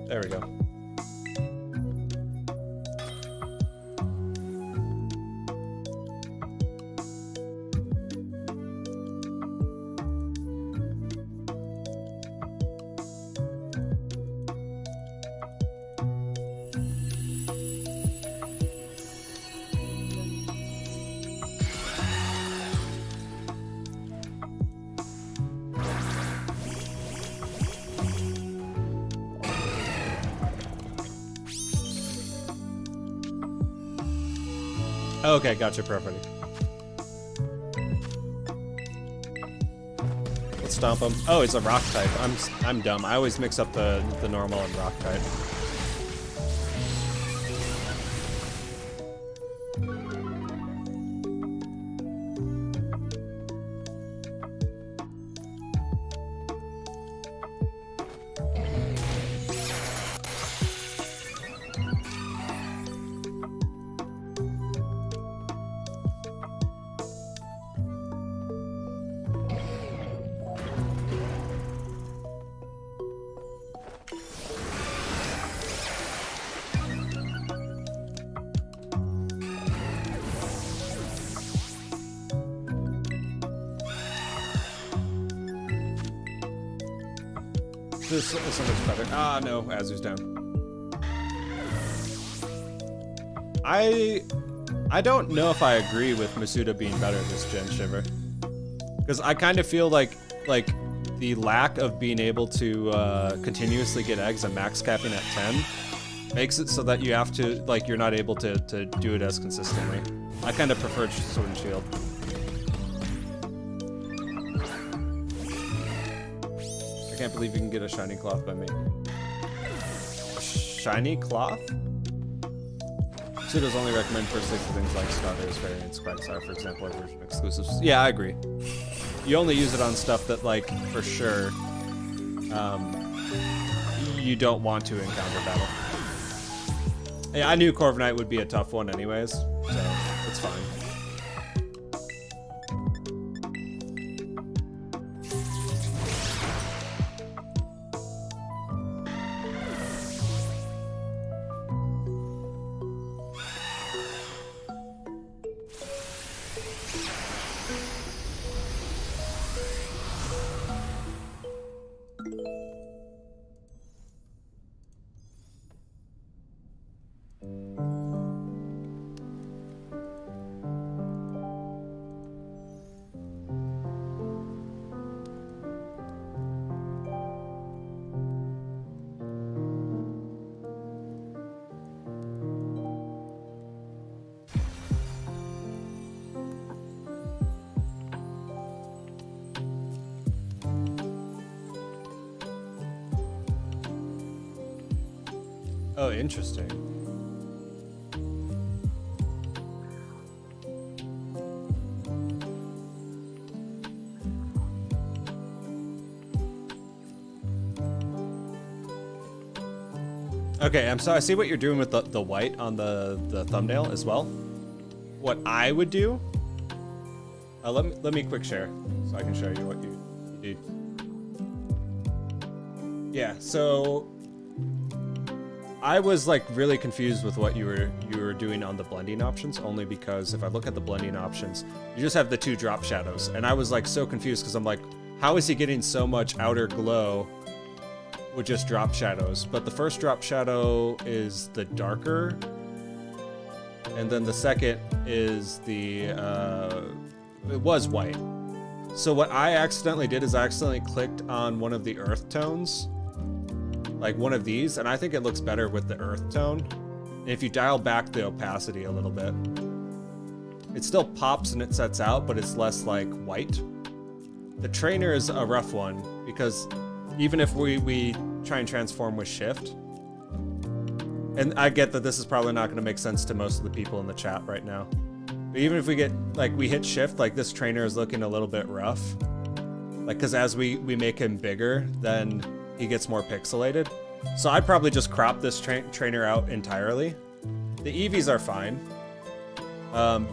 There we go. Okay, gotcha, perfect. Let's stomp him. Oh, it's a rock type. I'm dumb. I always mix up the normal and rock type. This one looks better. Ah, no, Azu's down. I don't know if I agree with Masuda being better this gen, Shiver. Because I kind of feel like the lack of being able to continuously get eggs and max capping at 10 makes it so that you have to, like, you're not able to do it as consistently. I kind of prefer Sword and Shield. I can't believe you can get a shiny cloth by me. A shiny cloth? Pseudos only recommend firstly for things like starters, variants, Quagsire, for example, or version exclusives. Yeah, I agree. You only use it on stuff that, like, for sure, you don't want to encounter battle. Yeah, I knew Corviknight would be a tough one anyways, so it's fine. Oh, interesting. Okay, I see what you're doing with the white on the thumbnail as well. What I would do, let me quick share so I can show you what you do. Yeah, so I was like really confused with what you were doing on the blending options, only because if I look at the blending options, you just have the 2 drop shadows, and I was like so confused because I'm like, how is he getting so much outer glow with just drop shadows? But the first drop shadow is the darker, and then the second is the it was white. So what I accidentally did is I accidentally clicked on one of the earth tones, like one of these, and I think it looks better with the earth tone. And if you dial back the opacity a little bit, it still pops and it sets out, but it's less like white. The trainer is a rough one because even if we try and transform with shift, and I get that this is probably not going to make sense to most of the people in the chat right now, but even if we get, like, we hit shift, like this trainer is looking a little bit rough, like, because as we make him bigger, then he gets more pixelated. So I'd probably just crop this trainer out entirely. The EVs are fine.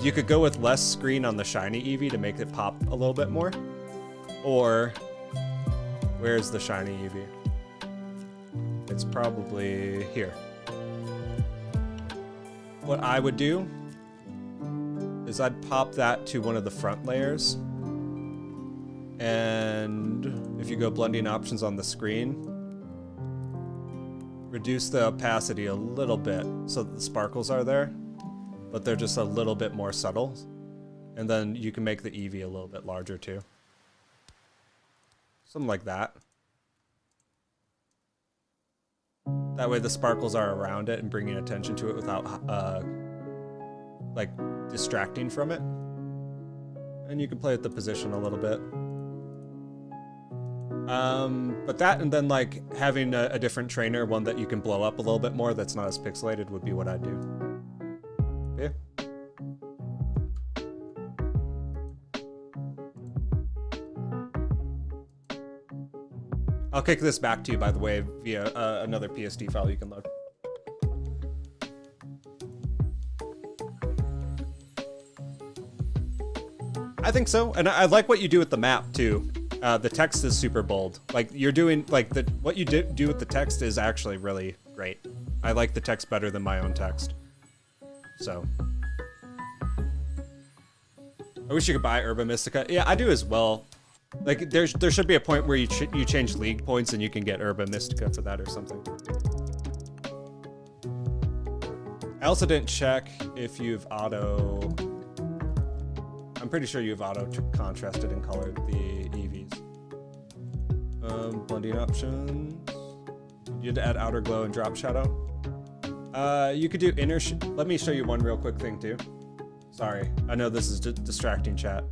You could go with less screen on the shiny EV to make it pop a little bit more. Or, where's the shiny EV? It's probably here. What I would do is I'd pop that to one of the front layers. And if you go blending options on the screen, reduce the opacity a little bit so that the sparkles are there, but they're just a little bit more subtle. And then you can make the EV a little bit larger too. Something like that. That way the sparkles are around it and bringing attention to it without like distracting from it. And you can play with the position a little bit. But that, and then like having a different trainer, one that you can blow up a little bit more that's not as pixelated, would be what I'd do. Yeah. I'll kick this back to you, by the way, via another PSD file you can load. I think so, and I like what you do with the map too. The text is super bold. Like you're doing, like what you do with the text is actually really great. I like the text better than my own text. So, I wish you could buy Herba Mystica. Yeah, I do as well. Like there should be a point where you change league points and you can get herba mystica for that or something. I also didn't check if you've auto. I'm pretty sure you've auto contrasted and colored the EVs. Blending options. You had to add outer glow and drop shadow. You could do inner. Let me show you one real quick thing too. Sorry, I know this is distracting chat.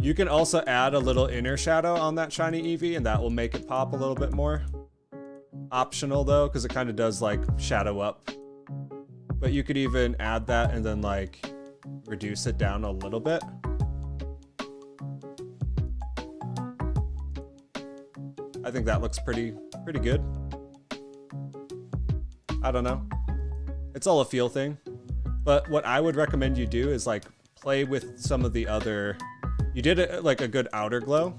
You can also add a little inner shadow on that shiny EV, and that will make it pop a little bit more. Optional though, because it kind of does like shadow up. But you could even add that and then like reduce it down a little bit. I think that looks pretty good. I don't know. It's all a feel thing. But what I would recommend you do is like play with some of the other. You did like a good outer glow.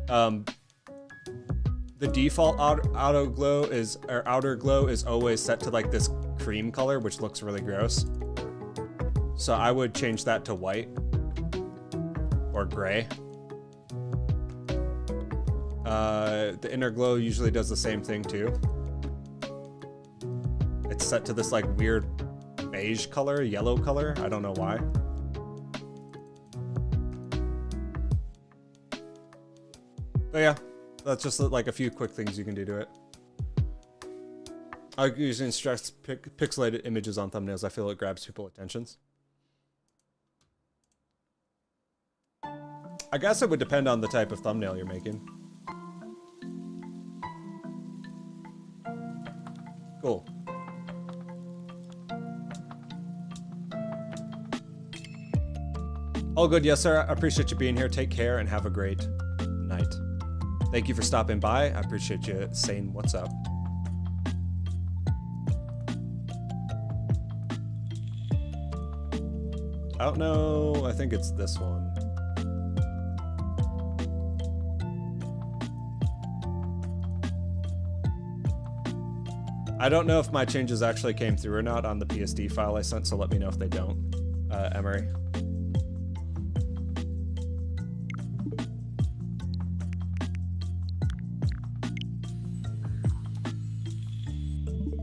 The default outer glow is always set to like this cream color, which looks really gross. So I would change that to white or gray. The inner glow usually does the same thing too. It's set to this like weird beige color, yellow color. I don't know why. But yeah, that's just like a few quick things you can do to it. I usually instruct pixelated images on thumbnails. I feel it grabs people's attentions. I guess it would depend on the type of thumbnail you're making. Cool. All good, yes sir. I appreciate you being here. Take care and have a great night. Thank you for stopping by. I appreciate you saying what's up. I don't know. I think it's this one. I don't know if my changes actually came through or not on the PSD file I sent, so let me know if they don't, Emery.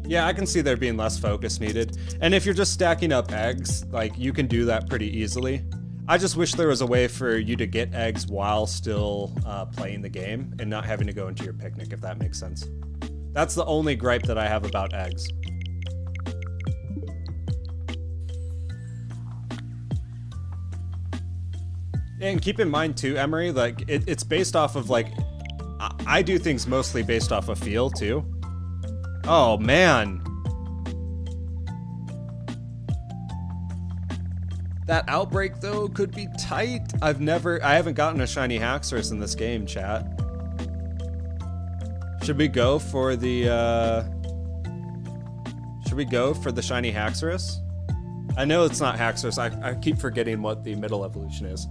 Yeah, I can see there being less focus needed. And if you're just stacking up eggs, like, you can do that pretty easily. I just wish there was a way for you to get eggs while still playing the game and not having to go into your picnic, if that makes sense. That's the only gripe that I have about eggs. And keep in mind too, Emery, like, it's based off of, like, I do things mostly based off of feel too. Oh, man. That outbreak, though, could be tight. I haven't gotten a shiny Haxorus in this game, chat. Should we go for the shiny Haxorus? I know it's not Haxorus. I keep forgetting what the middle evolution is.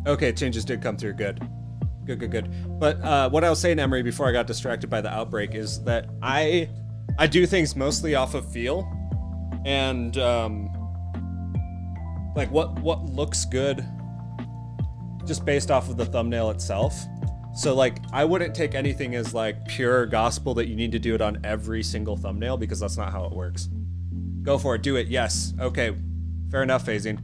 Okay, changes did come through. Good. Good. But what I was saying, Emery, before I got distracted by the outbreak is that I do things mostly off of feel and like what looks good just based off of the thumbnail itself. So like I wouldn't take anything as like pure gospel that you need to do it on every single thumbnail, because that's not how it works. Go for it, do it, yes. Okay, fair enough, phasing.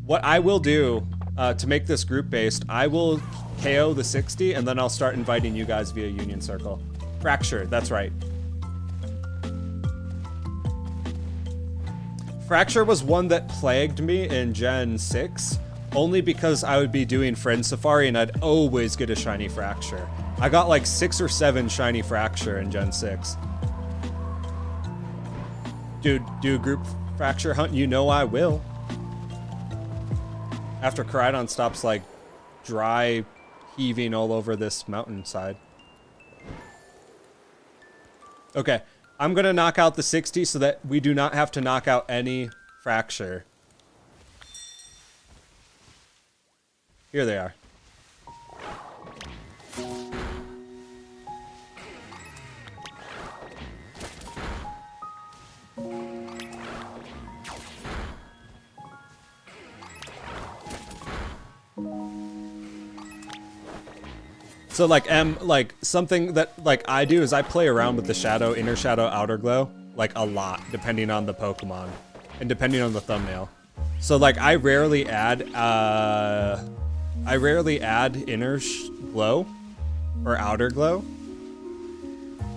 What I will do to make this group based, I will KO the 60 and then I'll start inviting you guys via Union Circle. Fracture, that's right. Fracture was one that plagued me in Gen 6, only because I would be doing Friend Safari and I'd always get a shiny Fracture. I got like 6 or 7 shiny Fracture in Gen 6. Dude, do a group Fracture hunt? You know I will. After Koraidon stops like dry heaving all over this mountainside. Okay, I'm gonna knock out the 60 so that we do not have to knock out any Fracture. Here they are. So like something that like I do is I play around with the shadow, inner shadow, outer glow, like a lot, depending on the Pokemon and depending on the thumbnail. So like I rarely add inner glow or outer glow,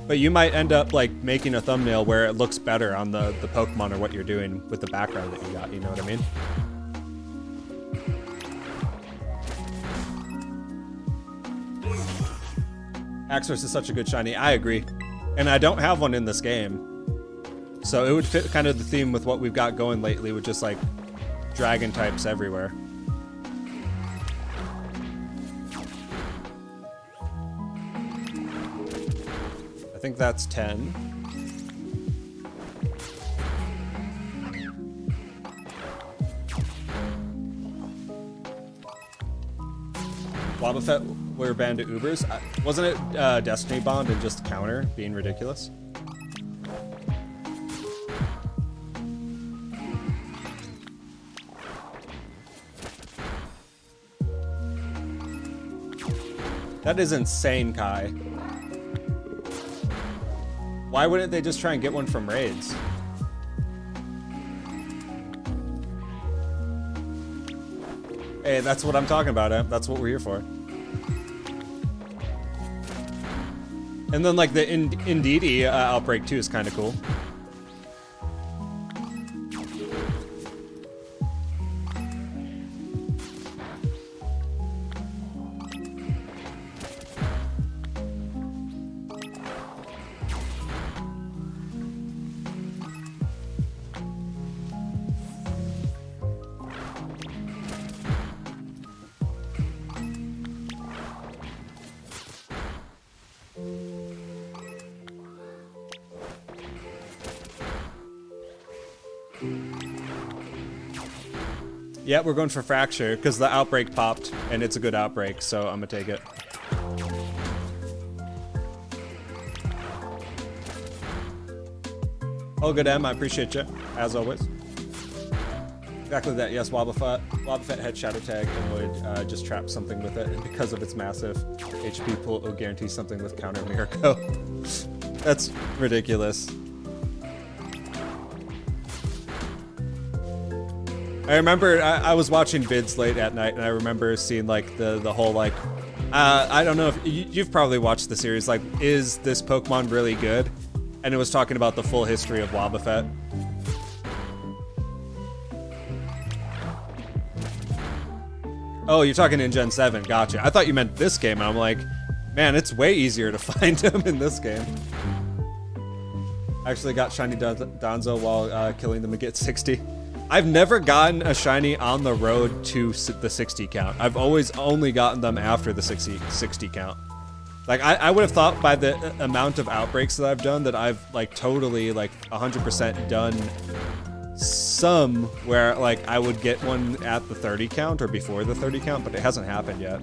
but you might end up like making a thumbnail where it looks better on the Pokemon or what you're doing with the background that you got, you know what I mean? Axorus is such a good shiny. I agree. And I don't have one in this game. So it would fit kind of the theme with what we've got going lately with just like dragon types everywhere. I think that's 10. Wobbuffet were banned to Ubers. Wasn't it Destiny Bond and just counter being ridiculous? That is insane, Kai. Why wouldn't they just try and get one from raids? Hey, that's what I'm talking about, Em. That's what we're here for. And then like the EEVEE Outbreak 2 is kind of cool. Yeah, we're going for Fracture, because the Outbreak popped, and it's a good Outbreak, so I'm gonna take it. Oh, good, Em, I appreciate you, as always. Exactly that, yes, Wobbuffet. Wobbuffet had Shadow Tag and would just trap something with it, and because of its massive HP pool, it will guarantee something with Counter Miracle. That's ridiculous. I remember I was watching vids late at night, and I remember seeing like the whole like, I don't know if you've probably watched the series, like, is this Pokemon really good? And it was talking about the full history of Wobbuffet. Oh, you're talking in Gen 7, gotcha. I thought you meant this game, and I'm like, man, it's way easier to find him in this game. I actually got Shiny Donzo while killing them to get 60. I've never gotten a shiny on the road to the 60 count. I've always only gotten them after the 60 count. Like, I would have thought by the amount of outbreaks that I've done that I've, like, totally, like, 100% done some where, like, I would get one at the 30 count or before the 30 count, but it hasn't happened yet.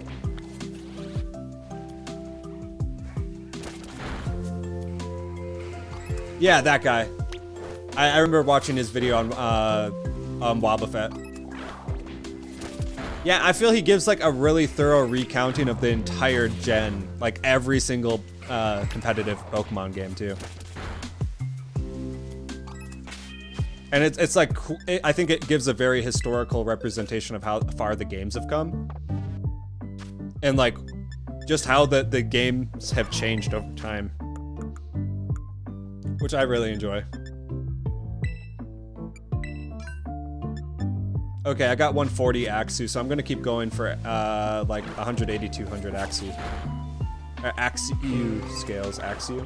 Yeah, that guy. I remember watching his video on Wobbuffet. Yeah, I feel he gives like a really thorough recounting of the entire gen, like every single competitive Pokemon game too. And it's like, I think it gives a very historical representation of how far the games have come. And like, just how the games have changed over time. Which I really enjoy. Okay, I got 140 Axew, so I'm gonna keep going for like 180, 200 Axew. Axew scales, Axew.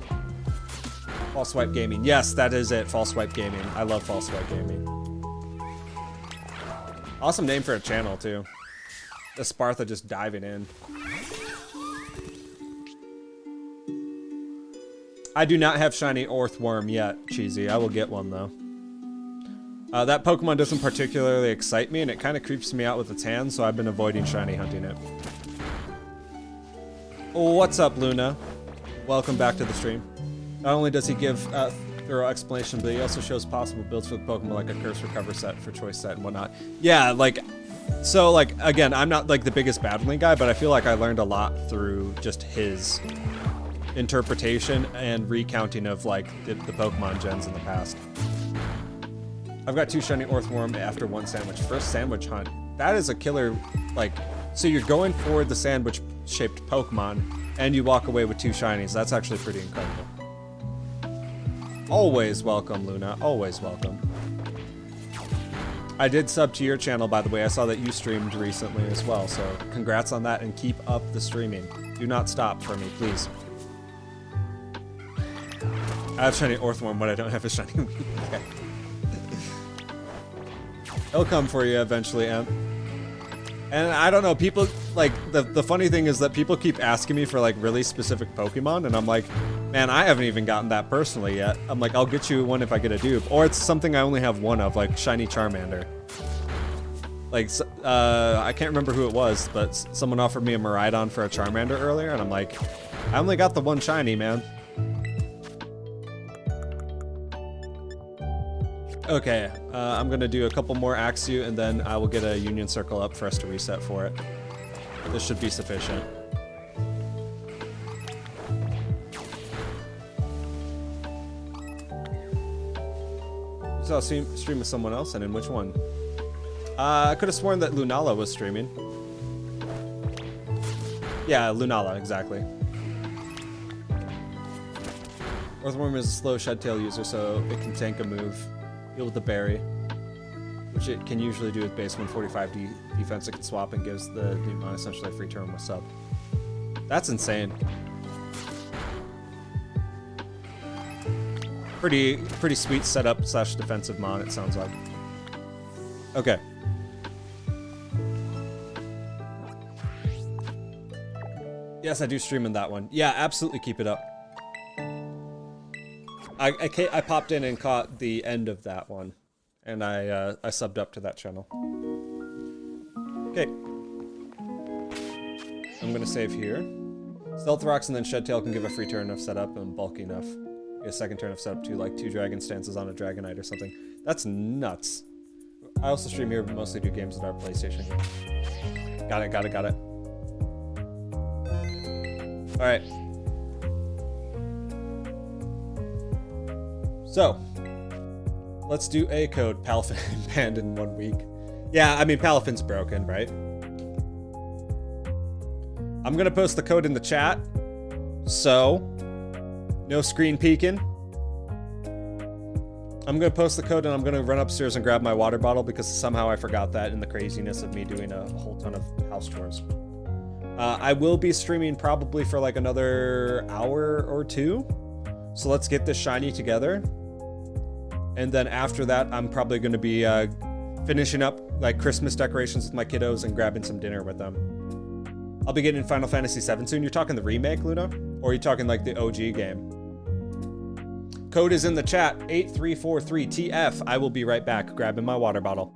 False Swipe Gaming. Yes, that is it, False Swipe Gaming. I love False Swipe Gaming. Awesome name for a channel, too. The Spartha just diving in. I do not have shiny Orthworm yet, Cheesy. I will get one, though. That Pokemon doesn't particularly excite me, and it kind of creeps me out with its hands, so I've been avoiding shiny hunting it. What's up, Luna? Welcome back to the stream. Not only does he give thorough explanation, but he also shows possible builds for the Pokemon, like a Curse Recover set for Choice set and whatnot. Yeah, like, So, like, again, I'm not, like, the biggest battling guy, but I feel like I learned a lot through just his interpretation and recounting of, like, the Pokemon gens in the past. I've got 2 shiny Orthworm after 1 sandwich. First sandwich hunt. That is a killer, like, so you're going for the sandwich-shaped Pokemon, and you walk away with 2 shinies. That's actually pretty incredible. Always welcome, Luna. Always welcome. I did sub to your channel, by the way. I saw that you streamed recently as well, so congrats on that, and keep up the streaming. Do not stop for me, please. I have shiny Orthworm, but I don't have a shiny okay. He'll come for you eventually, Em. And I don't know, people, like, the funny thing is that people keep asking me for, like, really specific Pokemon, and I'm like, man, I haven't even gotten that personally yet. I'm like, I'll get you one if I get a dupe. Or it's something I only have 1 of, like shiny Charmander. Like, I can't remember who it was, but someone offered me a Miraidon for a Charmander earlier, and I'm like, I only got the 1 shiny, man. Okay, I'm gonna do a couple more Axew, and then I will get a Union Circle up for us to reset for it. This should be sufficient. So I'll stream with someone else, and in which one? I could have sworn that Lunala was streaming. Yeah, Lunala, exactly. Orthworm is a slow Shedtail user, so it can tank a move. Deal with the berry, which it can usually do with base 145 defense. It can swap and gives the Newmon essentially a free turn with sub. That's insane. Pretty sweet setup slash defensive mon, it sounds like. Okay. Yes, I do stream in that one. Yeah, absolutely keep it up. I popped in and caught the end of that one, and I subbed up to that channel. Okay. I'm gonna save here. Stealth Rocks and then Shedtail can give a free turn of setup and bulky enough. Get a second turn of setup to like 2 Dragon Stances on a Dragonite or something. That's nuts. I also stream here, but mostly do games at our PlayStation game. Got it. Alright. So, let's do a code. Palafin banned in 1 week. Yeah, I mean, Palafin's broken, right? I'm gonna post the code in the chat, so no screen peeking. I'm gonna post the code and I'm gonna run upstairs and grab my water bottle because somehow I forgot that in the craziness of me doing a whole ton of house chores. I will be streaming probably for like another hour or 2, so let's get this shiny together. And then after that, I'm probably going to be finishing up like Christmas decorations with my kiddos and grabbing some dinner with them. I'll be getting Final Fantasy VII soon. You're talking the remake, Luna? Or are you talking like the OG game? Code is in the chat, 8343TF. I will be right back, grabbing my water bottle.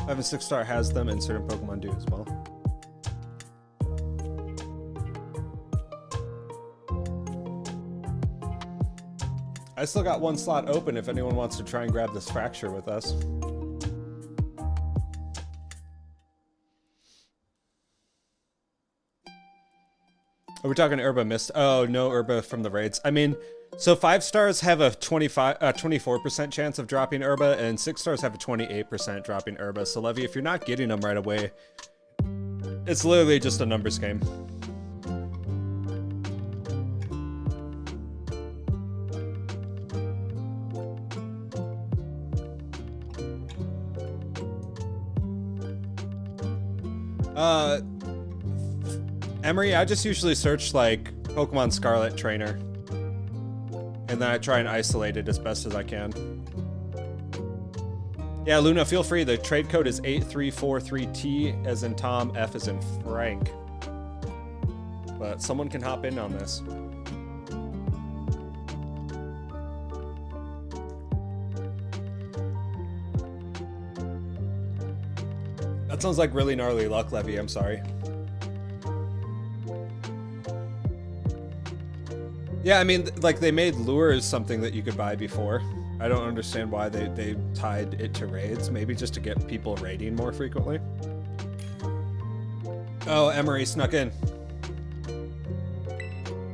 5 and 6 star has them, and certain Pokemon do as well. I still got one slot open if anyone wants to try and grab this fracture with us. Are we talking herba mist? Oh, no herba from the raids. I mean, so 5 stars have a 24% chance of dropping herba, and 6 stars have a 28% dropping herba. So Levy, if you're not getting them right away, it's literally just a numbers game. Emery, I just usually search like Pokemon Scarlet Trainer, and then I try and isolate it as best as I can. Yeah, Luna, feel free. The trade code is 8343T as in Tom, F as in Frank. But someone can hop in on this. That sounds like really gnarly luck, Levy. I'm sorry. Yeah, I mean, like, they made lures something that you could buy before. I don't understand why they tied it to raids. Maybe just to get people raiding more frequently. Oh, Emery snuck in.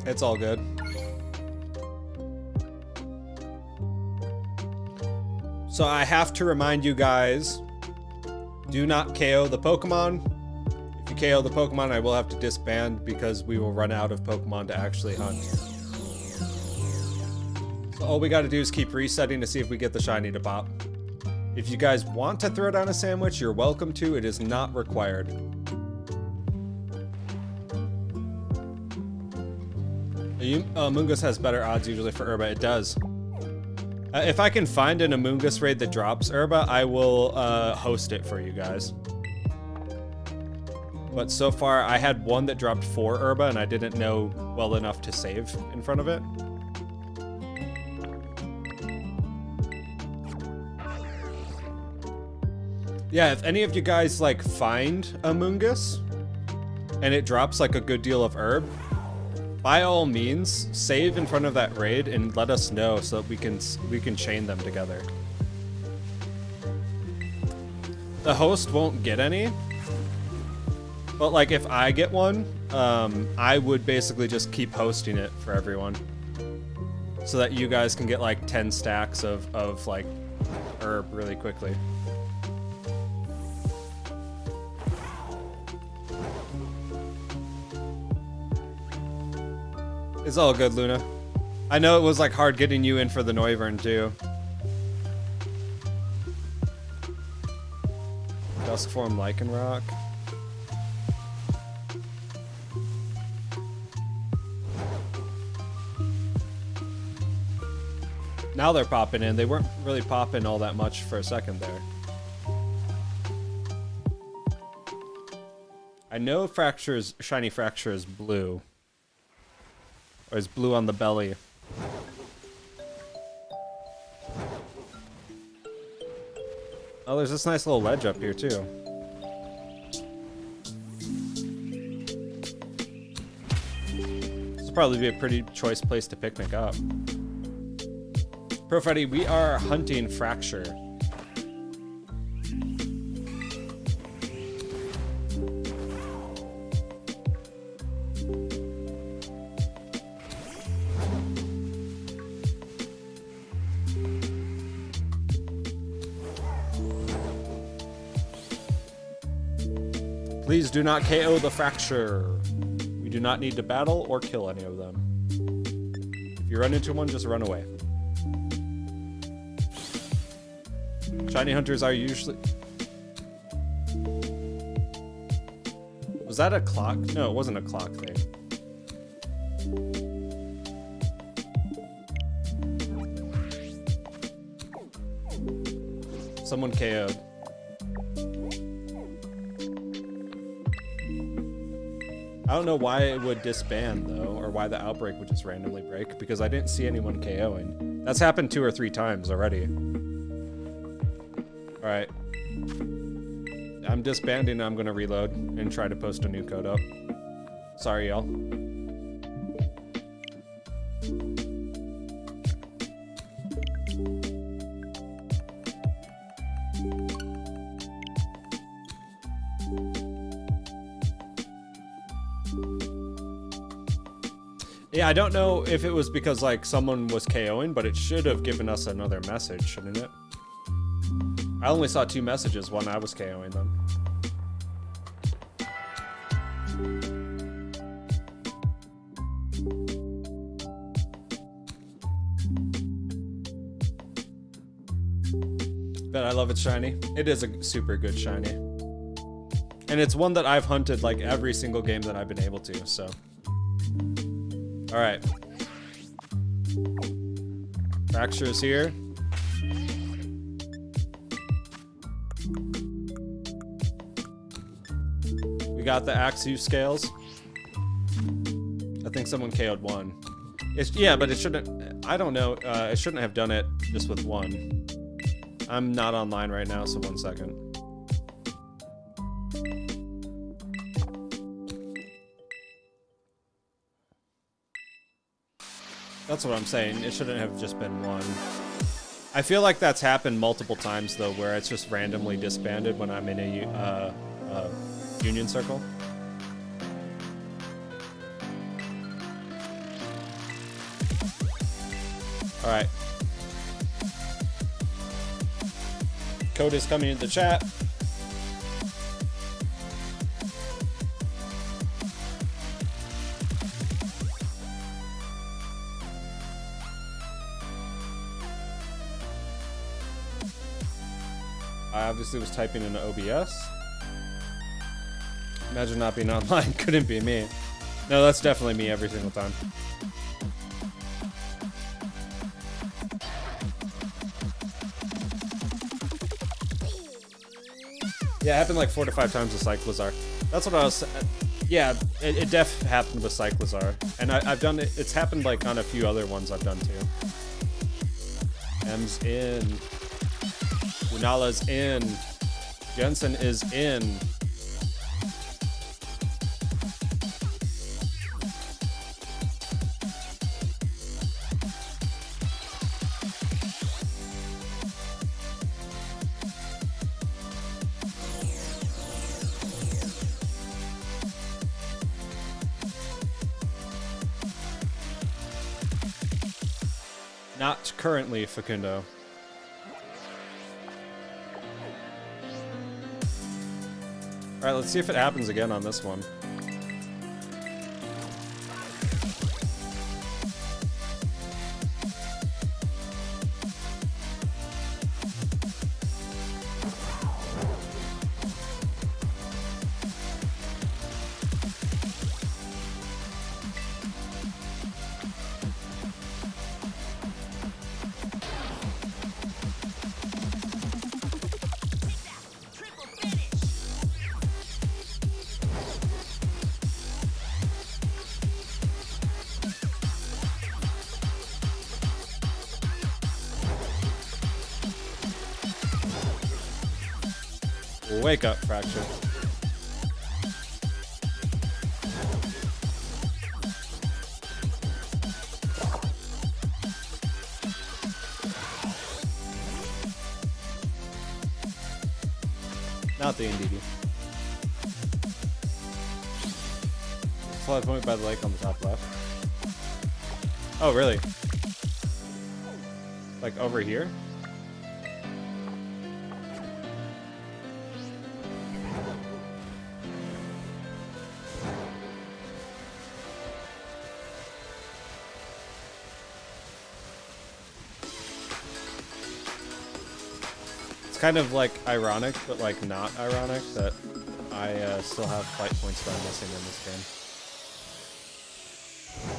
It's all good. So I have to remind you guys, do not KO the Pokemon. If you KO the Pokemon, I will have to disband because we will run out of Pokemon to actually hunt. So all we gotta do is keep resetting to see if we get the shiny to pop. If you guys want to throw down a sandwich, you're welcome to. It is not required. Amoonguss has better odds usually for herba. It does. If I can find an Amoonguss raid that drops herba, I will host it for you guys. But so far, I had one that dropped 4 herba, and I didn't know well enough to save in front of it. Yeah, if any of you guys like find Amoonguss and it drops like a good deal of herb, by all means, save in front of that raid and let us know so that we can chain them together. The host won't get any, but like if I get one, I would basically just keep hosting it for everyone, so that you guys can get like 10 stacks of like herb really quickly. It's all good, Luna. I know it was like hard getting you in for the Noivern too. Dusk form Lycanroc. Now they're popping in. They weren't really popping all that much for a second there. I know shiny Fracture is blue. Or is blue on the belly. Oh, there's this nice little ledge up here too. This will probably be a pretty choice place to picnic up. Pro Freddy, we are hunting Fracture. Please do not KO the Fracture. We do not need to battle or kill any of them. If you run into one, just run away. Shiny hunters are usually... Was that a clock? No, it wasn't a clock thing. Someone KO'd. I don't know why it would disband, though, or why the outbreak would just randomly break, because I didn't see anyone KOing. That's happened 2 or 3 times already. Alright. I'm disbanding. I'm gonna reload and try to post a new code up. Sorry, y'all. Yeah, I don't know if it was because like someone was KOing, but it should have given us another message, shouldn't it? I only saw 2 messages when I was KOing them. But I love it shiny. It is a super good shiny. And it's one that I've hunted like every single game that I've been able to, so. All right. Fracture is here. We got the Axu scales. I think someone KO'd 1. Yeah, but it shouldn't, I don't know, it shouldn't have done it just with 1. I'm not online right now, so 1 second. That's what I'm saying. It shouldn't have just been 1. I feel like that's happened multiple times, though, where it's just randomly disbanded when I'm in a union circle. All right. Code is coming into chat. I obviously was typing in OBS. Imagine not being online. Couldn't be me. No, that's definitely me every single time. Yeah, it happened like 4 to 5 times with Cyclizar. That's what I was. Yeah, it def happened with Cyclizar, and I've done it. It's happened like on a few other ones I've done too. M's in. Unala's in. Jensen is in. Not currently, Facundo. Alright, let's see if it happens again on this one. Wake up, Fracture. Not the NDD. Fly point by the lake on the top left. Oh, really? Like over here? Kind of like ironic, but like not ironic that I still have flight points that I'm missing in this game.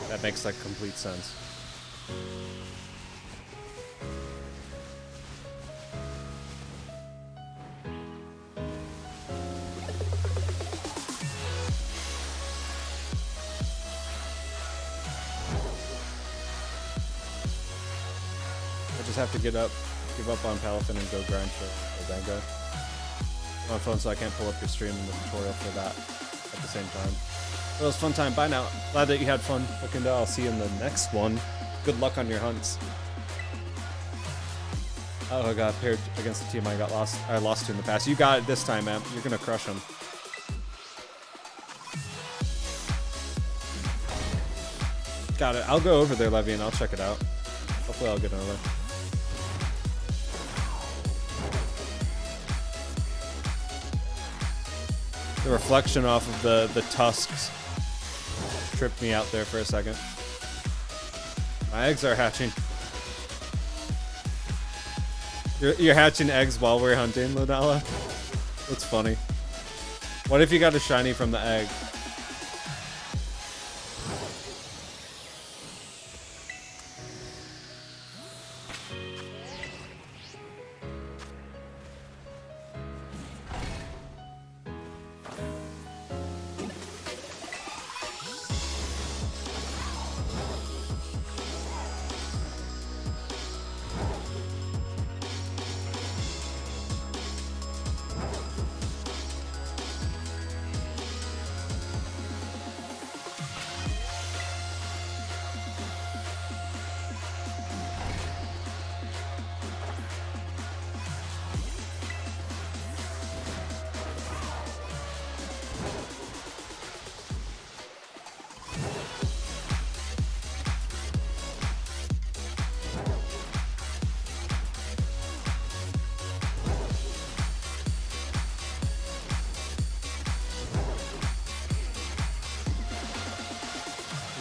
That makes like complete sense. I just have to give up on Palafin and go grind for Dango. on my phone, so I can't pull up your stream and the tutorial for that at the same time. Well, it was a fun time. Bye now. Glad that you had fun. Looking I'll see you in the next one. Good luck on your hunts. Oh, I got paired against the team I lost to in the past. You got it this time, man. You're gonna crush them. Got it. I'll go over there, Levy, and I'll check it out. Hopefully I'll get over. The reflection off of the tusks tripped me out there for a second. My eggs are hatching. You're hatching eggs while we're hunting, Lunala? That's funny. What if you got a shiny from the egg?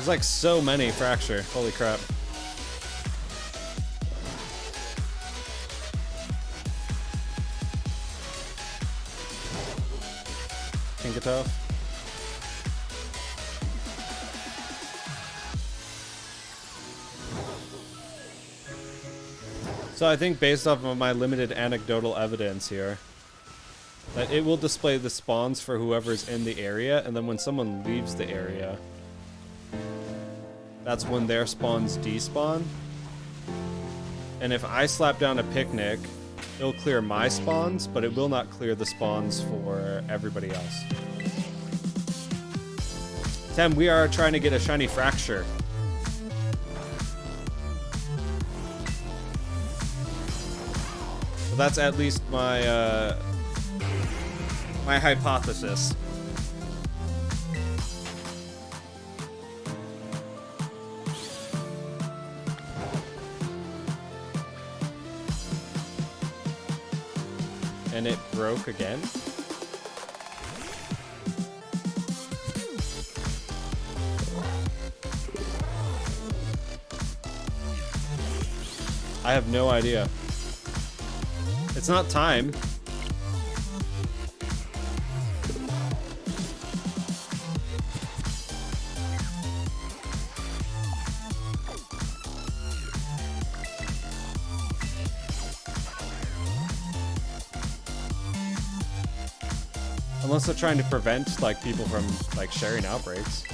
There's like so many fracture. Holy crap. Kinkatov. So I think based off of my limited anecdotal evidence here, that it will display the spawns for whoever's in the area, and then when someone leaves the area, that's when their spawns despawn. And if I slap down a picnic, it'll clear my spawns, but it will not clear the spawns for everybody else. Tem, we are trying to get a shiny fracture. So that's at least my my hypothesis. And it broke again. I have no idea. It's not time. Unless they're trying to prevent like people from like sharing outbreaks.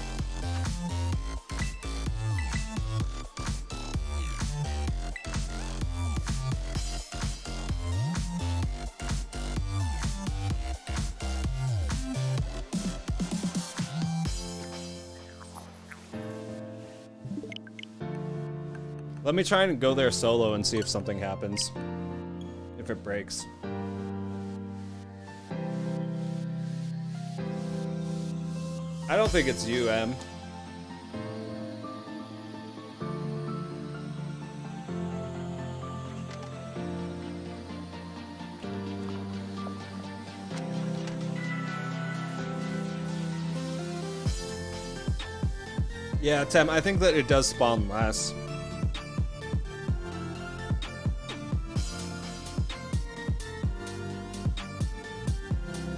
Let me try and go there solo and see if something happens. If it breaks. I don't think it's you, Em. Yeah, Tem, I think that it does spawn less.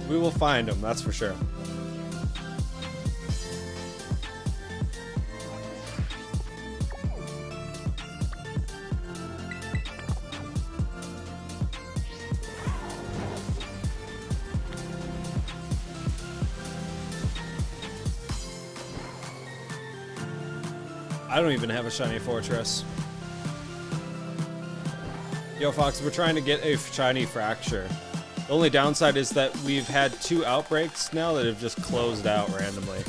We will find him, that's for sure. I don't even have a shiny fortress. Yo, Fox, we're trying to get a shiny fracture. The only downside is that we've had 2 outbreaks now that have just closed out randomly.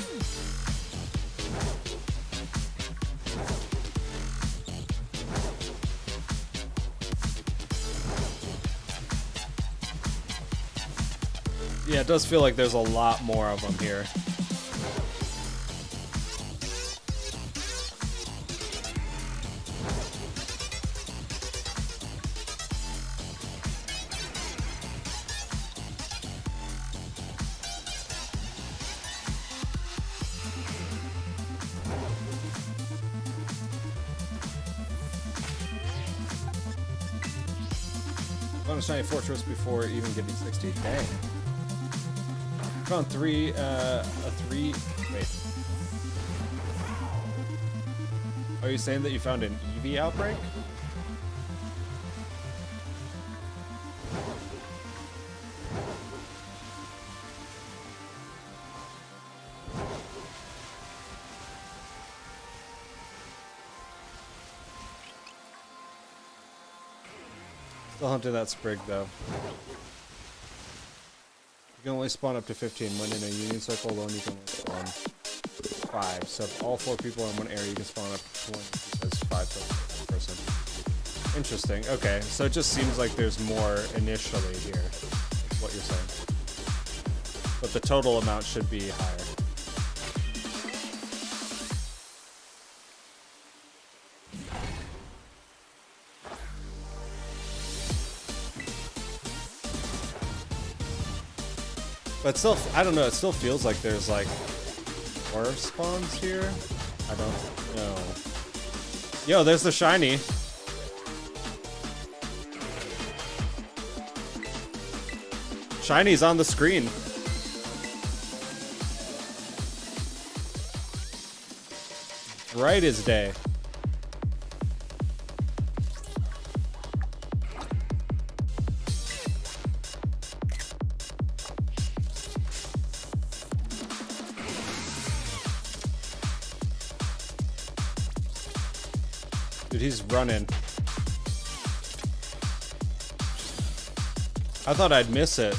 Yeah, it does feel like there's a lot more of them here. Found a shiny fortress before even getting 60. Dang. Found 3, wait. Are you saying that you found an EEVEE outbreak? Still hunting that sprig though. You can only spawn up to 15. When in a union circle alone, you can only spawn 5. So if all 4 people are in one area, you can spawn up to 20 because 5 per person. Interesting. Okay, so it just seems like there's more initially here, is what you're saying. But the total amount should be higher. But still, I don't know, it still feels like there's like more spawns here. I don't know. Yo, there's the shiny. Shiny's on the screen. Right as day. Dude, he's running. I thought I'd miss it.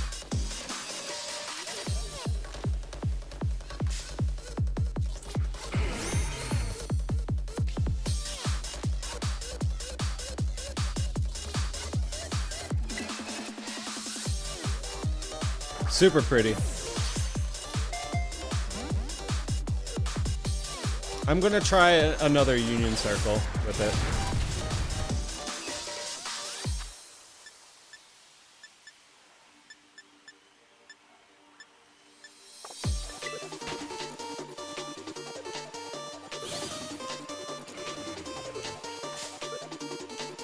Super pretty. I'm gonna try another union circle with it.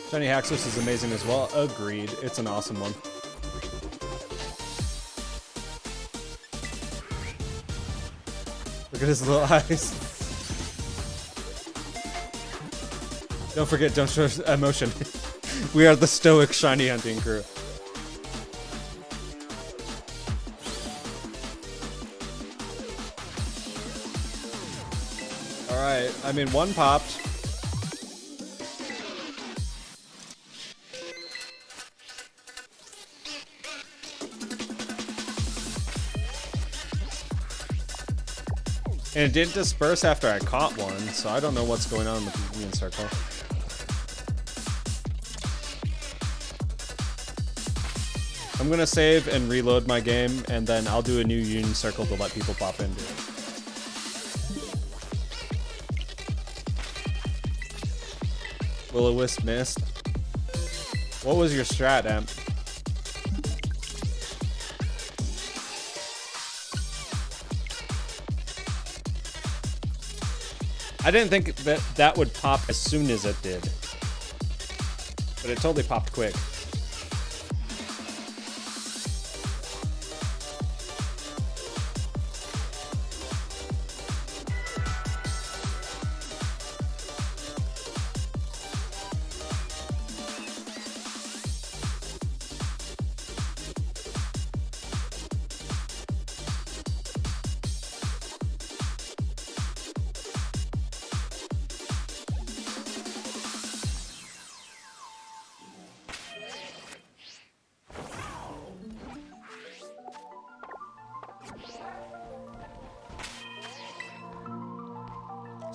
Shiny Haxorus is amazing as well. Agreed. It's an awesome one. Look at his little eyes. Don't forget, don't show emotion. We are the stoic shiny hunting crew. Alright, I mean, one popped. And it didn't disperse after I caught one, so I don't know what's going on with the union circle. I'm gonna save and reload my game, and then I'll do a new union circle to let people pop into it. Will-O-Wisp missed. What was your strat, Amp? I didn't think that that would pop as soon as it did. But it totally popped quick.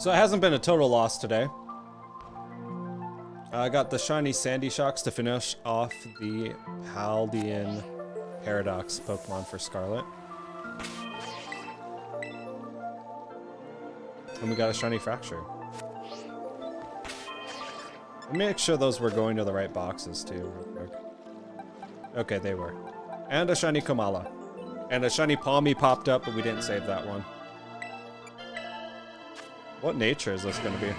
So it hasn't been a total loss today. I got the shiny Sandy Shocks to finish off the Paldean Paradox Pokemon for Scarlet. And we got a shiny Fracture. Let me make sure those were going to the right boxes too, real quick. Okay, they were. And a shiny Komala. And a shiny Palmy popped up, but we didn't save that one. What nature is this gonna be?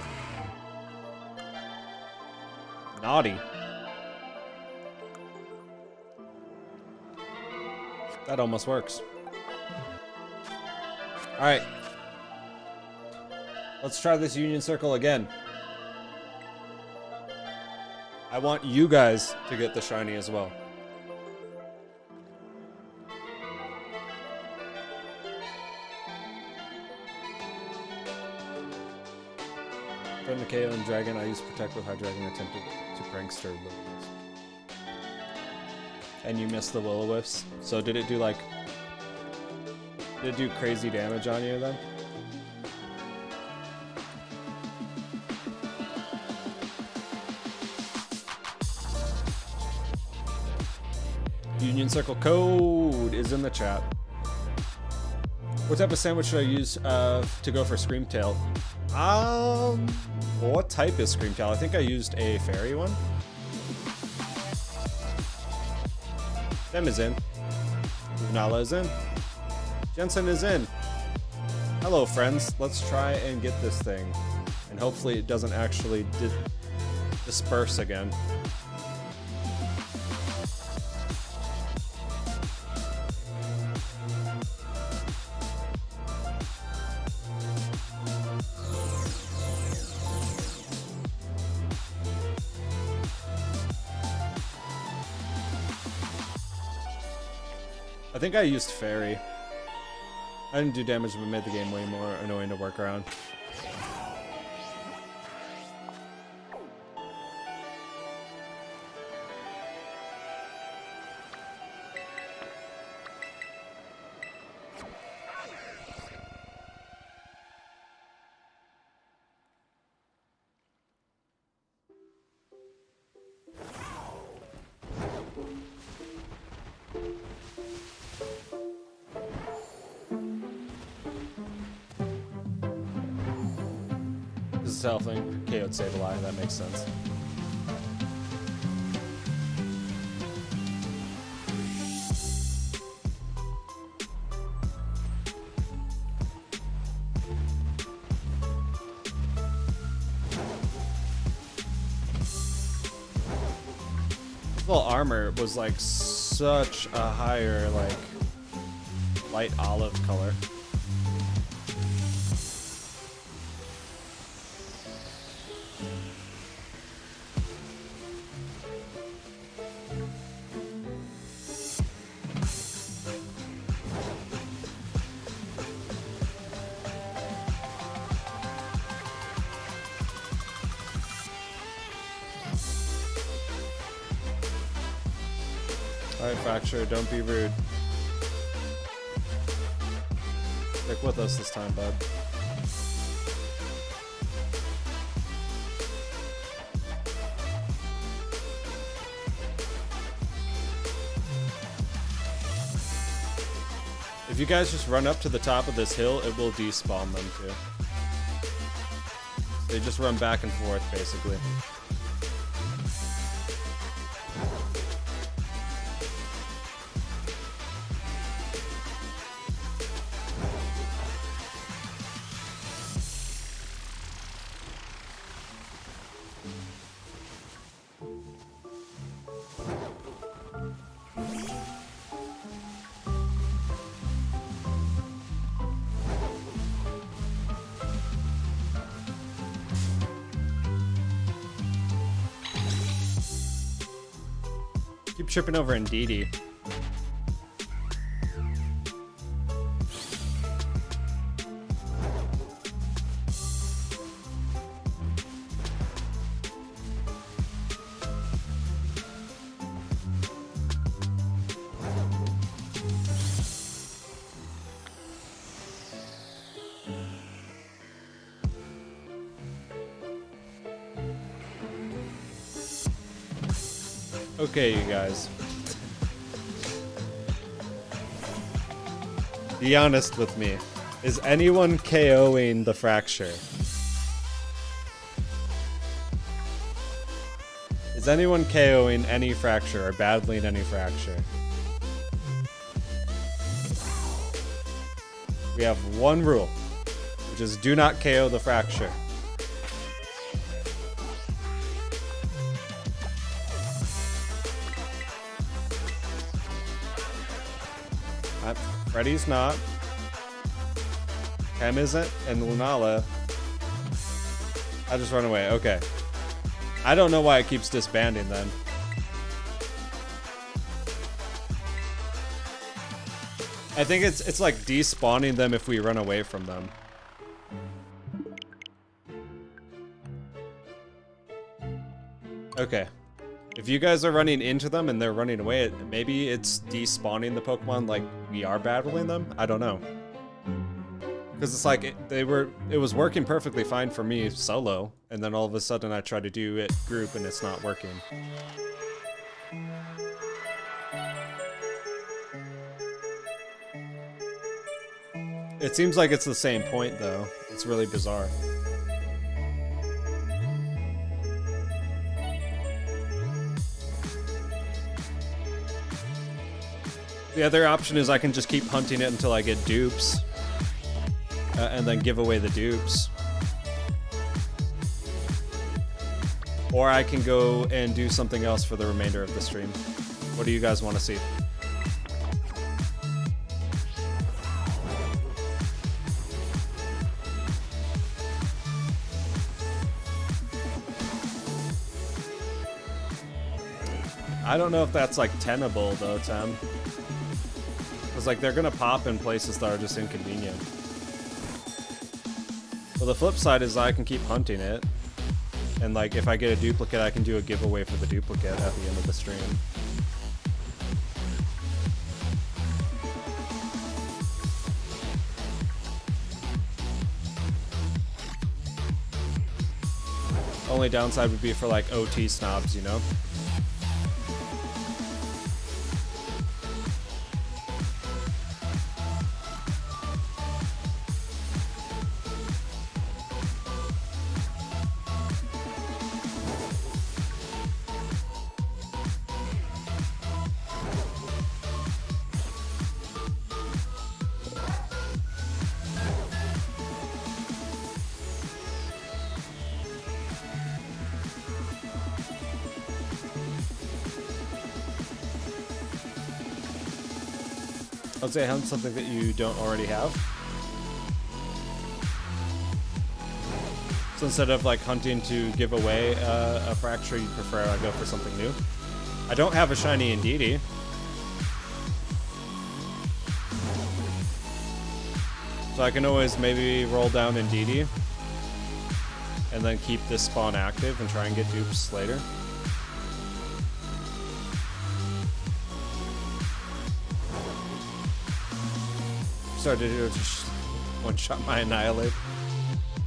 Naughty. That almost works. Alright. Let's try this Union Circle again. I want you guys to get the shiny as well. From the KO and Dragon, I used Protect with High Dragon attempted to prankster Will-O-Wisps. And you missed the Will-O-Wisps. So did it do like... Did it do crazy damage on you then? Union Circle code is in the chat. What type of sandwich should I use to go for Screamtail? What type is Screamtail? I think I used a fairy one. Dem is in. Nala is in. Jensen is in. Hello, friends. Let's try and get this thing. And hopefully it doesn't actually disperse again. I think I used Fairy. I didn't do damage, but made the game way more annoying to work around. Selfing, KO'd Sableye, that makes sense. This little armor was like such a higher, like, light olive color. Alright, Fracture, don't be rude. Stick with us this time, bud. If you guys just run up to the top of this hill, it will despawn them too. They just run back and forth, basically. Keep tripping over Indeedee. Okay, you guys. Be honest with me. Is anyone KOing the fracture? Is anyone KOing any fracture or battling any fracture? We have one rule, which is do not KO the fracture. Freddy's not. Chem isn't, and Lunala. I just run away. Okay. I don't know why it keeps disbanding then. I think it's like despawning them if we run away from them. Okay. If you guys are running into them and they're running away, maybe it's despawning the Pokemon like we are battling them? I don't know. Because it's like, it was working perfectly fine for me solo, and then all of a sudden I try to do it group and it's not working. It seems like it's the same point though. It's really bizarre. The other option is I can just keep hunting it until I get dupes. And then give away the dupes. Or I can go and do something else for the remainder of the stream. What do you guys want to see? I don't know if that's like tenable though, Tem. Because like they're gonna pop in places that are just inconvenient. Well, the flip side is I can keep hunting it. And like if I get a duplicate, I can do a giveaway for the duplicate at the end of the stream. Only downside would be for like OT snobs, you know? I'd say hunt something that you don't already have. So instead of like hunting to give away a fracture, you prefer I go for something new. I don't have a shiny Indeedee. So I can always maybe roll down Indeedee and then keep this spawn active and try and get dupes later. Started to just one-shot my Annihilate.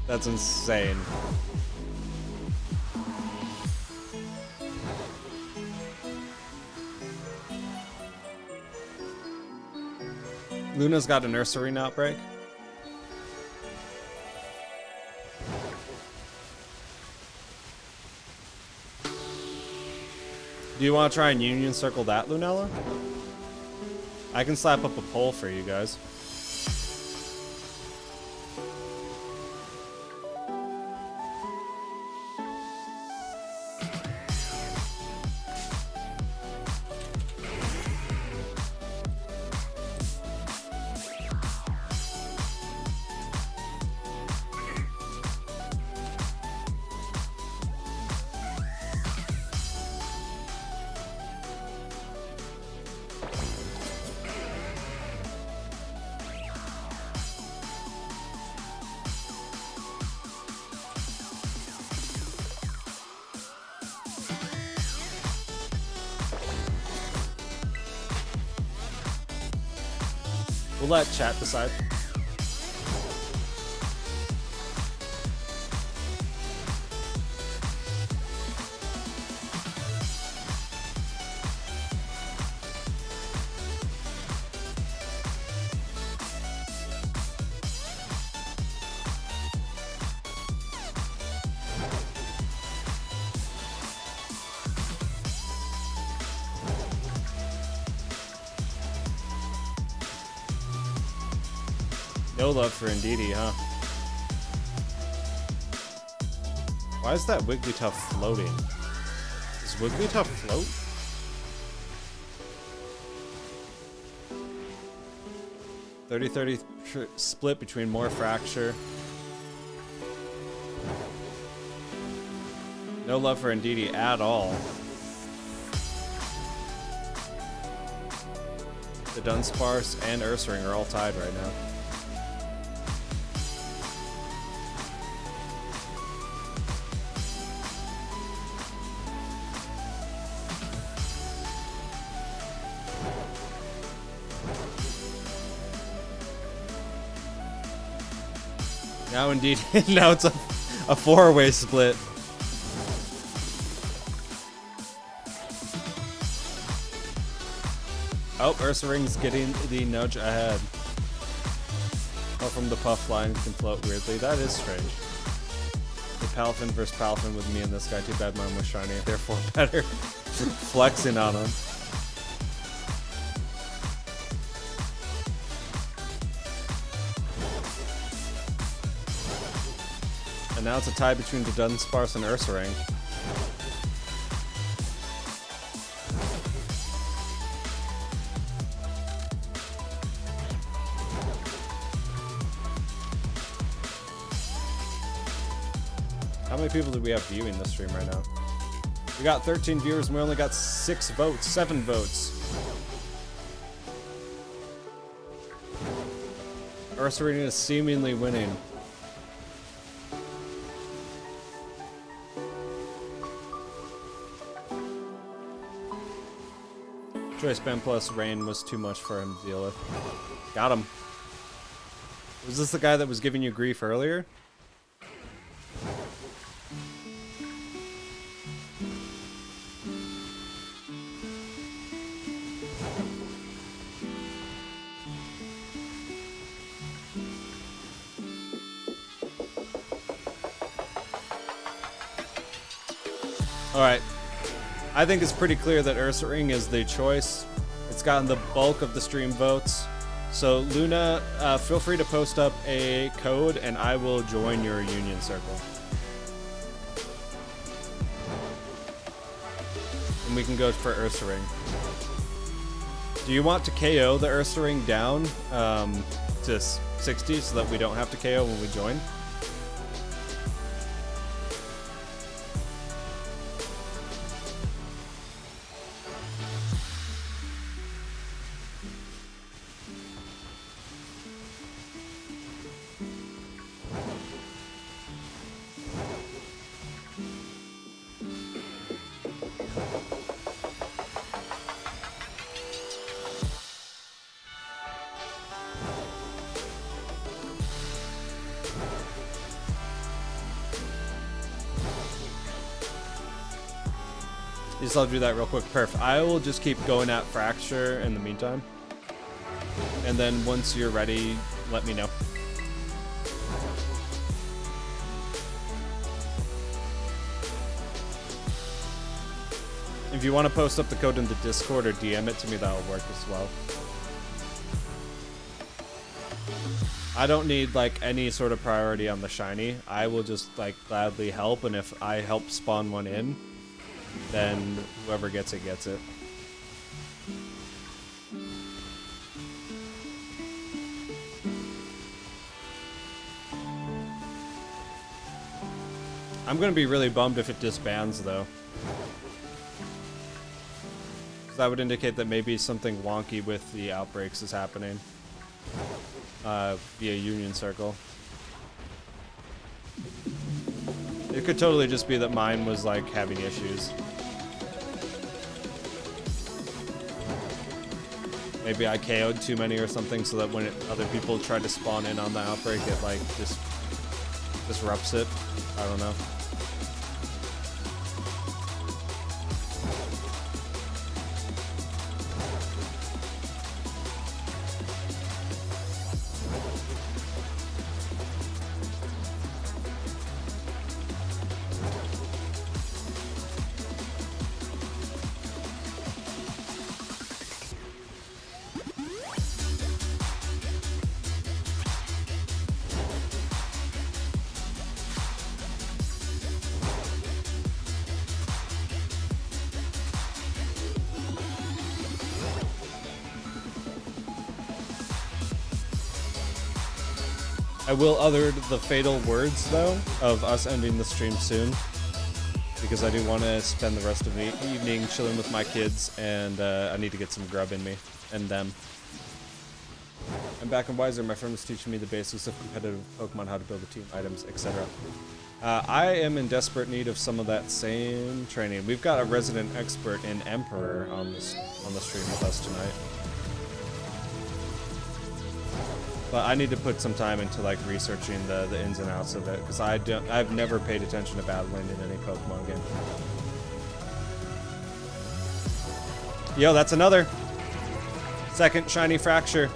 That's insane. Luna's got a nursery outbreak. Do you want to try and Union Circle that, Lunella? I can slap up a poll for you guys. We'll let chat decide. No love for Indeedee, huh? Why is that Wigglytuff floating? Does Wigglytuff float? (30-30) split between more fracture. No love for Indeedee at all. The Dunsparce and Ursaring are all tied right now. Now indeed, now it's a four-way split. Oh, Ursaring's getting the nudge ahead. Oh, from the puff line can float weirdly. That is strange. The Palafin versus Palafin with me and this guy. Too bad mine was shiny, therefore better. Flexing on him. And now it's a tie between the Dunsparce and Ursaring. How many people do we have viewing this stream right now? We got 13 viewers and we only got 6 votes, 7 votes. Ursaring is seemingly winning. Choice Band plus Rain was too much for him to deal with. Got him. Was this the guy that was giving you grief earlier? Alright. I think it's pretty clear that Ursaring is the choice. It's gotten the bulk of the stream votes. So Luna, feel free to post up a code and I will join your union circle. And we can go for Ursaring. Do you want to KO the Ursaring down to 60 so that we don't have to KO when we join? I'll do that real quick. Perf. I will just keep going at Fracture in the meantime. And then once you're ready, let me know. If you want to post up the code in the Discord or DM it to me, that'll work as well. I don't need like any sort of priority on the shiny. I will just like gladly help, and if I help spawn one in, then whoever gets it gets it. I'm gonna be really bummed if it disbands though. Because that would indicate that maybe something wonky with the Outbreaks is happening. Via Union Circle. It could totally just be that mine was like having issues. Maybe I KO'd too many or something so that when other people try to spawn in on the Outbreak, it like just disrupts it. I don't know. I will utter the fatal words, though, of us ending the stream soon. Because I do want to spend the rest of the evening chilling with my kids, and I need to get some grub in me, and them. I'm back and wiser. My friend was teaching me the basics of competitive Pokemon, how to build a team, items, etc. I am in desperate need of some of that same training. We've got a resident expert in Emperor on the stream with us tonight. But I need to put some time into like researching the ins and outs of it, because I've never paid attention to battling in any Pokemon game. Yo, that's another second shiny fracture.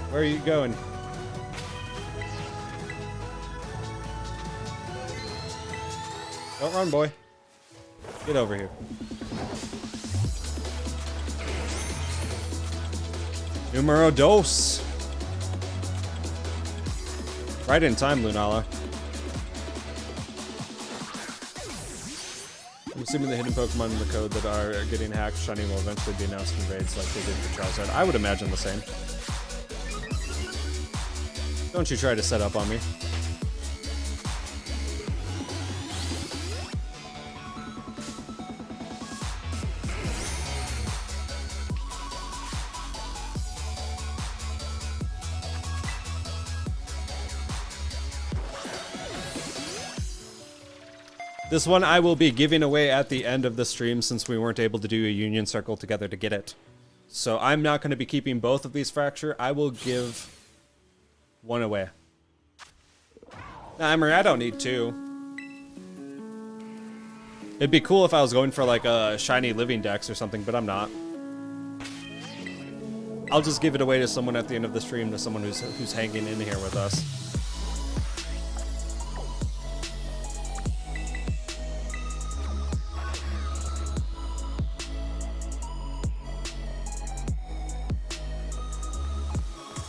Where are you going? Don't run, boy. Get over here. Numero dos. Right in time, Lunala. I'm assuming the hidden Pokemon in the code that are getting hacked shiny will eventually be announced in raids like they did for Charizard. I would imagine the same. Don't you try to set up on me. This one I will be giving away at the end of the stream since we weren't able to do a union circle together to get it. So I'm not going to be keeping both of these fracture. I will give one away. Nah, Emery, I don't need two. It'd be cool if I was going for like a shiny living dex or something, but I'm not. I'll just give it away to someone at the end of the stream, to someone who's hanging in here with us.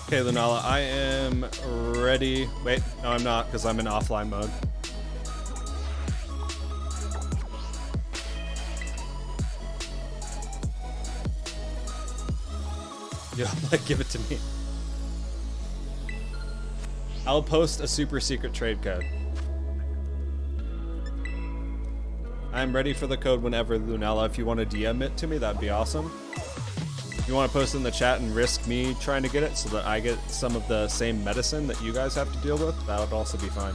Okay, Lunala, I am ready. Wait, no, I'm not, because I'm in offline mode. Yeah, like, give it to me. I'll post a super secret trade code. I'm ready for the code whenever, Lunala. If you want to DM it to me, that'd be awesome. If you want to post in the chat and risk me trying to get it so that I get some of the same medicine that you guys have to deal with, that would also be fine.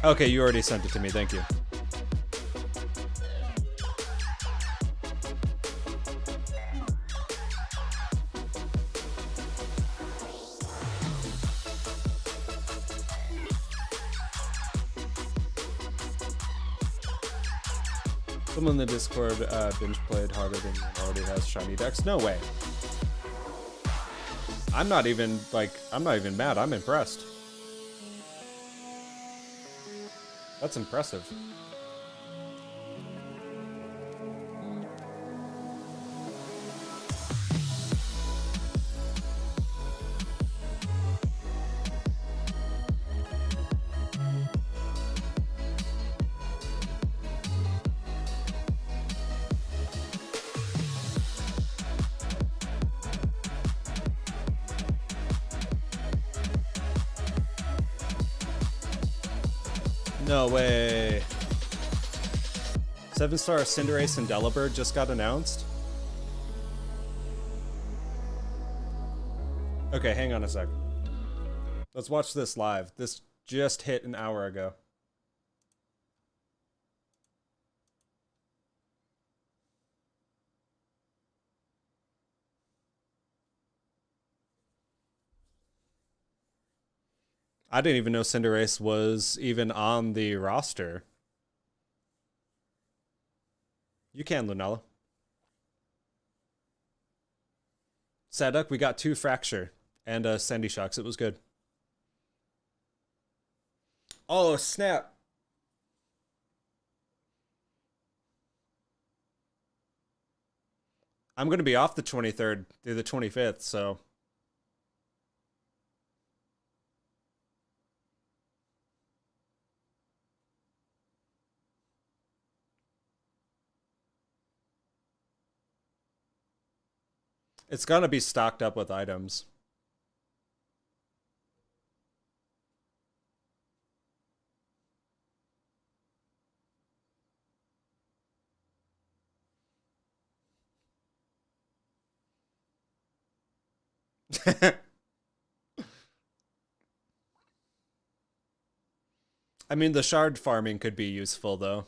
Okay, you already sent it to me, thank you. Someone in the Discord binge played harder than already has shiny decks. No way. I'm not even mad. I'm impressed. That's impressive. No way. 7-star Cinderace and Delibird just got announced. Okay, hang on a sec. Let's watch this live. This just hit an hour ago. I didn't even know Cinderace was even on the roster. You can, Lunella. Saduk, we got 2 Fracture and Sandy Shocks. It was good. Oh, snap. I'm going to be off the 23rd through the 25th, so... It's gonna be stocked up with items. I mean, the shard farming could be useful, though.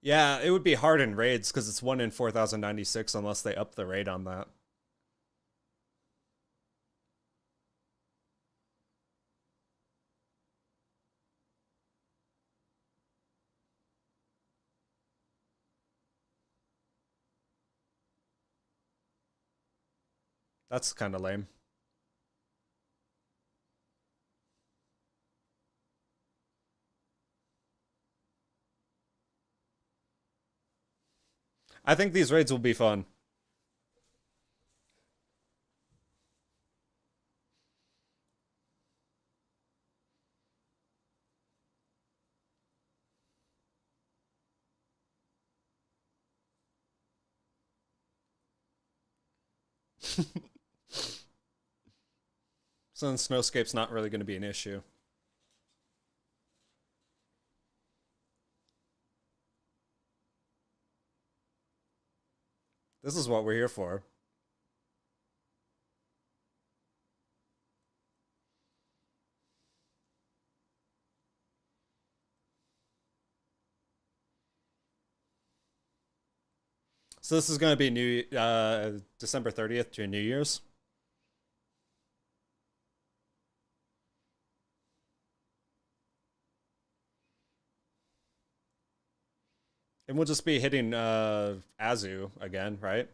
Yeah, it would be hard in raids because it's 1 in 4096 unless they up the raid on that. That's kind of lame. I think these raids will be fun. So then Snowscape's not really going to be an issue. This is what we're here for. So this is going to be new December 30th to New Year's. And we'll just be hitting Azu again, right?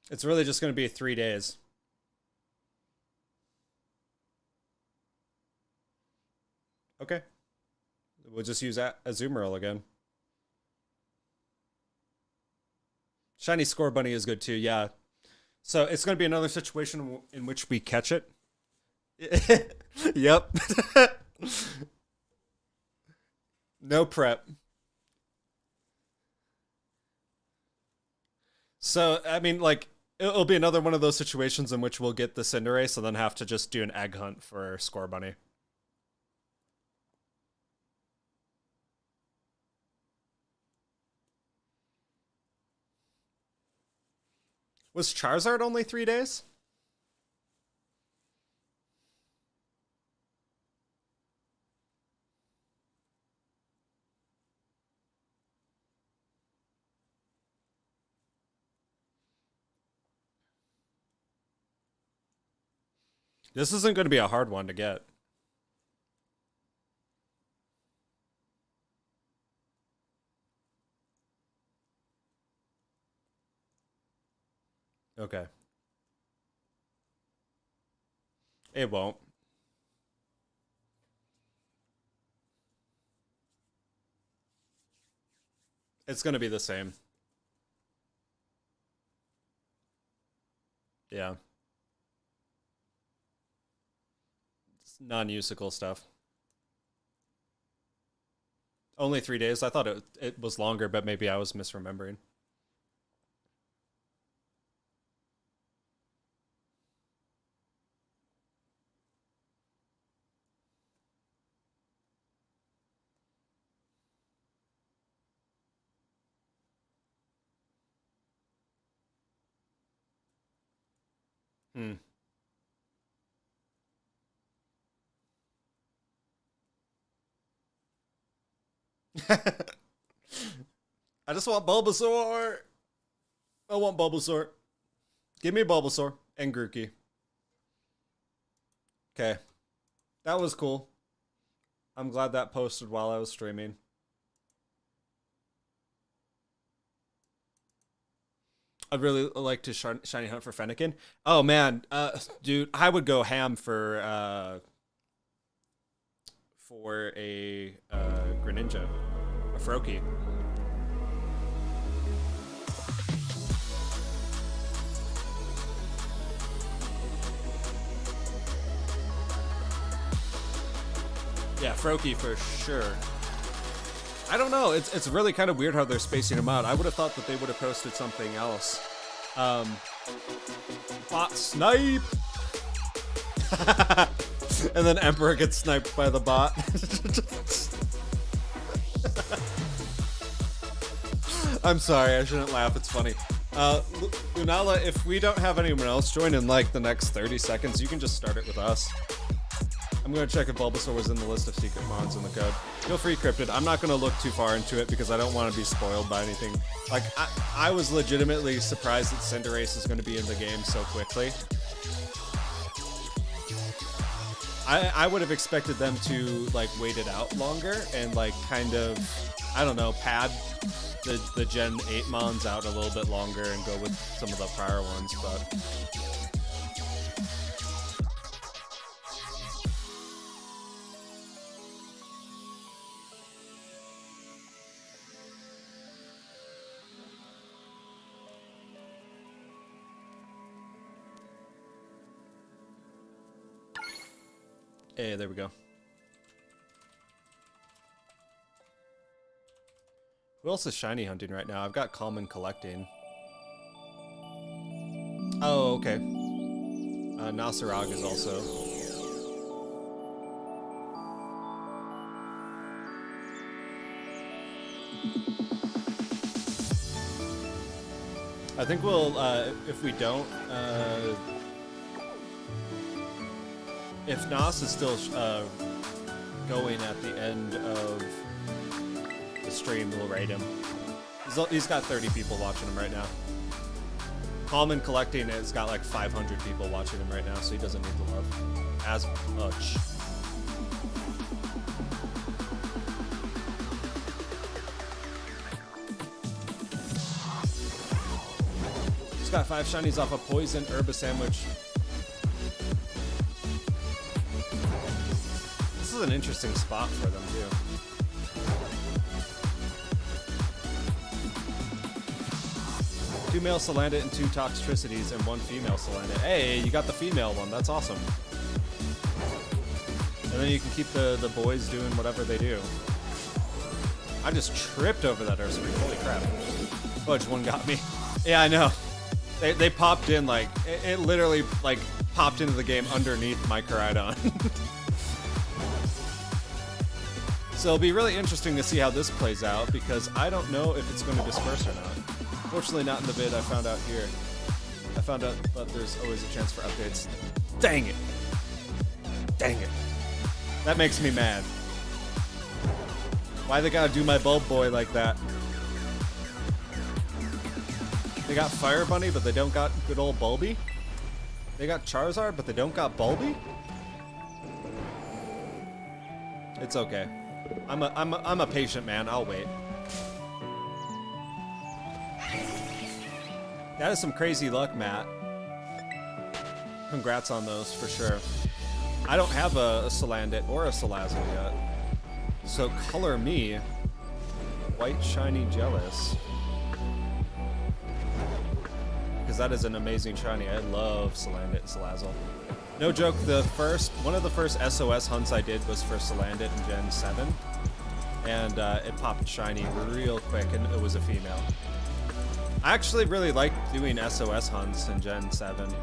It's really just going to be 3 days. Okay. We'll just use Azumarill again. Shiny Score Bunny is good too, yeah. So it's going to be another situation in which we catch it. Yep. No prep. So, I mean, like, it'll be another one of those situations in which we'll get the Cinderace and then have to just do an egg hunt for Score Bunny. Was Charizard only 3 days? This isn't going to be a hard one to get. Okay. It won't. It's going to be the same. Yeah. It's non-musical stuff. Only 3 days. I thought it was longer, but maybe I was misremembering. Hmm. I just want Bulbasaur. I want Bulbasaur. Give me Bulbasaur and Grookey. Okay. That was cool. I'm glad that posted while I was streaming. I'd really like to shiny hunt for Fennekin. Oh man, dude, I would go ham for a Greninja, a Froakie. Yeah, Froakie for sure. I don't know. It's really kind of weird how they're spacing them out. I would have thought that they would have posted something else. Bot snipe! And then Emperor gets sniped by the bot. I'm sorry, I shouldn't laugh. It's funny. Lunala, if we don't have anyone else join in like the next 30 seconds, you can just start it with us. I'm going to check if Bulbasaur was in the list of secret mons in the code. Feel free, Cryptid. I'm not going to look too far into it because I don't want to be spoiled by anything. Like, I was legitimately surprised that Cinderace is going to be in the game so quickly. I would have expected them to, like, wait it out longer and, like, kind of, I don't know, pad the Gen 8 mons out a little bit longer and go with some of the prior ones, but... Hey, there we go. Who else is shiny hunting right now? I've got Common collecting. Oh, okay. Nasarag is also. I think we'll, if we don't, if Nas is still going at the end of the stream, we'll raid him. He's got 30 people watching him right now. Common collecting has got like 500 people watching him right now, so he doesn't need the love as much. He's got 5 shinies off a poison herba sandwich. This is an interesting spot for them, too. Two male Salandit and 2 Toxtricities and 1 female Salandit. Hey, you got the female one. That's awesome. And then you can keep the boys doing whatever they do. I just tripped over that Ursaring. Holy crap. Fudge one got me. Yeah, I know. They popped in, like, it literally, like, popped into the game underneath my Koraidon. So it'll be really interesting to see how this plays out, because I don't know if it's going to disperse or not. Fortunately, not in the vid I found out here. I found out that there's always a chance for updates. Dang it. Dang it. That makes me mad. Why they gotta do my Bulb Boy like that? They got Fire Bunny, but they don't got good old Bulby? They got Charizard, but they don't got Bulby? It's okay. I'm a patient man. I'll wait. That is some crazy luck, Matt. Congrats on those, for sure. I don't have a Salandit or a Salazzle yet. So color me White Shiny Jealous. Because that is an amazing shiny. I love Salandit and Salazzle. No joke, one of the first SOS hunts I did was for Salandit in Gen 7. And it popped shiny real quick, and it was a female. I actually really like doing SOS hunts in Gen 7.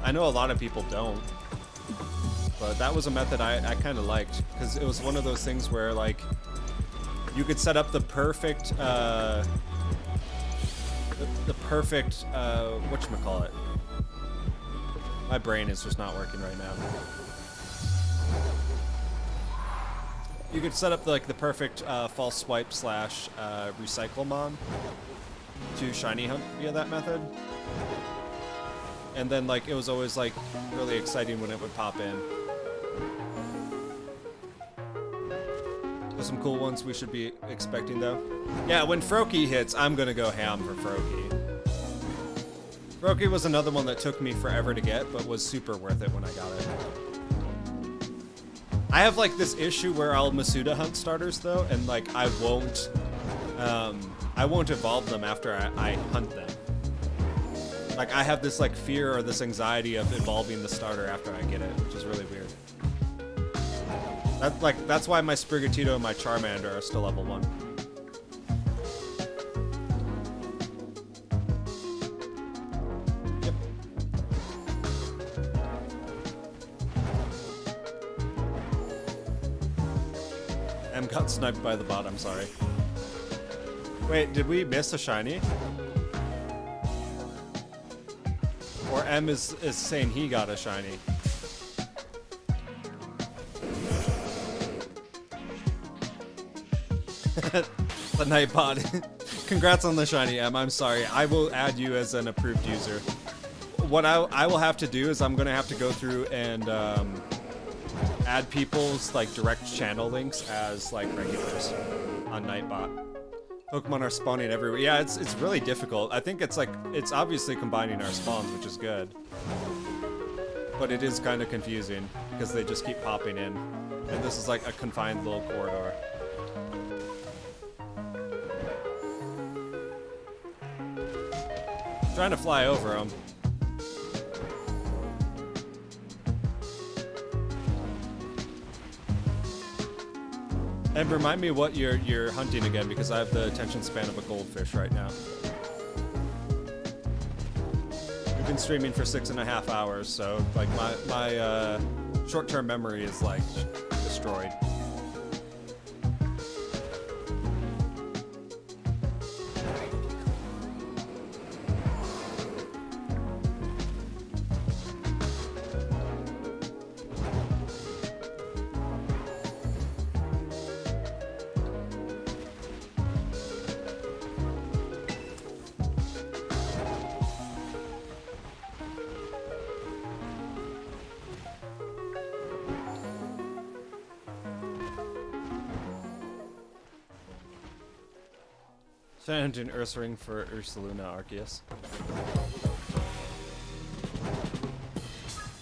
I know a lot of people don't. But that was a method I kind of liked, because it was one of those things where, like, you could set up the perfect, whatchamacallit. My brain is just not working right now. You could set up, like, the perfect false swipe / recycle mon to shiny hunt via that method. And then, like, it was always, like, really exciting when it would pop in. There's some cool ones we should be expecting, though. Yeah, when Froakie hits, I'm gonna go ham for Froakie. Roki was another one that took me forever to get, but was super worth it when I got it. I have like this issue where I'll Masuda hunt starters though, and like I won't evolve them after I hunt them. Like I have this like fear or this anxiety of evolving the starter after I get it, which is really weird. That's why my Sprigatito and my Charmander are still level 1. Yep. M got sniped by the bot, I'm sorry. Wait, did we miss a shiny? Or M is saying he got a shiny. The Nightbot. Congrats on the shiny, M. I'm sorry. I will add you as an approved user. What I will have to do is I'm gonna have to go through and add people's like direct channel links as like regulars on Nightbot. Pokemon are spawning everywhere. Yeah, it's really difficult. I think it's obviously combining our spawns, which is good. But it is kind of confusing because they just keep popping in. And this is like a confined little corridor. Trying to fly over them. And remind me what you're hunting again, because I have the attention span of a goldfish right now. We've been streaming for 6.5 hours, so like my short-term memory is like destroyed. Send an Ursaring for Ursaluna Arceus.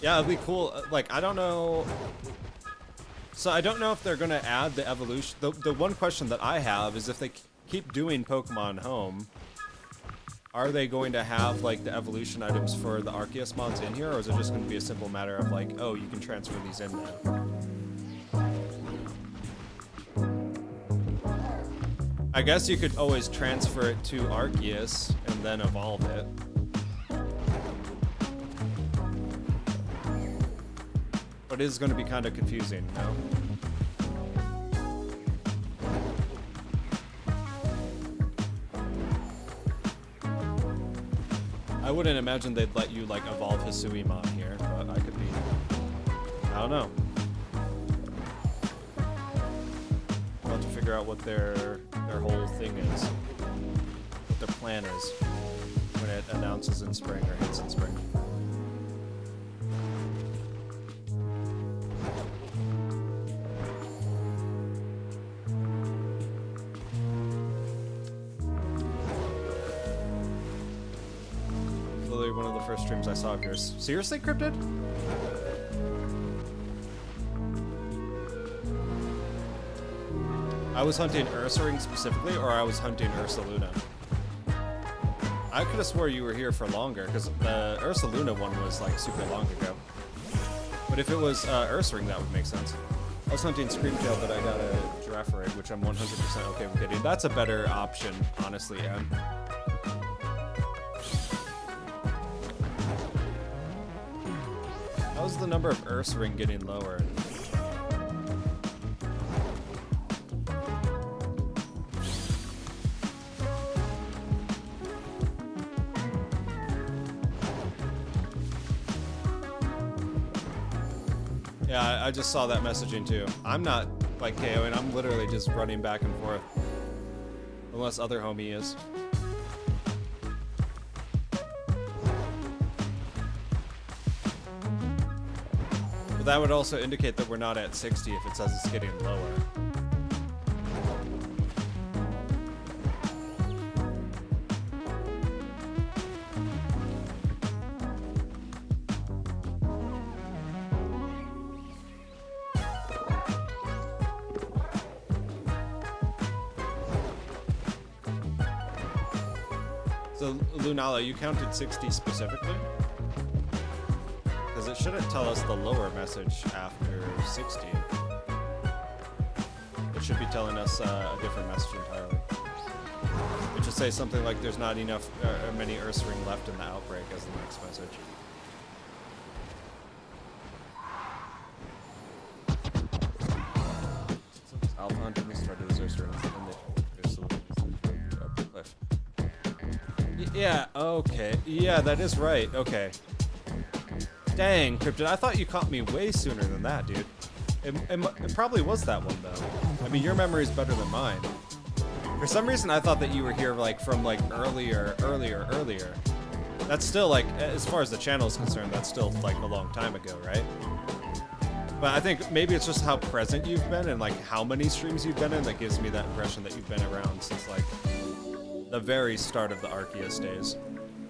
Yeah, it'd be cool. Like, I don't know. So I don't know if they're gonna add the evolution. The one question that I have is if they keep doing Pokemon Home, are they going to have like the evolution items for the Arceus mods in here, or is it just gonna be a simple matter of like, oh, you can transfer these in now? I guess you could always transfer it to Arceus and then evolve it. But it is going to be kind of confusing, no? I wouldn't imagine they'd let you like evolve Hisuiumon here, but I could be... I don't know. I'll have to figure out what their whole thing is, what their plan is when it announces in spring or hits in spring. Literally one of the first streams I saw of yours. Seriously, Cryptid? I was hunting Ursaring specifically, or I was hunting Ursaluna? I could have swore you were here for longer, because the Ursaluna one was like super long ago. But if it was Ursaring, that would make sense. I was hunting Screamtail, but I got a Girafarig, which I'm 100% okay with getting. That's a better option, honestly, Em. How's the number of Ursaring getting lower? Yeah, I just saw that messaging too. I'm not like KOing, I'm literally just running back and forth. Unless other homie is. But that would also indicate that we're not at 60 if it says it's getting lower. So, Lunala, you counted 60 specifically? Because it shouldn't tell us the lower message after 60. It should be telling us a different message entirely. It should say something like there's not enough, many Earths ring left in the outbreak as the next message. Alpha hunting the start of the Earths rings and the cliff. Yeah, okay. Yeah, that is right. Okay. Dang, Cryptid, I thought you caught me way sooner than that, dude. It probably was that one, though. I mean, your memory's better than mine. For some reason, I thought that you were here, like, from, like, earlier. That's still, like, as far as the channel is concerned, that's still, like, a long time ago, right? But I think maybe it's just how present you've been and, like, how many streams you've been in that gives me that impression that you've been around since, like, the very start of the Arceus days.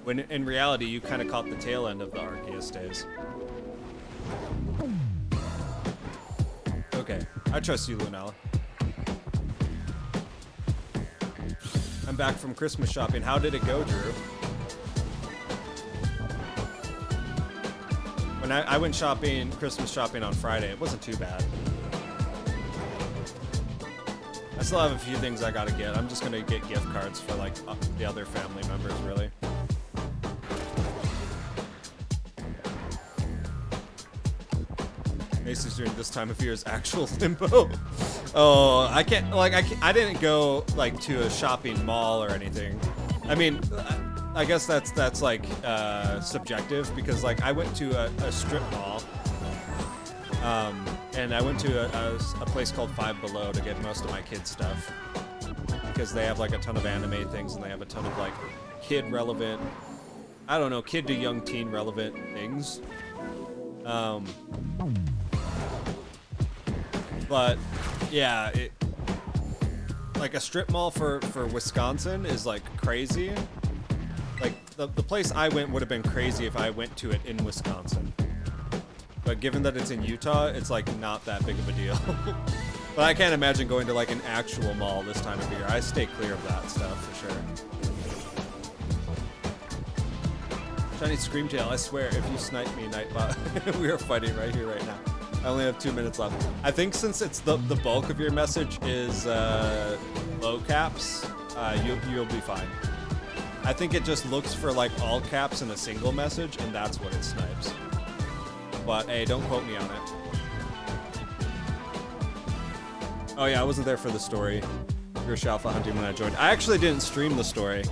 When, in reality, you kind of caught the tail end of the Arceus days. Okay, I trust you, Lunala. I'm back from Christmas shopping. How did it go, Drew? When I went shopping, Christmas shopping on Friday, it wasn't too bad. I still have a few things I gotta get. I'm just gonna get gift cards for, like, the other family members, really. Macy's during this time of year is actual limbo. Oh, I can't, like, I didn't go, like, to a shopping mall or anything. I mean, I guess that's like, subjective, because, like, I went to a strip mall, and I went to a place called Five Below to get most of my kids' stuff, because they have, like, a ton of anime things, and they have a ton of, like, kid-relevant, I don't know, kid to young teen relevant things. But yeah, like a strip mall for Wisconsin is, like, crazy. Like, the place I went would have been crazy if I went to it in Wisconsin. But given that it's in Utah, it's, like, not that big of a deal. But I can't imagine going to, like, an actual mall this time of year. I stay clear of that stuff for sure. Shiny Screamtail, I swear, if you snipe me, Nightbot, we are fighting right here, right now. I only have 2 minutes left. I think since it's the bulk of your message is low caps, you'll be fine. I think it just looks for, like, all caps in a single message, and that's what it snipes. But hey, don't quote me on it. Oh yeah, I wasn't there for the story. You're Shalfa hunting when I joined. I actually didn't stream the story.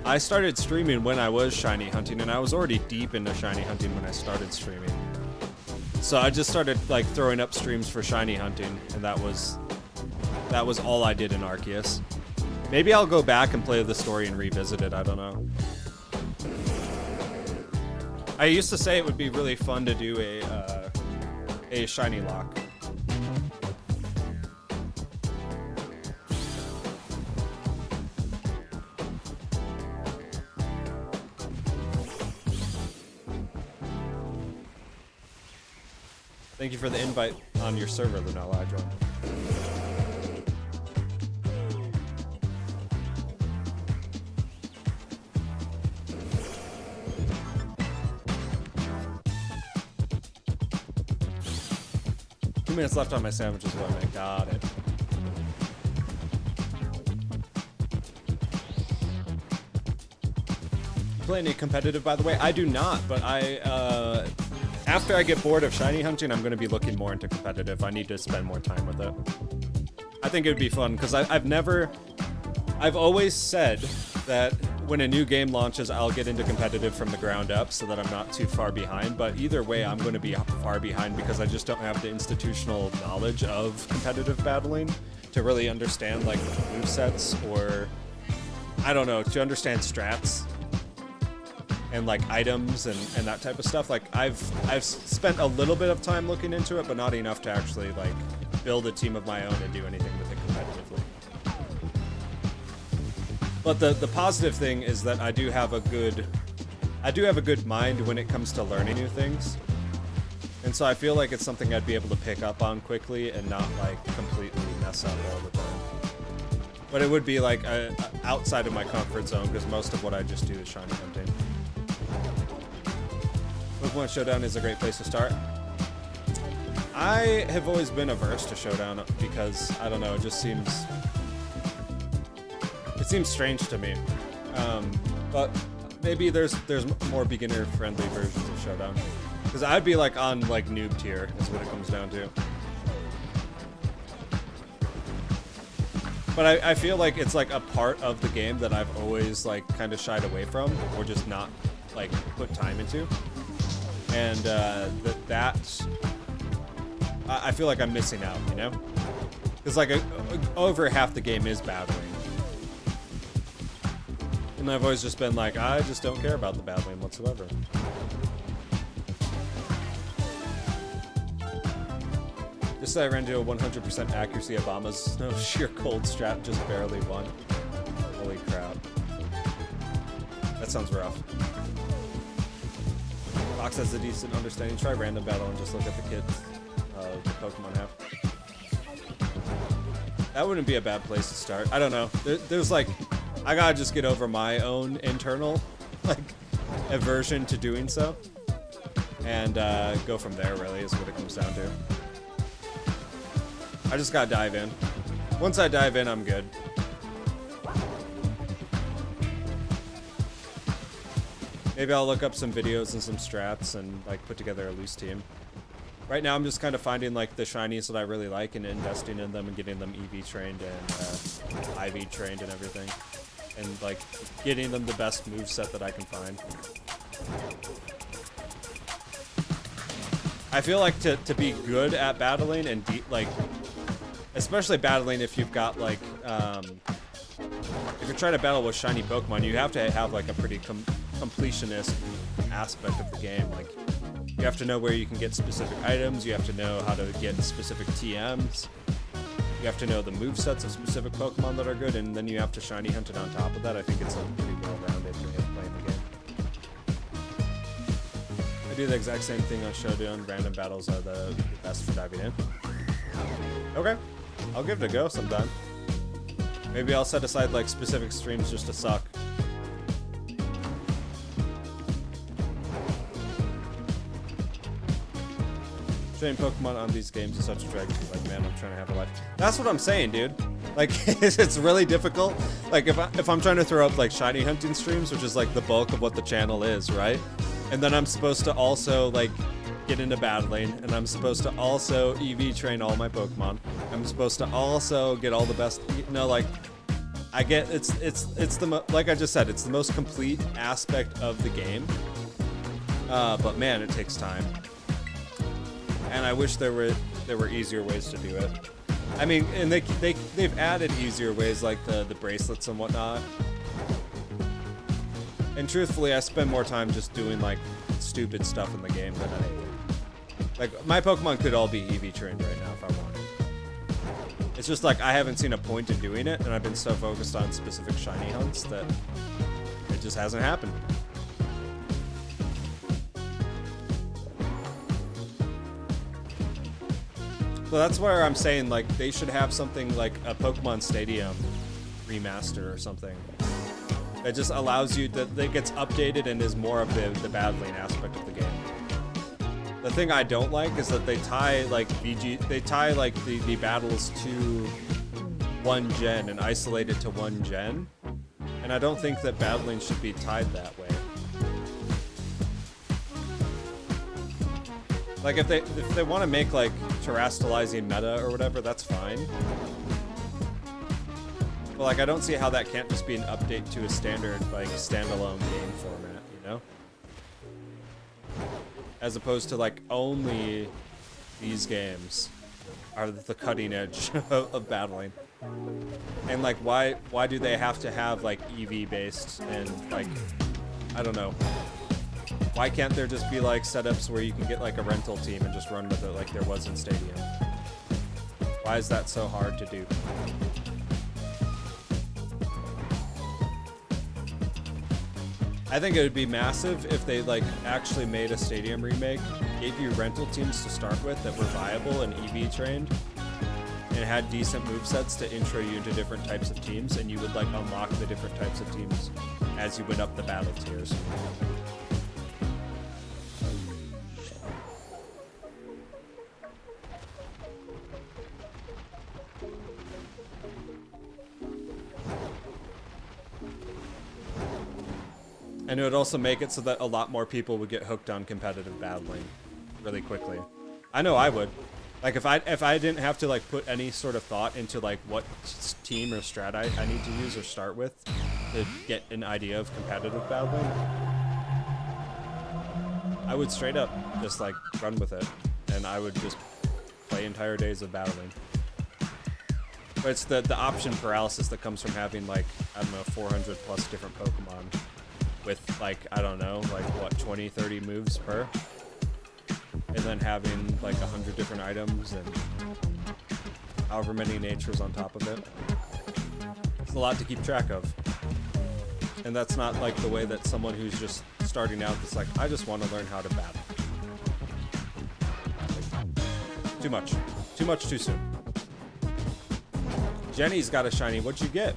I started streaming when I was shiny hunting, and I was already deep into shiny hunting when I started streaming. So I just started, like, throwing up streams for shiny hunting, and that was all I did in Arceus. Maybe I'll go back and play the story and revisit it, I don't know. I used to say it would be really fun to do a shiny lock. Thank you for the invite on your server, Lunala. I joined. Two minutes left on my sandwiches. What I got it. You play any competitive, by the way? I do not, but after I get bored of shiny hunting, I'm going to be looking more into competitive. I need to spend more time with it. I think it would be fun, because I've always said that when a new game launches, I'll get into competitive from the ground up so that I'm not too far behind. But either way, I'm going to be far behind because I just don't have the institutional knowledge of competitive battling to really understand, like, movesets, or, I don't know, to understand strats and, like, items and that type of stuff. Like, I've spent a little bit of time looking into it, but not enough to actually, like, build a team of my own and do anything with it competitively. But the positive thing is that I do have a good mind when it comes to learning new things. And so I feel like it's something I'd be able to pick up on quickly and not, like, completely mess up all the time. But it would be like outside of my comfort zone because most of what I just do is shiny hunting. Pokemon Showdown is a great place to start. I have always been averse to Showdown because, I don't know, it just seems... It seems strange to me. But maybe there's more beginner-friendly versions of Showdown. Because I'd be like on like noob tier is what it comes down to. But I feel like it's like a part of the game that I've always like kind of shied away from or just not like put time into. And I feel like I'm missing out, you know? Because like over half the game is battling. And I've always just been like, I just don't care about the battling whatsoever. Just that I ran into a 100% accuracy Obama's no sheer cold strat, just barely won. Holy crap. That sounds rough. Fox has a decent understanding. Try random battle and just look at the kits the Pokemon have. That wouldn't be a bad place to start. I don't know. There's like, I gotta just get over my own internal like aversion to doing so, and go from there. Really, is what it comes down to. I just gotta dive in. Once I dive in, I'm good. Maybe I'll look up some videos and some strats and like put together a loose team. Right now, I'm just kind of finding like the shinies that I really like and investing in them and getting them EV trained and IV trained and everything, and like getting them the best moveset that I can find. I feel like to be good at battling and like, especially battling if you've got like, if you're trying to battle with shiny Pokemon, you have to have like a pretty completionist aspect of the game. Like, you have to know where you can get specific items, you have to know how to get specific TMs, you have to know the movesets of specific Pokemon that are good, and then you have to shiny hunt it on top of that. I think it's a pretty well-rounded way of playing the game. I do the exact same thing on Showdown. Random battles are the best for diving in. Okay, I'll give it a go sometime. Maybe I'll set aside like specific streams just to suck. Training Pokemon on these games is such a drag. Like, man, I'm trying to have a life. That's what I'm saying, dude. Like, it's really difficult. Like, if I'm trying to throw up like shiny hunting streams, which is like the bulk of what the channel is, right? And then I'm supposed to also like get into battling, and I'm supposed to also EV train all my Pokemon. I'm supposed to also get all the best. You know, like, I get it's the like I just said, it's the most complete aspect of the game. But man, it takes time. And I wish there were easier ways to do it. I mean, and they've added easier ways like the bracelets and whatnot. And truthfully, I spend more time just doing like stupid stuff in the game than anything. Like, my Pokemon could all be EV trained right now if I wanted. It's just like I haven't seen a point in doing it, and I've been so focused on specific shiny hunts that it just hasn't happened. So that's where I'm saying, like, they should have something like a Pokemon Stadium remaster or something that just allows you, that gets updated and is more of the battling aspect of the game. The thing I don't like is that they tie like the battles to one gen and isolate it to one gen, and I don't think that battling should be tied that way. Like, if they want to make like terastallizing meta or whatever, that's fine. But like, I don't see how that can't just be an update to a standard like standalone game format, you know? As opposed to like only these games are the cutting edge of battling. And like, why do they have to have like EV based and like, I don't know. Why can't there just be like setups where you can get like a rental team and just run with it like there was in Stadium? Why is that so hard to do? I think it would be massive if they like actually made a Stadium remake, gave you rental teams to start with that were viable and EV trained, and had decent movesets to intro you into different types of teams, and you would like unlock the different types of teams as you went up the battle tiers. And it would also make it so that a lot more people would get hooked on competitive battling really quickly. I know I would. Like if I didn't have to like put any sort of thought into like what team or strat I need to use or start with to get an idea of competitive battling, I would straight up just like run with it, and I would just play entire days of battling. But it's the option paralysis that comes from having like, I don't know, 400 plus different Pokemon with like, I don't know, like what, 20, 30 moves per? And then having like 100 different items and however many natures on top of it. It's a lot to keep track of. And that's not like the way that someone who's just starting out that's like, I just want to learn how to battle. Like, too much. Too much too soon. Jenny's got a shiny. What'd you get?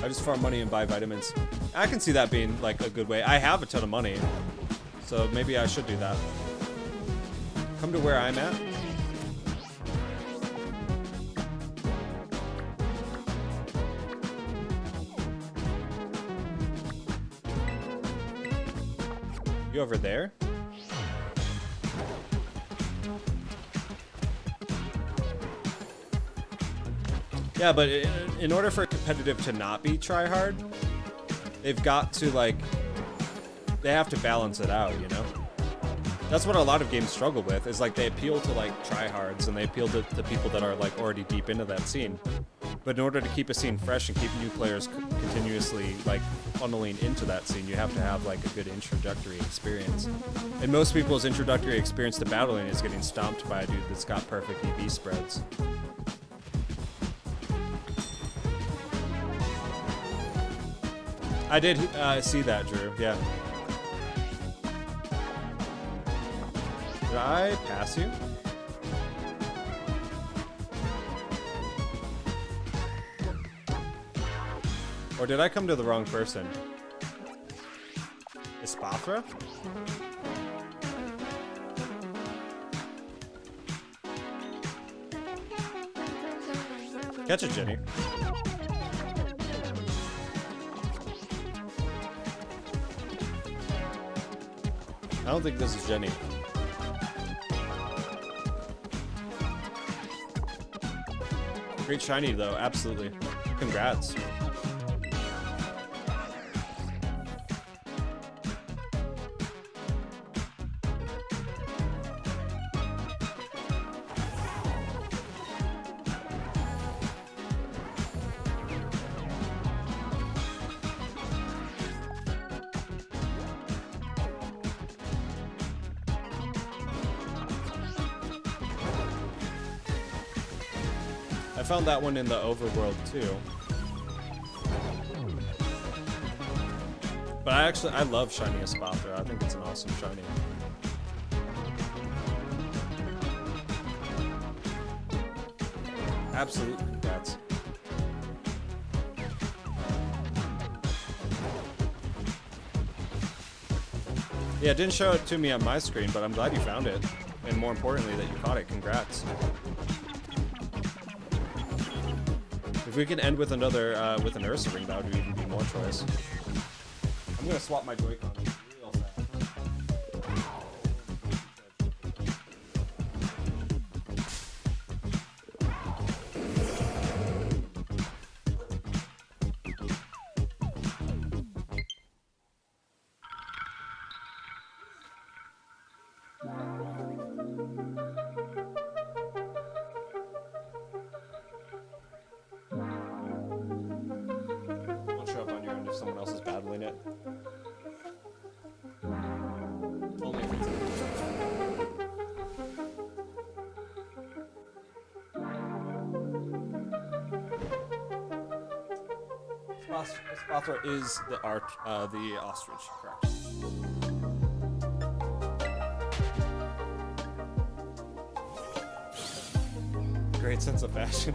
I just farm money and buy vitamins. I can see that being like a good way. I have a ton of money, so maybe I should do that. Come to where I'm at. You over there? Yeah, but in order for competitive to not be try hard, they've got to like, they have to balance it out, you know? That's what a lot of games struggle with, is like they appeal to like tryhards and they appeal to people that are like already deep into that scene. But in order to keep a scene fresh and keep new players continuously like funneling into that scene, you have to have like a good introductory experience. And most people's introductory experience to battling is getting stomped by a dude that's got perfect EV spreads. I did see that, Drew. Yeah. Did I pass you? Or did I come to the wrong person? Ispathra? Catch it, Jenny. I don't think this is Jenny. Great shiny though, absolutely. Congrats. I found that one in the overworld too. But I love shiny Ispathra. I think it's an awesome shiny. Absolutely, congrats. Yeah, it didn't show it to me on my screen, but I'm glad you found it. And more importantly, that you caught it. Congrats. If we can end with another, with an Ursa ring, that would even be more choice. I'm gonna swap my Joy-Con real fast. Won't show up on your end if someone else is battling it. Only if it's Ispathra is the ostrich, correct? great sense of fashion.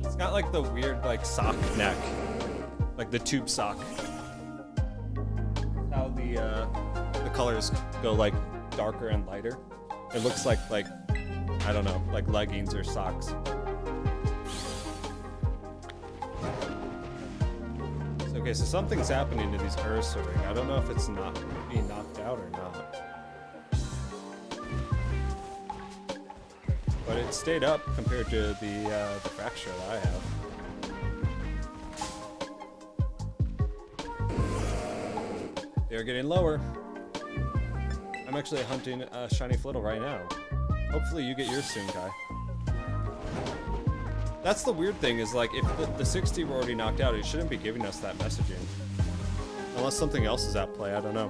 It's got like the weird like sock neck, like the tube sock. How the colors go like darker and lighter. It looks like I don't know, like leggings or socks. Okay, so something's happening to these Ursa ring. I don't know if it's not being knocked out or not. But it stayed up compared to the fracture that I have. They're getting lower. I'm actually hunting a shiny flittle right now. Hopefully you get yours soon, Kai. That's the weird thing is like if the 60 were already knocked out, it shouldn't be giving us that messaging. Unless something else is at play, I don't know.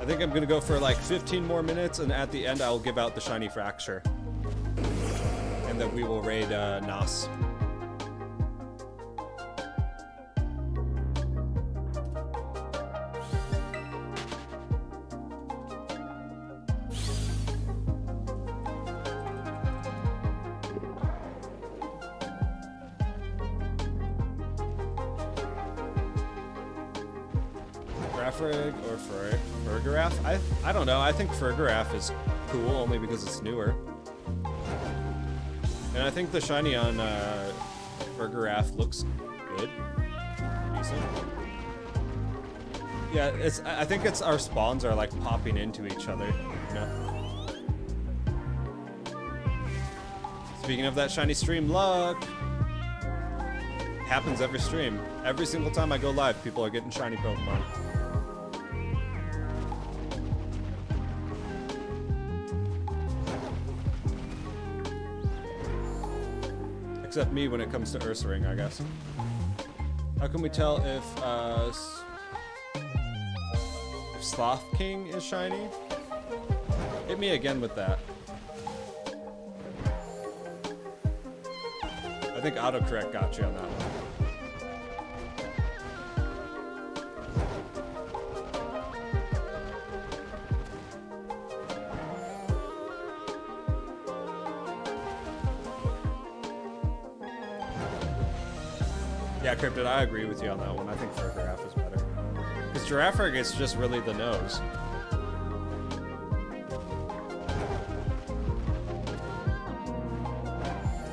I think I'm gonna go for like 15 more minutes, and at the end I'll give out the shiny fracture. And then we will raid Nas. Graphic or Fergaraf? I don't know. I think Fergaraf is cool only because it's newer. And I think the shiny on Fergaraf looks good. Decent. Yeah, I think it's our spawns are like popping into each other, you know? Speaking of that shiny stream luck, happens every stream. Every single time I go live, people are getting shiny Pokemon. Except me when it comes to Ursaring, I guess. How can we tell if Sloth King is shiny? Hit me again with that. I think autocorrect got you on that one. Yeah, Cryptid, I agree with you on that one. I think Fergaraf is better. Because Girafarig is just really the nose.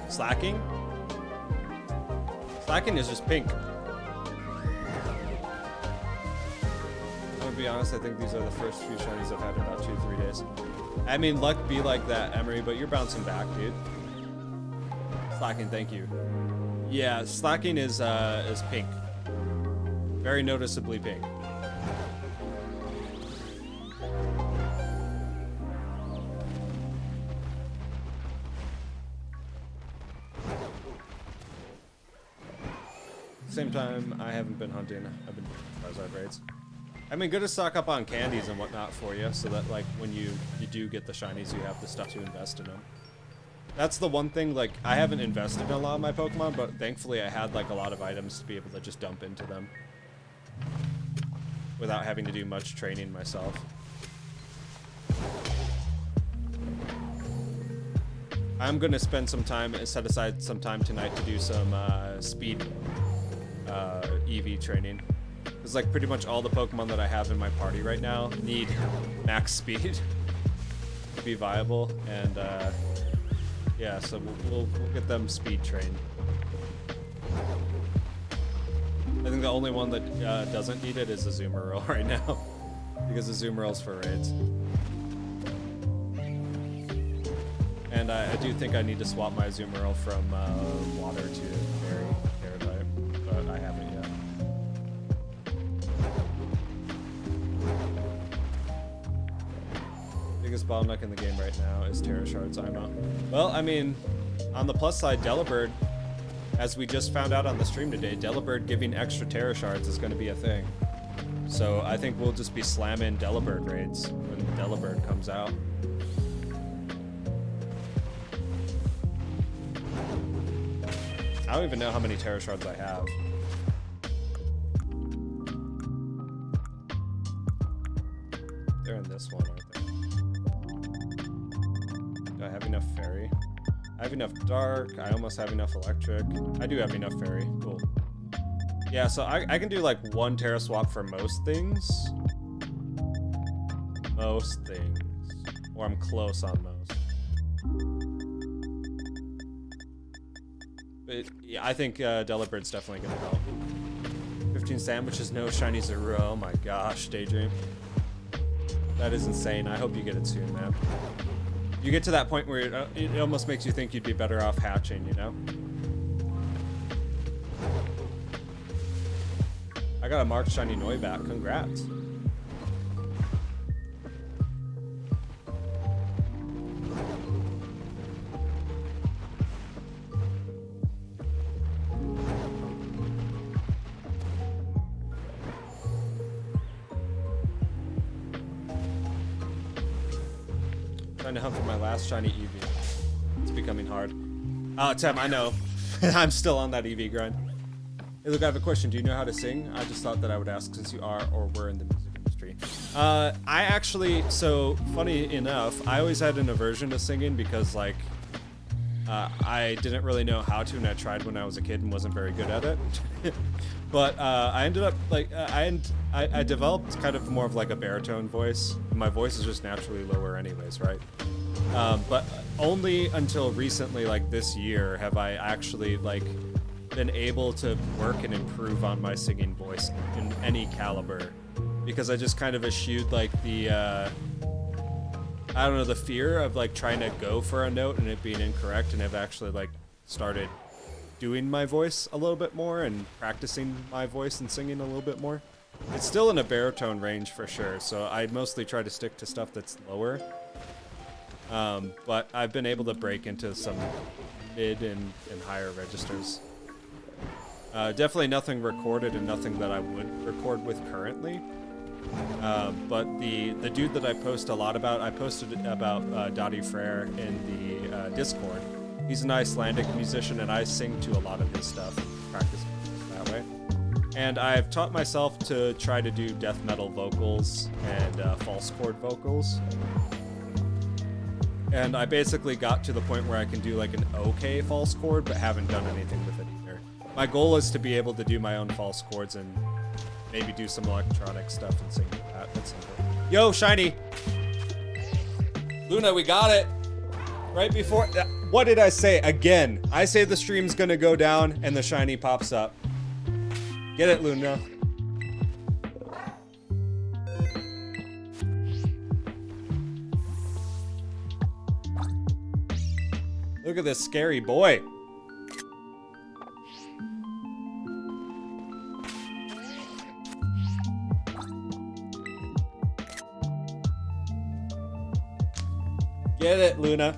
Slacking? Slacking is just pink. I'm gonna be honest, I think these are the first few shinies I've had in about 2-3 days. I mean, luck be like that, Emery, but you're bouncing back, dude. Slacking, thank you. Yeah, Slacking is pink. Very noticeably pink. Same time, I haven't been hunting. I've been doing Charizard raids. I mean, good to stock up on candies and whatnot for you, so that like when you do get the shinies, you have the stuff to invest in them. That's the one thing, like, I haven't invested in a lot of my Pokemon, but thankfully I had, like, a lot of items to be able to just dump into them without having to do much training myself. I'm gonna spend some time, set aside some time tonight to do some speed EV training. Because, like, pretty much all the Pokemon that I have in my party right now need max speed to be viable, and, yeah, so we'll get them speed trained. I think the only one that doesn't need it is a Azumarill right now, because Azumarill's for raids. And I do think I need to swap my Azumarill from water to fairy type, but I haven't yet. Biggest bottleneck in the game right now is Terra Shards, Ima. Well, I mean, on the plus side, Delibird, as we just found out on the stream today, Delibird giving extra Terra Shards is going to be a thing. So I think we'll just be slamming Delibird raids when Delibird comes out. I don't even know how many Terra Shards I have. They're in this one, aren't they? Do I have enough fairy? I have enough dark. I almost have enough electric. I do have enough fairy. Cool. Yeah, so I can do like 1 Terra swap for most things. Most things. Or I'm close on most. But yeah, I think Delabird's definitely gonna help. 15 sandwiches, no shiny Zero. Oh my gosh, Daydream. That is insane. I hope you get it soon, man. You get to that point where it almost makes you think you'd be better off hatching, you know? I got a marked shiny Noibat. Congrats. Trying to hunt for my last shiny EEVEE. It's becoming hard. Tem, I know. I'm still on that EEVEE grind. Hey, look, I have a question. Do you know how to sing? I just thought that I would ask since you are or were in the music industry. I actually, so funny enough, I always had an aversion to singing because like, I didn't really know how to, and I tried when I was a kid and wasn't very good at it. But I ended up like I developed kind of more of like a baritone voice. My voice is just naturally lower anyways, right? But only until recently, like this year, have I actually like been able to work and improve on my singing voice in any caliber, because I just kind of eschewed like the I don't know, the fear of like trying to go for a note and it being incorrect, and have actually like started doing my voice a little bit more and practicing my voice and singing a little bit more. It's still in a baritone range for sure, so I mostly try to stick to stuff that's lower. But I've been able to break into some mid and higher registers. Definitely nothing recorded and nothing that I would record with currently. But the dude that I post a lot about, I posted about Dottie Frere in the Discord. He's an Icelandic musician, and I sing to a lot of his stuff, practice that way. And I've taught myself to try to do death metal vocals and false chord vocals. And I basically got to the point where I can do like an okay false chord, but haven't done anything with it either. My goal is to be able to do my own false chords and maybe do some electronic stuff and sing with that. That's simple. Yo, shiny! Luna, we got it! Right before... What did I say? Again, I say the stream's gonna go down and the shiny pops up. Get it, Luna. Look at this scary boy. Get it, Luna.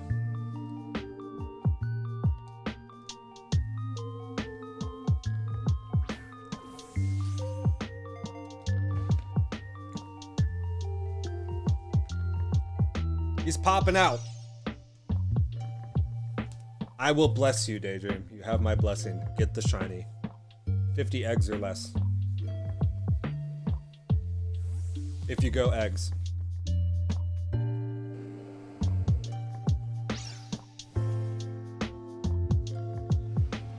He's popping out. I will bless you, Daydream. You have my blessing. Get the shiny. 50 eggs or less. If you go eggs.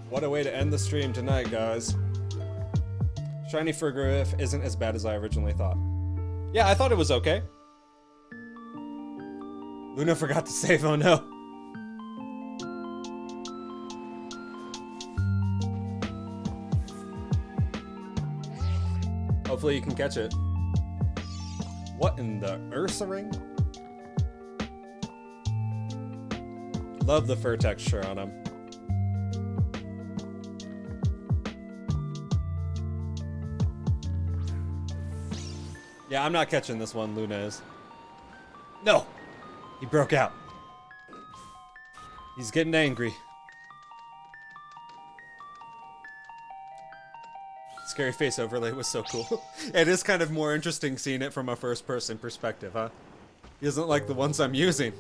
What a way to end the stream tonight, guys. Shiny Fergriff isn't as bad as I originally thought. Yeah, I thought it was okay. Luna forgot to save, oh no. Hopefully you can catch it. What in the Ursa ring? Love the fur texture on him. Yeah, I'm not catching this one, Luna is. No! He broke out. He's getting angry. Scary face overlay was so cool. It is kind of more interesting seeing it from a first-person perspective, huh? He isn't like the ones I'm using.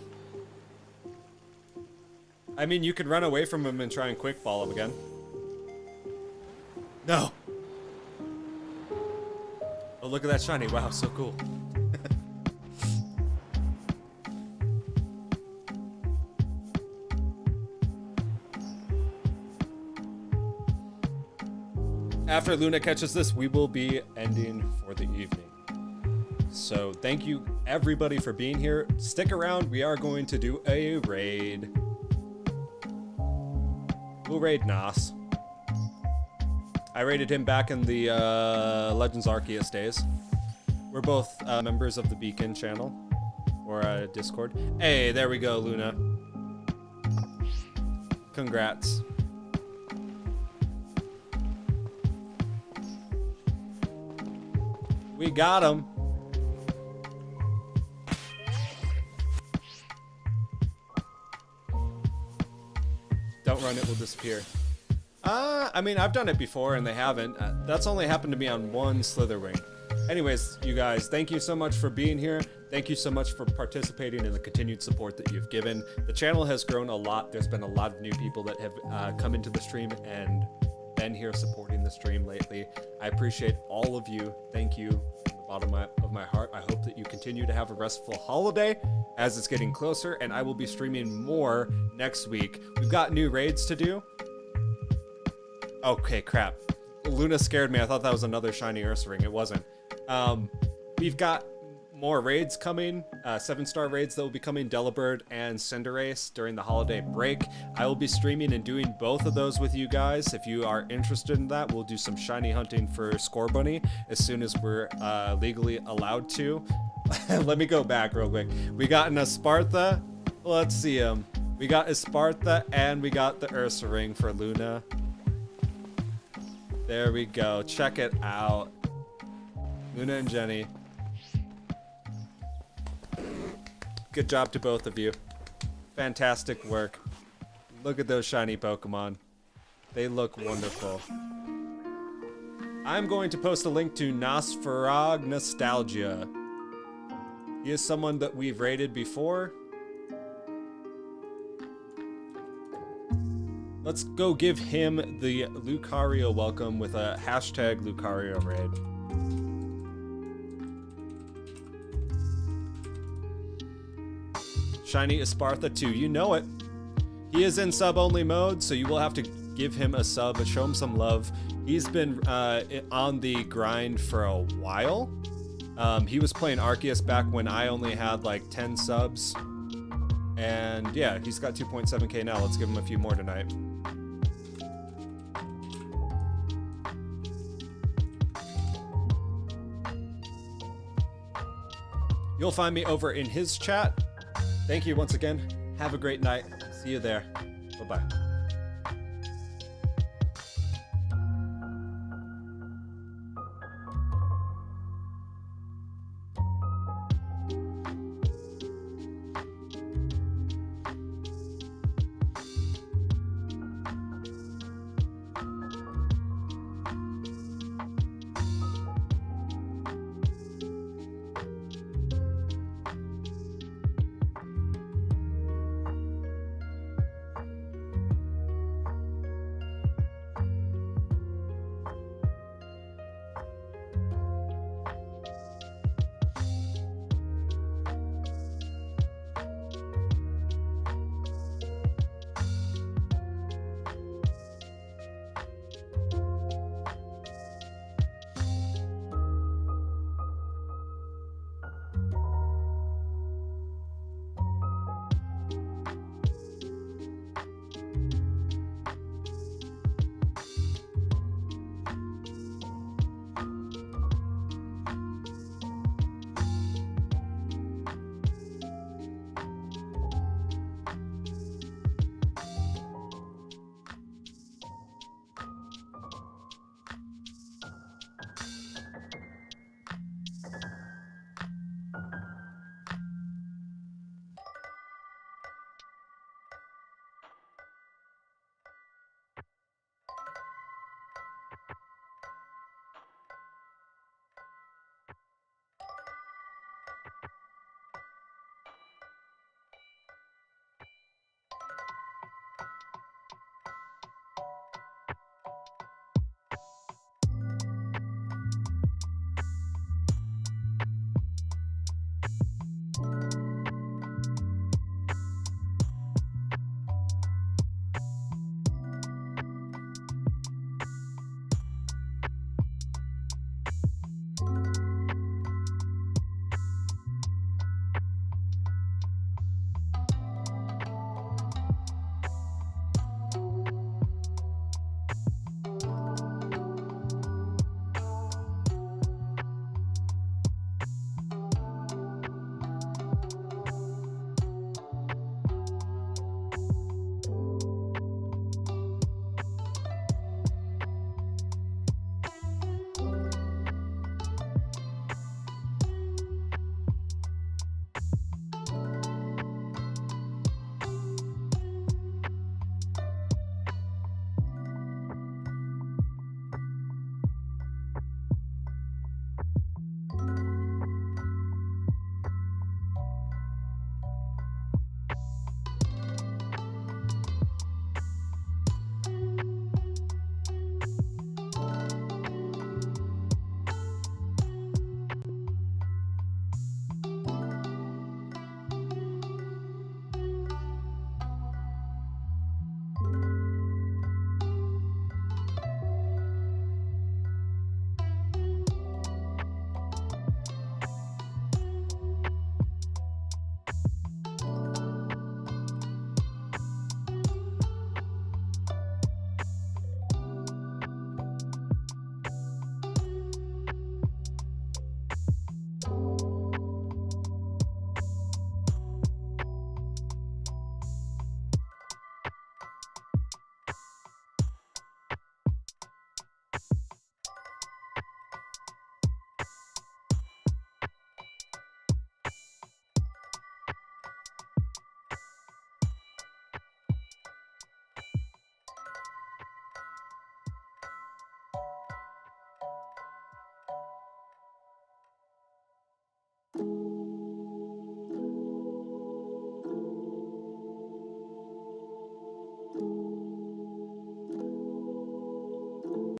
I mean, you could run away from him and try and quick ball him again. No. Oh, look at that shiny. Wow, so cool. After Luna catches this, we will be ending for the evening. So thank you everybody for being here. Stick around. We are going to do a raid. We'll raid Nas. I raided him back in the Legends Arceus days. We're both members of the Beacon channel or Discord. Hey, there we go, Luna. Congrats. We got him. Don't run, it will disappear. I mean, I've done it before and they haven't. That's only happened to me on one Slitherwing. Anyways, you guys, thank you so much for being here. Thank you so much for participating and the continued support that you've given. The channel has grown a lot. There's been a lot of new people that have come into the stream and been here supporting the stream lately. I appreciate all of you. Thank you from the bottom of my heart. I hope that you continue to have a restful holiday as it's getting closer, and I will be streaming more next week. We've got new raids to do. Okay, crap. Luna scared me. I thought that was another shiny Ursaring. It wasn't. We've got more raids coming, 7-star raids that will be coming, Delibird and Cinderace during the holiday break. I will be streaming and doing both of those with you guys. If you are interested in that, we'll do some shiny hunting for Scorbunny as soon as we're legally allowed to. Let me go back real quick. We got an Espartha. Let's see him. We got Espartha and we got the Ursaring for Luna. There we go. Check it out. Luna and Jenny. Good job to both of you. Fantastic work. Look at those shiny Pokemon. They look wonderful. I'm going to post a link to Nosferog Nostalgia. He is someone that we've raided before. Let's go give him the Lucario welcome with a hashtag Lucario raid. Shiny Espartha 2, you know it. He is in sub-only mode, so you will have to give him a sub and show him some love. He's been on the grind for a while. He was playing Arceus back when I only had like 10 subs. And yeah, he's got 2.7k now. Let's give him a few more tonight. You'll find me over in his chat. Thank you once again. Have a great night. See you there. Bye-bye.